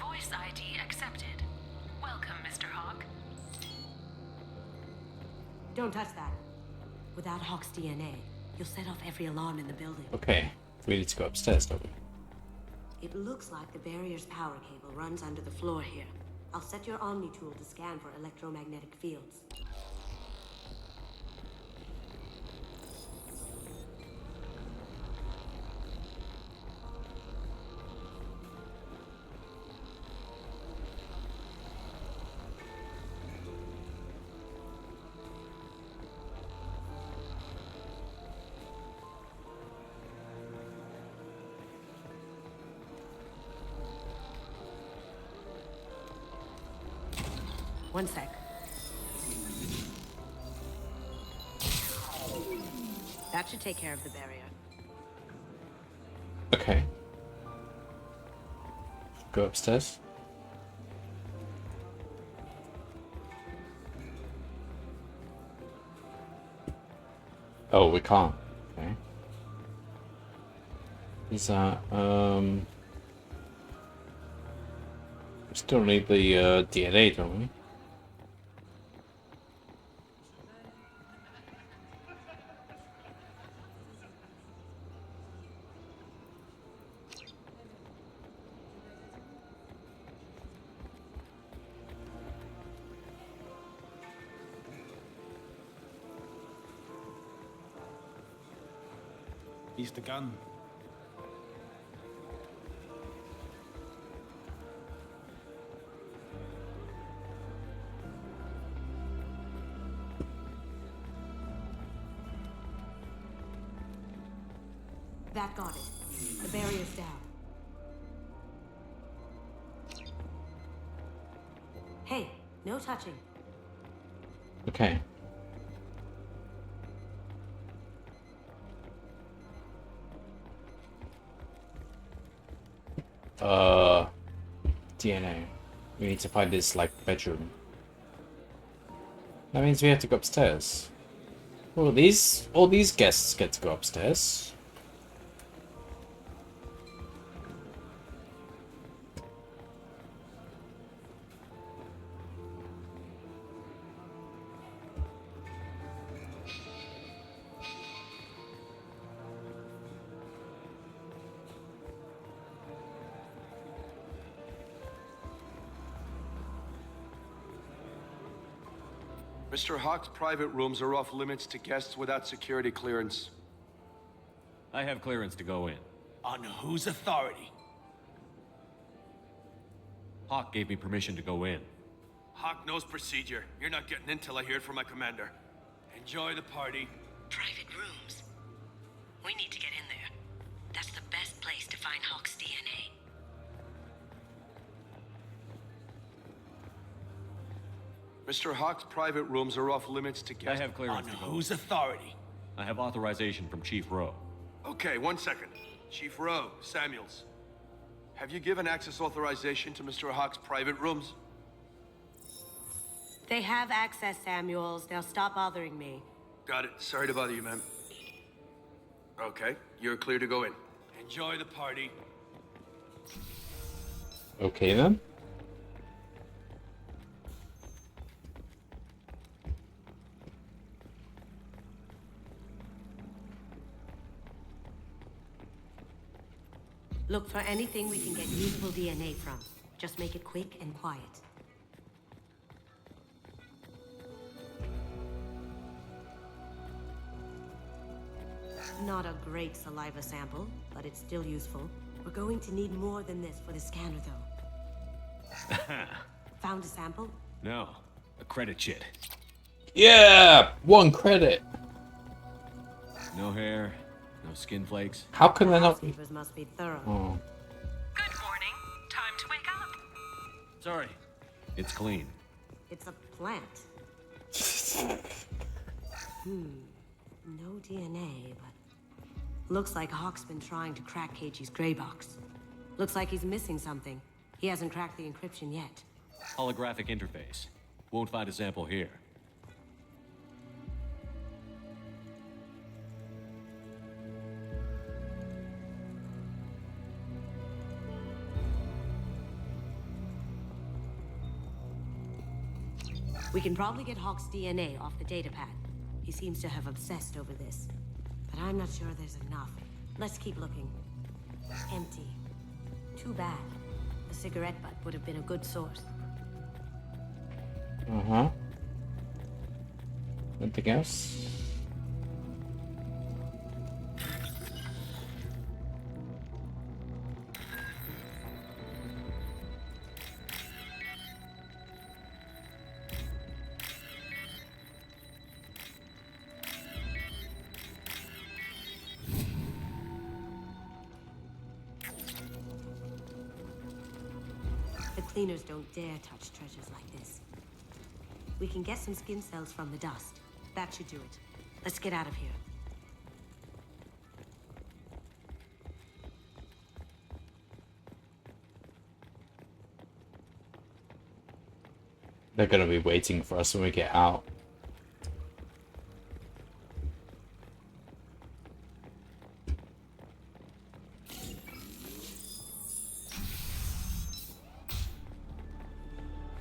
[SPEAKER 14] Voice ID accepted. Welcome, Mr. Hawk.
[SPEAKER 19] Don't touch that. Without Hawk's DNA, you'll set off every alarm in the building.
[SPEAKER 1] Okay, we need to go upstairs, don't we?
[SPEAKER 19] It looks like the barrier's power cable runs under the floor here. I'll set your Omni tool to scan for electromagnetic fields. One sec. That should take care of the barrier.
[SPEAKER 1] Okay. Go upstairs. Oh, we can't. Okay. Is that we still need the DNA, don't we?
[SPEAKER 21] He's the gun.
[SPEAKER 19] That got it. The barrier's down. Hey, no touching.
[SPEAKER 1] Okay. DNA. We need to find his, like, bedroom. That means we have to go upstairs. Well, all these guests get to go upstairs.
[SPEAKER 11] Mr. Hawk's private rooms are off limits to guests without security clearance.
[SPEAKER 8] I have clearance to go in.
[SPEAKER 3] On whose authority?
[SPEAKER 8] Hawk gave me permission to go in.
[SPEAKER 11] Hawk knows procedure. You're not getting in till I hear it from my commander. Enjoy the party.
[SPEAKER 19] Private rooms. We need to get in there. That's the best place to find Hawk's DNA.
[SPEAKER 11] Mr. Hawk's private rooms are off limits to guests.
[SPEAKER 8] I have clearance
[SPEAKER 3] On
[SPEAKER 8] to go
[SPEAKER 3] whose authority?
[SPEAKER 8] I have authorization from Chief Rowe.
[SPEAKER 11] Okay, 1 second. Chief Rowe, Samuels. Have you given access authorization to Mr. Hawk's private rooms?
[SPEAKER 19] They have access, Samuels. Now stop bothering me.
[SPEAKER 11] Got it. Sorry to bother you, ma'am. Okay, you're clear to go in. Enjoy the party.
[SPEAKER 1] Okay then.
[SPEAKER 19] Look for anything we can get usable DNA from. Just make it quick and quiet. Not a great saliva sample, but it's still useful. We're going to need more than this for the scanner, though. Found a sample?
[SPEAKER 10] No, a credit chit.
[SPEAKER 1] Yeah! 1 credit!
[SPEAKER 10] No hair, no skin flakes.
[SPEAKER 1] How can they not be?
[SPEAKER 19] Housekeepers must be thorough.
[SPEAKER 1] Oh.
[SPEAKER 14] Good morning. Time to wake up.
[SPEAKER 10] Sorry. It's clean.
[SPEAKER 19] It's a plant. No DNA, but... Looks like Hawk's been trying to crack KG's gray box. Looks like he's missing something. He hasn't cracked the encryption yet.
[SPEAKER 10] Holographic interface. Won't find a sample here.
[SPEAKER 19] We can probably get Hawk's DNA off the datapad. He seems to have obsessed over this. But I'm not sure there's enough. Let's keep looking. Empty. Too bad. A cigarette butt would have been a good source.
[SPEAKER 1] Uh-huh. Anything else?
[SPEAKER 19] The cleaners don't dare touch treasures like this. We can get some skin cells from the dust. That should do it. Let's get out of here.
[SPEAKER 1] They're gonna be waiting for us when we get out.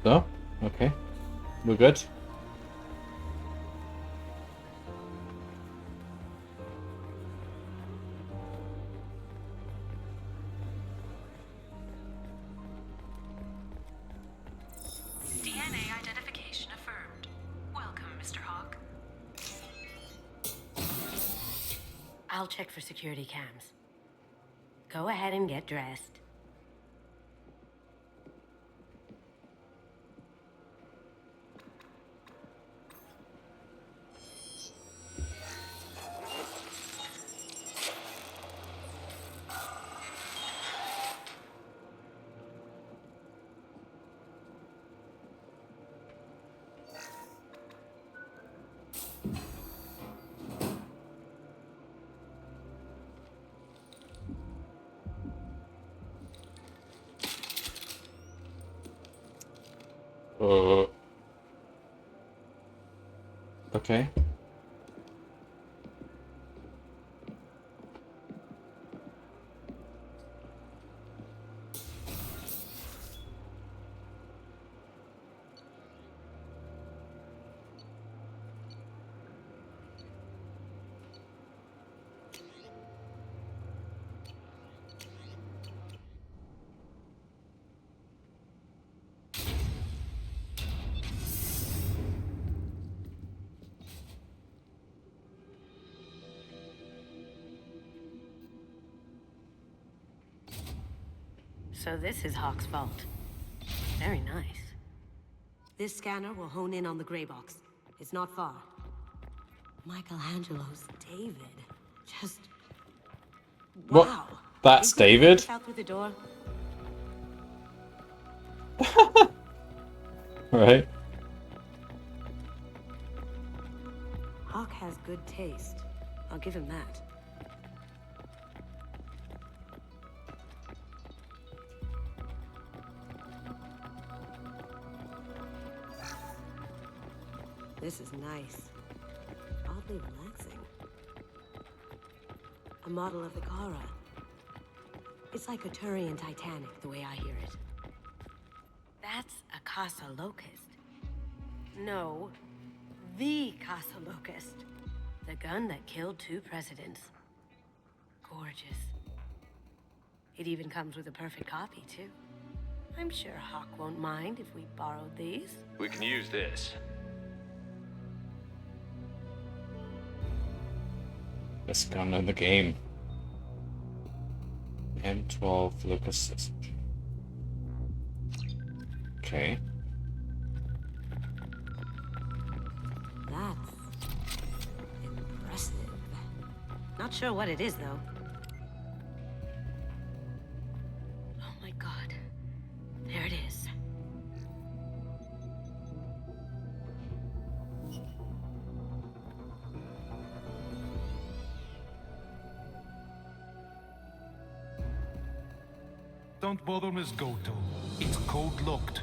[SPEAKER 1] So, okay. We're good.
[SPEAKER 14] DNA identification affirmed. Welcome, Mr. Hawk.
[SPEAKER 19] I'll check for security cams. Go ahead and get dressed.
[SPEAKER 1] Okay.
[SPEAKER 19] So this is Hawk's vault. Very nice. This scanner will hone in on the gray box. It's not far. Michelangelo's David. Just...
[SPEAKER 1] What?
[SPEAKER 19] Wow.
[SPEAKER 1] That's David?
[SPEAKER 19] Out through the door.
[SPEAKER 1] Right.
[SPEAKER 19] Hawk has good taste. I'll give him that. This is nice. Oddly relaxing. A model of the Kara. It's like a Turian Titanic, the way I hear it. That's a Casa Locust. No, the Casa Locust. The gun that killed 2 presidents. Gorgeous. It even comes with a perfect copy, too. I'm sure Hawk won't mind if we borrowed these.
[SPEAKER 10] We can use this.
[SPEAKER 1] Let's go into the game. M12 Lucas. Okay.
[SPEAKER 19] That's impressive. Not sure what it is, though. Oh my god. There it is.
[SPEAKER 21] Don't bother, Miss Goto. It's code-locked.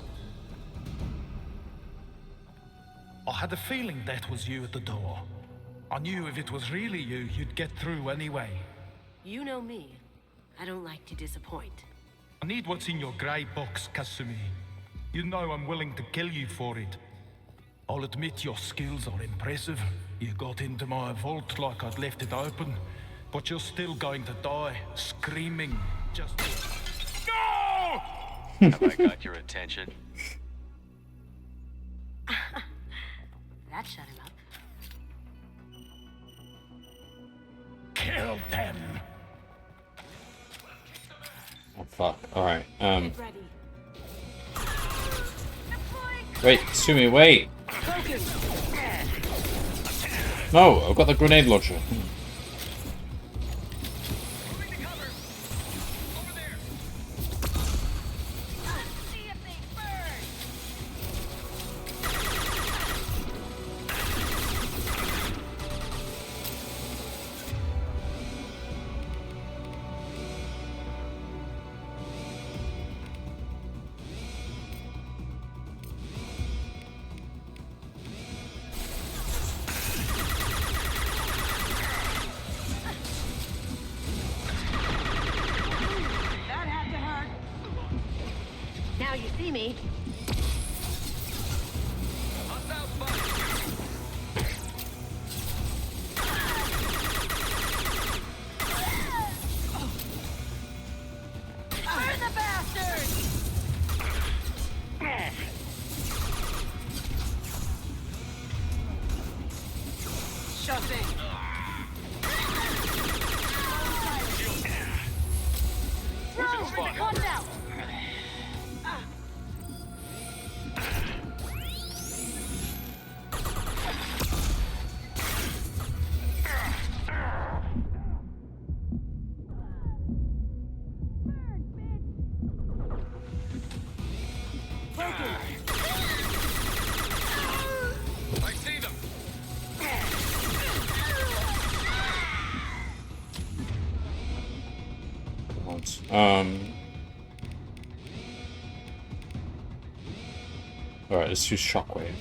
[SPEAKER 21] I had a feeling that was you at the door. I knew if it was really you, you'd get through anyway.
[SPEAKER 19] You know me. I don't like to disappoint.
[SPEAKER 21] I need what's in your grey box, Kasumi. You know I'm willing to kill you for it. I'll admit your skills are impressive. You got into my vault like I'd left it open. But you're still going to die, screaming. Just... No!
[SPEAKER 10] Have I got your attention?
[SPEAKER 19] That shut him up.
[SPEAKER 21] Kill them!
[SPEAKER 1] Oh fuck. Alright, Wait, Kasumi, wait! No, I've got the grenade launcher.
[SPEAKER 19] Now you see me.
[SPEAKER 14] Burn the bastard!
[SPEAKER 19] Sure thing.
[SPEAKER 14] Watch out!
[SPEAKER 11] I see them.
[SPEAKER 1] Alright, let's use Shockwave.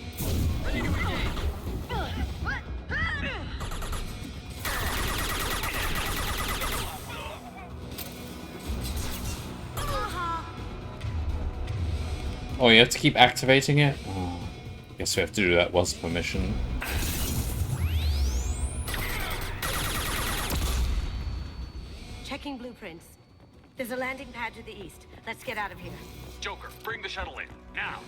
[SPEAKER 1] Oh, you have to keep activating it? Oh, I guess we have to do that once per mission.
[SPEAKER 19] Checking blueprints. There's a landing pad to the east. Let's get out of here.
[SPEAKER 10] Joker, bring the shuttle in, now!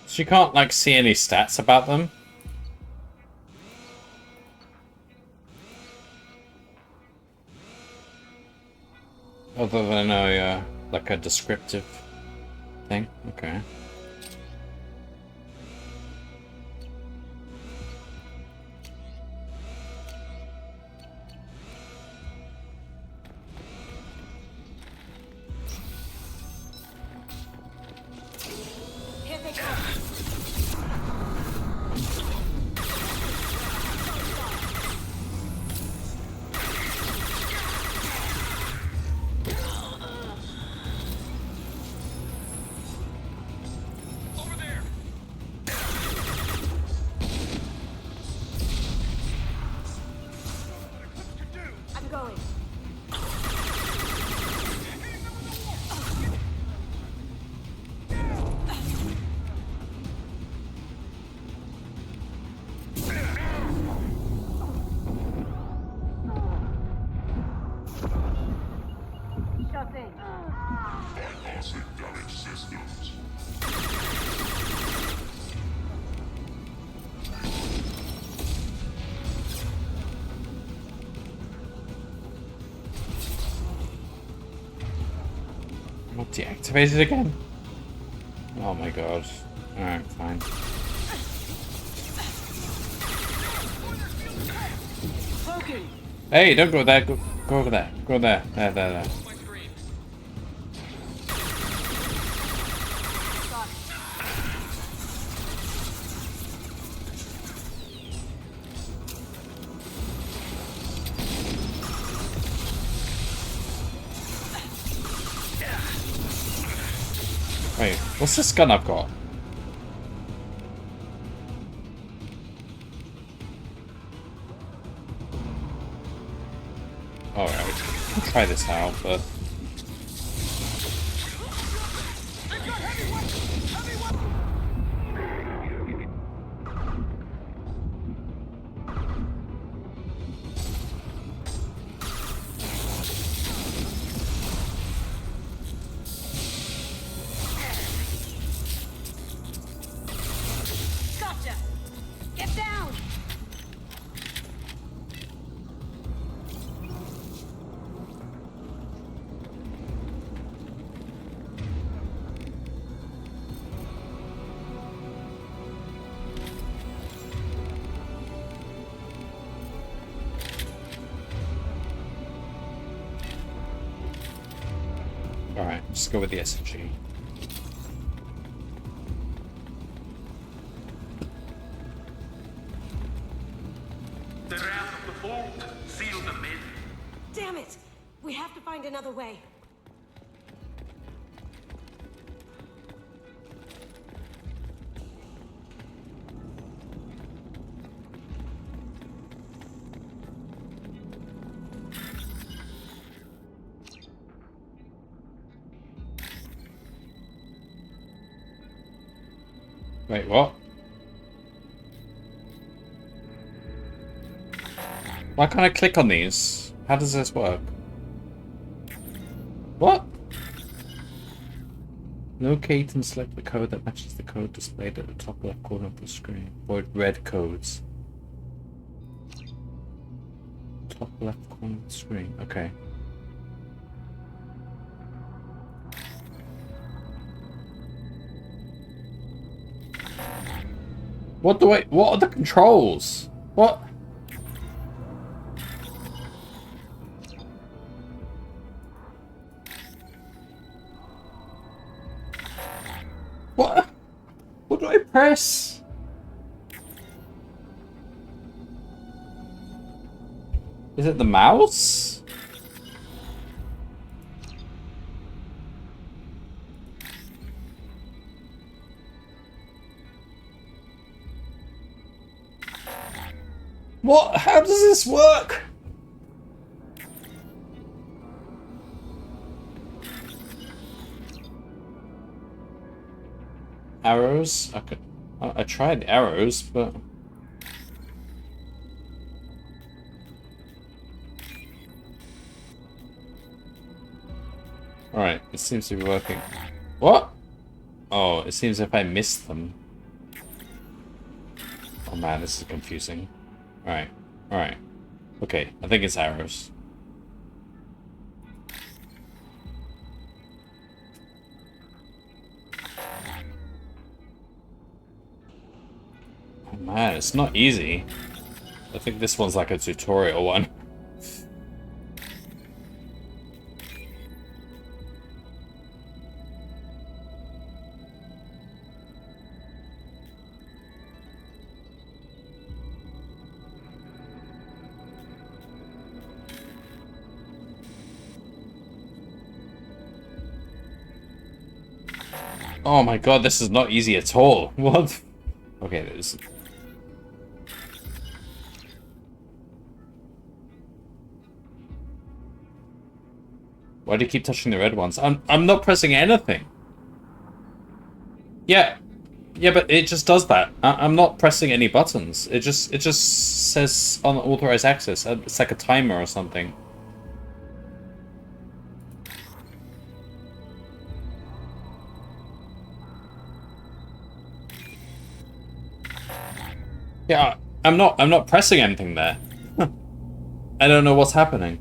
[SPEAKER 1] She can't, like, see any stats about them. Other than a, like a descriptive thing? Okay.
[SPEAKER 19] Here they come.
[SPEAKER 1] Deactivated again? Oh my god. Alright, fine. Hey, don't go there. Go over there. Go there. There. Wait, what's this gun I've got? Alright, I'll try this out, but...
[SPEAKER 16] Gotcha! Get down!
[SPEAKER 1] Alright, let's go with the SMG.
[SPEAKER 17] The wrath of the vault seal them in.
[SPEAKER 19] Damn it! We have to find another way.
[SPEAKER 1] Wait, what? Why can't I click on these? How does this work? What? Locate and select the code that matches the code displayed at the top left corner of the screen. Avoid red codes. Top left corner of the screen. Okay. What are the controls? What? What? What do I press? Is it the mouse? What? How does this work? Arrows? I tried arrows, but... Alright, it seems to be working. What? Oh, it seems if I miss them. Oh man, this is confusing. Alright, alright. Okay, I think it's arrows. Oh man, it's not easy. I think this one's like a tutorial one. Oh my god, this is not easy at all. What? Okay, this. Why do you keep touching the red ones? I'm not pressing anything. Yeah, but it just does that. I'm not pressing any buttons. It just says unauthorized access. It's like a timer or something. Yeah, I'm not pressing anything there. I don't know what's happening.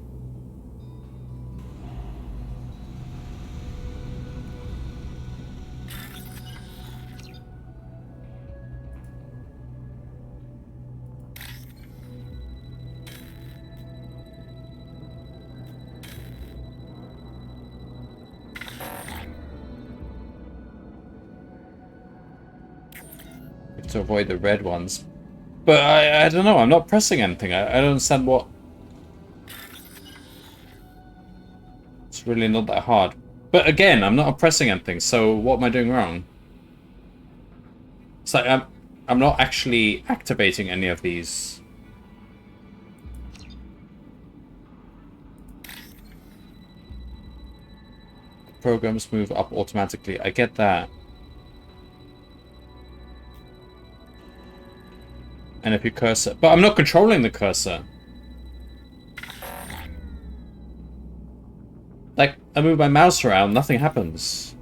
[SPEAKER 1] to avoid the red ones. But I don't know, I'm not pressing anything. I don't understand what... It's really not that hard. But again, I'm not pressing anything, so what am I doing wrong? It's like I'm not actually activating any of these. Programs move up automatically. I get that. And if you cursor... But I'm not controlling the cursor. Like, I move my mouse around, nothing happens.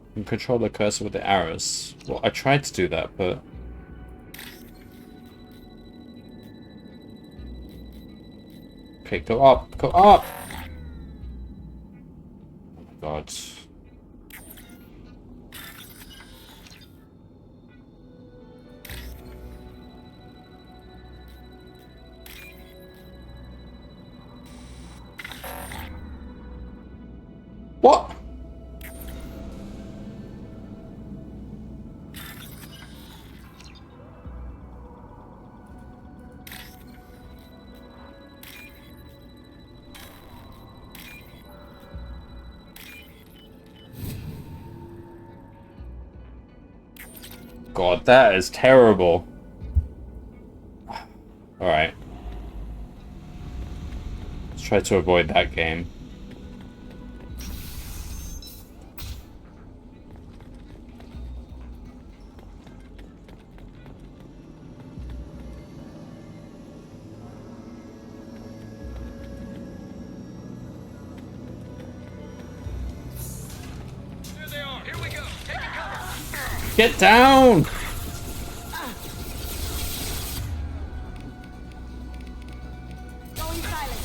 [SPEAKER 1] You can control the cursor with the arrows. Well, I tried to do that, but... Okay, go up! Go up! Oh my god. What? God, that is terrible. Alright. Let's try to avoid that game. Get down!
[SPEAKER 9] Going silent.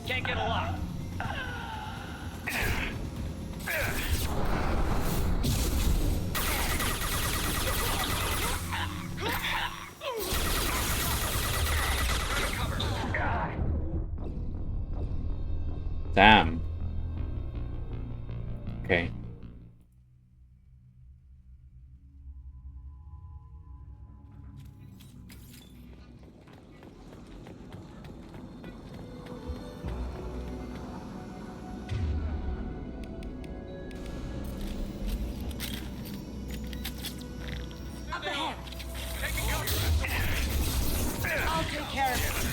[SPEAKER 6] Can't get a lock.
[SPEAKER 1] Damn. Okay.
[SPEAKER 9] Up ahead. I'll take care of it.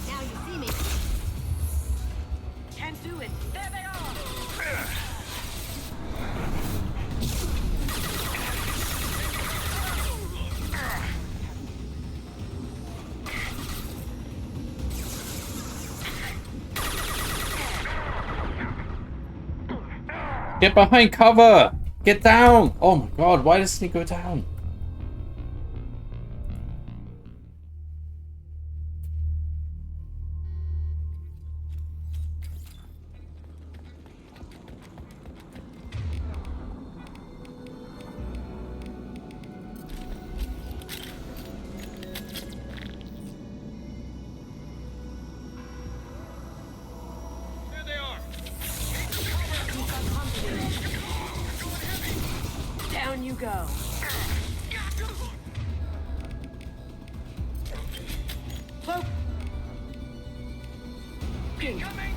[SPEAKER 9] Now you see me. Can't do it. There they are.
[SPEAKER 1] Get behind cover! Get down! Oh my god, why doesn't he go down?
[SPEAKER 9] Down you go. Cloak. Incoming.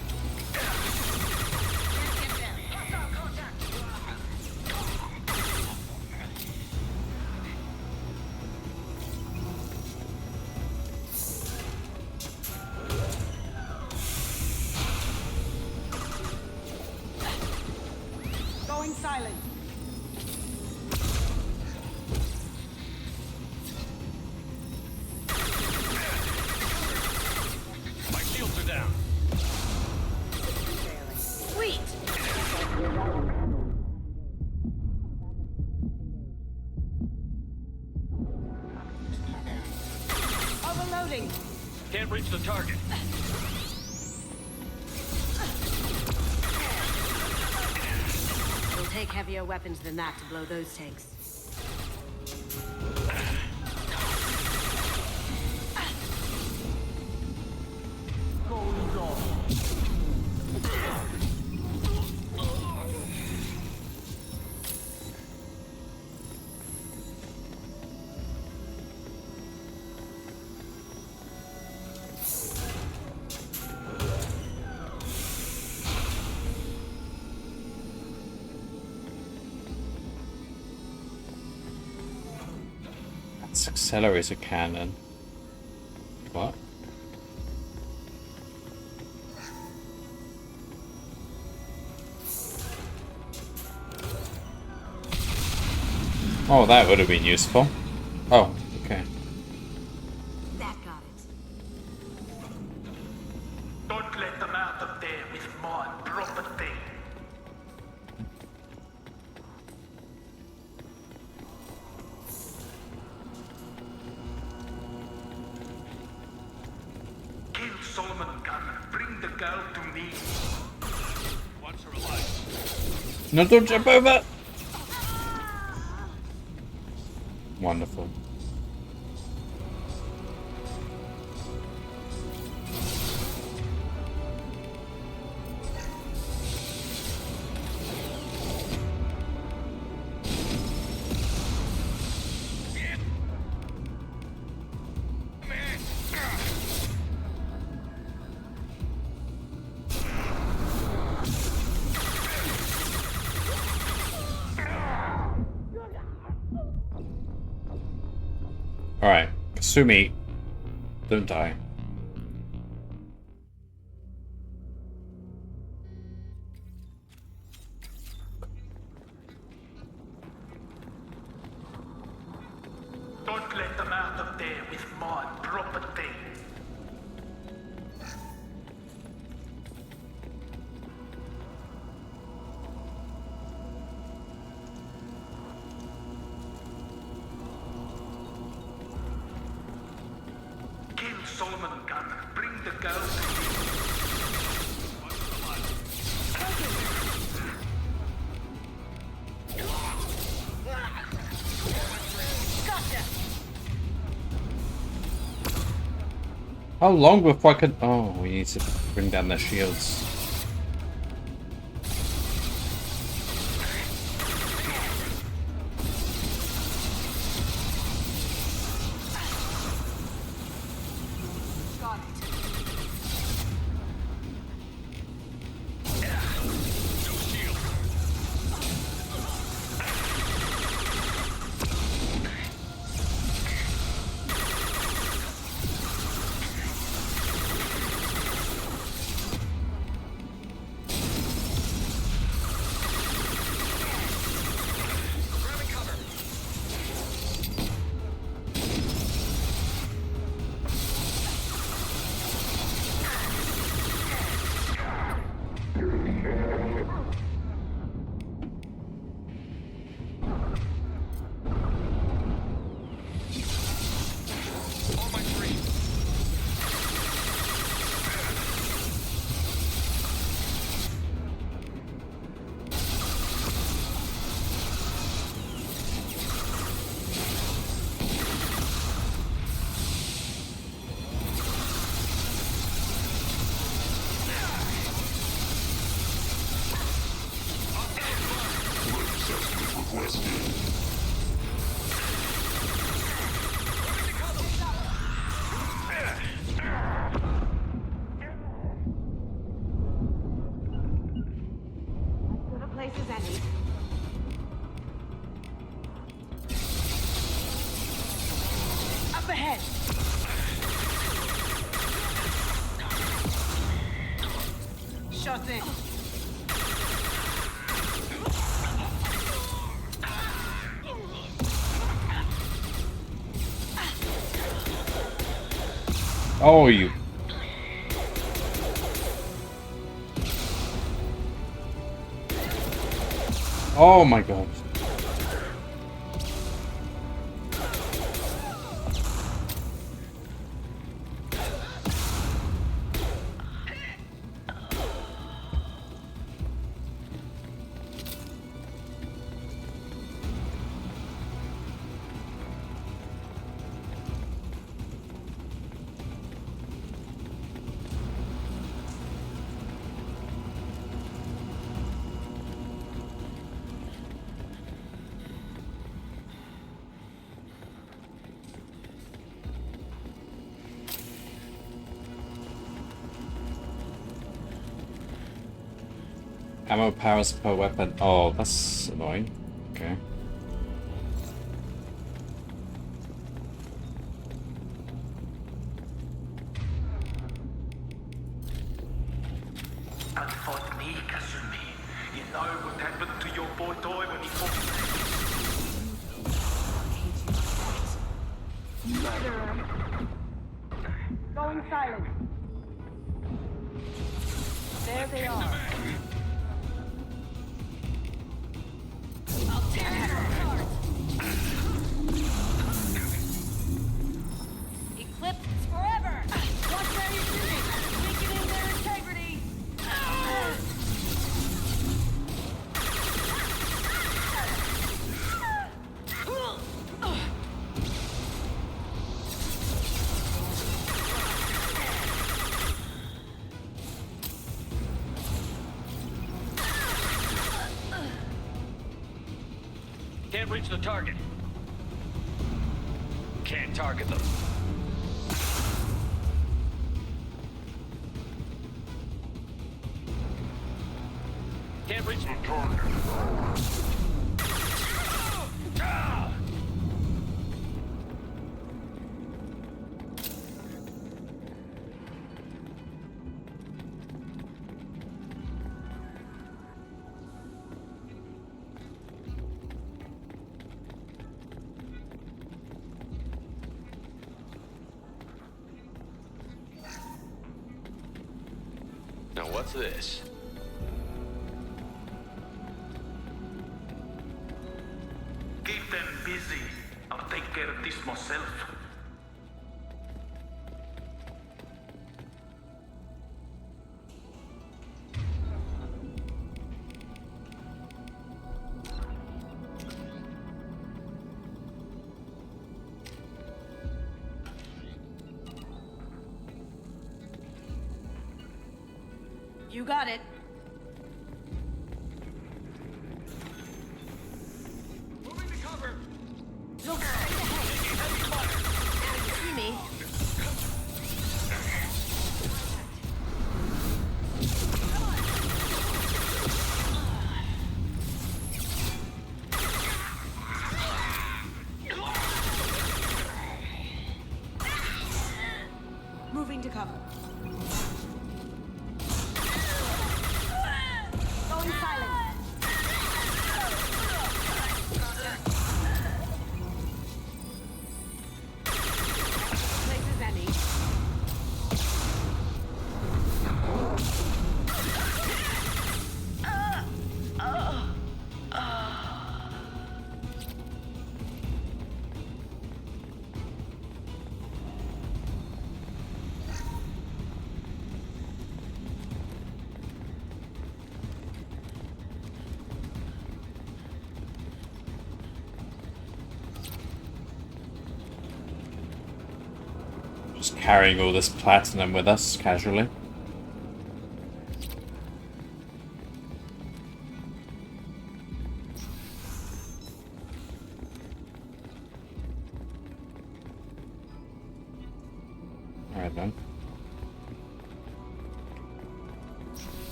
[SPEAKER 9] Going silent. Reloading.
[SPEAKER 7] Can't reach the target.
[SPEAKER 19] It'll take heavier weapons than that to blow those tanks.
[SPEAKER 1] That's accelerator cannon. What? Oh, that would have been useful. Oh, okay.
[SPEAKER 19] That got it.
[SPEAKER 21] Don't let them out of there with my property. Kill Solomon Gunn. Bring the girl to me.
[SPEAKER 7] Once her alive.
[SPEAKER 1] No, don't jump over! Wonderful. Alright, Kasumi, don't die.
[SPEAKER 21] Don't let them out of there with my property. Kill Solomon Gunn. Bring the girl to me.
[SPEAKER 9] Gotcha.
[SPEAKER 1] How long before I can... Oh, we need to bring down their shields.
[SPEAKER 9] Up ahead. Shot in.
[SPEAKER 1] Oh, you... Oh my god. Ammo powers per weapon. Oh, that's annoying. Okay.
[SPEAKER 21] And fought me, Kasumi. You know what happened to your boy toy when he fought me?
[SPEAKER 9] Murderer. Going silent. There they are.
[SPEAKER 14] I'll tear you apart. Eclipse forever. Watch how you're shooting. Weakening their integrity.
[SPEAKER 10] Can't reach the target. Can't target them. Can't reach the target.
[SPEAKER 17] Now what's this?
[SPEAKER 21] Keep them busy. I'll take care of this myself.
[SPEAKER 9] You got it.
[SPEAKER 21] Moving to cover.
[SPEAKER 9] Look straight ahead. Now you see me. Moving to cover. Going silent. Places any.
[SPEAKER 1] Just carrying all this platinum with us casually. Alright then.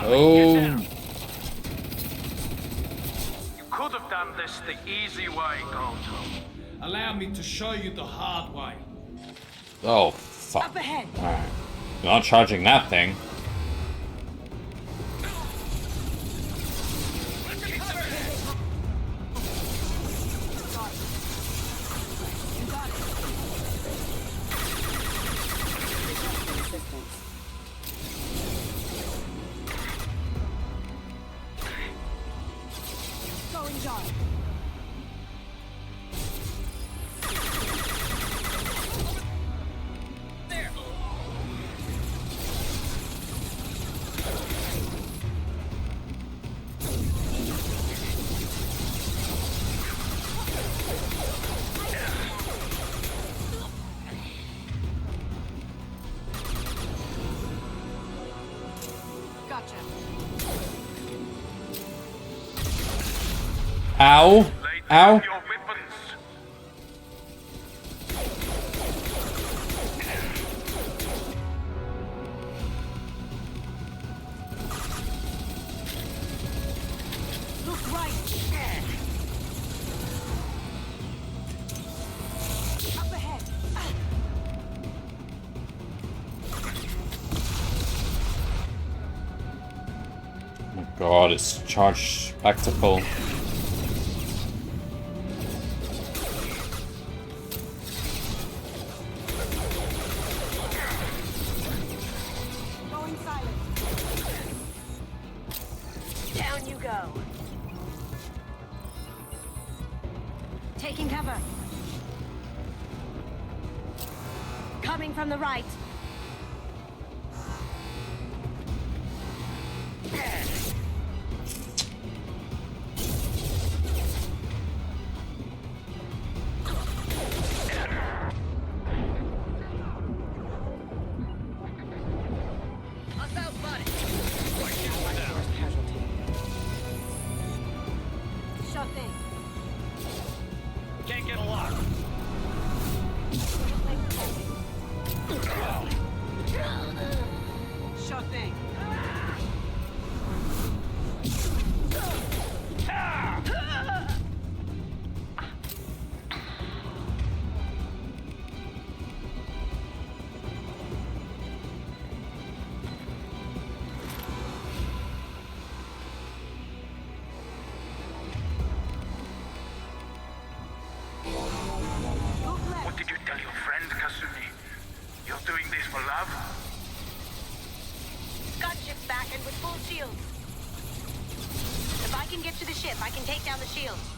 [SPEAKER 1] Oh.
[SPEAKER 21] You could have done this the easy way, Goto. Allow me to show you the hard way.
[SPEAKER 1] Oh, fuck.
[SPEAKER 9] Up ahead.
[SPEAKER 1] Alright. Not charging that thing.
[SPEAKER 9] Going John.
[SPEAKER 1] Ow! Ow!
[SPEAKER 9] Look right. Up ahead.
[SPEAKER 1] Oh my god, it's charged back to full.
[SPEAKER 9] Going silent. Down you go. Taking cover. Coming from the right. Sure thing. Can't get a lock. Sure thing.
[SPEAKER 18] What did you tell your friend, Kasumi? You're doing this for love?
[SPEAKER 9] Gunship's back and with full shields. If I can get to the ship, I can take down the shields.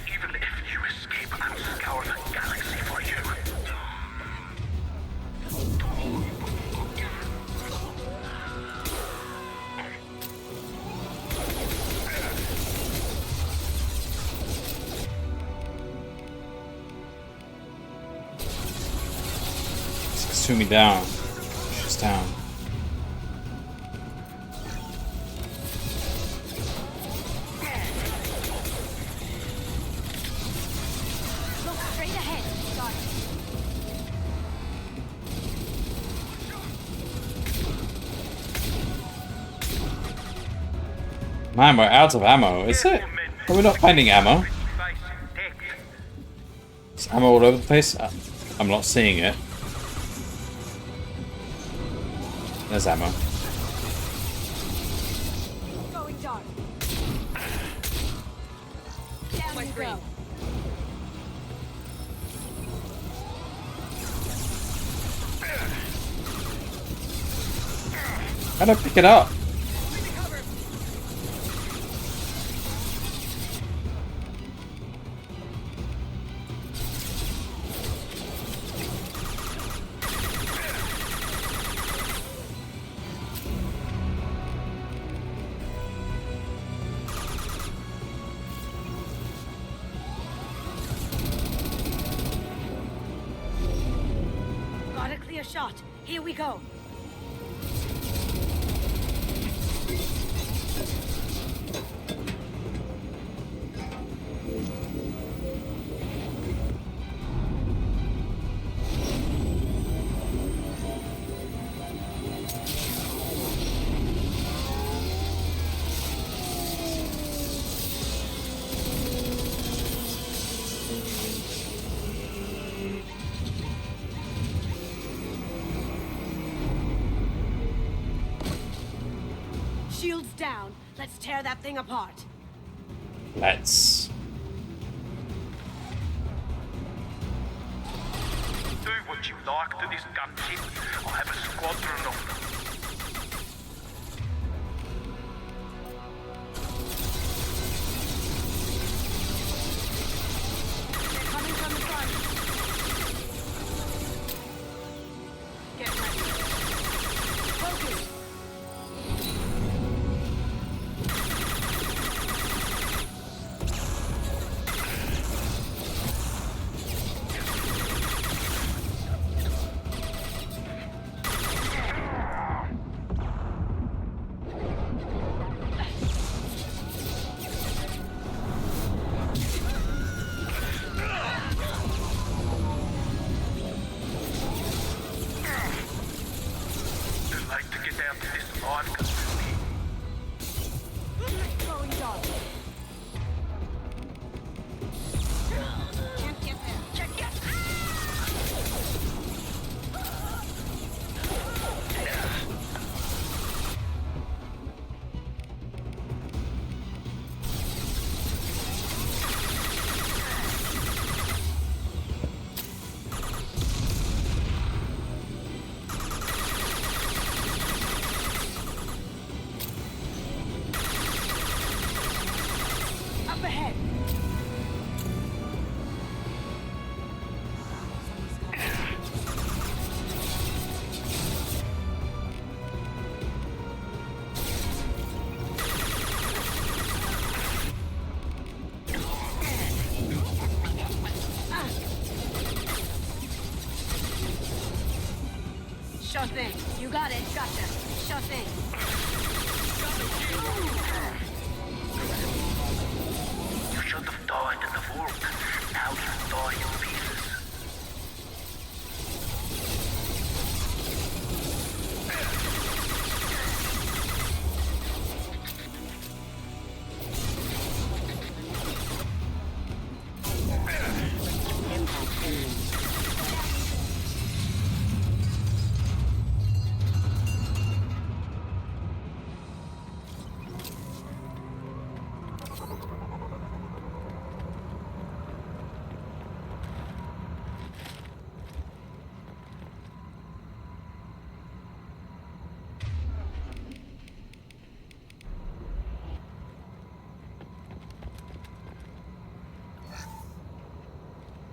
[SPEAKER 18] Even if you escape, I'll scour the galaxy for you.
[SPEAKER 1] Kasumi down. She's down.
[SPEAKER 9] Look straight ahead. Got it.
[SPEAKER 1] Man, we're out of ammo. Is it? Are we not finding ammo? Is ammo all over the place? I'm not seeing it. There's ammo.
[SPEAKER 9] Going dark. Down you go.
[SPEAKER 1] How do I pick it up?
[SPEAKER 9] Got a clear shot. Here we go. Shields down. Let's tear that thing apart.
[SPEAKER 1] Let's.
[SPEAKER 18] Do what you like to this gunship. I'll have a squadron of them.
[SPEAKER 9] They're coming from the front. Get ready. Focus. Sure thing. You got it. Gotcha. Sure thing.
[SPEAKER 17] You should have died in the work. Now you die in pieces.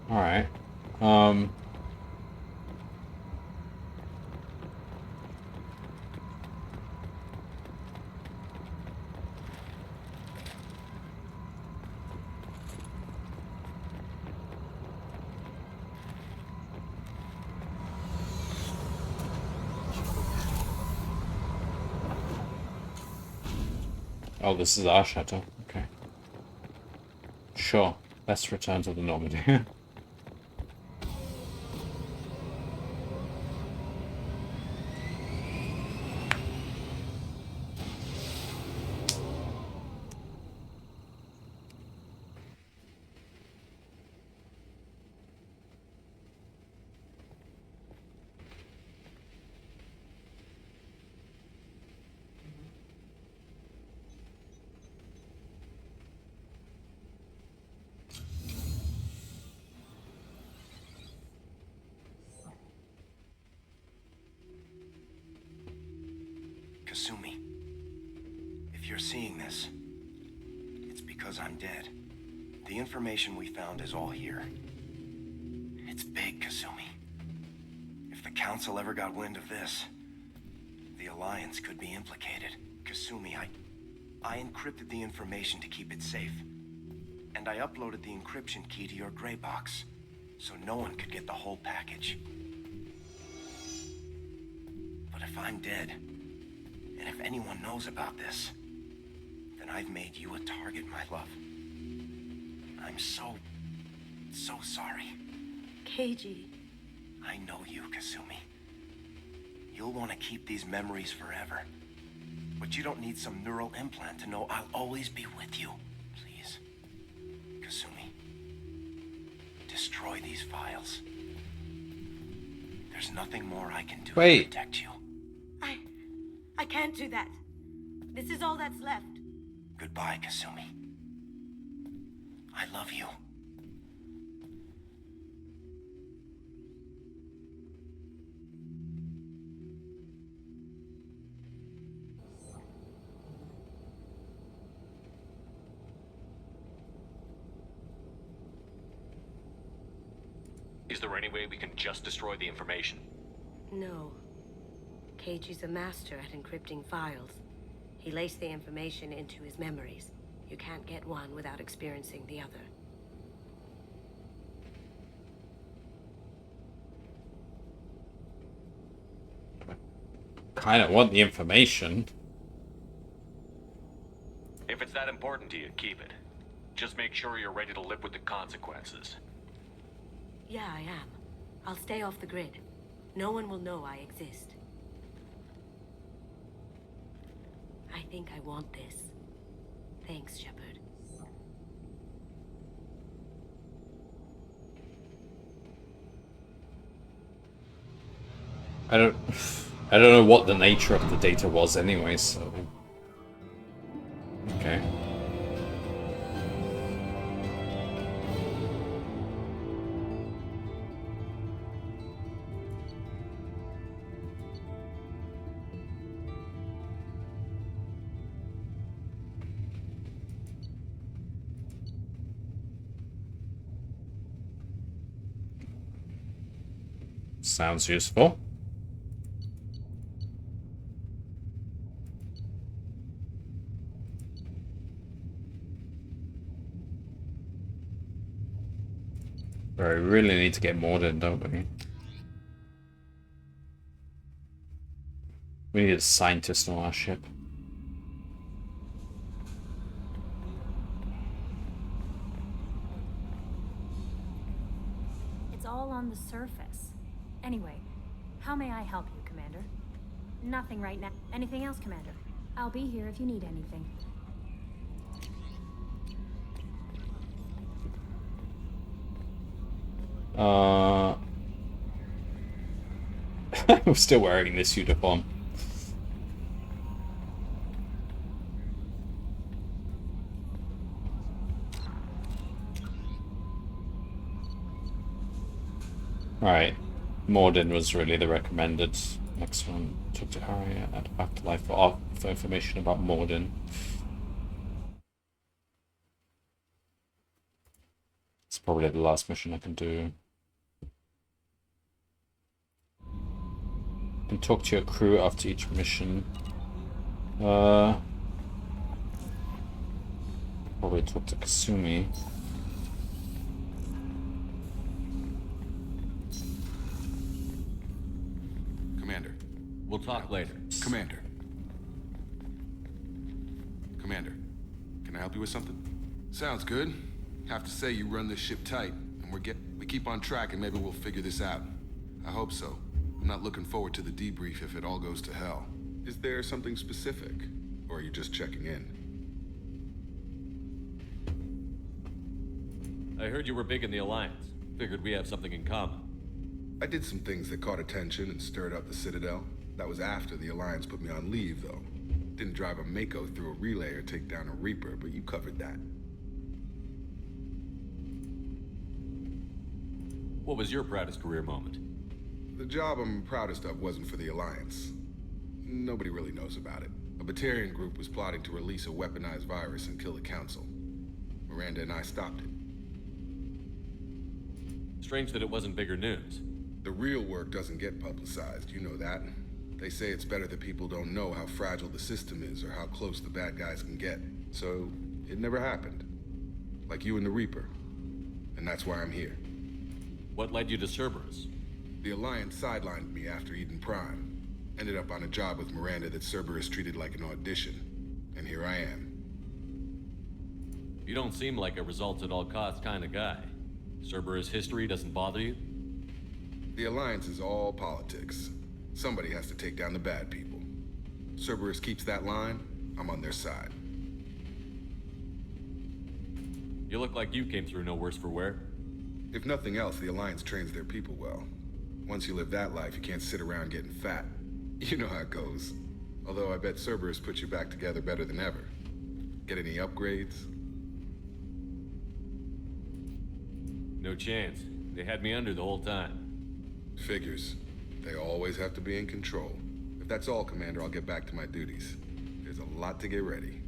[SPEAKER 1] Alright. Oh, this is our shuttle. Okay. Sure. Let's return to the Normandy.
[SPEAKER 4] Kasumi, if you're seeing this, it's because I'm dead. The information we found is all here. It's big, Kasumi. If the Council ever got wind of this, the Alliance could be implicated. Kasumi, I encrypted the information to keep it safe. And I uploaded the encryption key to your gray box, so no one could get the whole package. But if I'm dead, and if anyone knows about this, then I've made you a target, my love. I'm so sorry.
[SPEAKER 19] Keiji.
[SPEAKER 4] I know you, Kasumi. You'll want to keep these memories forever. But you don't need some neural implant to know I'll always be with you. Please. Kasumi. Destroy these files. There's nothing more I can do to protect you.
[SPEAKER 19] I can't do that. This is all that's left.
[SPEAKER 4] Goodbye, Kasumi. I love you.
[SPEAKER 10] Is there any way we can just destroy the information?
[SPEAKER 19] No. Keiji's a master at encrypting files. He laced the information into his memories. You can't get one without experiencing the other.
[SPEAKER 1] Kinda want the information.
[SPEAKER 10] If it's that important to you, keep it. Just make sure you're ready to live with the consequences.
[SPEAKER 19] Yeah, I am. I'll stay off the grid. No one will know I exist. I think I want this. Thanks, Shepard.
[SPEAKER 1] I don't know what the nature of the data was anyway, so... Okay. Sounds useful. We really need to get more done, don't we? We need a scientist on our ship.
[SPEAKER 16] It's all on the surface. Anyway, how may I help you, Commander? Nothing right now. Anything else, Commander? I'll be here if you need anything.
[SPEAKER 1] I'm still wearing this uniform. Right, Morden was really the recommended. Next one, talk to Harriet at Afterlife for information about Morden. It's probably the last mission I can do. You can talk to your crew after each mission. Probably talk to Kasumi.
[SPEAKER 11] Commander.
[SPEAKER 8] We'll talk later.
[SPEAKER 11] Commander. Commander, can I help you with something? Sounds good. Have to say you run this ship tight, and we keep on track, and maybe we'll figure this out. I hope so. I'm not looking forward to the debrief if it all goes to hell. Is there something specific, or are you just checking in?
[SPEAKER 8] I heard you were big in the Alliance. Figured we have something in common.
[SPEAKER 11] I did some things that caught attention and stirred up the Citadel. That was after the Alliance put me on leave, though. Didn't drive a Mako through a relay or take down a Reaper, but you covered that.
[SPEAKER 8] What was your proudest career moment?
[SPEAKER 11] The job I'm proudest of wasn't for the Alliance. Nobody really knows about it. A Batarian group was plotting to release a weaponized virus and kill the Council. Miranda and I stopped it.
[SPEAKER 8] Strange that it wasn't bigger news.
[SPEAKER 11] The real work doesn't get publicized, you know that. They say it's better that people don't know how fragile the system is or how close the bad guys can get. So, it never happened. Like you and the Reaper. And that's why I'm here.
[SPEAKER 8] What led you to Cerberus?
[SPEAKER 11] The Alliance sidelined me after Eden Prime. Ended up on a job with Miranda that Cerberus treated like an audition. And here I am.
[SPEAKER 8] You don't seem like a results-at-all-costs kind of guy. Cerberus history doesn't bother you?
[SPEAKER 11] The Alliance is all politics. Somebody has to take down the bad people. Cerberus keeps that line, I'm on their side.
[SPEAKER 8] You look like you came through no worse for wear.
[SPEAKER 11] If nothing else, the Alliance trains their people well. Once you live that life, you can't sit around getting fat. You know how it goes. Although I bet Cerberus puts you back together better than ever. Get any upgrades?
[SPEAKER 8] No chance. They had me under the whole time.
[SPEAKER 11] Figures. They always have to be in control. If that's all, Commander, I'll get back to my duties. There's a lot to get ready.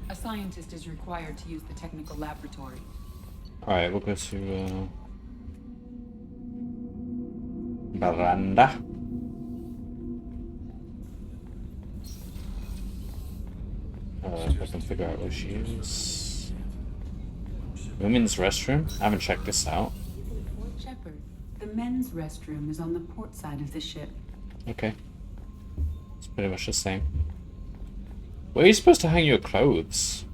[SPEAKER 5] A scientist is required to use the technical laboratory.
[SPEAKER 1] Alright, we'll go to Miranda. If I can figure out where she is. Women's restroom? I haven't checked this out.
[SPEAKER 5] Shepard, the men's restroom is on the port side of the ship.
[SPEAKER 1] Okay. It's pretty much the same. Where are you supposed to hang your clothes?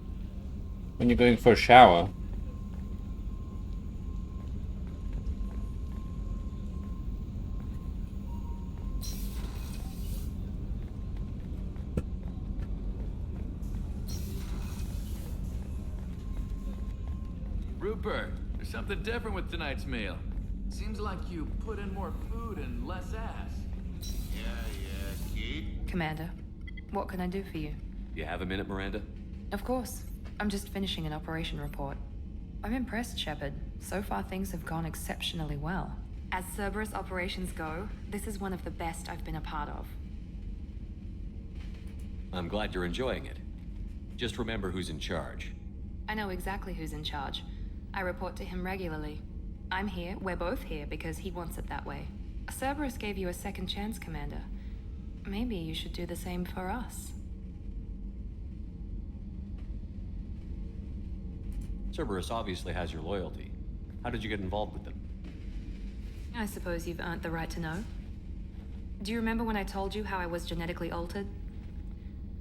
[SPEAKER 1] When you're going for a shower?
[SPEAKER 13] Rupert, there's something different with tonight's meal. Seems like you put in more food and less ass.
[SPEAKER 18] Yeah, kid.
[SPEAKER 23] Commander, what can I do for you?
[SPEAKER 8] You have a minute, Miranda?
[SPEAKER 23] Of course. I'm just finishing an operation report. I'm impressed, Shepard. So far, things have gone exceptionally well. As Cerberus operations go, this is one of the best I've been a part of.
[SPEAKER 8] I'm glad you're enjoying it. Just remember who's in charge.
[SPEAKER 23] I know exactly who's in charge. I report to him regularly. I'm here, we're both here, because he wants it that way. Cerberus gave you a second chance, Commander. Maybe you should do the same for us.
[SPEAKER 8] Cerberus obviously has your loyalty. How did you get involved with them?
[SPEAKER 23] I suppose you've earned the right to know. Do you remember when I told you how I was genetically altered?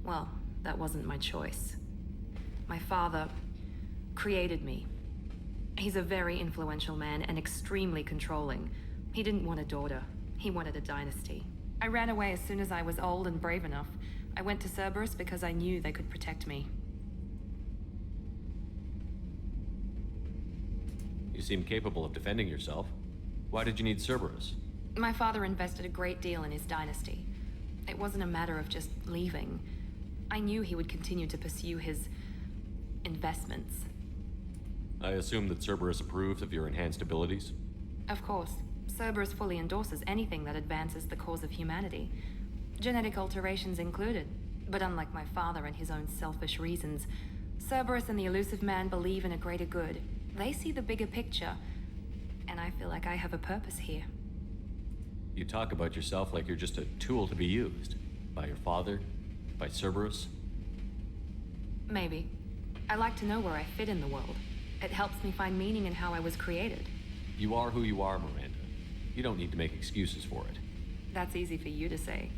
[SPEAKER 23] Well, that wasn't my choice. My father created me. He's a very influential man and extremely controlling. He didn't want a daughter. He wanted a dynasty. I ran away as soon as I was old and brave enough. I went to Cerberus because I knew they could protect me.
[SPEAKER 8] You seem capable of defending yourself. Why did you need Cerberus?
[SPEAKER 23] My father invested a great deal in his dynasty. It wasn't a matter of just leaving. I knew he would continue to pursue his investments.
[SPEAKER 8] I assume that Cerberus approves of your enhanced abilities?
[SPEAKER 23] Of course. Cerberus fully endorses anything that advances the cause of humanity. Genetic alterations included. But unlike my father and his own selfish reasons, Cerberus and the Elusive Man believe in a greater good. They see the bigger picture, and I feel like I have a purpose here.
[SPEAKER 8] You talk about yourself like you're just a tool to be used. By your father? By Cerberus?
[SPEAKER 23] Maybe. I like to know where I fit in the world. It helps me find meaning in how I was created.
[SPEAKER 8] You are who you are, Miranda. You don't need to make excuses for it.
[SPEAKER 23] That's easy for you to say.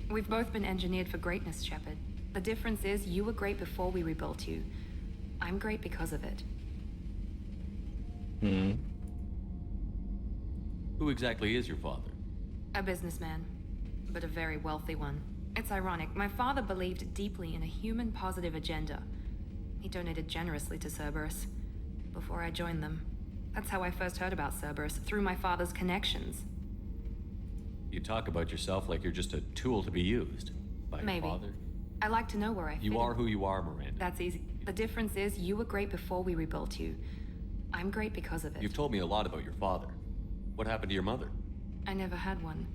[SPEAKER 23] We've both been engineered for greatness, Shepard. The difference is you were great before we rebuilt you. I'm great because of it.
[SPEAKER 8] Who exactly is your father?
[SPEAKER 23] A businessman, but a very wealthy one. It's ironic. My father believed deeply in a human-positive agenda. He donated generously to Cerberus before I joined them. That's how I first heard about Cerberus, through my father's connections.
[SPEAKER 8] You talk about yourself like you're just a tool to be used. By your
[SPEAKER 23] Maybe.
[SPEAKER 8] father?
[SPEAKER 23] I like to know where I fit
[SPEAKER 8] You are
[SPEAKER 23] in.
[SPEAKER 8] who you are, Miranda.
[SPEAKER 23] That's easy. The difference is you were great before we rebuilt you. I'm great because of it.
[SPEAKER 8] You've told me a lot about your father. What happened to your mother?
[SPEAKER 23] I never had one.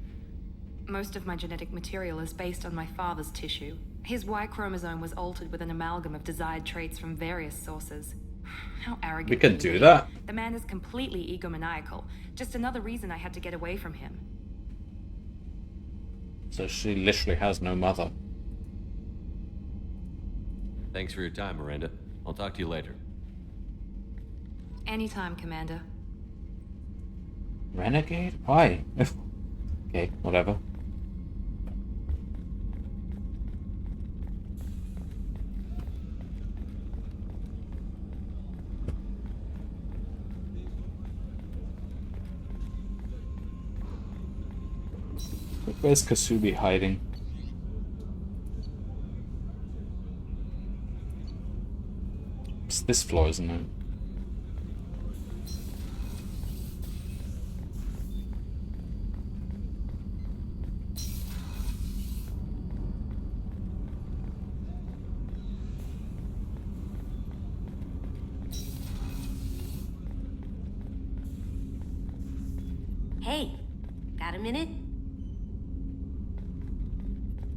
[SPEAKER 23] Most of my genetic material is based on my father's tissue. His Y chromosome was altered with an amalgam of desired traits from various sources. How arrogant.
[SPEAKER 1] We can
[SPEAKER 23] can you
[SPEAKER 1] do
[SPEAKER 23] be?
[SPEAKER 1] that.
[SPEAKER 23] The man is completely egomaniacal. Just another reason I had to get away from him.
[SPEAKER 1] So she literally has no mother.
[SPEAKER 8] Thanks for your time, Miranda. I'll talk to you later.
[SPEAKER 23] Anytime, Commander.
[SPEAKER 1] Renegade? Why? Okay, whatever. Where's Kasumi hiding? It's this floor, isn't it?
[SPEAKER 19] Hey, got a minute?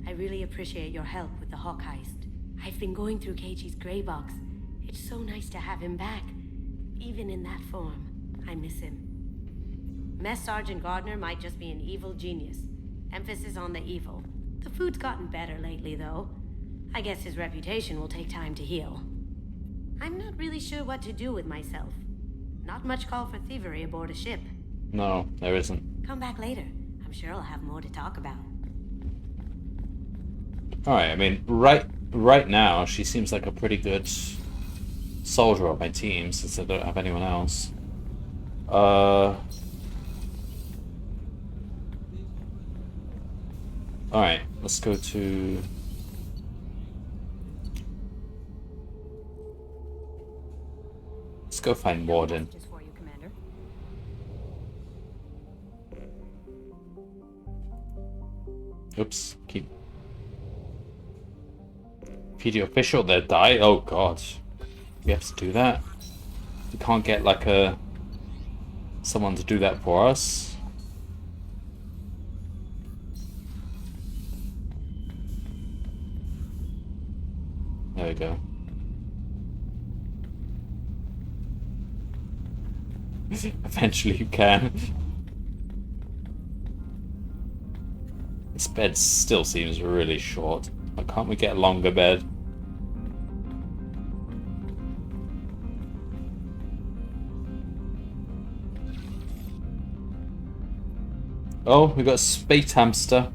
[SPEAKER 19] I really appreciate your help with the Hawk heist. I've been going through Keiichi's gray box. It's so nice to have him back. Even in that form, I miss him. Mess Sergeant Gardner might just be an evil genius. Emphasis on the evil. The food's gotten better lately, though. I guess his reputation will take time to heal. I'm not really sure what to do with myself. Not much call for thievery aboard a ship.
[SPEAKER 1] No, there isn't.
[SPEAKER 19] Come back later. I'm sure I'll have more to talk about.
[SPEAKER 1] Alright, I mean, right now, she seems like a pretty good soldier on my team, since I don't have anyone else. Alright, let's go to... Let's go find Warden. Oops, keep... PD official there, die? Oh god. We have to do that? We can't get like someone to do that for us? There we go. Eventually you can. This bed still seems really short. Why can't we get a longer bed? Oh, we got a space hamster.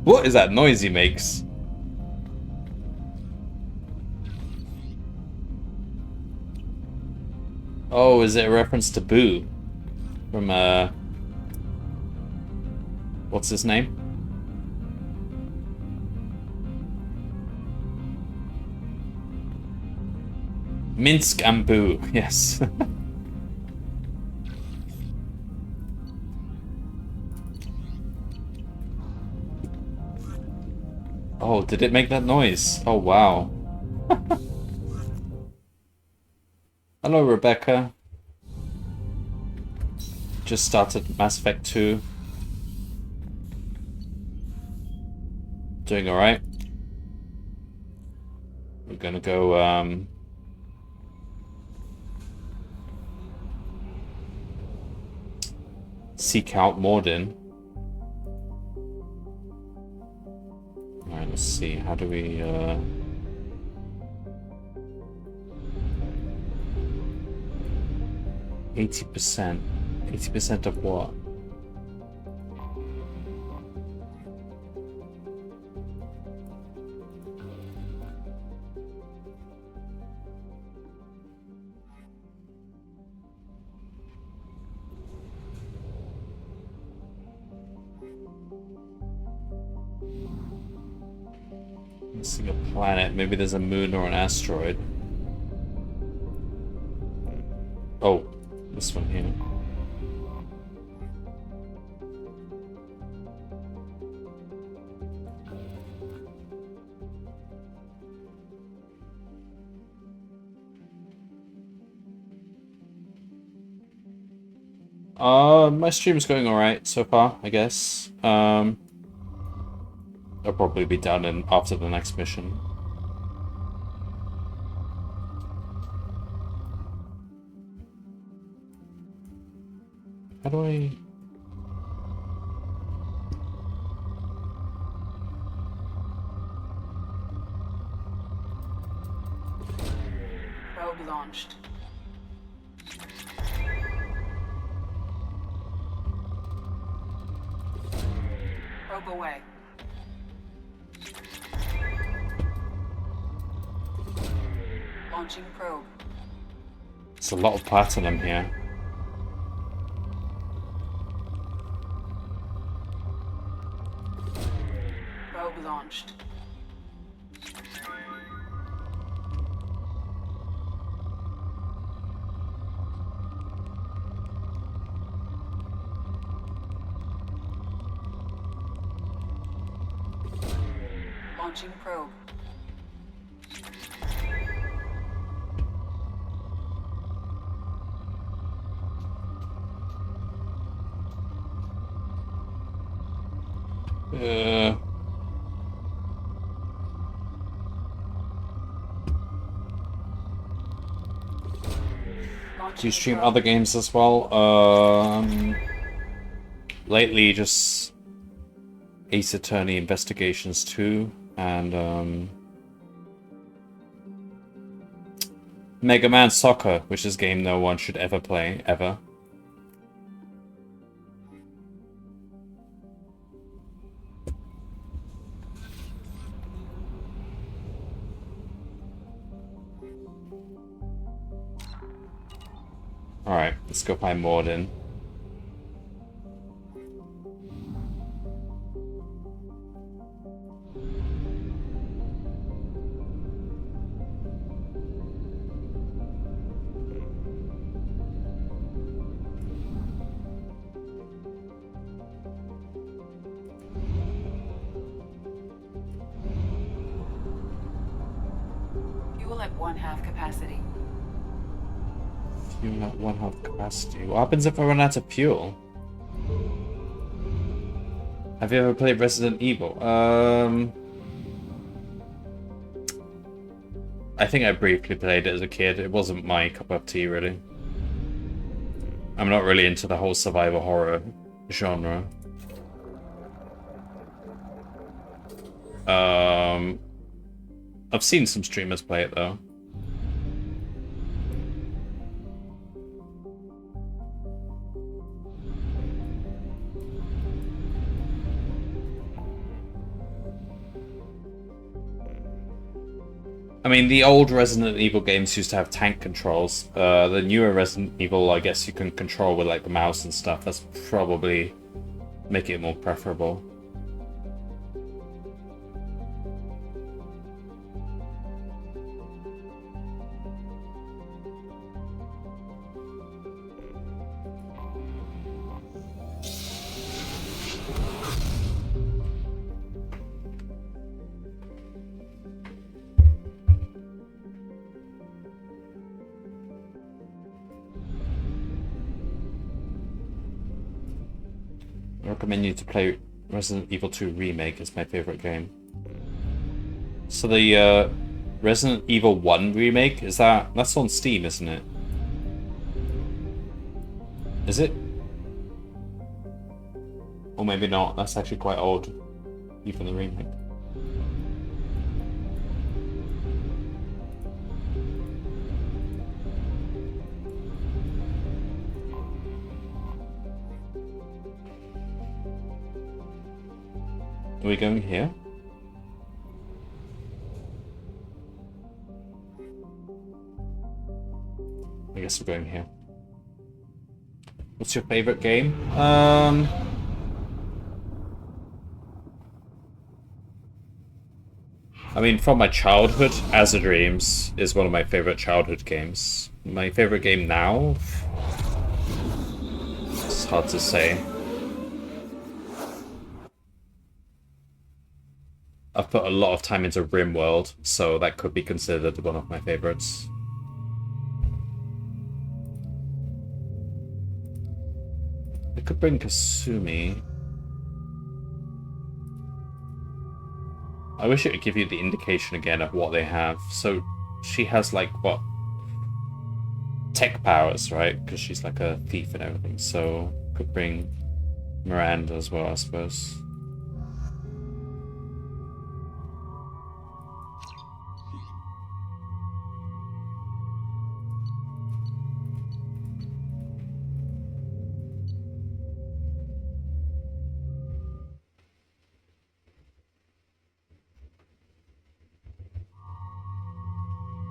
[SPEAKER 1] What is that noise he makes? Oh, is it a reference to Boo? From, what's his name? Minsk and Boo, yes. Oh, did it make that noise? Oh, wow. Hello, Rebecca. Just started Mass Effect 2. Doing alright. We're gonna go, seek out Mordin. Alright, let's see. How do we, 80%. 80% of what? Missing a planet. Maybe there's a moon or an asteroid. Oh, this one here. My stream's going alright so far, I guess. I'll probably be done after the next mission. How do I...
[SPEAKER 5] Probe launched. Probe away. Launching probe.
[SPEAKER 1] It's a lot of platinum here.
[SPEAKER 5] Probe launched. Launching probe. Do you stream other games as well? Lately just Ace Attorney Investigations 2 and Mega Man Soccer, which is a game no one should ever play, ever. Alright, let's go find Mordin. Fuel at 1/2 capacity.
[SPEAKER 1] Fuel at 1/2 capacity. What happens if I run out of fuel? Have you ever played Resident Evil? I think I briefly played it as a kid. It wasn't my cup of tea, really. I'm not really into the whole survival horror genre. I've seen some streamers play it though. I mean, the old Resident Evil games used to have tank controls. The newer Resident Evil, I guess you can control with like the mouse and stuff. That's probably making it more preferable. I recommend you to play Resident Evil 2 Remake. It's my favorite game. So the Resident Evil 1 Remake, that's on Steam, isn't it? Is it? Or maybe not. That's actually quite old, even the remake. Are we going here? I guess we're going here. What's your favorite game? I mean, from my childhood, As a Dreams is one of my favorite childhood games. My favorite game now? It's hard to say. I've put a lot of time into RimWorld, so that could be considered one of my favorites. I could bring Kasumi. I wish it would give you the indication again of what they have. So she has like what? Tech powers, right? Because she's like a thief and everything. So could bring Miranda as well, I suppose.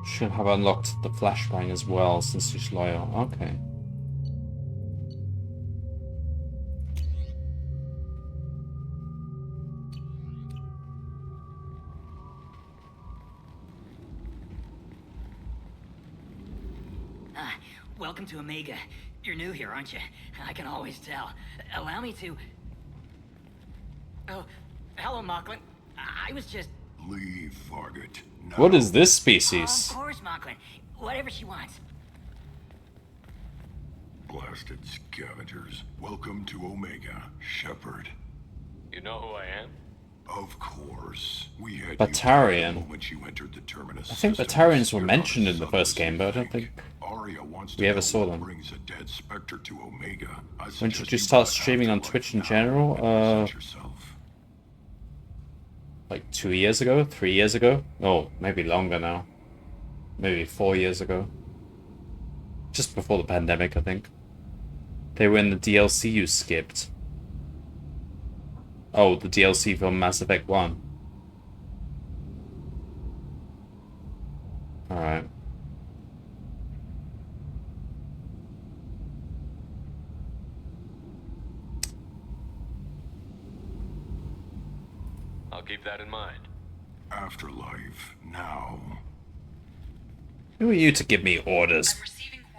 [SPEAKER 1] Should have unlocked the flashbang as well since she's loyal. Okay.
[SPEAKER 2] Welcome to Omega. You're new here, aren't you? I can always tell. Allow me to... Oh, hello, Mocklin. I was just...
[SPEAKER 22] Leave, Fargate. No.
[SPEAKER 1] What is this species?
[SPEAKER 2] Of course, Mocklin. Whatever she wants.
[SPEAKER 22] Blasted scavengers. Welcome to Omega, Shepard.
[SPEAKER 10] You know who I am?
[SPEAKER 22] Of course. We had
[SPEAKER 1] Batarian.
[SPEAKER 22] you the moment you entered the terminus.
[SPEAKER 1] I think Batarians were mentioned in the first game, but I don't think we ever saw them.
[SPEAKER 22] Brings a dead specter to Omega.
[SPEAKER 1] When did you start streaming on Twitch in general? Like 2 years ago? 3 years ago? Oh, maybe longer now. Maybe 4 years ago. Just before the pandemic, I think. They were in the DLC you skipped. Oh, the DLC for Mass Effect 1. Alright.
[SPEAKER 10] I'll keep that in mind.
[SPEAKER 22] Afterlife, now.
[SPEAKER 1] Who are you to give me orders,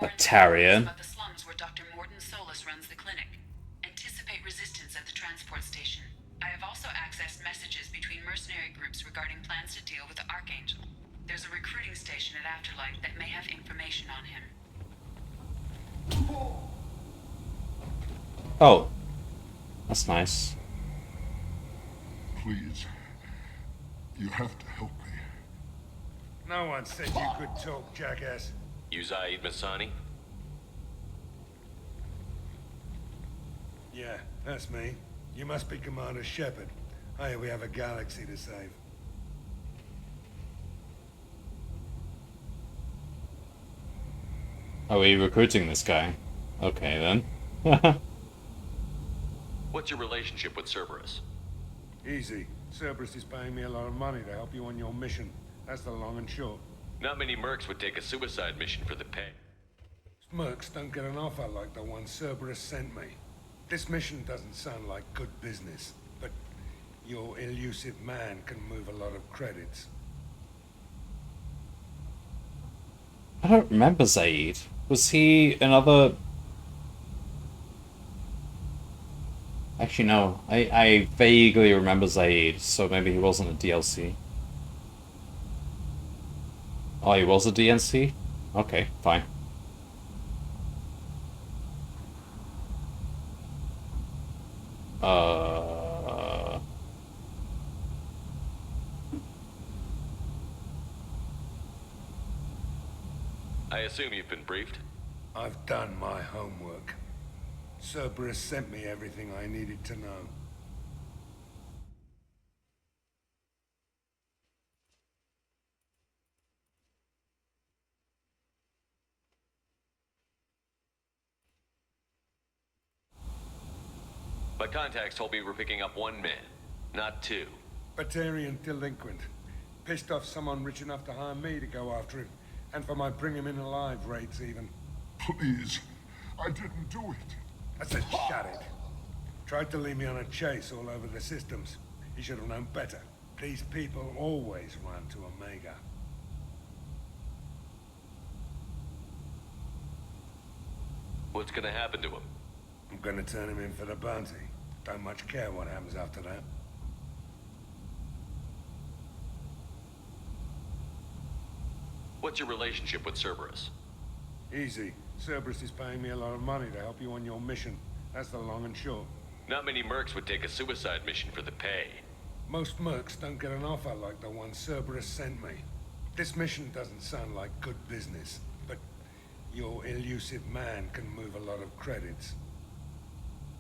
[SPEAKER 1] Batarian?
[SPEAKER 5] The slums where Dr. Morden Solus runs the clinic. Anticipate resistance at the transport station. I have also accessed messages between mercenary groups regarding plans to deal with the Archangel. There's a recruiting station at Afterlife that may have information on him.
[SPEAKER 1] Oh. That's nice.
[SPEAKER 17] Please. You have to help me.
[SPEAKER 12] No one said you could talk, jackass.
[SPEAKER 10] You Zaid Masani?
[SPEAKER 12] Yeah, that's me. You must be Commander Shepard. Hey, we have a galaxy to save.
[SPEAKER 1] Are we recruiting this guy? Okay then.
[SPEAKER 10] What's your relationship with Cerberus?
[SPEAKER 12] Easy. Cerberus is paying me a lot of money to help you on your mission. That's the long and short.
[SPEAKER 10] Not many mercs would take a suicide mission for the pay.
[SPEAKER 12] Mercs don't get an offer like the one Cerberus sent me. This mission doesn't sound like good business, but your elusive man can move a lot of credits.
[SPEAKER 1] I don't remember Zaid. Was he another... Actually, no. I vaguely remember Zaid, so maybe he wasn't a DLC. Oh, he was a DNC? Okay, fine.
[SPEAKER 10] I assume you've been briefed?
[SPEAKER 12] I've done my homework. Cerberus sent me everything I needed to know.
[SPEAKER 10] My contacts told me we're picking up one man, not two.
[SPEAKER 12] Batarian delinquent. Pissed off someone rich enough to hire me to go after him. And for my bring him in alive rates even.
[SPEAKER 17] Please. I didn't do it.
[SPEAKER 12] I said shut it. Tried to lead me on a chase all over the systems. He should have known better. These people always run to Omega.
[SPEAKER 10] What's gonna happen to him?
[SPEAKER 12] I'm gonna turn him in for the bounty. Don't much care what happens after that.
[SPEAKER 10] What's your relationship with Cerberus?
[SPEAKER 12] Easy. Cerberus is paying me a lot of money to help you on your mission. That's the long and short.
[SPEAKER 10] Not many mercs would take a suicide mission for the pay.
[SPEAKER 12] Most mercs don't get an offer like the one Cerberus sent me. This mission doesn't sound like good business, but your elusive man can move a lot of credits.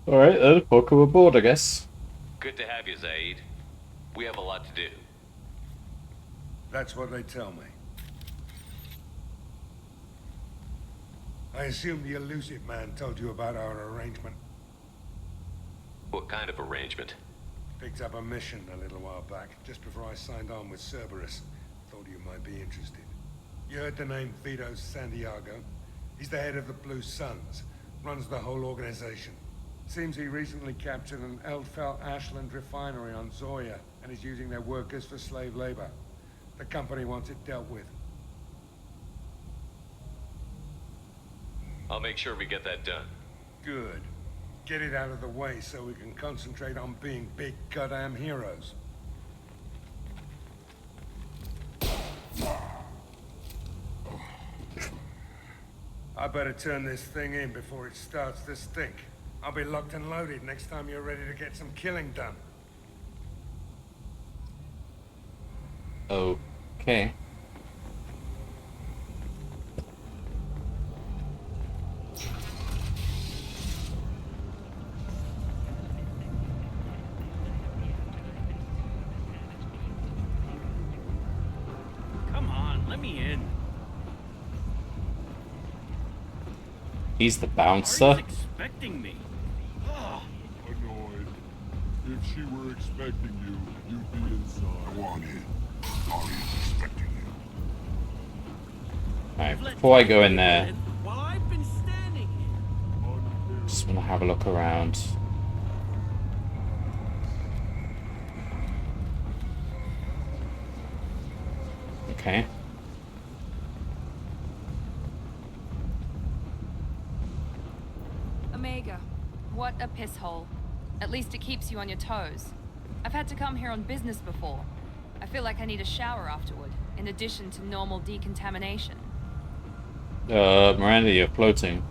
[SPEAKER 1] Alright then, welcome aboard, I guess.
[SPEAKER 10] Good to have you, Zaid. We have a lot to do.
[SPEAKER 12] That's what they tell me. I assume the elusive man told you about our arrangement.
[SPEAKER 10] What kind of arrangement?
[SPEAKER 12] Picked up a mission a little while back, just before I signed on with Cerberus. Thought you might be interested. You heard the name Vito Santiago? He's the head of the Blue Suns, runs the whole organization. Seems he recently captured an Eldfell Ashland refinery on Zoya and is using their workers for slave labor. The company wants it dealt with.
[SPEAKER 10] I'll make sure we get that done.
[SPEAKER 12] Good. Get it out of the way so we can concentrate on being big goddamn heroes. I better turn this thing in before it starts to stink. I'll be locked and loaded next time you're ready to get some killing done.
[SPEAKER 1] Okay.
[SPEAKER 3] Come on, let me in.
[SPEAKER 1] He's the bouncer.
[SPEAKER 3] Are you expecting me?
[SPEAKER 17] Annoyed. If she were expecting you, you'd be inside. Go on in. Ari's expecting you.
[SPEAKER 1] Alright, before I go in there,
[SPEAKER 3] While I've been standing here.
[SPEAKER 1] just want to have a look around. Okay.
[SPEAKER 23] Omega, what a piss hole. At least it keeps you on your toes. I've had to come here on business before. I feel like I need a shower afterward, in addition to normal decontamination.
[SPEAKER 1] Miranda, you're floating.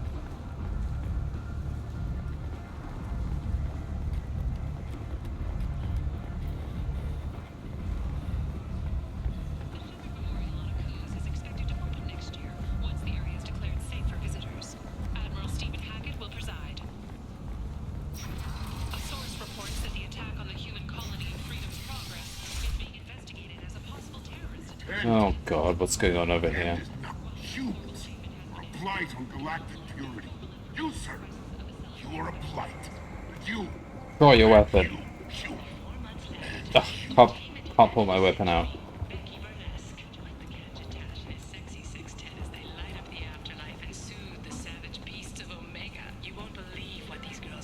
[SPEAKER 1] Oh god, what's going on over here?
[SPEAKER 17] Humans are a blight on galactic purity. You, sir, you are a blight. You.
[SPEAKER 1] Draw your weapon. Ugh, can't pull my weapon out.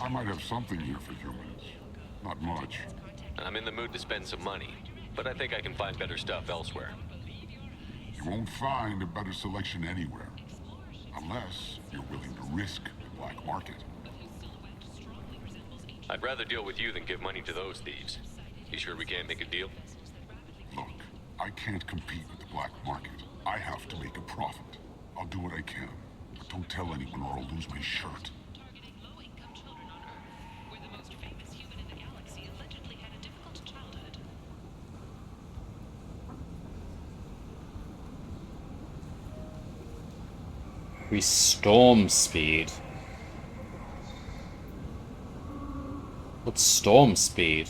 [SPEAKER 17] I might have something here for humans. Not much.
[SPEAKER 10] I'm in the mood to spend some money, but I think I can find better stuff elsewhere.
[SPEAKER 17] You won't find a better selection anywhere. Unless you're willing to risk the black market.
[SPEAKER 10] I'd rather deal with you than give money to those thieves. You sure we can't make a deal?
[SPEAKER 17] Look, I can't compete with the black market. I have to make a profit. I'll do what I can, but don't tell anyone or I'll lose my shirt.
[SPEAKER 1] Storm speed. What's storm speed?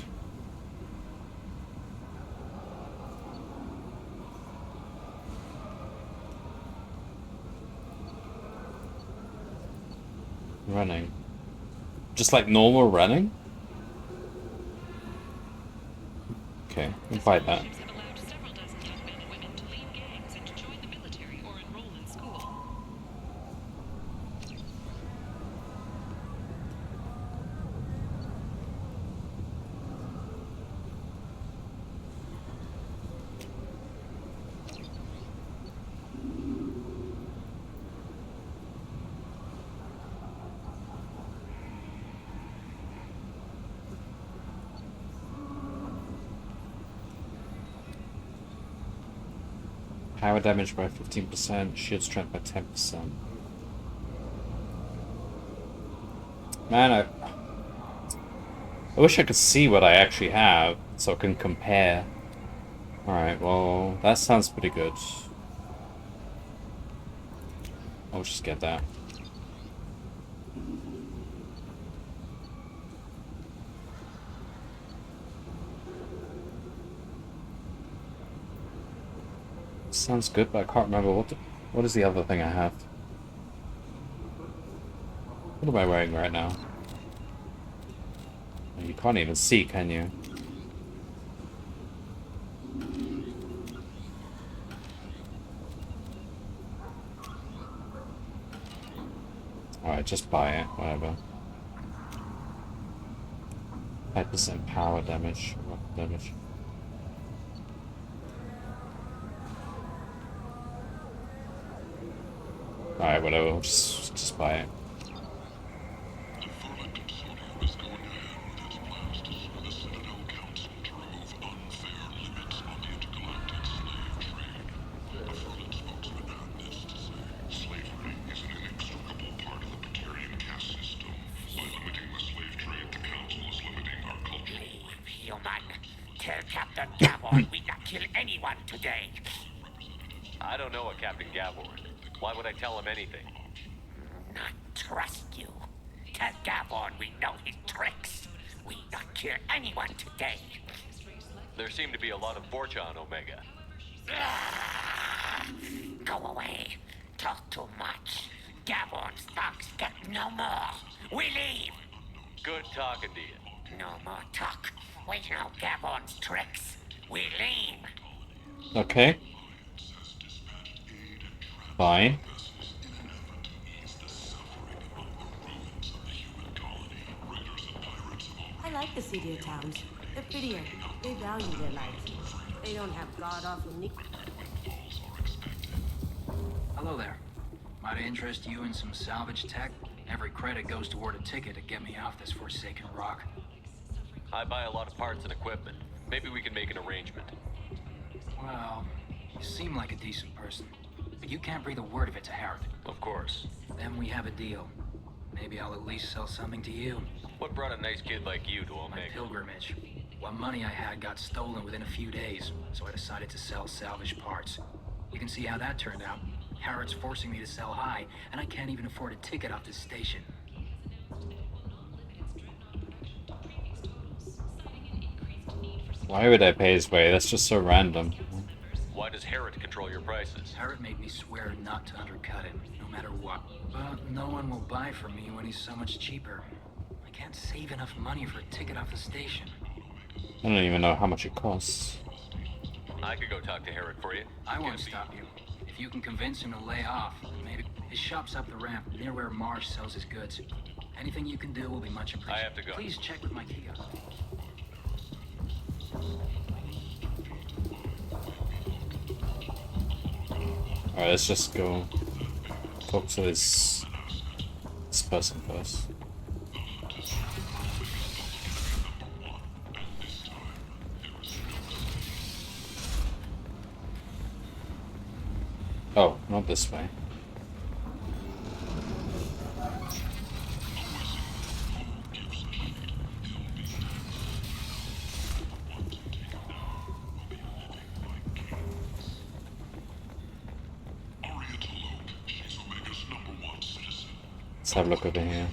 [SPEAKER 1] Running. Just like normal running? Okay, we'll fight that. Power damage by 15%, shield strength by 10%. Man, I wish I could see what I actually have, so I can compare. Alright, well, that sounds pretty good. I'll just get that. Sounds good, but I can't remember what is the other thing I have. What am I wearing right now? You can't even see, can you? Alright, just buy it, whatever. 5% power damage, damage. Alright, whatever, we'll just buy it.
[SPEAKER 17] The Thorland Consortium is going ahead with its plans to sue the Citadel Council to remove unfair limits on the intergalactic slave trade. A Thorland spokesman had this to say. Slavery is an inextricable part of the Praetorian caste system. By limiting the slave trade, the Council is limiting our cultural...
[SPEAKER 6] Leave, human. Tell Captain Gavon we not kill anyone today.
[SPEAKER 10] I don't know a Captain Gavor. Why would I tell him anything?
[SPEAKER 6] Not trust you. Tell Gavon we know his tricks. We not kill anyone today.
[SPEAKER 10] There seem to be a lot of Forcha on Omega.
[SPEAKER 6] Go away. Talk too much. Gavon's thugs get no more. We leave.
[SPEAKER 10] Good talking to you.
[SPEAKER 6] No more talk. We know Gavon's tricks. We leave.
[SPEAKER 1] Okay. Fine.
[SPEAKER 19] I like the seedier towns. They're prettier. They value their lives. They don't have god-awful
[SPEAKER 15] Hello there. Might I interest you in some salvage tech? Every credit goes toward a ticket to get me off this forsaken rock.
[SPEAKER 10] I buy a lot of parts and equipment. Maybe we can make an arrangement.
[SPEAKER 15] Well, you seem like a decent person. But you can't breathe a word of it to Harrod.
[SPEAKER 10] Of course.
[SPEAKER 15] Then we have a deal. Maybe I'll at least sell something to you.
[SPEAKER 10] What brought a nice kid like you to Omega?
[SPEAKER 15] My pilgrimage. What money I had got stolen within a few days, so I decided to sell salvage parts. You can see how that turned out. Harrod's forcing me to sell high, and I can't even afford a ticket off this station.
[SPEAKER 1] Why would I pay his way? That's just so random.
[SPEAKER 10] Why does Herod control your prices?
[SPEAKER 15] Herod made me swear not to undercut it, no matter what. But no one will buy from me when he's so much cheaper. I can't save enough money for a ticket off the station.
[SPEAKER 1] I don't even know how much it costs.
[SPEAKER 10] I could go talk to Herod for you.
[SPEAKER 15] I won't stop you. If you can convince him to lay off, maybe. His shop's up the ramp, near where Marsh sells his goods. Anything you can do will be much appreciated.
[SPEAKER 10] I have to go.
[SPEAKER 15] Please check with my kiosk.
[SPEAKER 1] Alright, let's just go talk to this person first. Oh, not this way. Let's have a look over here.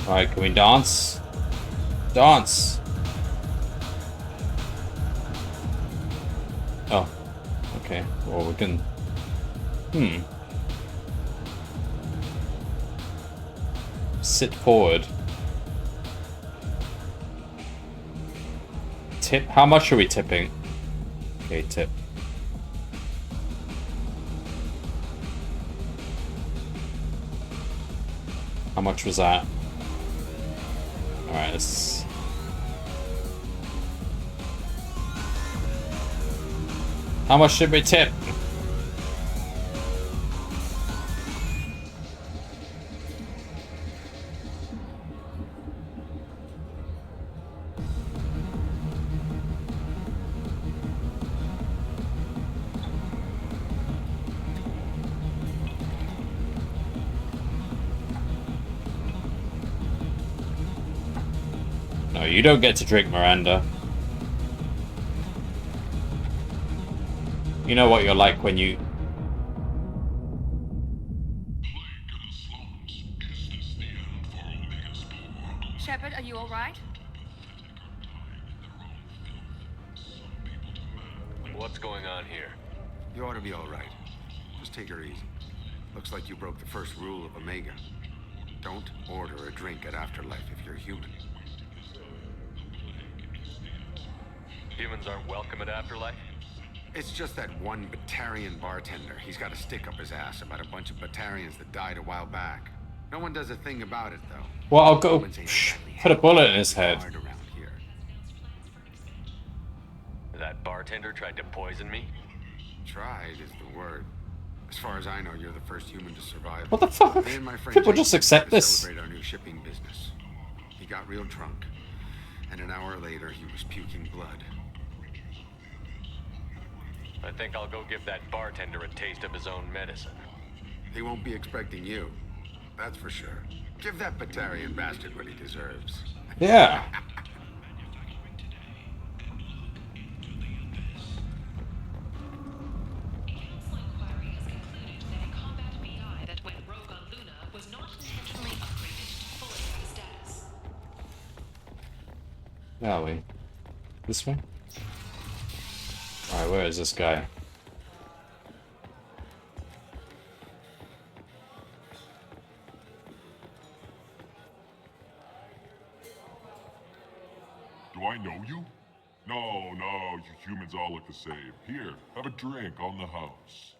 [SPEAKER 1] Alright, can we dance? Dance! Oh. Okay, well we can... Sit forward. Tip? How much are we tipping? Okay, tip. How much was that? Alright, let's... How much should we tip? No, you don't get to drink, Miranda. You know what you're like when you...
[SPEAKER 23] Shepard, are you alright?
[SPEAKER 10] What's going on here?
[SPEAKER 11] You ought to be all right. Just take her easy. Looks like you broke the first rule of Omega. Don't order a drink at Afterlife if you're human.
[SPEAKER 10] Humans aren't welcome at Afterlife?
[SPEAKER 11] It's just that one Batarian bartender. He's got a stick up his ass about a bunch of Batarians that died a while back. No one does a thing about it, though.
[SPEAKER 1] Well, I'll go put a bullet in his head.
[SPEAKER 10] That bartender tried to poison me?
[SPEAKER 11] Tried is the word. As far as I know, you're the first human to survive.
[SPEAKER 1] What the fuck?
[SPEAKER 11] Me and my friend
[SPEAKER 1] People
[SPEAKER 11] Jake
[SPEAKER 1] just accept
[SPEAKER 11] to
[SPEAKER 1] this.
[SPEAKER 11] Celebrate our new shipping business. He got real drunk, and an hour later, he was puking blood.
[SPEAKER 10] I think I'll go give that bartender a taste of his own medicine.
[SPEAKER 11] He won't be expecting you. That's for sure. Give that Batarian bastard what he deserves.
[SPEAKER 1] Yeah. Where are we? This way? Alright, where is this guy?
[SPEAKER 7] Do I know you? No, you humans all look the same. Here, have a drink on the house.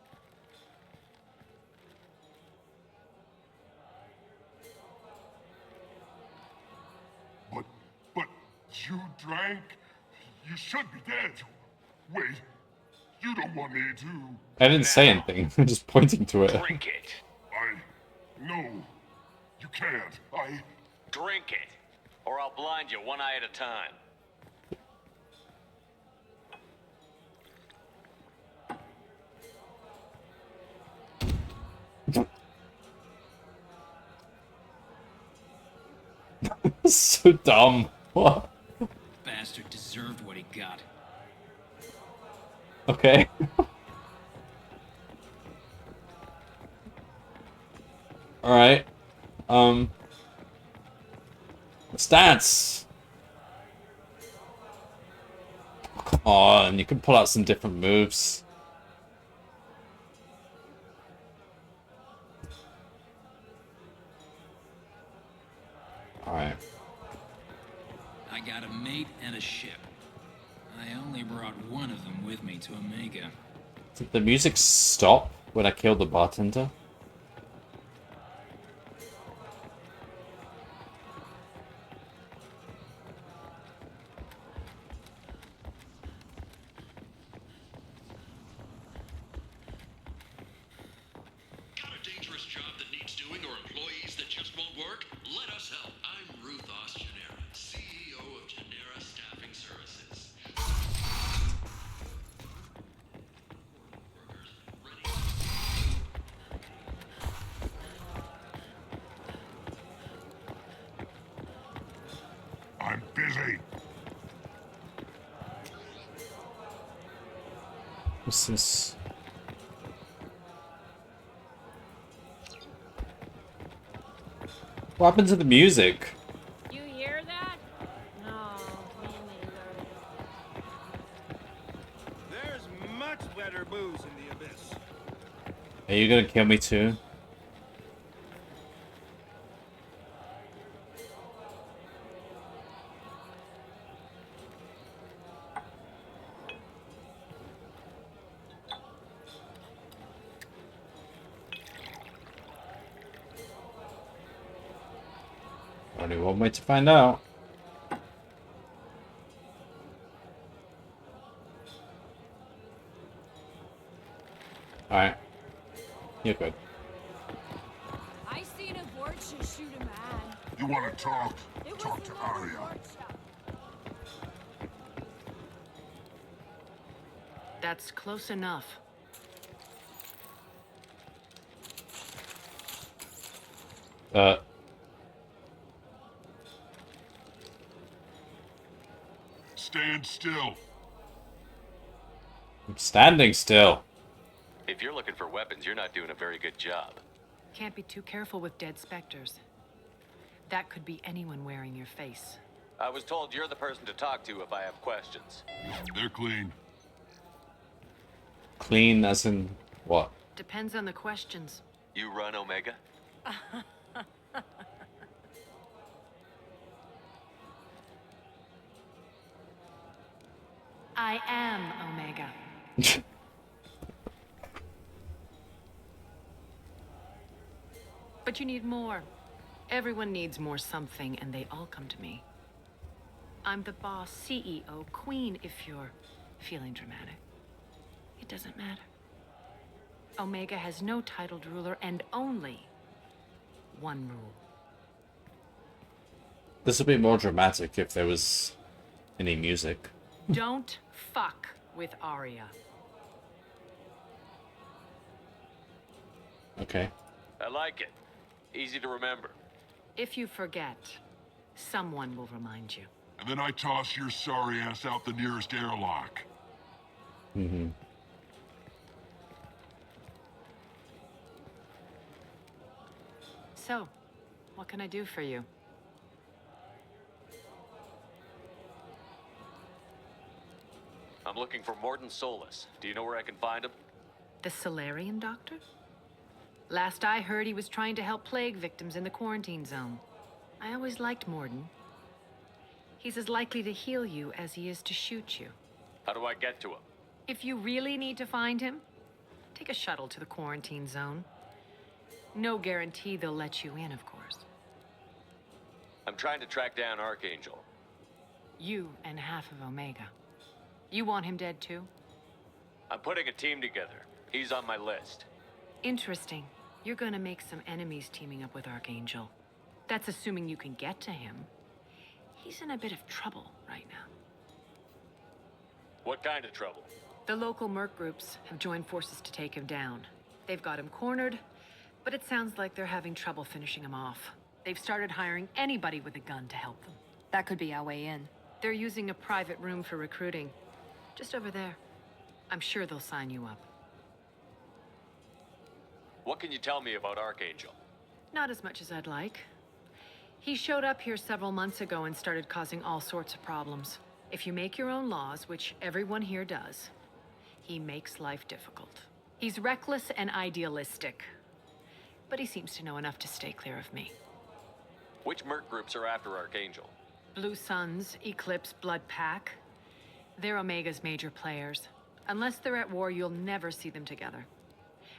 [SPEAKER 7] But you drank? You should be dead. Wait, you don't want me to...
[SPEAKER 1] I didn't say anything. I'm just pointing to it.
[SPEAKER 10] Drink it.
[SPEAKER 7] No, you can't.
[SPEAKER 10] Drink it, or I'll blind you one eye at a time.
[SPEAKER 1] So dumb. What?
[SPEAKER 15] Bastard deserved what he got.
[SPEAKER 1] Okay. Alright. Stats! Come on, you can pull out some different moves. Alright.
[SPEAKER 15] I got a mate and a ship. I only brought one of them with me to Omega.
[SPEAKER 1] Did the music stop when I killed the bartender?
[SPEAKER 17] Got a dangerous job that needs doing or employees that just won't work? Let us help. I'm Ruth Genera, CEO of Genera Staffing Services.
[SPEAKER 7] I'm busy.
[SPEAKER 1] What's this? What happened to the music?
[SPEAKER 9] You hear that? No, me neither.
[SPEAKER 12] There's much better booze in the abyss.
[SPEAKER 1] Are you gonna kill me too? Only one way to find out. Alright. You're good.
[SPEAKER 9] I seen a Vorcha shoot a man.
[SPEAKER 7] You want to talk?
[SPEAKER 9] It
[SPEAKER 7] Talk
[SPEAKER 9] was
[SPEAKER 7] to
[SPEAKER 9] another
[SPEAKER 7] Arya.
[SPEAKER 9] Vorcha.
[SPEAKER 23] That's close enough.
[SPEAKER 7] Stand still.
[SPEAKER 1] I'm standing still.
[SPEAKER 8] If you're looking for weapons, you're not doing a very good job.
[SPEAKER 23] Can't be too careful with dead specters. That could be anyone wearing your face.
[SPEAKER 8] I was told you're the person to talk to if I have questions.
[SPEAKER 7] They're clean.
[SPEAKER 1] Clean as in what?
[SPEAKER 23] Depends on the questions.
[SPEAKER 8] You run Omega?
[SPEAKER 23] I am Omega. But you need more. Everyone needs more something, and they all come to me. I'm the boss, CEO, queen, if you're feeling dramatic. It doesn't matter. Omega has no titled ruler and only one rule.
[SPEAKER 1] This would be more dramatic if there was any music.
[SPEAKER 23] Don't fuck with Arya.
[SPEAKER 1] Okay.
[SPEAKER 8] I like it. Easy to remember.
[SPEAKER 23] If you forget, someone will remind you.
[SPEAKER 7] And then I toss your sorry ass out the nearest airlock.
[SPEAKER 1] Mm-hmm.
[SPEAKER 23] So, what can I do for you?
[SPEAKER 8] I'm looking for Morton Solus. Do you know where I can find him?
[SPEAKER 23] The Solarian doctor? Last I heard, he was trying to help plague victims in the quarantine zone. I always liked Morden. He's as likely to heal you as he is to shoot you.
[SPEAKER 8] How do I get to him?
[SPEAKER 23] If you really need to find him, take a shuttle to the quarantine zone. No guarantee they'll let you in, of course.
[SPEAKER 8] I'm trying to track down Archangel.
[SPEAKER 23] You and half of Omega. You want him dead too?
[SPEAKER 8] I'm putting a team together. He's on my list.
[SPEAKER 23] Interesting. You're gonna make some enemies teaming up with Archangel. That's assuming you can get to him. He's in a bit of trouble right now.
[SPEAKER 8] What kind of trouble?
[SPEAKER 23] The local merc groups have joined forces to take him down. They've got him cornered, but it sounds like they're having trouble finishing him off.
[SPEAKER 14] They've started hiring anybody with a gun to help them.
[SPEAKER 23] That could be our way in.
[SPEAKER 14] They're using a private room for recruiting. Just over there. I'm sure they'll sign you up.
[SPEAKER 10] What can you tell me about Archangel?
[SPEAKER 14] Not as much as I'd like. He showed up here several months ago and started causing all sorts of problems. If you make your own laws, which everyone here does, he makes life difficult. He's reckless and idealistic. But he seems to know enough to stay clear of me.
[SPEAKER 10] Which merc groups are after Archangel?
[SPEAKER 14] Blue Suns, Eclipse, Blood Pack. They're Omega's major players. Unless they're at war, you'll never see them together.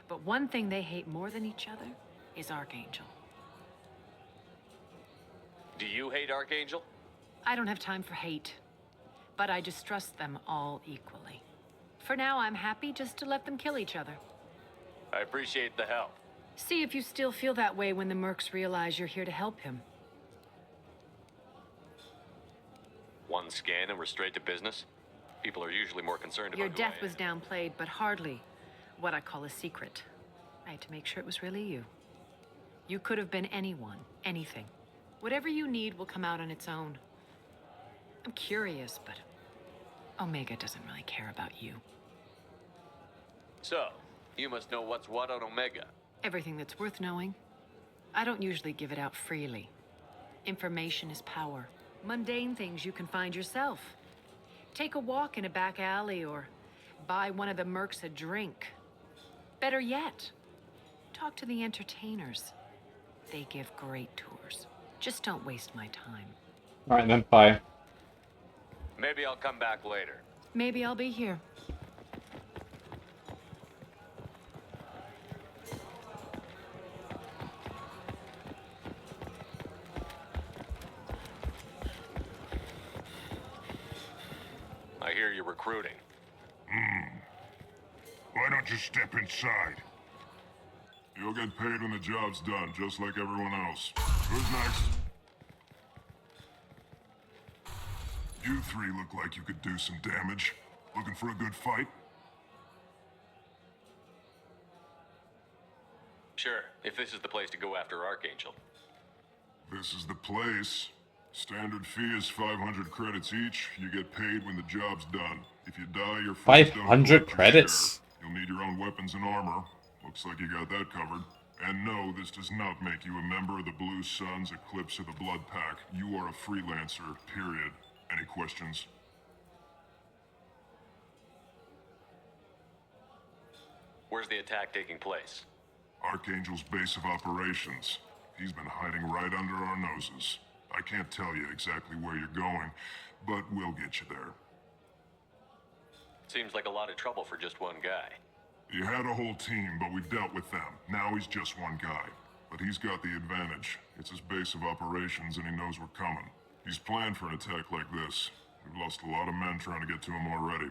[SPEAKER 14] But one thing they hate more than each other is Archangel.
[SPEAKER 10] Do you hate Archangel?
[SPEAKER 14] I don't have time for hate, but I distrust them all equally. For now, I'm happy just to let them kill each other.
[SPEAKER 10] I appreciate the help.
[SPEAKER 14] See if you still feel that way when the mercs realize you're here to help him.
[SPEAKER 10] One scan and we're straight to business? People are usually more concerned about
[SPEAKER 14] Your
[SPEAKER 10] who
[SPEAKER 14] death
[SPEAKER 10] I am.
[SPEAKER 14] was downplayed, but hardly what I call a secret. I had to make sure it was really you. You could have been anyone, anything. Whatever you need will come out on its own. I'm curious, but Omega doesn't really care about you.
[SPEAKER 10] So, you must know what's what on Omega.
[SPEAKER 14] Everything that's worth knowing. I don't usually give it out freely. Information is power. Mundane things you can find yourself. Take a walk in a back alley or buy one of the mercs a drink. Better yet, talk to the entertainers. They give great tours. Just don't waste my time.
[SPEAKER 1] Alright then, bye.
[SPEAKER 10] Maybe I'll come back later.
[SPEAKER 14] Maybe I'll be here.
[SPEAKER 10] I hear you're recruiting.
[SPEAKER 7] Why don't you step inside? You'll get paid when the job's done, just like everyone else. Who's next? You three look like you could do some damage. Looking for a good fight?
[SPEAKER 10] Sure, if this is the place to go after Archangel.
[SPEAKER 7] This is the place. Standard fee is 500 credits each. You get paid when the job's done. If you die, your friends don't
[SPEAKER 1] 500
[SPEAKER 7] collect your
[SPEAKER 1] credits?
[SPEAKER 7] share. You'll need your own weapons and armor. Looks like you got that covered. And no, this does not make you a member of the Blue Suns, Eclipse, or the Blood Pack. You are a freelancer, period. Any questions?
[SPEAKER 10] Where's the attack taking place?
[SPEAKER 7] Archangel's base of operations. He's been hiding right under our noses. I can't tell you exactly where you're going, but we'll get you there.
[SPEAKER 10] Seems like a lot of trouble for just one guy.
[SPEAKER 7] He had a whole team, but we dealt with them. Now he's just one guy. But he's got the advantage. It's his base of operations and he knows we're coming. He's planned for an attack like this. We've lost a lot of men trying to get to him already.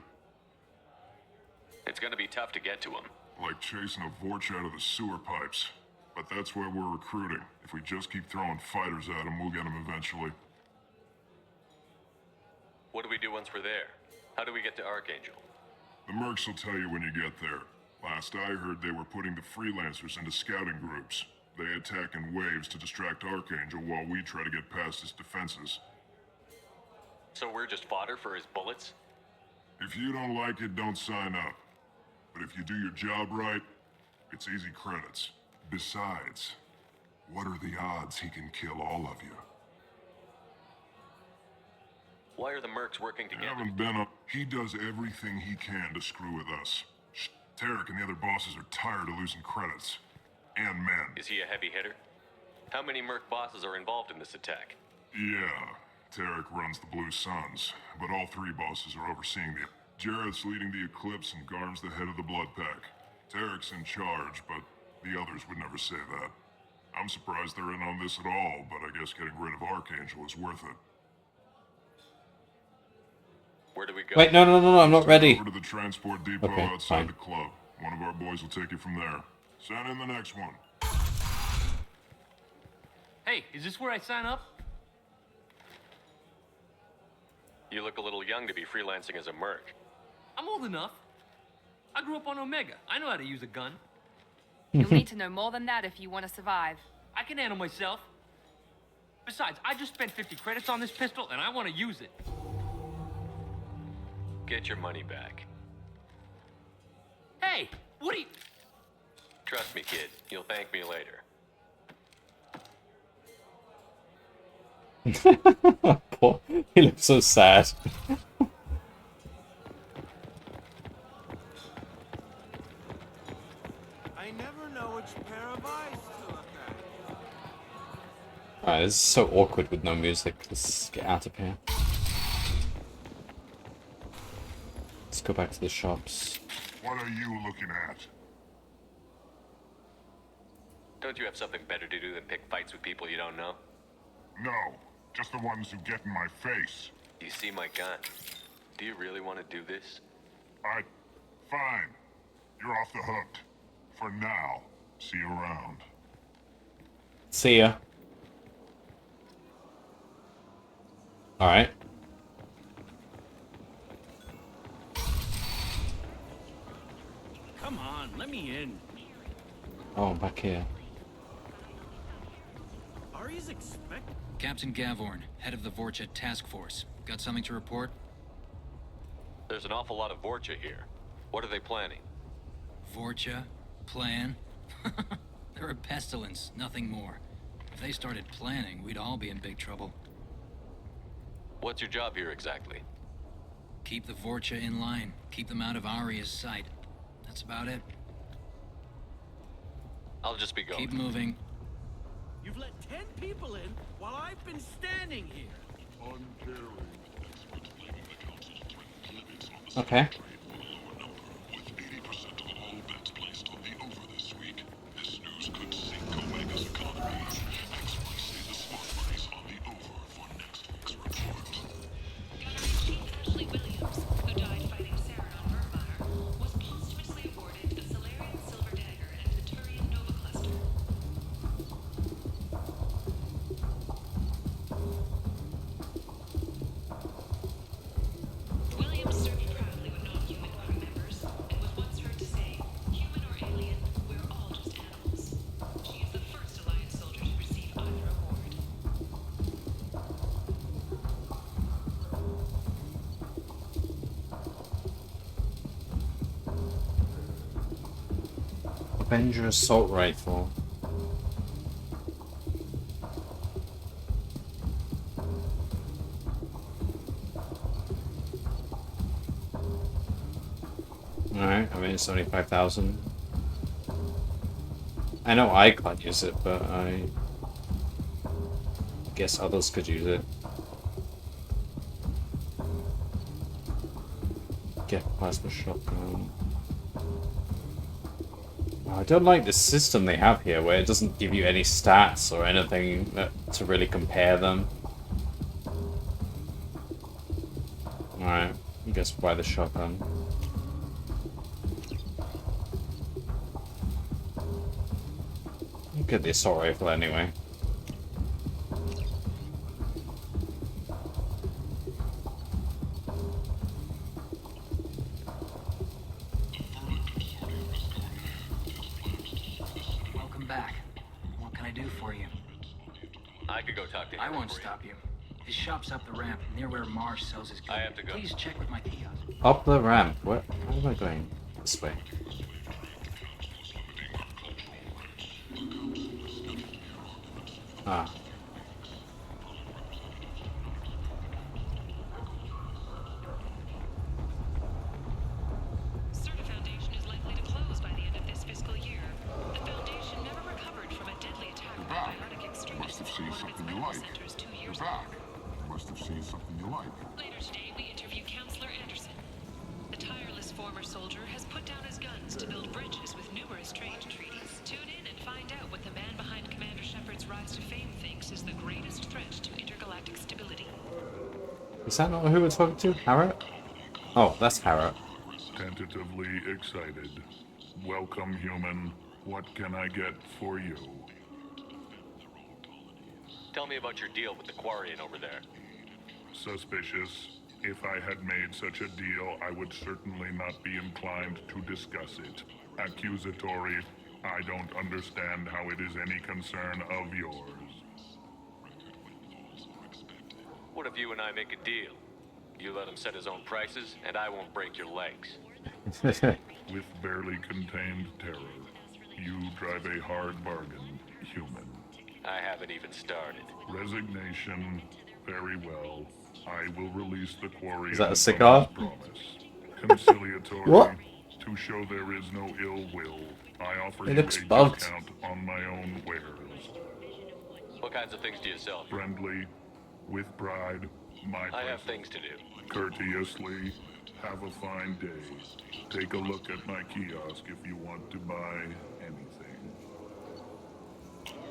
[SPEAKER 10] It's gonna be tough to get to him.
[SPEAKER 7] Like chasing a Vorch out of the sewer pipes. But that's where we're recruiting. If we just keep throwing fighters at him, we'll get him eventually.
[SPEAKER 10] What do we do once we're there? How do we get to Archangel?
[SPEAKER 7] The mercs will tell you when you get there. Last I heard, they were putting the freelancers into scouting groups. They attack in waves to distract Archangel while we try to get past his defenses.
[SPEAKER 10] So we're just fodder for his bullets?
[SPEAKER 7] If you don't like it, don't sign up. But if you do your job right, it's easy credits. Besides, what are the odds he can kill all of you?
[SPEAKER 10] Why are the mercs working together?
[SPEAKER 7] Haven't been up. He does everything he can to screw with us. Tarek and the other bosses are tired of losing credits. And men.
[SPEAKER 10] Is he a heavy hitter? How many merc bosses are involved in this attack?
[SPEAKER 7] Yeah, Tarek runs the Blue Suns, but all three bosses are overseeing the... Jareth's leading the Eclipse and Garm's the head of the Blood Pack. Tarek's in charge, but the others would never say that. I'm surprised they're in on this at all, but I guess getting rid of Archangel is worth it.
[SPEAKER 10] Where do we go?
[SPEAKER 1] Wait, no, I'm not ready.
[SPEAKER 7] Over to the transport depot
[SPEAKER 1] Okay,
[SPEAKER 7] outside
[SPEAKER 1] fine.
[SPEAKER 7] the club. One of our boys will take you from there. Send in the next one.
[SPEAKER 20] Hey, is this where I sign up?
[SPEAKER 10] You look a little young to be freelancing as a merc.
[SPEAKER 20] I'm old enough. I grew up on Omega. I know how to use a gun.
[SPEAKER 23] You'll need to know more than that if you want to survive.
[SPEAKER 20] I can handle myself. Besides, I just spent 50 credits on this pistol, and I want to use it.
[SPEAKER 8] Get your money back.
[SPEAKER 20] Hey, what are you...
[SPEAKER 8] Trust me, kid. You'll thank me later.
[SPEAKER 1] Poor, he looks so sad.
[SPEAKER 4] I never know which pair of eyes to look at.
[SPEAKER 1] Alright, this is so awkward with no music. Let's get out of here. Let's go back to the shops.
[SPEAKER 7] What are you looking at?
[SPEAKER 8] Don't you have something better to do than pick fights with people you don't know?
[SPEAKER 7] No, just the ones who get in my face.
[SPEAKER 8] You see my gun. Do you really want to do this?
[SPEAKER 7] Fine. You're off the hook. For now. See you around.
[SPEAKER 1] See ya. Alright.
[SPEAKER 4] Come on, let me in.
[SPEAKER 1] Oh, back here.
[SPEAKER 4] Ari's expect...
[SPEAKER 15] Captain Gavorn, head of the Vorcha task force. Got something to report?
[SPEAKER 8] There's an awful lot of Vorcha here. What are they planning?
[SPEAKER 15] Vorcha? Plan? They're a pestilence, nothing more. If they started planning, we'd all be in big trouble.
[SPEAKER 8] What's your job here exactly?
[SPEAKER 15] Keep the Vorcha in line. Keep them out of Aria's sight. That's about it.
[SPEAKER 8] I'll just be going.
[SPEAKER 15] Keep moving.
[SPEAKER 4] You've let 10 people in while I've been standing here.
[SPEAKER 1] Okay. Avenger assault rifle. Alright, I mean it's 75,000. I know I can't use it, but I guess others could use it. Get plasma shotgun. I don't like the system they have here, where it doesn't give you any stats or anything to really compare them. Alright, I guess we'll buy the shotgun. I'll get the assault rifle anyway.
[SPEAKER 15] I won't stop you. His shop's up the ramp, near where Marsh sells his gear.
[SPEAKER 8] I have to go.
[SPEAKER 15] Please check with my kiosk.
[SPEAKER 1] Up the ramp? Where am I going? This way. Ah.
[SPEAKER 16] Foundation is likely to close by the end of this fiscal year. The Foundation never recovered from a deadly attack by Arctic extremists.
[SPEAKER 7] Must have seen something you like. You're back. Must have seen something you like.
[SPEAKER 16] Later today, we interview Counselor Anderson. The tireless former soldier has put down his guns to build bridges with numerous trade treaties. Tune in and find out what the man behind Commander Shepard's rise to fame thinks is the greatest threat to intergalactic stability.
[SPEAKER 1] Is that not who we're talking to? Harriet? Oh, that's Harriet.
[SPEAKER 7] Tentatively excited. Welcome, human. What can I get for you?
[SPEAKER 8] Tell me about your deal with the Quarian over there.
[SPEAKER 7] Suspicious. If I had made such a deal, I would certainly not be inclined to discuss it. Accusatory. I don't understand how it is any concern of yours.
[SPEAKER 10] What if you and I make a deal? You let him set his own prices, and I won't break your legs.
[SPEAKER 7] With barely contained terror, you drive a hard bargain, human.
[SPEAKER 10] I haven't even started.
[SPEAKER 7] Resignation. Very well. I will release the quarry.
[SPEAKER 1] Is that a
[SPEAKER 7] as
[SPEAKER 1] cigar?
[SPEAKER 7] promise. Conciliatory.
[SPEAKER 1] What?
[SPEAKER 7] To show there is no ill will, I offer
[SPEAKER 1] It
[SPEAKER 7] you
[SPEAKER 1] looks
[SPEAKER 7] a
[SPEAKER 1] bugged.
[SPEAKER 7] discount on my own wares.
[SPEAKER 10] What kinds of things do you sell?
[SPEAKER 7] Friendly, with pride, my
[SPEAKER 10] I have
[SPEAKER 7] prices.
[SPEAKER 10] things to do.
[SPEAKER 7] Courteously, have a fine day. Take a look at my kiosk if you want to buy anything.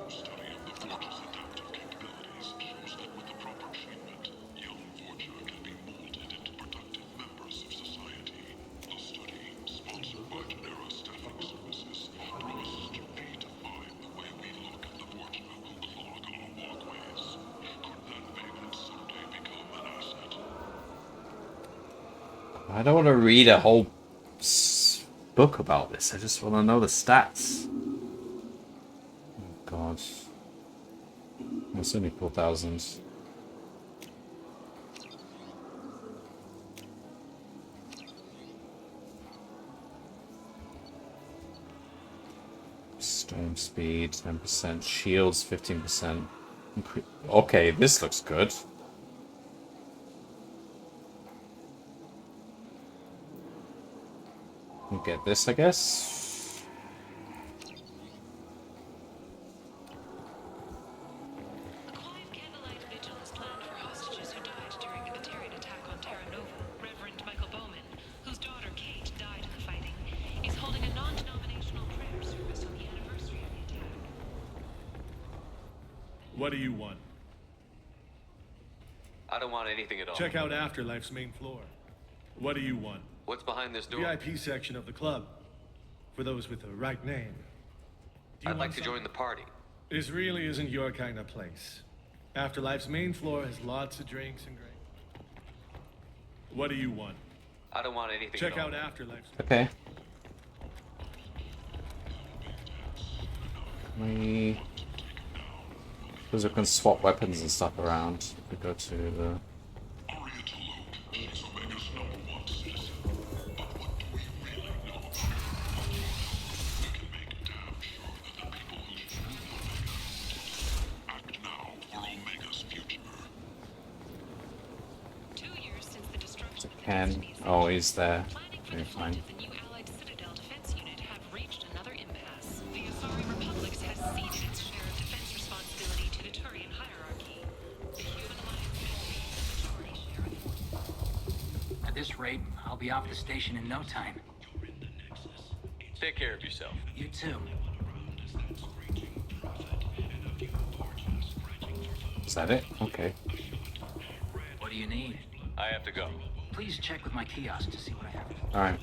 [SPEAKER 7] Study of the Forge's adaptive capabilities shows that with the proper treatment, young Forger can be molded into productive members of society. The study, sponsored by Genera Staffing Services, promises to redefine the way we look at the Forger who clog our walkways. Could that vagrant someday become an asset?
[SPEAKER 1] I don't want to read a whole book about this. I just want to know the stats. Oh God. It's only 4,000. Storm speed 10%, shields 15%. Okay, this looks good. We'll get this, I guess.
[SPEAKER 16] Quiet candlelight vigil is planned for hostages who died during the Batarian attack on Terra Nova. Reverend Michael Bowman, whose daughter Kate died in the fighting, is holding a non-denominational prayer service on the anniversary of the attack.
[SPEAKER 4] What do you want?
[SPEAKER 10] I don't want anything at all.
[SPEAKER 4] Check out Afterlife's main floor. What do you want?
[SPEAKER 10] What's behind this door?
[SPEAKER 4] VIP section of the club. For those with the right name. Do you
[SPEAKER 10] I'd like
[SPEAKER 4] want
[SPEAKER 10] to join the party.
[SPEAKER 4] This really isn't your kind of place. Afterlife's main floor has lots of drinks and great. What do you want?
[SPEAKER 10] I don't want anything
[SPEAKER 4] Check
[SPEAKER 10] at all.
[SPEAKER 4] out Afterlife's.
[SPEAKER 1] Okay. Because we can swap weapons and stuff around. If we go to the... Ken. Oh, he's there. Okay, fine.
[SPEAKER 16] The new allied Citadel defense unit have reached another impasse. The Asari Republics has ceded its share of defense responsibility to the Turian hierarchy. The Human Alliance maintains the majority share of it.
[SPEAKER 15] At this rate, I'll be off the station in no time.
[SPEAKER 10] Take care of yourself.
[SPEAKER 15] You too.
[SPEAKER 1] Is that it? Okay.
[SPEAKER 15] What do you need?
[SPEAKER 10] I have to go.
[SPEAKER 15] Please check with my kiosk to see what I have.
[SPEAKER 1] Alright.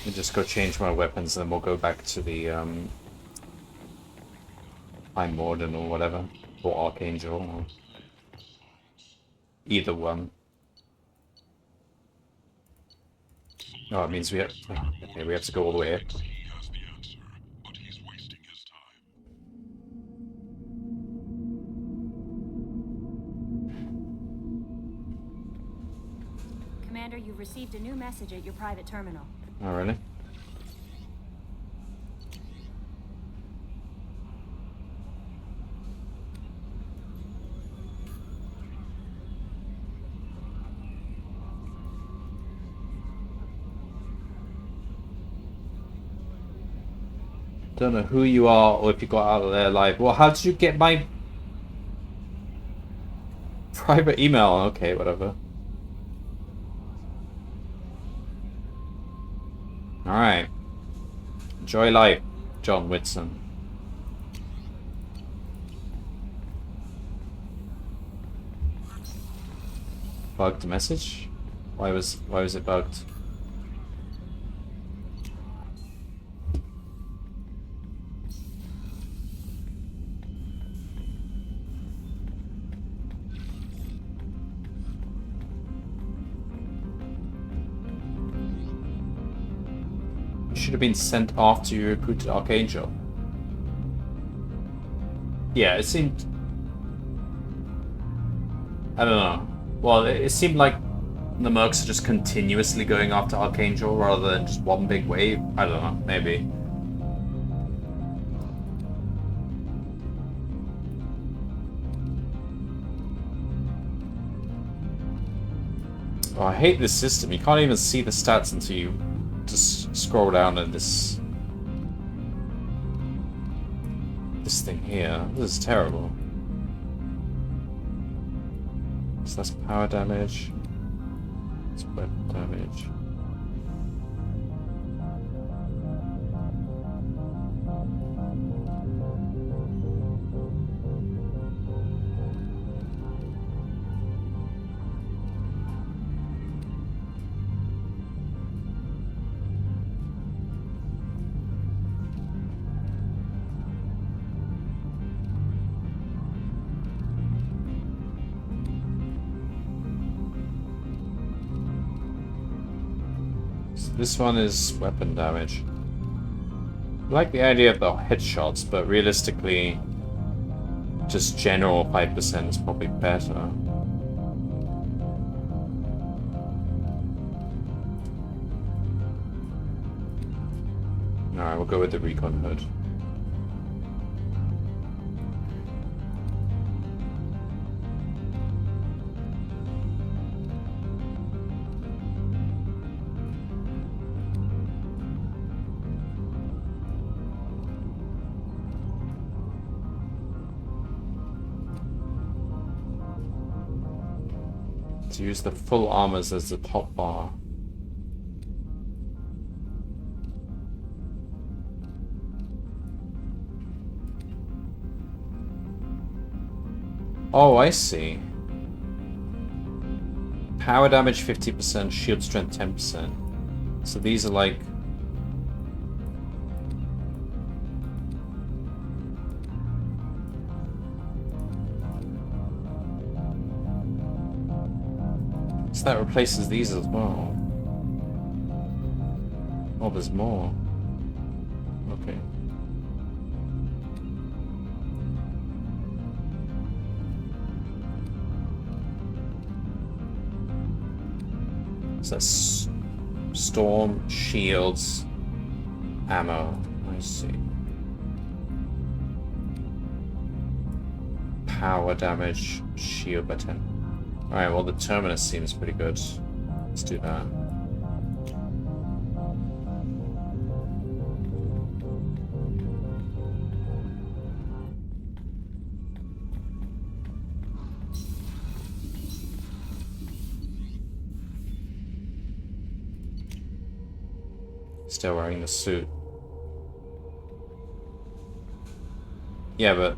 [SPEAKER 1] I'll just go change my weapons and then we'll go back to the High Morden or whatever. Or Archangel, or either one. Oh, it means we have... Okay, we have to go all the way here.
[SPEAKER 13] Commander, you've received a new message at your private terminal.
[SPEAKER 1] Oh, really? Don't know who you are or if you got out of there alive. Well, how did you get my private email? Okay, whatever. Alright. Enjoy life, John Whitson. Bugged message? Why was it bugged? should have been sent after you recruited Archangel. Yeah, it seemed... I don't know. Well, it seemed like the mercs are just continuously going after Archangel rather than just one big wave. I don't know, maybe. Oh, I hate this system. You can't even see the stats until you just scroll down in this thing here. This is terrible. So that's power damage. It's weapon damage. This one is weapon damage. I like the idea of the headshots, but realistically, just general 5% is probably better. Alright, we'll go with the recon hood. Use the full armors as the top bar. Oh, I see. Power damage 50%, shield strength 10%. So these are like... So that replaces these as well. Oh, there's more. Okay. So that's storm, shields, ammo. I see. Power damage, shield by 10. Alright, well the Terminus seems pretty good. Let's do that. Still wearing the suit. Yeah, but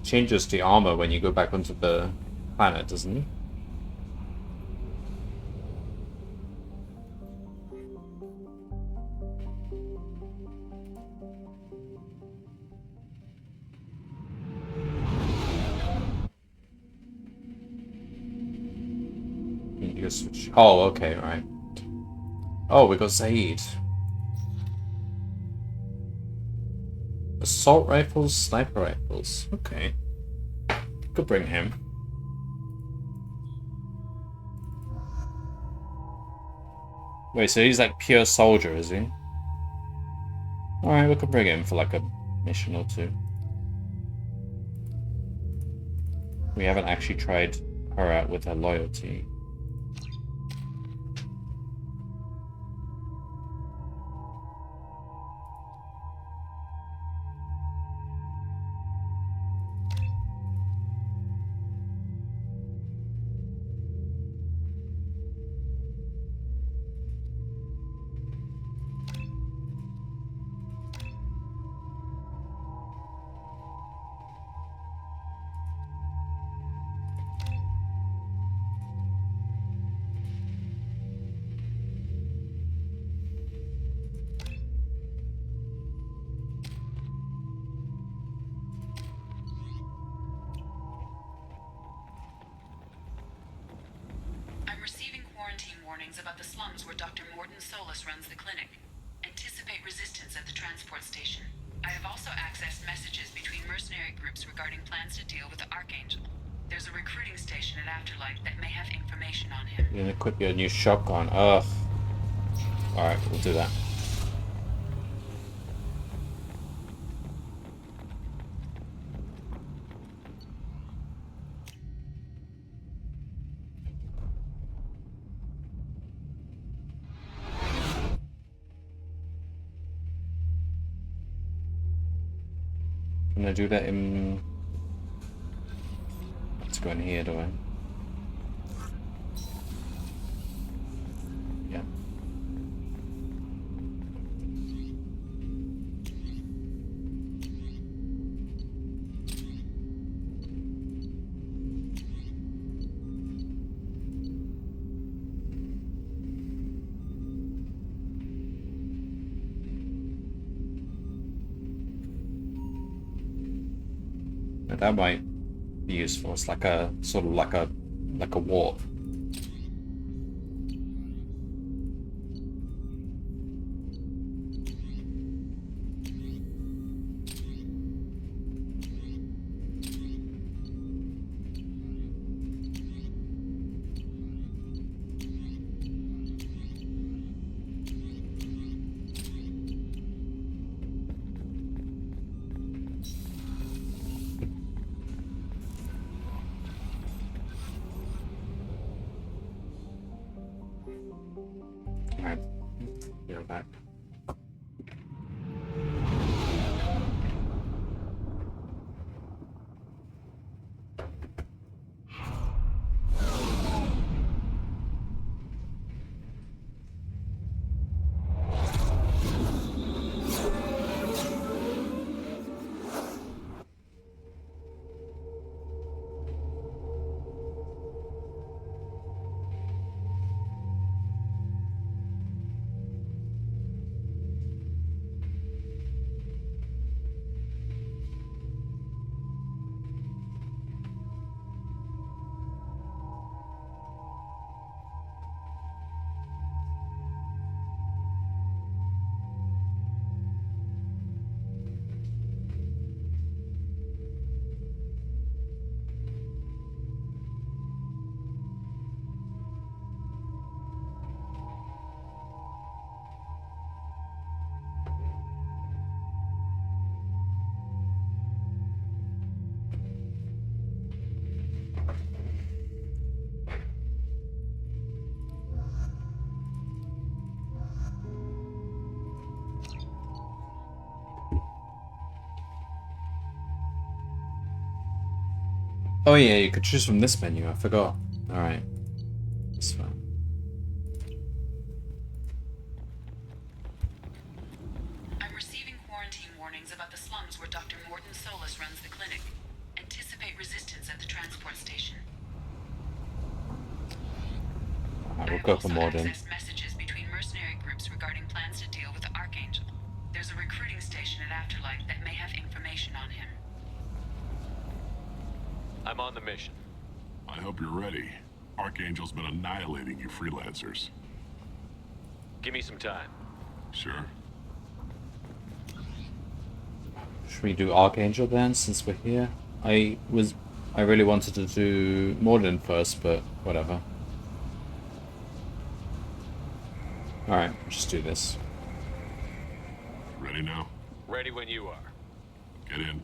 [SPEAKER 1] changes the armor when you go back onto the planet, doesn't it? You just switch. Oh, okay, right. Oh, we got Zaid. Assault rifles, sniper rifles. Okay. Could bring him. Wait, so he's like pure soldier, is he? Alright, we could bring him for like a mission or two. We haven't actually tried her out with her loyalty.
[SPEAKER 5] warnings about the slums where Dr. Morden Solus runs the clinic. Anticipate resistance at the transport station. I have also accessed messages between mercenary groups regarding plans to deal with the Archangel. There's a recruiting station at Afterlife that may have information on him.
[SPEAKER 1] You're gonna equip your new shotgun. Ugh. Alright, we'll do that. I'm gonna do that in... Let's go in here, do I? Yeah. That might be useful. It's like a sort of like a warp. Alright, you're back. Oh yeah, you could choose from this menu, I forgot. Alright. That's fine.
[SPEAKER 5] I'm receiving quarantine warnings about the slums where Dr. Morden Solus runs the clinic. Anticipate resistance at the transport station.
[SPEAKER 1] Alright, we'll go for Morden.
[SPEAKER 5] Access messages between mercenary groups regarding plans to deal with the Archangel. There's a recruiting station at Afterlife that may have information on him.
[SPEAKER 10] I'm on the mission.
[SPEAKER 7] I hope you're ready. Archangel's been annihilating you freelancers.
[SPEAKER 10] Give me some time.
[SPEAKER 7] Sure.
[SPEAKER 1] Should we do Archangel then, since we're here? I really wanted to do Morden first, but whatever. Alright, just do this.
[SPEAKER 7] Ready now?
[SPEAKER 10] Ready when you are.
[SPEAKER 7] Get in.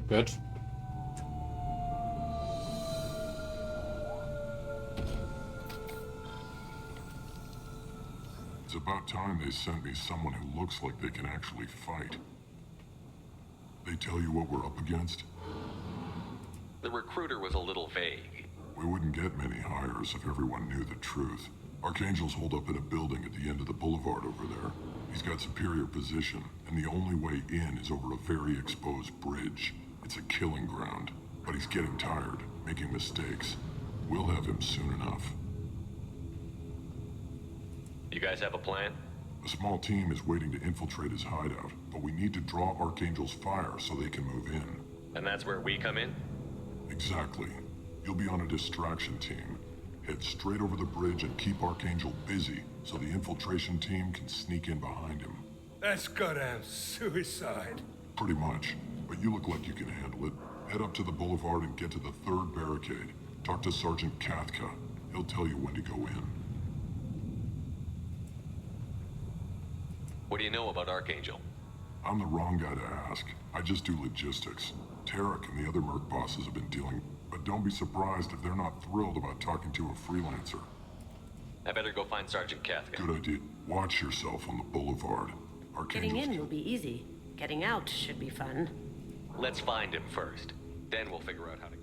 [SPEAKER 1] Good.
[SPEAKER 7] It's about time they sent me someone who looks like they can actually fight. They tell you what we're up against?
[SPEAKER 10] The recruiter was a little vague.
[SPEAKER 7] We wouldn't get many hires if everyone knew the truth. Archangel's holed up in a building at the end of the boulevard over there. He's got superior position, and the only way in is over a very exposed bridge. It's a killing ground, but he's getting tired, making mistakes. We'll have him soon enough.
[SPEAKER 10] You guys have a plan?
[SPEAKER 7] A small team is waiting to infiltrate his hideout, but we need to draw Archangel's fire so they can move in.
[SPEAKER 10] And that's where we come in?
[SPEAKER 7] Exactly. You'll be on a distraction team. Head straight over the bridge and keep Archangel busy so the infiltration team can sneak in behind him.
[SPEAKER 12] That's goddamn suicide.
[SPEAKER 7] Pretty much, but you look like you can handle it. Head up to the boulevard and get to the 3rd barricade. Talk to Sergeant Kathka. He'll tell you when to go in.
[SPEAKER 10] What do you know about Archangel?
[SPEAKER 7] I'm the wrong guy to ask. I just do logistics. Tarek and the other merc bosses have been dealing, but don't be surprised if they're not thrilled about talking to a freelancer.
[SPEAKER 10] I better go find Sergeant Kathka.
[SPEAKER 7] Good idea. Watch yourself on the boulevard.
[SPEAKER 19] Getting in will be easy. Getting out should be fun.
[SPEAKER 10] Let's find him first. Then we'll figure out how to...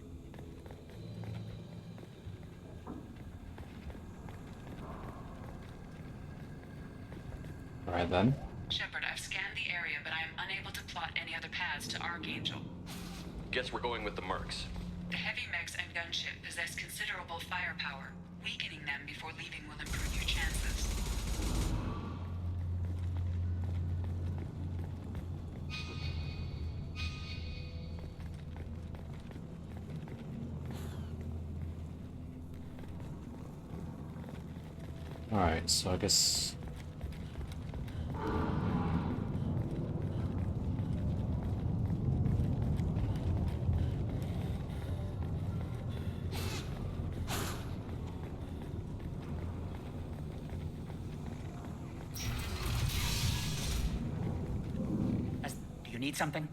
[SPEAKER 1] Alright then.
[SPEAKER 5] Shepard, I've scanned the area, but I am unable to plot any other paths to Archangel.
[SPEAKER 10] Guess we're going with the mercs.
[SPEAKER 5] The heavy mechs and gunship possess considerable firepower. Weakening them before leaving will improve your chances.
[SPEAKER 1] Alright, so I guess...
[SPEAKER 2] Do you need something?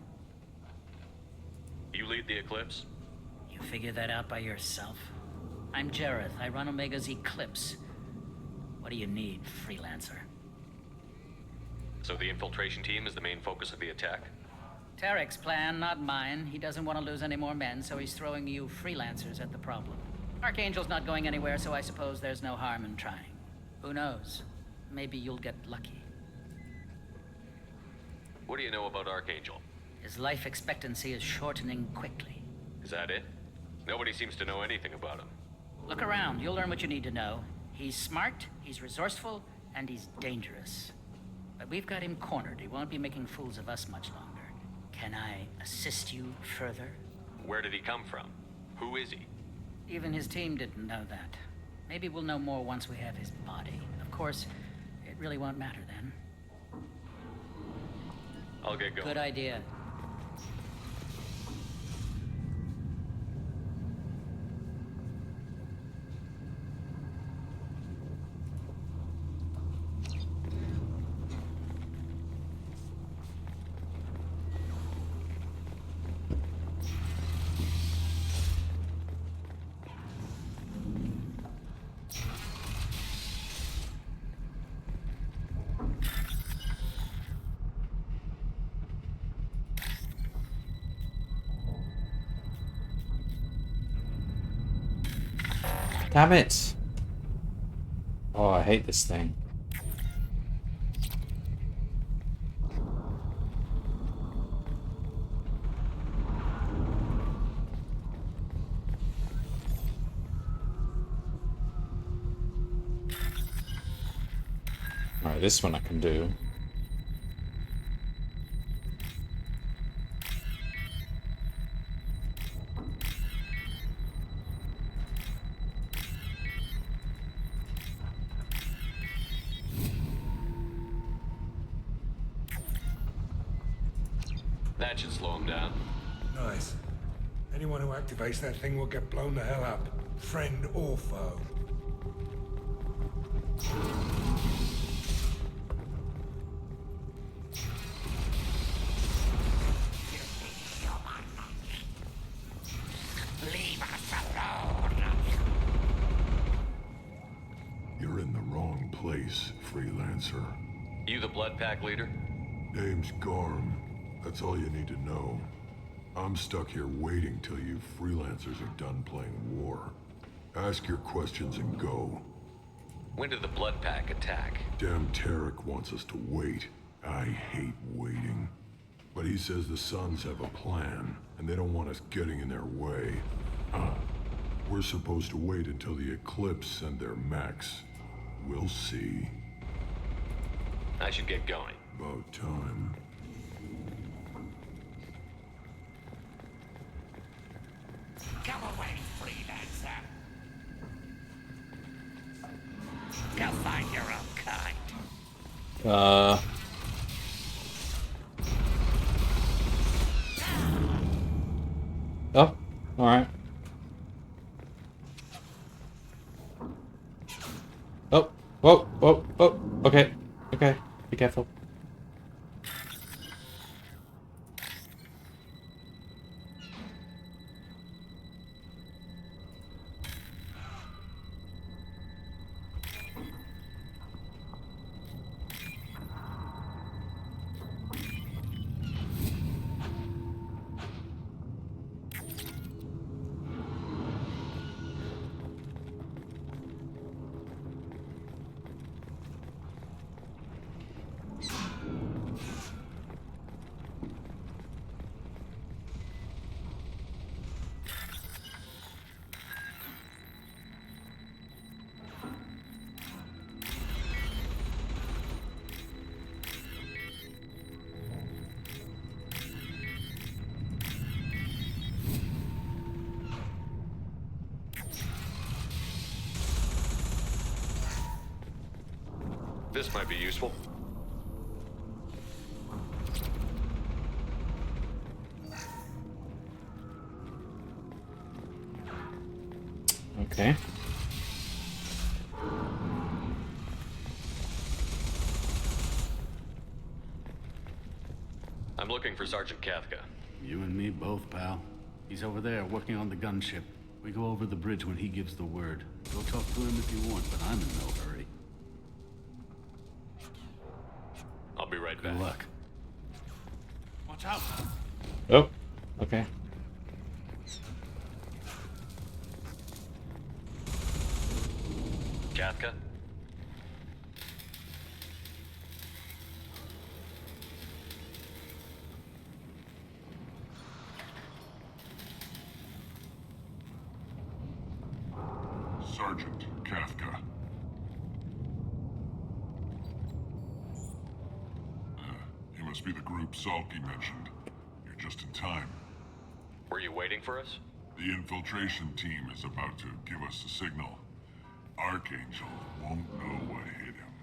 [SPEAKER 10] You lead the Eclipse?
[SPEAKER 2] You figure that out by yourself? I'm Jareth. I run Omega's Eclipse. What do you need, freelancer?
[SPEAKER 10] So the infiltration team is the main focus of the attack?
[SPEAKER 2] Tarek's plan, not mine. He doesn't want to lose any more men, so he's throwing you freelancers at the problem. Archangel's not going anywhere, so I suppose there's no harm in trying. Who knows? Maybe you'll get lucky.
[SPEAKER 10] What do you know about Archangel?
[SPEAKER 2] His life expectancy is shortening quickly.
[SPEAKER 10] Is that it? Nobody seems to know anything about him.
[SPEAKER 2] Look around. You'll learn what you need to know. He's smart, he's resourceful, and he's dangerous. But we've got him cornered. He won't be making fools of us much longer. Can I assist you further?
[SPEAKER 10] Where did he come from? Who is he?
[SPEAKER 2] Even his team didn't know that. Maybe we'll know more once we have his body. Of course, it really won't matter then.
[SPEAKER 10] I'll get going.
[SPEAKER 2] Good idea.
[SPEAKER 1] Damn it! Oh, I hate this thing. Alright, this one I can do.
[SPEAKER 10] That should slow him down.
[SPEAKER 12] Nice. Anyone who activates that thing will get blown the hell up. Friend or foe.
[SPEAKER 6] Leave us alone.
[SPEAKER 7] You're in the wrong place, freelancer.
[SPEAKER 10] You the Blood Pack leader?
[SPEAKER 7] Name's Garm. That's all you need to know. I'm stuck here waiting till you freelancers are done playing war. Ask your questions and go.
[SPEAKER 10] When did the Blood Pack attack?
[SPEAKER 7] Damn Tarek wants us to wait. I hate waiting. But he says the Suns have a plan, and they don't want us getting in their way. We're supposed to wait until the Eclipse send their mechs. We'll see.
[SPEAKER 10] I should get going.
[SPEAKER 7] About time.
[SPEAKER 6] Come away, freelancer. Go find your own kind.
[SPEAKER 1] Oh, alright. Oh, whoa, whoa, whoa. Okay, okay. Be careful.
[SPEAKER 10] This might be useful.
[SPEAKER 1] Okay.
[SPEAKER 10] I'm looking for Sergeant Kafka.
[SPEAKER 3] You and me both, pal. He's over there working on the gunship. We go over the bridge when he gives the word. Go talk to him if you want, but I'm in no hurry.
[SPEAKER 10] I'll be right back.
[SPEAKER 3] Good luck. Watch out!
[SPEAKER 1] Oh, okay.
[SPEAKER 10] Kafka?
[SPEAKER 7] Sergeant Kafka. You must be the group Salky mentioned. You're just in time.
[SPEAKER 10] Were you waiting for us?
[SPEAKER 7] The infiltration team is about to give us a signal. Archangel won't know what hit him.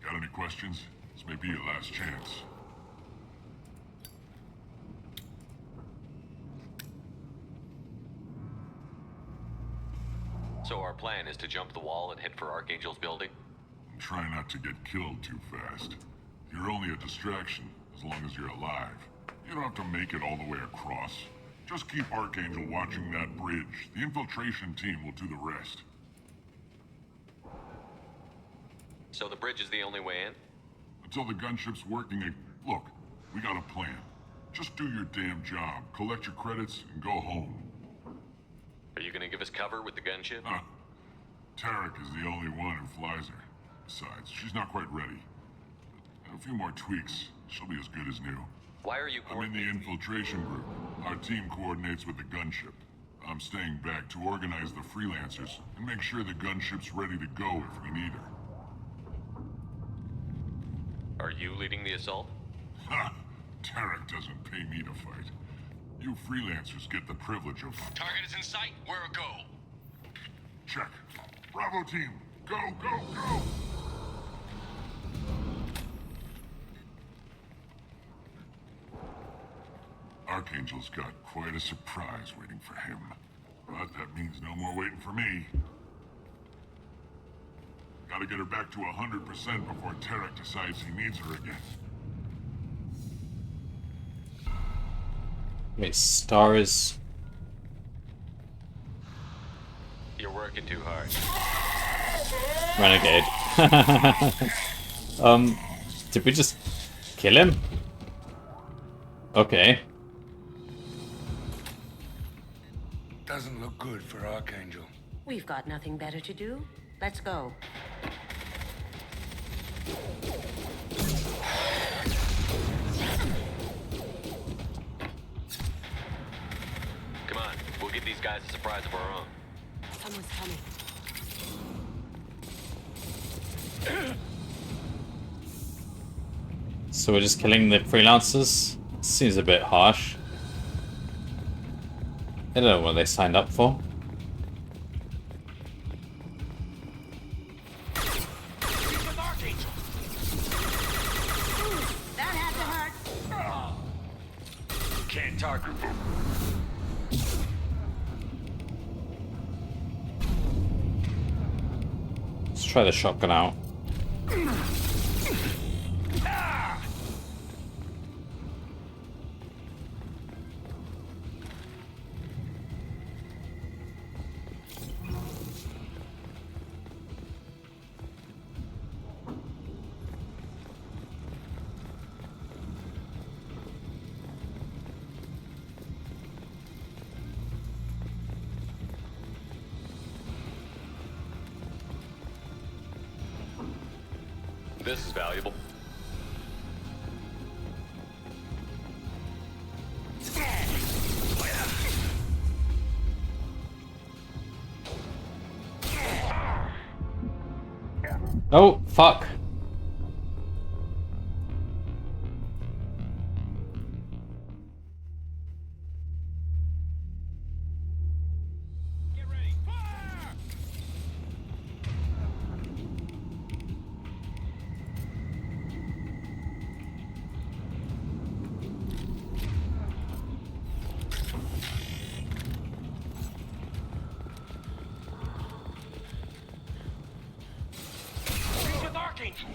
[SPEAKER 7] Got any questions? This may be your last chance.
[SPEAKER 10] So our plan is to jump the wall and head for Archangel's building?
[SPEAKER 7] Try not to get killed too fast. You're only a distraction, as long as you're alive. You don't have to make it all the way across. Just keep Archangel watching that bridge. The infiltration team will do the rest.
[SPEAKER 10] So the bridge is the only way in?
[SPEAKER 7] Until the gunship's working Look, we got a plan. Just do your damn job, collect your credits, and go home.
[SPEAKER 10] Are you gonna give us cover with the gunship?
[SPEAKER 7] Tarek is the only one who flies her. Besides, she's not quite ready. A few more tweaks, she'll be as good as new.
[SPEAKER 10] Why are you
[SPEAKER 7] I'm in the infiltration group. Our team coordinates with the gunship. I'm staying back to organize the freelancers and make sure the gunship's ready to go if we need her.
[SPEAKER 10] Are you leading the assault?
[SPEAKER 7] Ha! Tarek doesn't pay me to fight. You freelancers get the privilege of...
[SPEAKER 17] Target is in sight. Where a go?
[SPEAKER 7] Check. Bravo team, go, go, go! Archangel's got quite a surprise waiting for him. But that means no more waiting for me. Gotta get her back to 100% before Tarek decides he needs her again.
[SPEAKER 1] Wait, Star is...
[SPEAKER 10] You're working too hard.
[SPEAKER 1] Renegade. Did we just kill him? Okay.
[SPEAKER 12] Doesn't look good for Archangel.
[SPEAKER 19] We've got nothing better to do. Let's go.
[SPEAKER 10] Come on, we'll give these guys a surprise of our own.
[SPEAKER 19] Someone's coming.
[SPEAKER 1] So we're just killing the freelancers? Seems a bit harsh. I don't know what they signed up for.
[SPEAKER 6] That had to hurt.
[SPEAKER 10] Can't target them.
[SPEAKER 1] Let's try the shotgun out.
[SPEAKER 10] This is valuable.
[SPEAKER 1] Oh, fuck.
[SPEAKER 6] With Archangel.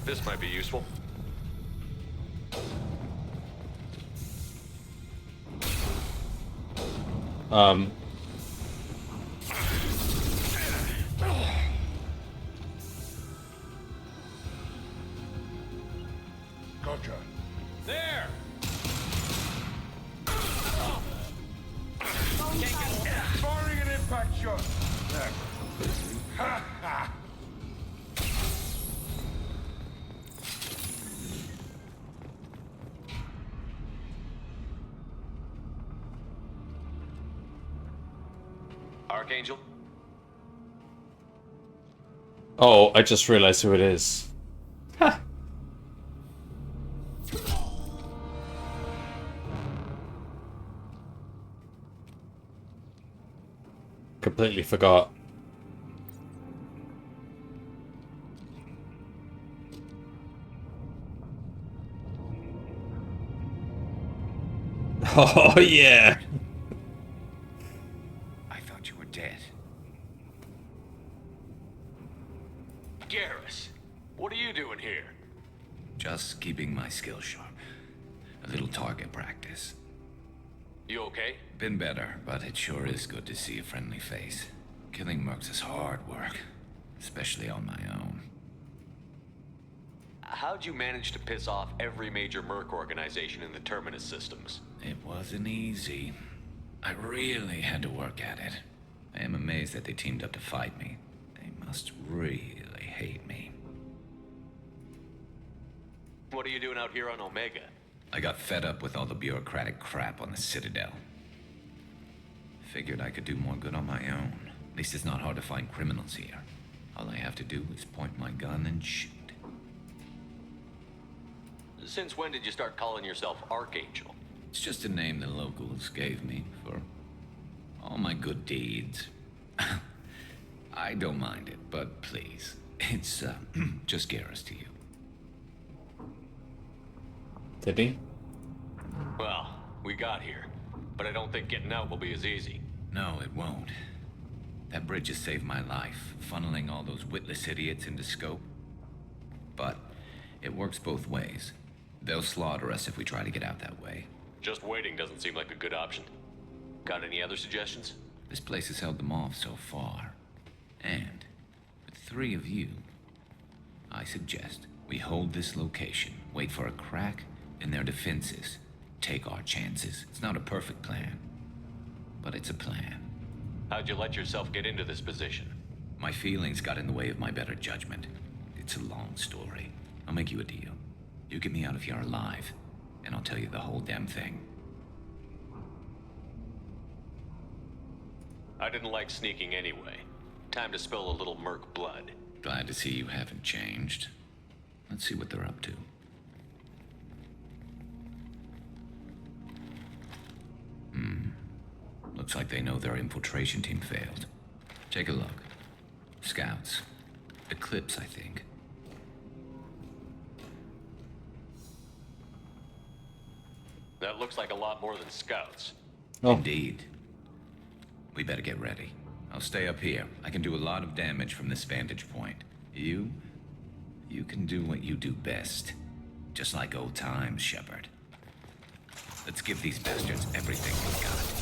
[SPEAKER 10] This might be useful.
[SPEAKER 12] Gotcha.
[SPEAKER 6] There.
[SPEAKER 12] Firing an impact shot. There. Ha ha.
[SPEAKER 10] Archangel?
[SPEAKER 1] Oh, I just realized who it is. Ha. Completely forgot. Oh, yeah.
[SPEAKER 6] I thought you were dead.
[SPEAKER 10] Garrus, what are you doing here?
[SPEAKER 18] Just keeping my skills sharp. A little target practice.
[SPEAKER 10] You okay?
[SPEAKER 18] Been better, but it sure is good to see a friendly face. Killing mercs is hard work, especially on my own.
[SPEAKER 10] How'd you manage to piss off every major merc organization in the Terminus systems?
[SPEAKER 18] It wasn't easy. I really had to work at it. I am amazed that they teamed up to fight me. They must really hate me.
[SPEAKER 10] What are you doing out here on Omega?
[SPEAKER 18] I got fed up with all the bureaucratic crap on the Citadel. Figured I could do more good on my own. At least it's not hard to find criminals here. All I have to do is point my gun and shoot.
[SPEAKER 10] Since when did you start calling yourself Archangel?
[SPEAKER 18] It's just a name the locals gave me for all my good deeds. I don't mind it, but please, it's just Garrus to you.
[SPEAKER 1] Did he?
[SPEAKER 10] Well, we got here, but I don't think getting out will be as easy.
[SPEAKER 18] No, it won't. That bridge has saved my life, funneling all those witless idiots into scope. But it works both ways. They'll slaughter us if we try to get out that way.
[SPEAKER 10] Just waiting doesn't seem like a good option. Got any other suggestions?
[SPEAKER 18] This place has held them off so far. And with 3 of you, I suggest we hold this location, wait for a crack in their defenses, take our chances. It's not a perfect plan, but it's a plan.
[SPEAKER 10] How'd you let yourself get into this position?
[SPEAKER 18] My feelings got in the way of my better judgment. It's a long story. I'll make you a deal. You get me out of here alive, and I'll tell you the whole damn thing.
[SPEAKER 10] I didn't like sneaking anyway. Time to spill a little merc blood.
[SPEAKER 18] Glad to see you haven't changed. Let's see what they're up to. Looks like they know their infiltration team failed. Take a look. Scouts. Eclipse, I think.
[SPEAKER 10] That looks like a lot more than scouts.
[SPEAKER 18] Indeed. We better get ready. I'll stay up here. I can do a lot of damage from this vantage point. You can do what you do best. Just like old times, Shepard. Let's give these bastards everything we've got.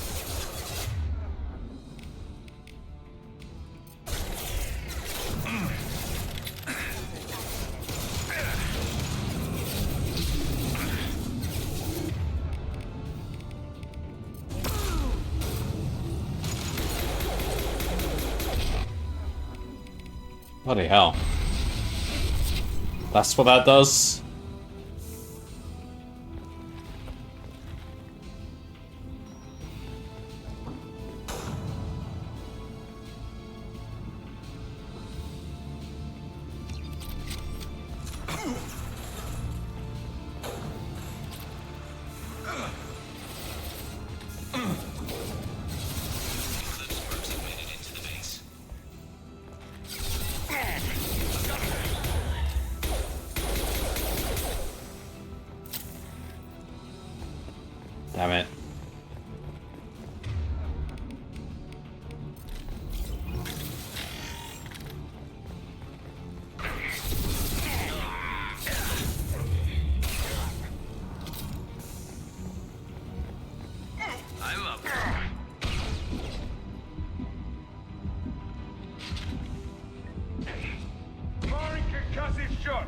[SPEAKER 1] Bloody hell. That's what that does? Damn it.
[SPEAKER 18] I love it.
[SPEAKER 12] Firing concussive shot.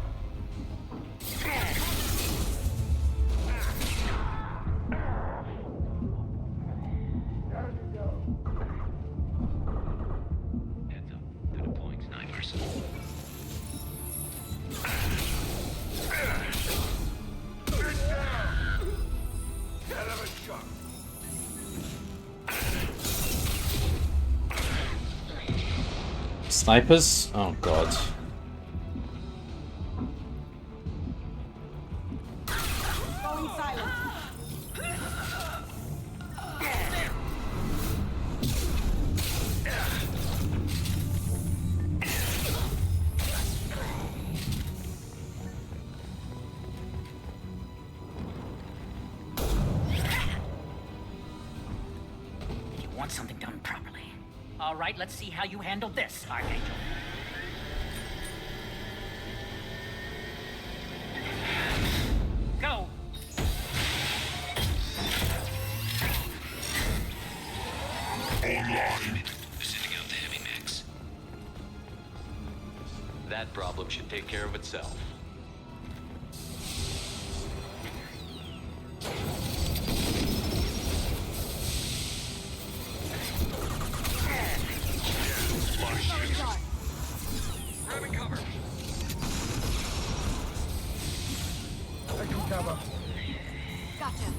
[SPEAKER 18] Heads up. They're deploying snipers.
[SPEAKER 12] Get down. Hell of a shot.
[SPEAKER 1] Snipers? Oh god.
[SPEAKER 19] Going silent.
[SPEAKER 2] You want something done properly. All right, let's see how you handle this, Archangel. Go!
[SPEAKER 18] Online. Sending out the heavy mix.
[SPEAKER 10] That problem should take care of itself.
[SPEAKER 12] Grabbing cover. Taking cover.
[SPEAKER 9] Gotcha.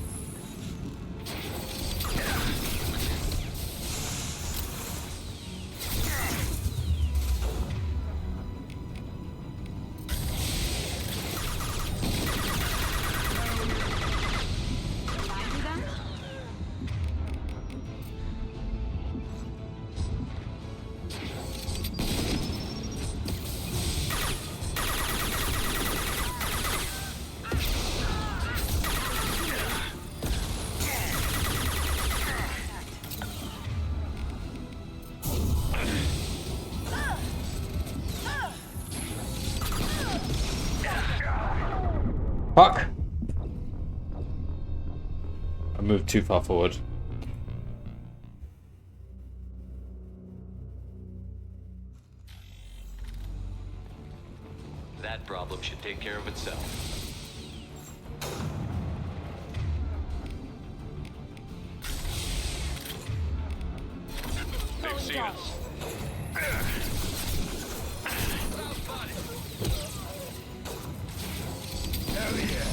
[SPEAKER 1] Fuck! I moved too far forward.
[SPEAKER 10] That problem should take care of itself. They've seen us.
[SPEAKER 17] Hell yeah.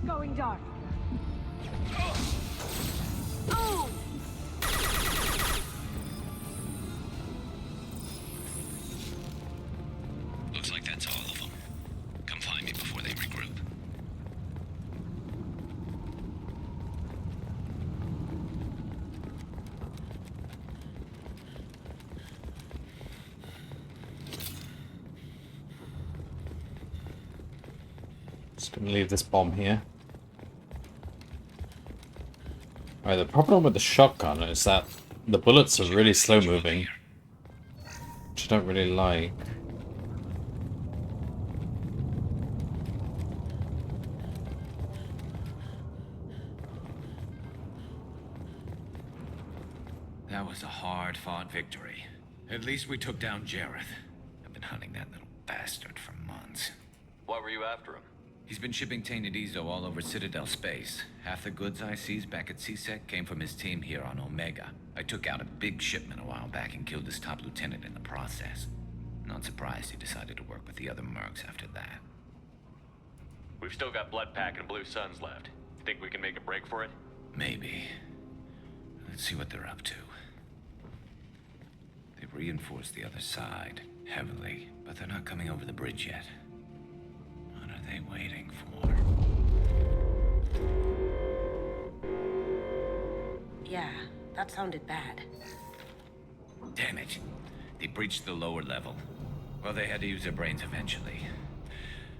[SPEAKER 9] Going dark.
[SPEAKER 18] Looks like that's all of them. Come find me before they regroup.
[SPEAKER 1] Just gonna leave this bomb here. Alright, the problem with the shotgun is that the bullets are really slow moving, which I don't really like.
[SPEAKER 18] That was a hard-fought victory. At least we took down Jareth. I've been hunting that little bastard for months.
[SPEAKER 10] Why were you after him?
[SPEAKER 18] He's been shipping tainted Ezo all over Citadel space. Half the goods I seized back at CSEC came from his team here on Omega. I took out a big shipment a while back and killed his top lieutenant in the process. Not surprised he decided to work with the other mercs after that.
[SPEAKER 10] We've still got Bloodpack and Blue Suns left. Think we can make a break for it?
[SPEAKER 18] Maybe. Let's see what they're up to. They've reinforced the other side, heavily, but they're not coming over the bridge yet. What are they waiting for?
[SPEAKER 19] Yeah, that sounded bad.
[SPEAKER 18] Damn it. They breached the lower level. Well, they had to use their brains eventually.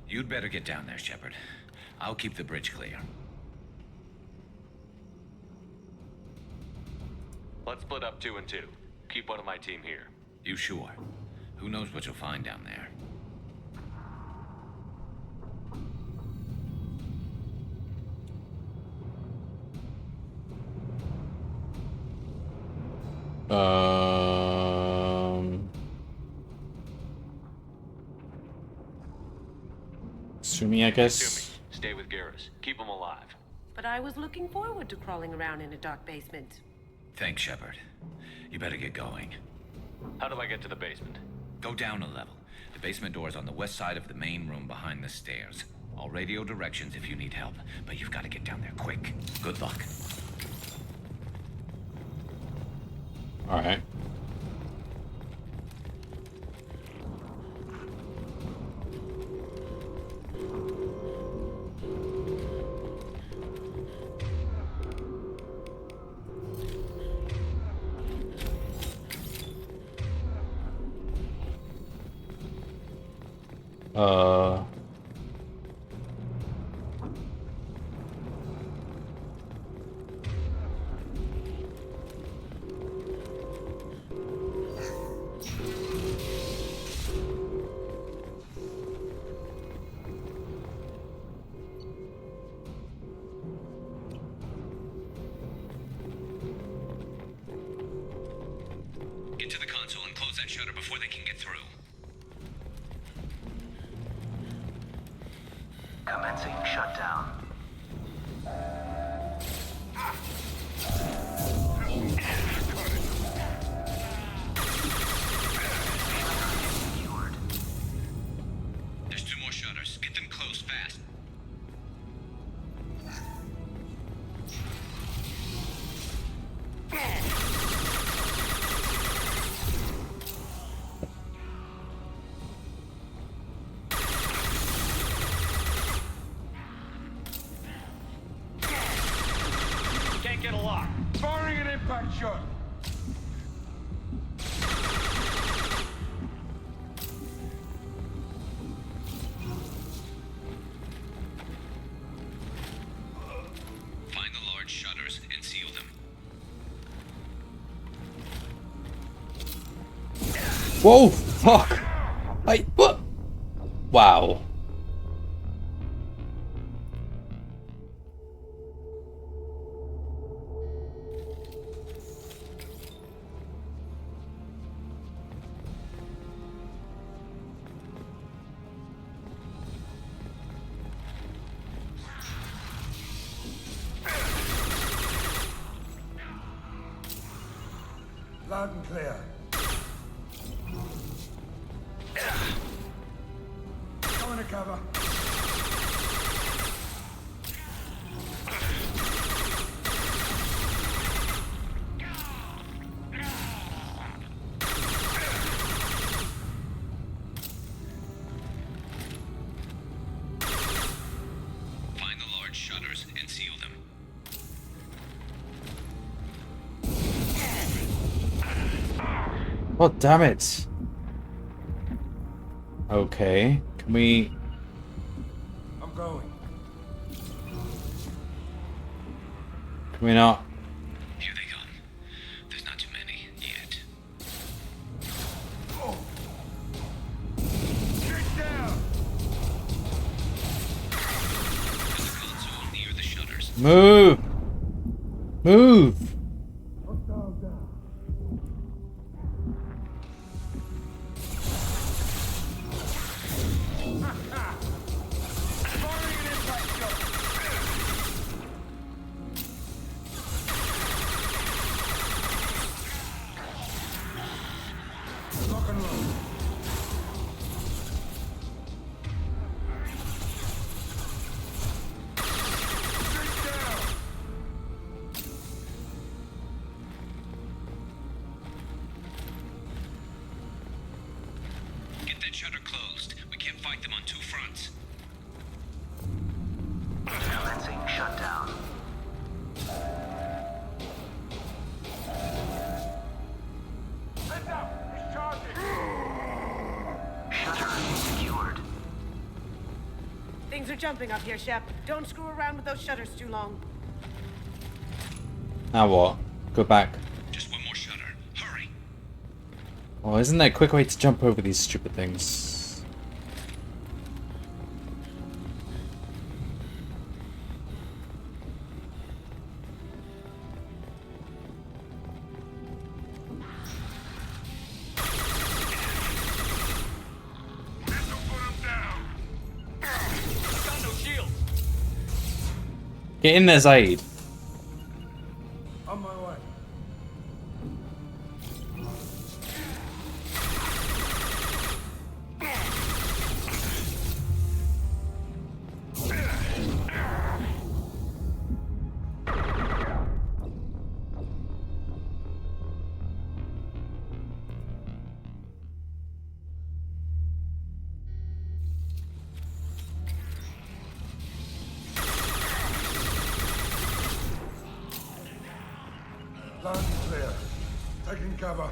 [SPEAKER 18] You'd better get down there, Shepard. I'll keep the bridge clear.
[SPEAKER 10] Let's split up 2 and 2. Keep one of my team here.
[SPEAKER 18] You sure? Who knows what you'll find down there?
[SPEAKER 1] Kasumi, I guess.
[SPEAKER 10] Kasumi, stay with Garrus. Keep him alive.
[SPEAKER 19] But I was looking forward to crawling around in a dark basement.
[SPEAKER 18] Thanks, Shepard. You better get going.
[SPEAKER 10] How do I get to the basement?
[SPEAKER 18] Go down a level. The basement door's on the west side of the main room behind the stairs. I'll radio directions if you need help, but you've got to get down there quick. Good luck.
[SPEAKER 1] Alright.
[SPEAKER 12] lock. Firing an impact shot.
[SPEAKER 18] Find the large shutters and seal them.
[SPEAKER 1] Whoa, fuck! What? Wow.
[SPEAKER 12] Loud and clear. Go into cover.
[SPEAKER 18] Find the large shutters and seal them.
[SPEAKER 1] Oh, damn it. Okay, can we...
[SPEAKER 12] I'm going.
[SPEAKER 1] Can we not?
[SPEAKER 18] Here they come. There's not too many yet.
[SPEAKER 12] Oh. Get down.
[SPEAKER 18] There's a console near the shutters.
[SPEAKER 1] Move! Move!
[SPEAKER 12] Lock and load. Get down.
[SPEAKER 18] Get that shutter closed. We can't fight them on two fronts.
[SPEAKER 11] Commencing shutdown.
[SPEAKER 12] Heads up. He's charging.
[SPEAKER 11] Shutter secured.
[SPEAKER 21] Things are jumping up here, Shep. Don't screw around with those shutters too long.
[SPEAKER 1] Now what? Go back.
[SPEAKER 18] Just one more shutter. Hurry.
[SPEAKER 1] Oh, isn't there a quick way to jump over these stupid things?
[SPEAKER 12] This'll put him down.
[SPEAKER 20] Got no shield.
[SPEAKER 1] Get in there, Zaid.
[SPEAKER 12] On my way. Loud and clear. Taking cover.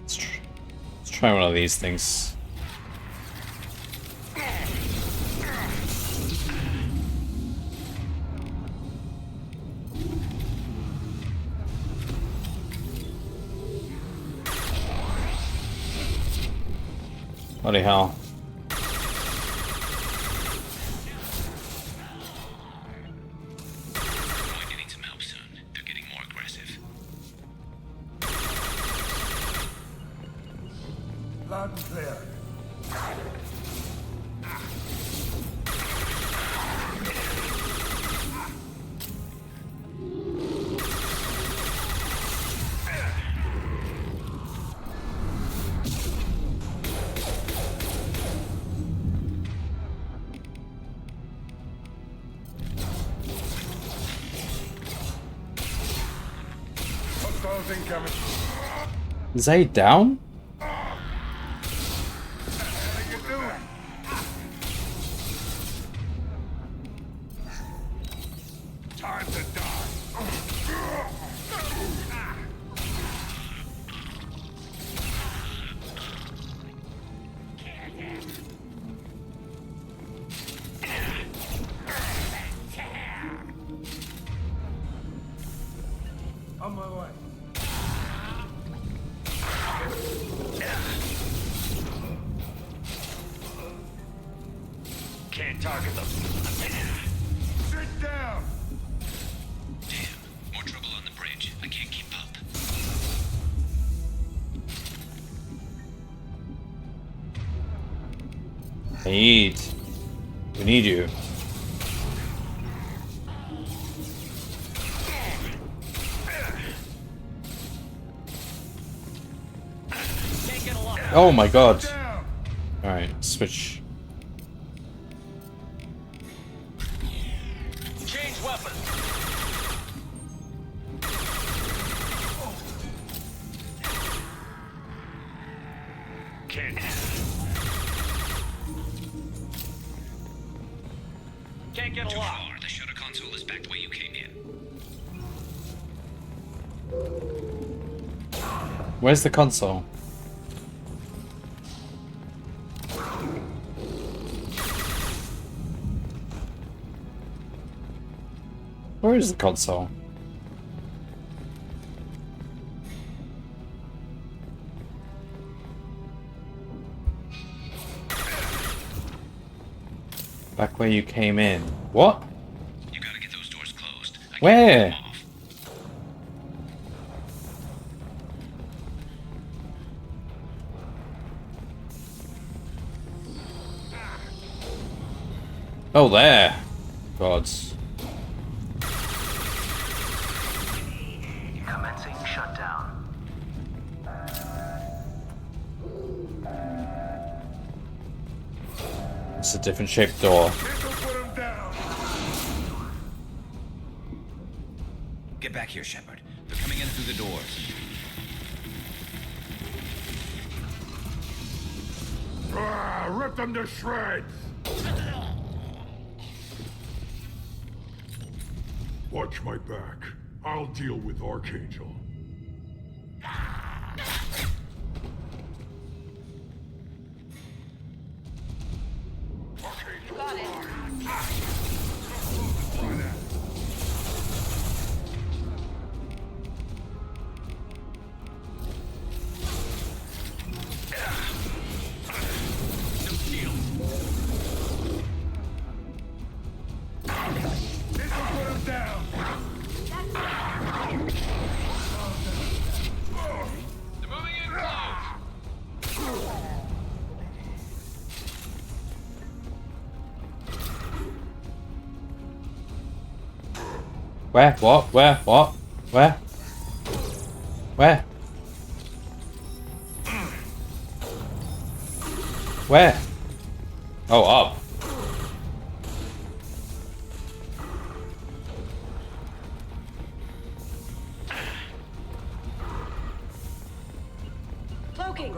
[SPEAKER 1] Let's try one of these things. Bloody hell.
[SPEAKER 18] We're going to need some help soon. They're getting more aggressive.
[SPEAKER 12] Loud and clear. Hostiles incoming.
[SPEAKER 1] Is A down?
[SPEAKER 12] How you doing? Time to die. On my way.
[SPEAKER 17] Can't target them.
[SPEAKER 12] Sit down.
[SPEAKER 18] Damn, more trouble on the bridge. I can't keep up.
[SPEAKER 1] We need you. Oh my god. Alright, switch.
[SPEAKER 10] Change weapon. Can't get a lock.
[SPEAKER 18] The shutter console is back the way you came in.
[SPEAKER 1] Where's the console? Where is the console? Back where you came in. What?
[SPEAKER 18] You gotta get those doors closed.
[SPEAKER 1] Where? Oh, there. Gods.
[SPEAKER 11] Commencing shutdown.
[SPEAKER 1] It's a different shaped door.
[SPEAKER 18] Get back here, Shepard. They're coming in through the doors.
[SPEAKER 12] Rip them to shreds.
[SPEAKER 7] Watch my back. I'll deal with Archangel.
[SPEAKER 9] Got it.
[SPEAKER 1] Where? What? Where? What? Where? Where? Where? Oh, up.
[SPEAKER 21] Cloaking.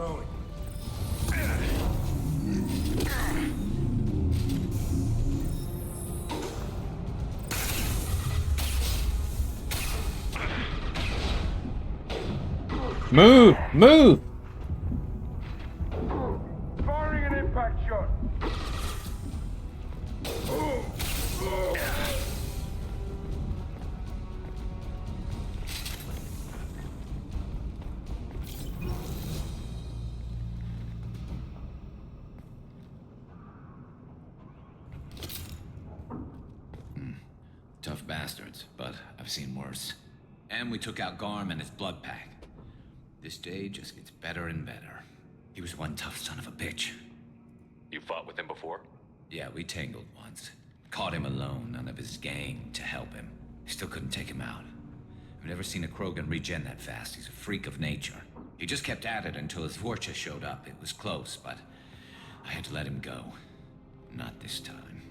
[SPEAKER 1] Move! Move!
[SPEAKER 12] Firing an impact shot.
[SPEAKER 18] Tough bastards, but I've seen worse. And we took out Garm and his blood pack. This day just gets better and better. He was one tough son of a bitch.
[SPEAKER 10] You fought with him before?
[SPEAKER 18] Yeah, we tangled once. Caught him alone, none of his gang to help him. Still couldn't take him out. I've never seen a Krogan regen that fast. He's a freak of nature. He just kept at it until his Vorcha showed up. It was close, but I had to let him go. Not this time.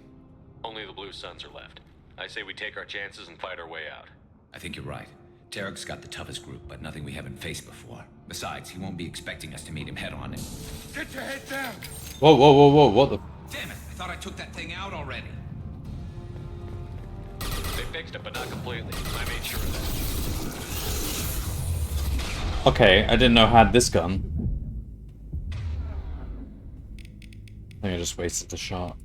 [SPEAKER 10] Only the Blue Suns are left. I say we take our chances and fight our way out.
[SPEAKER 18] I think you're right. Tarek's got the toughest group, but nothing we haven't faced before. Besides, he won't be expecting us to meet him head on.
[SPEAKER 12] Get your head down!
[SPEAKER 1] Whoa, whoa, whoa, whoa, what the?
[SPEAKER 18] Damn it, I thought I took that thing out already.
[SPEAKER 10] They fixed it, but not completely. I made sure of that.
[SPEAKER 1] Okay, I didn't know I had this gun. I think I just wasted the shot.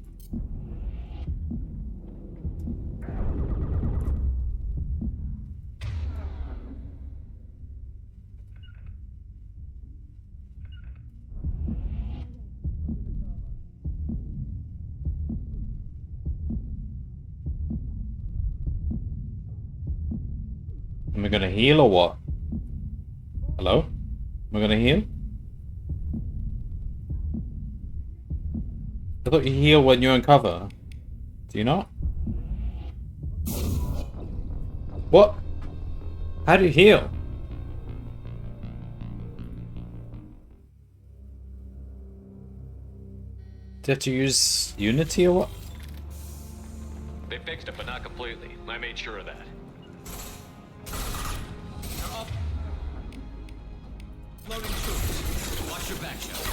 [SPEAKER 1] Am I gonna heal or what? Hello? Am I gonna heal? I thought you heal when you're in cover. Do you not? What? How do you heal? Do you have to use Unity or what?
[SPEAKER 10] They fixed it, but not completely. I made sure of that.
[SPEAKER 18] Loading troops. Watch your back, Shepard.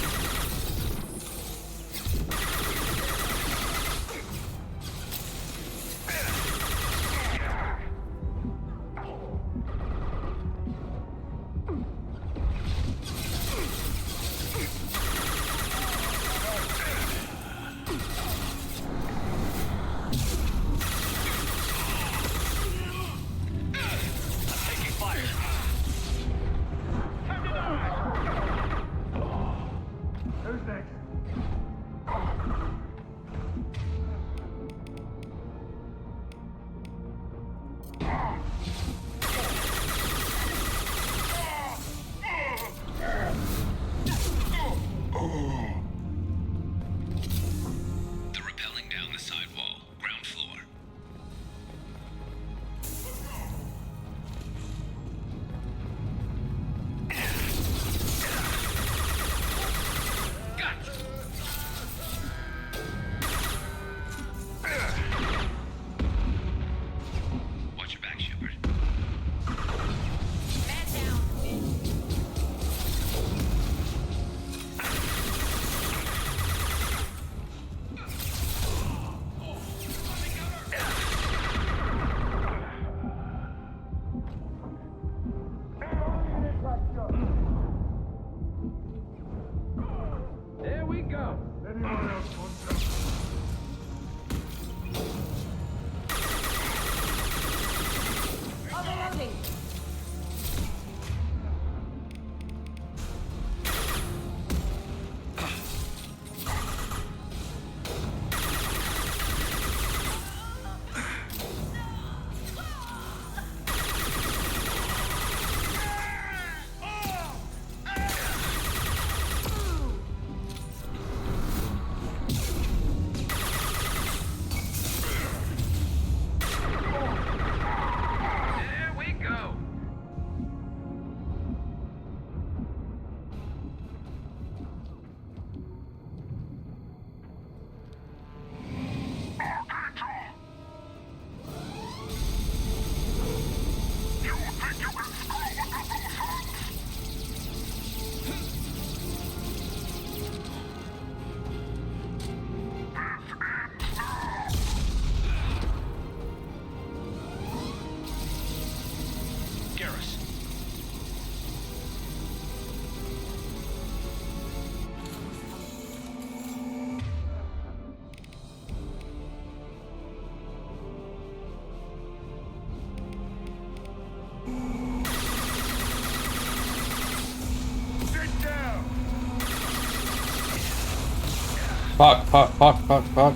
[SPEAKER 1] Fuck, fuck, fuck, fuck, fuck.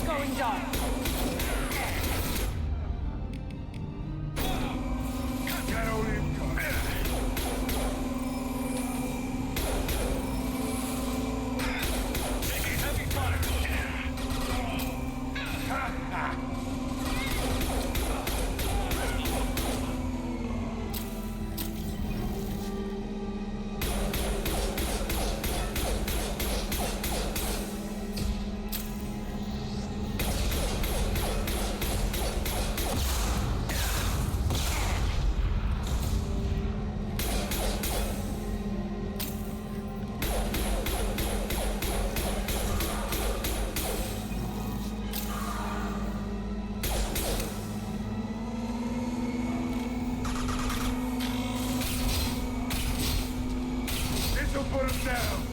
[SPEAKER 21] Going dark.
[SPEAKER 12] Don't put him down!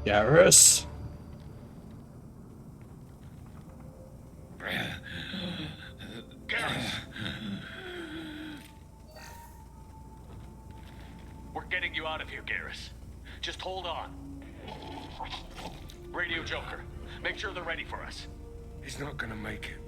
[SPEAKER 1] Garrus.
[SPEAKER 10] We're getting you out of here, Garrus. Just hold on. Radio Joker, make sure they're ready for us.
[SPEAKER 12] He's not gonna make it.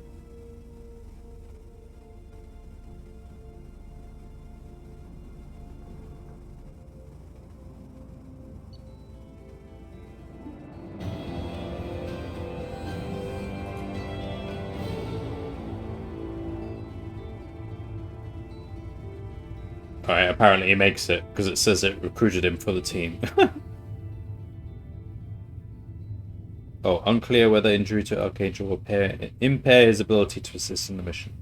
[SPEAKER 1] Alright, apparently he makes it, because it says it recruited him for the team. Oh, unclear whether injury to Archangel will impair his ability to assist in the mission.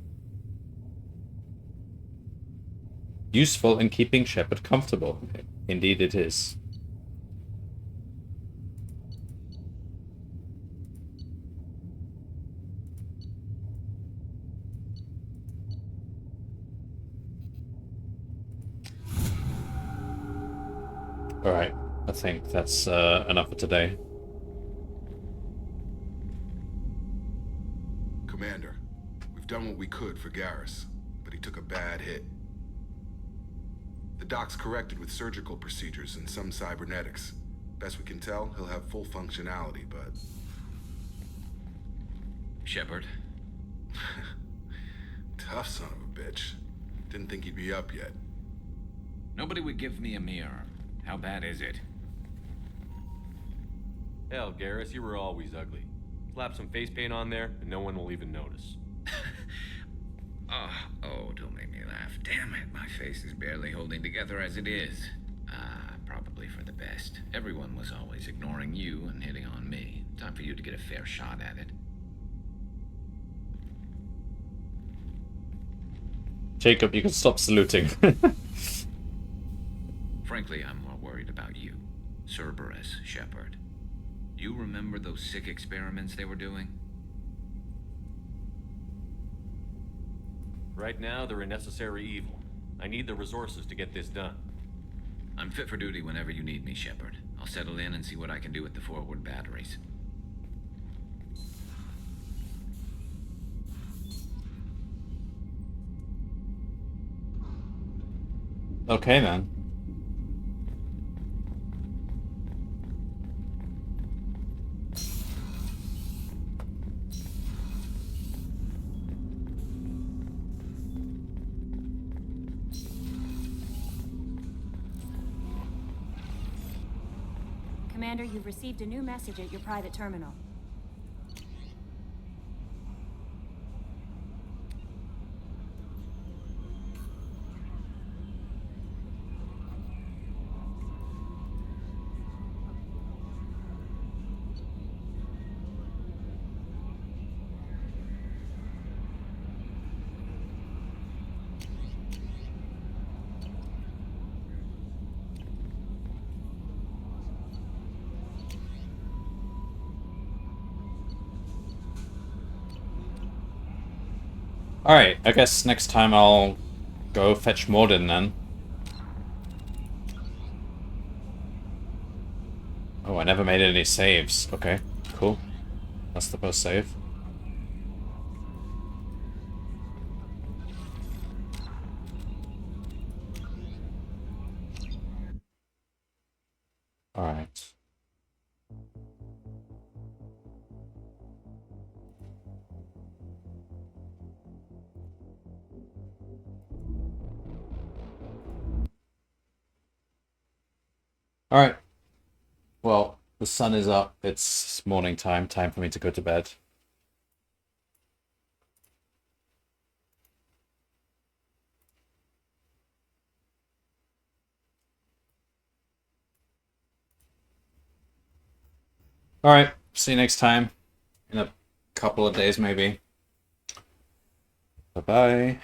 [SPEAKER 1] Useful in keeping Shepard comfortable. Indeed it is. Alright, I think that's enough for today.
[SPEAKER 14] Commander, we've done what we could for Garrus, but he took a bad hit. The doc's corrected with surgical procedures and some cybernetics. Best we can tell, he'll have full functionality, but...
[SPEAKER 18] Shepard?
[SPEAKER 14] Tough son of a bitch. Didn't think he'd be up yet.
[SPEAKER 18] Nobody would give me a mirror. How bad is it?
[SPEAKER 8] Hell, Garrus, you were always ugly. Slap some face paint on there, and no one will even notice.
[SPEAKER 18] Oh, don't make me laugh. Damn it, my face is barely holding together as it is. Probably for the best. Everyone was always ignoring you and hitting on me. Time for you to get a fair shot at it.
[SPEAKER 1] Jacob, you can stop saluting.
[SPEAKER 18] Frankly, I'm more worried about you. Cerberus, Shepard. You remember those sick experiments they were doing?
[SPEAKER 8] Right now, they're a necessary evil. I need the resources to get this done.
[SPEAKER 18] I'm fit for duty whenever you need me, Shepard. I'll settle in and see what I can do with the forward batteries.
[SPEAKER 1] Okay, then.
[SPEAKER 13] Commander, you've received a new message at your private terminal.
[SPEAKER 1] Alright, I guess next time I'll go fetch Morden then. Oh, I never made any saves. Okay, cool. That's the first save. Alright. Alright. Well, the sun is up. It's morning time. Time for me to go to bed. Alright. See you next time. In a couple of days, maybe. Bye-bye.